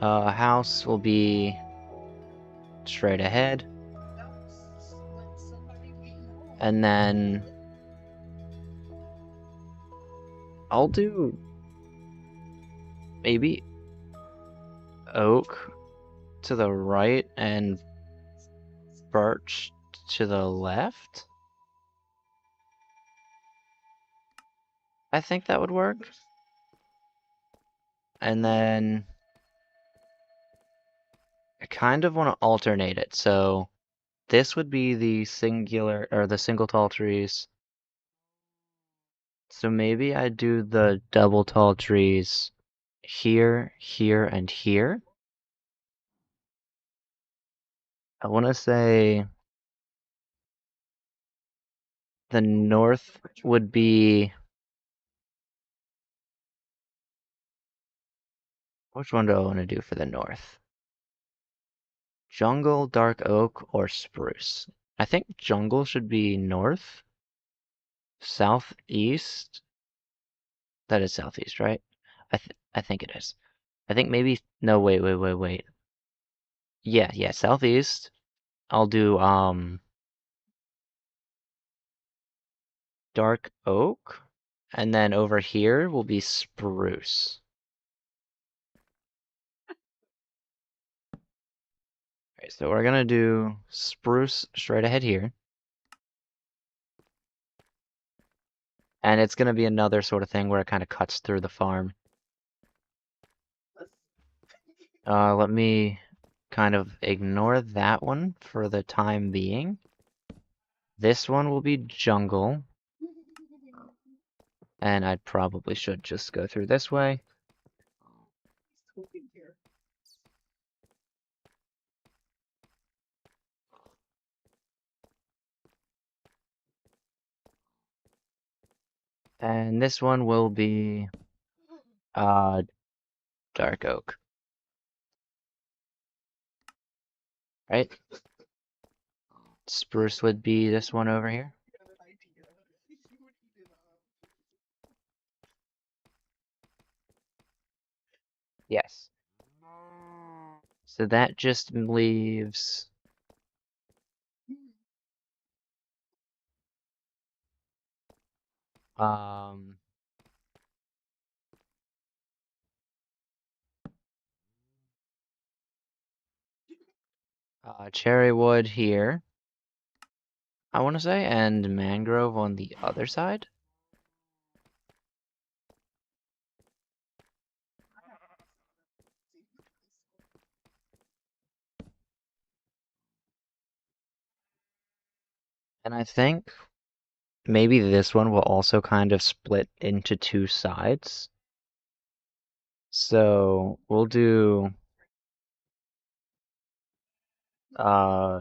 Speaker 1: House will be straight ahead. And then I'll do maybe oak to the right and birch to the left. I think that would work. And then I kind of want to alternate it. So this would be the singular or the single tall trees. So maybe I do the double tall trees here, here, and here. I want to say the north would be... Which one do I want to do for the north? Jungle, dark oak, or spruce? I think jungle should be north. Southeast? That is southeast, right? I think it is. I think maybe... No, wait. Yeah, southeast. I'll do, dark oak. And then over here will be spruce. Okay, so we're gonna do spruce straight ahead here. And it's gonna be another sort of thing where it kind of cuts through the farm. Let me kind of ignore that one for the time being. This one will be jungle, and I probably should just go through this way. And this one will be uh dark oak. Right? Spruce would be this one over here. Yes. So that just leaves um cherry wood here, I want to say, and mangrove on the other side. And I think maybe this one will also kind of split into two sides. So we'll do I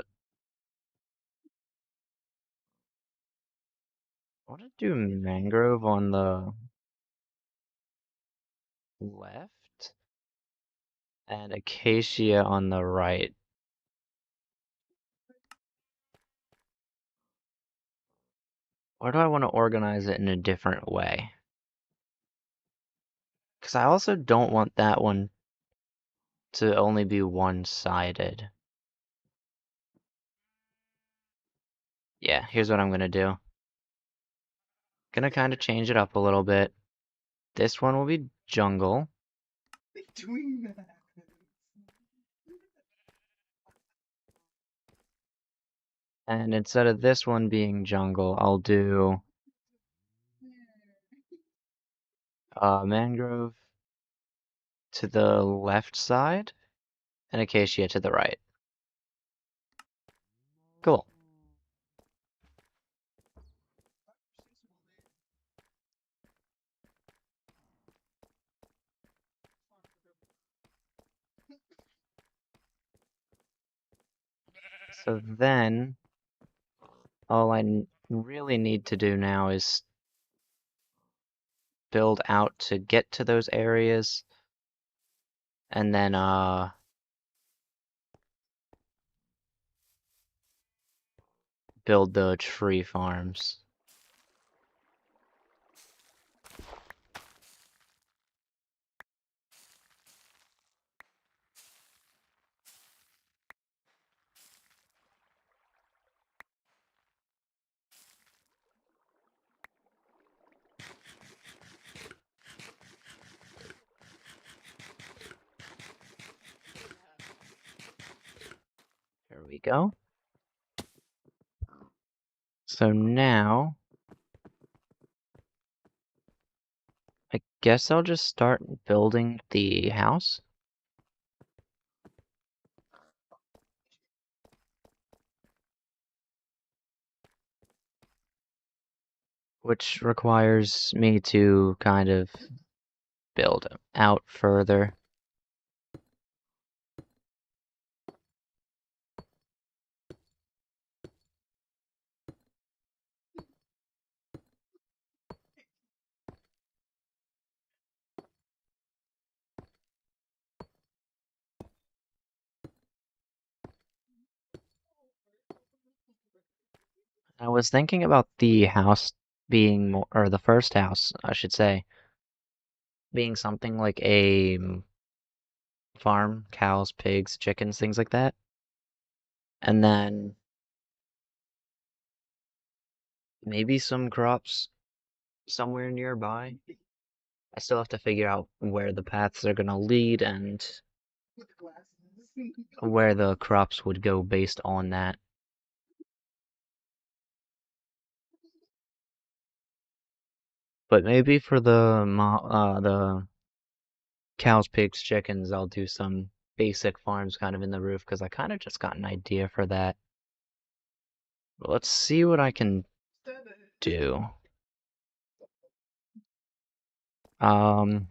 Speaker 1: want to do mangrove on the left and acacia on the right. Or do I want to organize it in a different way? Because I also don't want that one to only be one-sided. Yeah, here's what I'm gonna do. Gonna kind of change it up a little bit. This one will be jungle.
Speaker 2: Doing that.
Speaker 1: And instead of this one being jungle, I'll do mangrove to the left side and acacia to the right. Cool. So then, all I really need to do now is build out to get to those areas, and then build the tree farms. There we go. So now, I guess I'll just start building the house. which requires me to kind of build out further. I was thinking about the house being more, or the first house, I should say, being something like a farm, cows, pigs, chickens, things like that. And then maybe some crops somewhere nearby. I still have to figure out where the paths are gonna lead and
Speaker 2: with glasses.
Speaker 1: where the crops would go based on that. But maybe for the cows, pigs, chickens, I'll do some basic farms kind of in the roof because I kind of just got an idea for that. But let's see what I can do. Um,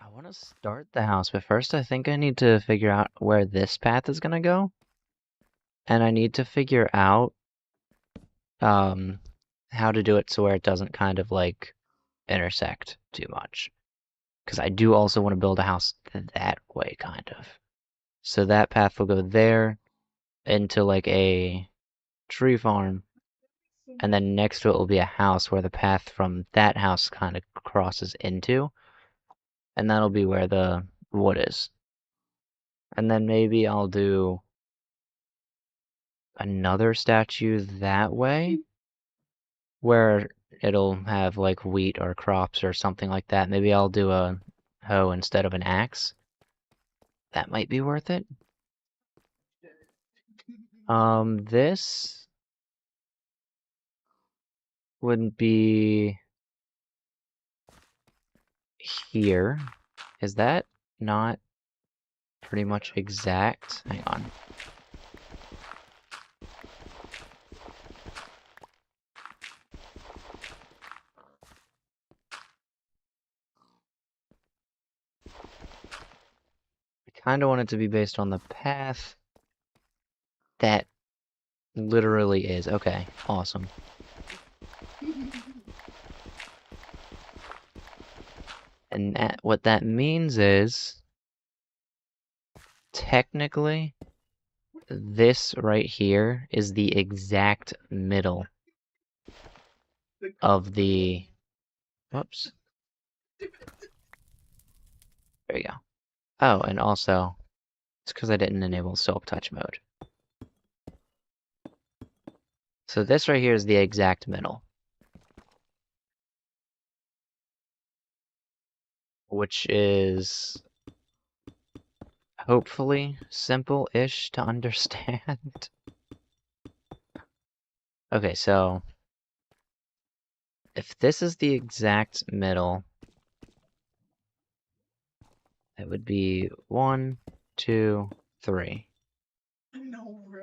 Speaker 1: I want to start the house, but first I think I need to figure out where this path is gonna go. And I need to figure out um how to do it so where it doesn't kind of like intersect too much. Because I do also want to build a house that way, kind of. So that path will go there into like a tree farm, and then next to it will be a house where the path from that house kind of crosses into, and that'll be where the wood is. And then maybe I'll do another statue that way, where it'll have like wheat or crops or something like that. Maybe I'll do a hoe instead of an axe. That might be worth it. This wouldn't be here. Is that not pretty much exact? Hang on. I kind of want it to be based on the path that literally is. Okay, awesome. And what that means is, technically, this right here is the exact middle of the... Whoops. There you go. Oh, and also, it's because I didn't enable Silk Touch mode. So this right here is the exact middle. Which is hopefully simple-ish to understand. Okay, so if this is the exact middle, it would be 1, 2, 3.
Speaker 2: No, bro.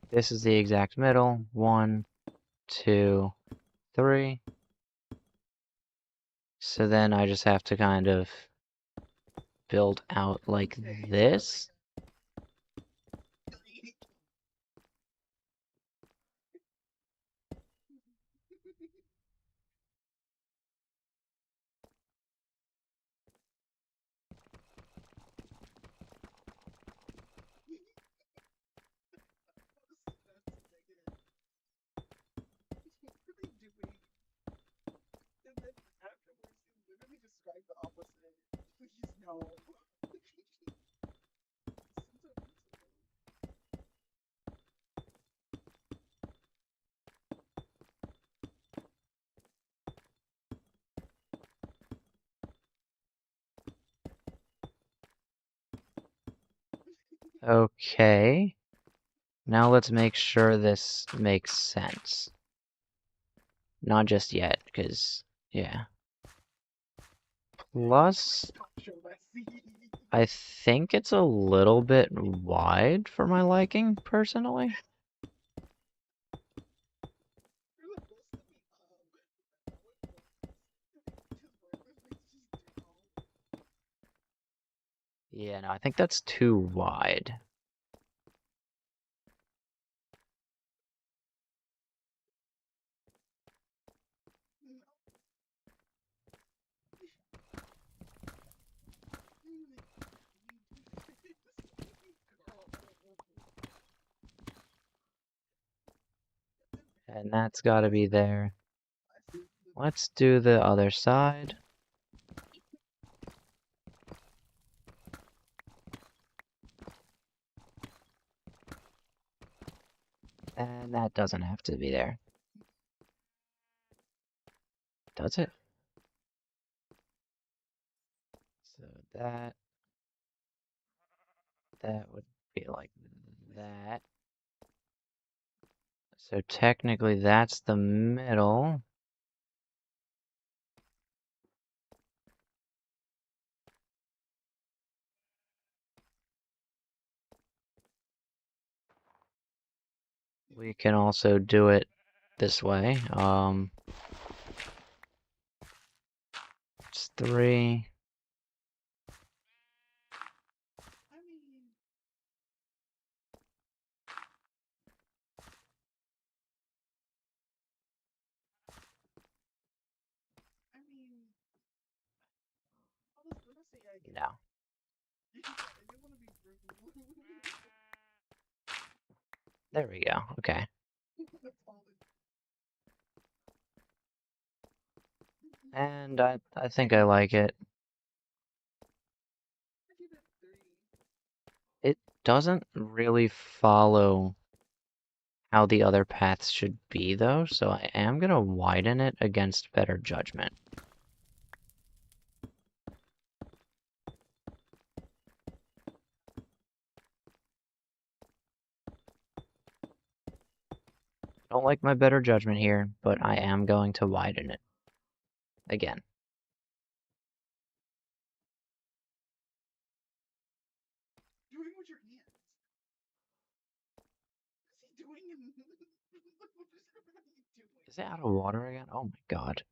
Speaker 1: If this is the exact middle, 1, 2, 3. So then I just have to kind of build out like this.
Speaker 2: What are they doing? And then afterwards, he literally described the opposite. Please no.
Speaker 1: Okay. Now let's make sure this makes sense. Not just yet, because Yeah. Plus, I think it's a little bit wide for my liking, personally. Yeah, no, I think that's too wide. And that's gotta be there. Let's do the other side. And that doesn't have to be there. Does it? So that would be like that. So technically that's the middle. We can also do it this way. It's 3. No. There we go. Okay. And I think I like it. It doesn't really follow how the other paths should be, though, so I am gonna widen it against better judgment. Don't like my better judgment here, but I am going to widen it again.
Speaker 2: Doing with your hands. What's he doing?
Speaker 1: Is it out of water again? Oh my god.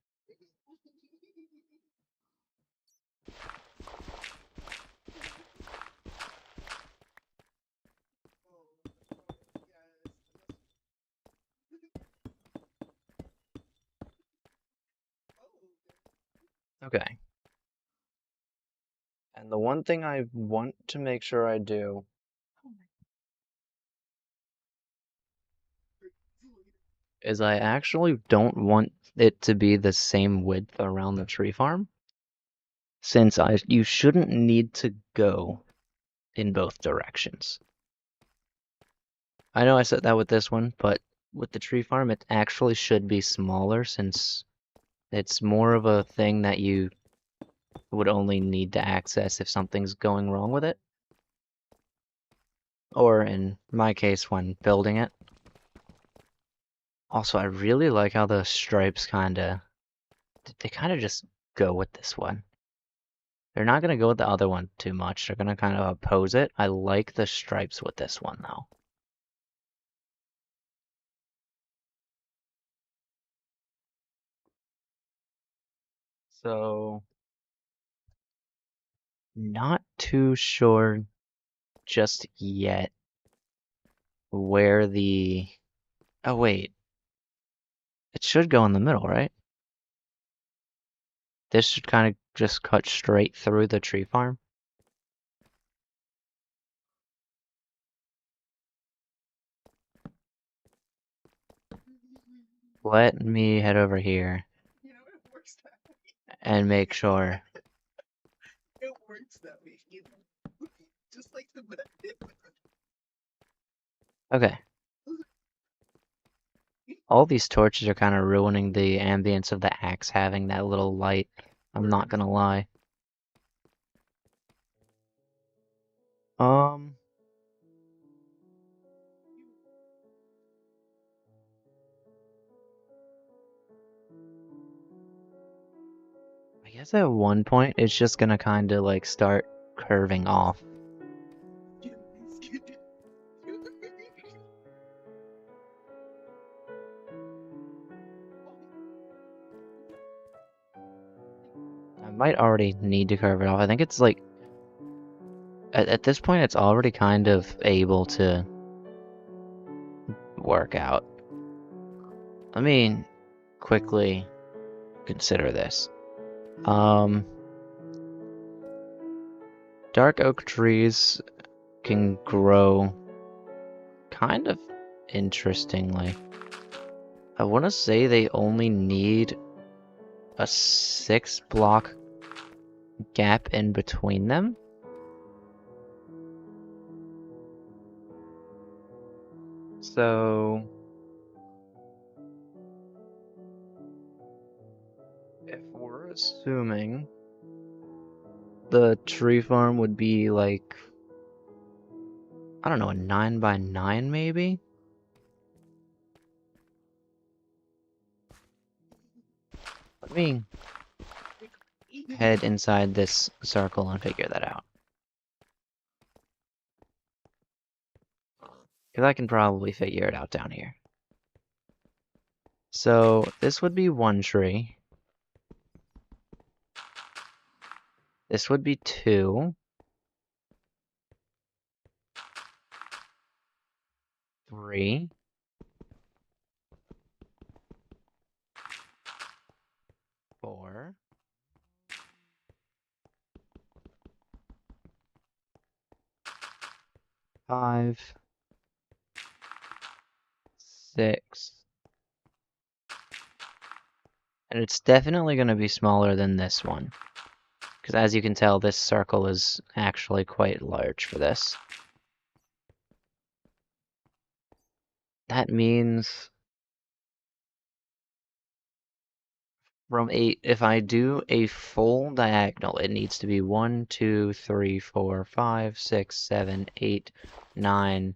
Speaker 1: Okay. And the one thing I want to make sure I do is I actually don't want it to be the same width around the tree farm, since you shouldn't need to go in both directions. I know I said that with this one, but with the tree farm, it actually should be smaller since it's more of a thing that you would only need to access if something's going wrong with it. Or in my case, when building it. Also, I really like how the stripes they kinda just go with this one. They're not gonna go with the other one too much. They're gonna kind of oppose it. I like the stripes with this one, though. So, not too sure just yet where the... Oh, wait. It should go in the middle, right? This should kind of just cut straight through the tree farm. Let me head over here
Speaker 2: You know, it works that way.
Speaker 1: and make sure.
Speaker 2: It works that way. You know? Just like the
Speaker 1: Okay. All these torches are kind of ruining the ambience of the axe having that little light. I'm not gonna lie. Um, guess at one point it's just gonna kind of like start curving off. I might already need to curve it off. I think it's like at this point it's already kind of able to work out. Let me quickly consider this. Dark oak trees can grow kind of interestingly. I want to say they only need a 6-block gap in between them. So if we're assuming the tree farm would be like, I don't know, a 9x9 maybe? Let me head inside this circle and figure that out. Because I can probably figure it out down here. So this would be one tree. This would be 2. 3. 4. 5. 6. And it's definitely going to be smaller than this one. Because as you can tell, this circle is actually quite large for this. That means if I do a full diagonal, it needs to be 1, 2, 3, 4, 5, 6, 7, 8, 9.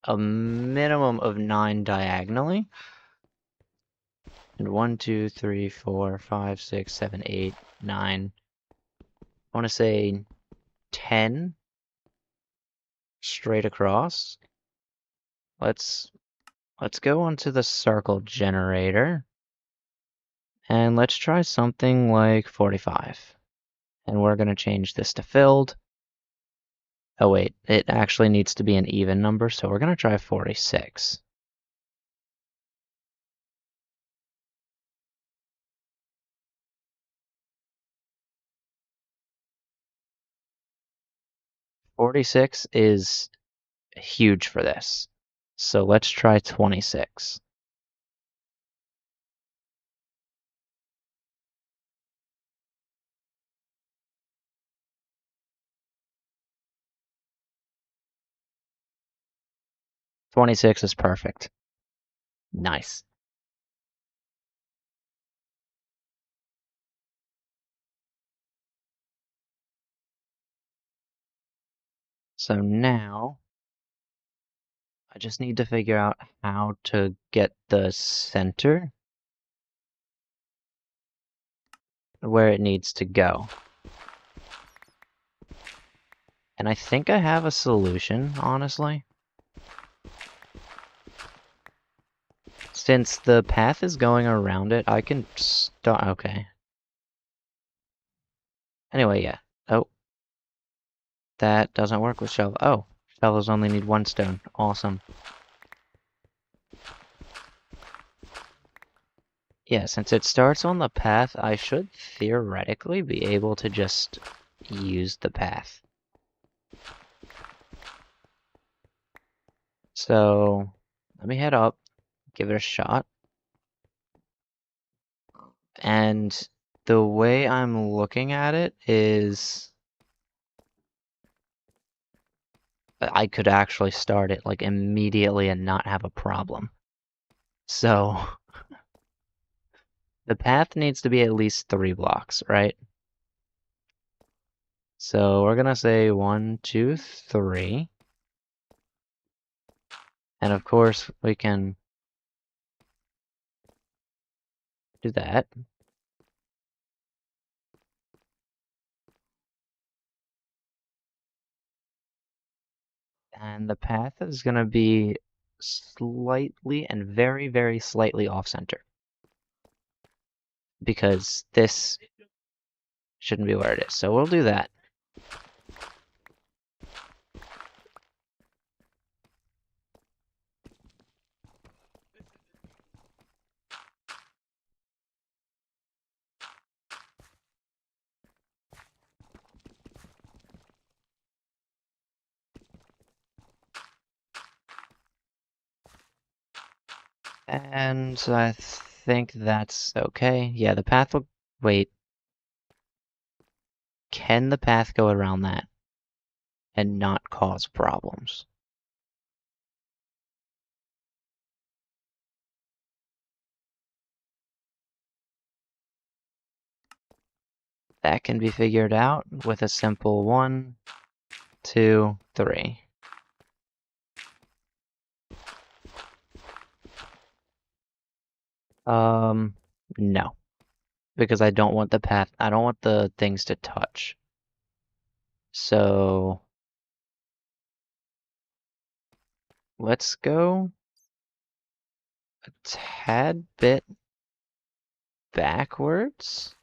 Speaker 1: A minimum of 9 diagonally. And 1, 2, 3, 4, 5, 6, 7, 8, 9. I want to say 10 straight across. Let's go onto the circle generator. And let's try something like 45. And we're going to change this to filled. Oh wait, it actually needs to be an even number, so we're going to try 46. "46 is huge for this. So let's try 26. "26 is perfect. Nice. So now I just need to figure out how to get the center where it needs to go. And I think I have a solution, honestly. Since the path is going around it, I can start. Okay. Anyway, yeah. Oh. That doesn't work with shovel. Oh. Shovels only need 1 stone. Awesome. Yeah, since it starts on the path, I should theoretically be able to just use the path. So, let me head up, give it a shot. And the way I'm looking at it is I could actually start it like immediately and not have a problem. So, the path needs to be at least 3 blocks, right? So we're gonna say 1, 2, 3. And of course we can do that. And the path is going to be slightly and very, very slightly off-center. Because this shouldn't be where it is. So we'll do that. And I think that's okay. Yeah, the path will... Wait. Can the path go around that and not cause problems? That can be figured out with a simple 1, 2, 3. No. Because I don't want the path, I don't want the things to touch. So, let's go a tad bit backwards.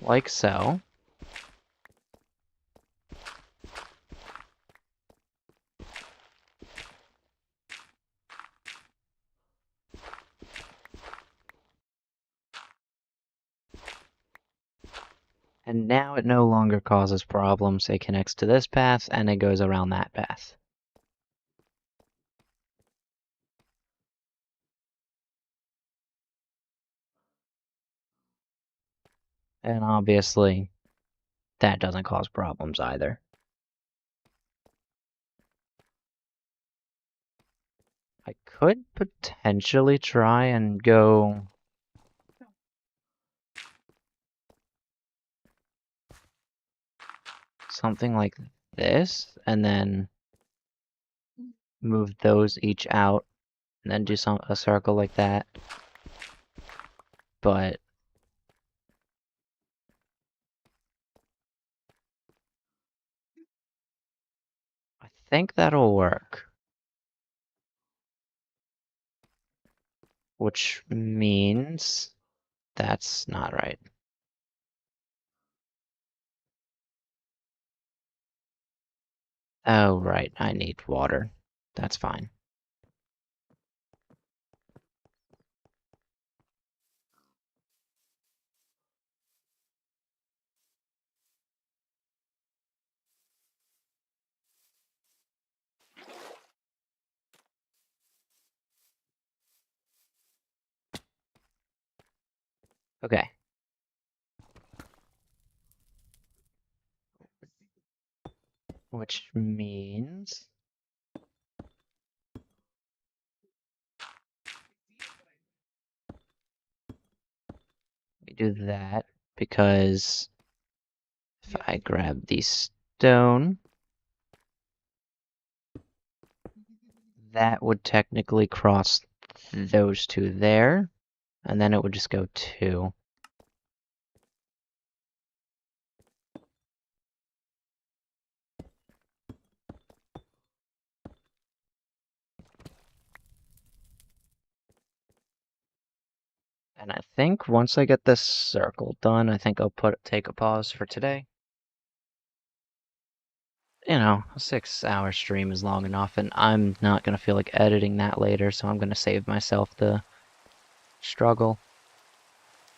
Speaker 1: Like so. And now it no longer causes problems. It connects to this path, and it goes around that path. And obviously, that doesn't cause problems either. I could potentially try and go... something like this, and then move those each out, and then do a circle like that. But I think that'll work. Which means that's not right. Oh, right, I need water. That's fine. Okay. Which means we do that because if I grab the stone, that would technically cross those two there, and then it would just go 2. And I think once I get this circle done, I think I'll take a pause for today. You know, a 6-hour stream is long enough, and I'm not gonna feel like editing that later, so I'm gonna save myself the struggle.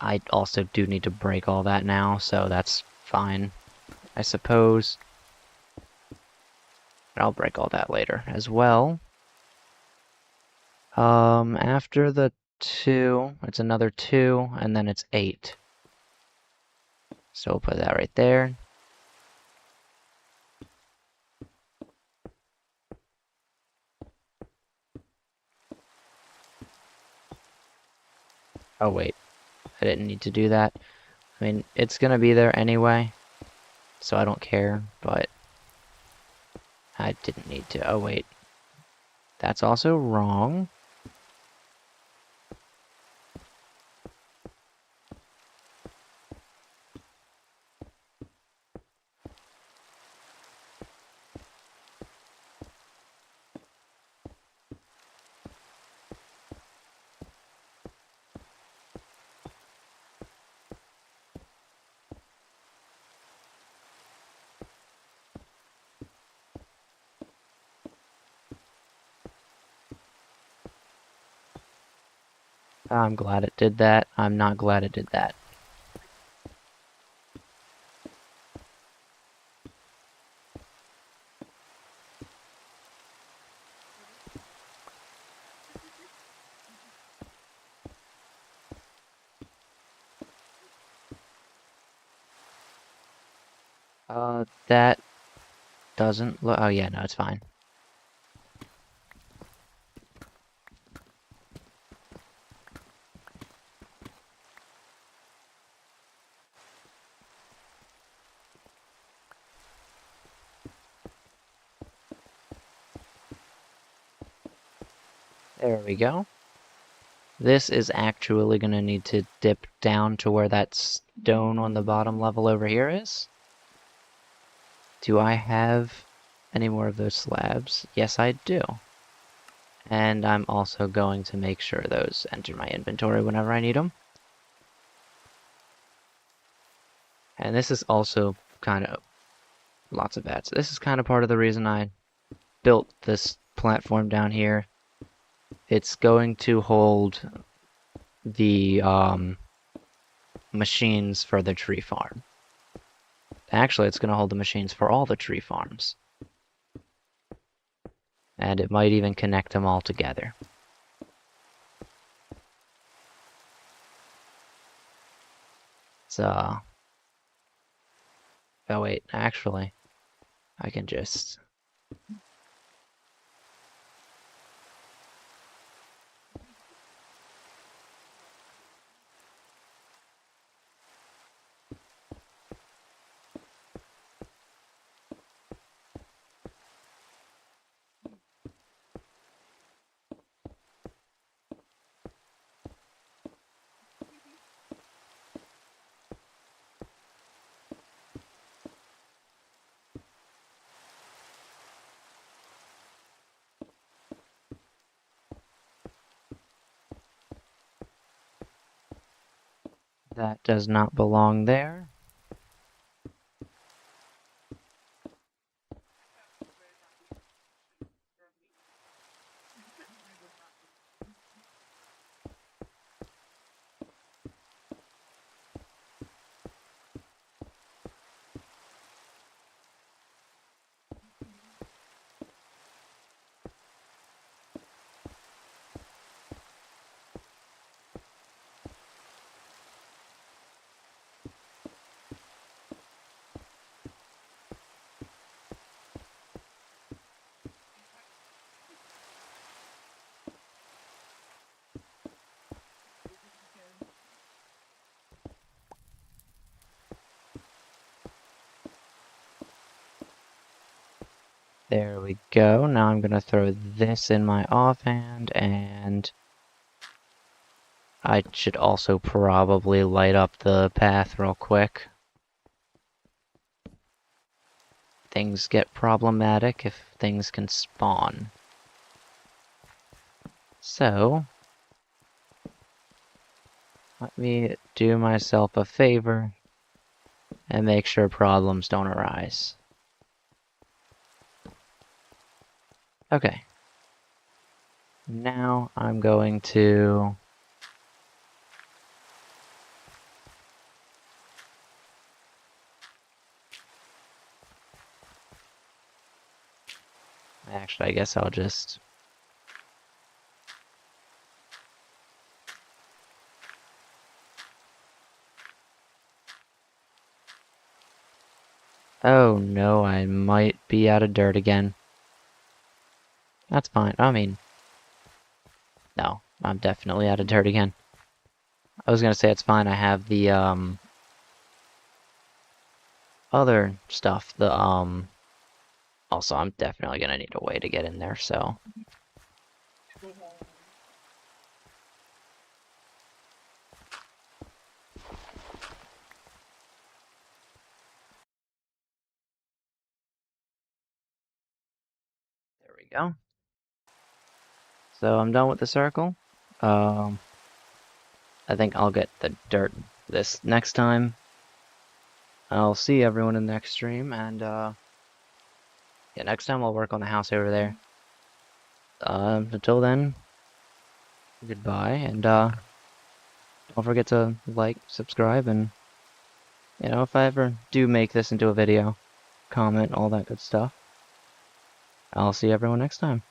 Speaker 1: I also do need to break all that now, so that's fine, I suppose. But I'll break all that later as well. After the 2, it's another 2, and then it's 8. So we'll put that right there. Oh wait, I didn't need to do that. I mean, it's gonna be there anyway, so I don't care, but I didn't need to. Oh wait, that's also wrong. I'm glad it did that. I'm not glad it did that. That doesn't look. Oh, yeah, no, it's fine. There we go. This is actually going to need to dip down to where that stone on the bottom level over here is. Do I have any more of those slabs? Yes, I do. And I'm also going to make sure those enter my inventory whenever I need them. And this is also kind of lots of bats. This is kind of part of the reason I built this platform down here. It's going to hold the machines for the tree farm. Actually, it's going to hold the machines for all the tree farms. And it might even connect them all together. So, oh wait, actually, I can just... That does not belong there. There we go. Now I'm gonna throw this in my offhand, and I should also probably light up the path real quick. Things get problematic if things can spawn. So, let me do myself a favor and make sure problems don't arise. Okay. Now I'm going to... Actually, I guess I'll just... Oh no, I might be out of dirt again. That's fine. I mean... No, I'm definitely out of dirt again. I was gonna say it's fine, I have the, other stuff, the, Also, I'm definitely gonna need a way to get in there, so... There we go. So I'm done with the circle. I think I'll get the dirt this next time. I'll see everyone in the next stream, and, yeah, next time I'll work on the house over there. Until then, goodbye, and, don't forget to like, subscribe, and, you know, if I ever do make this into a video, comment, all that good stuff. I'll see everyone next time.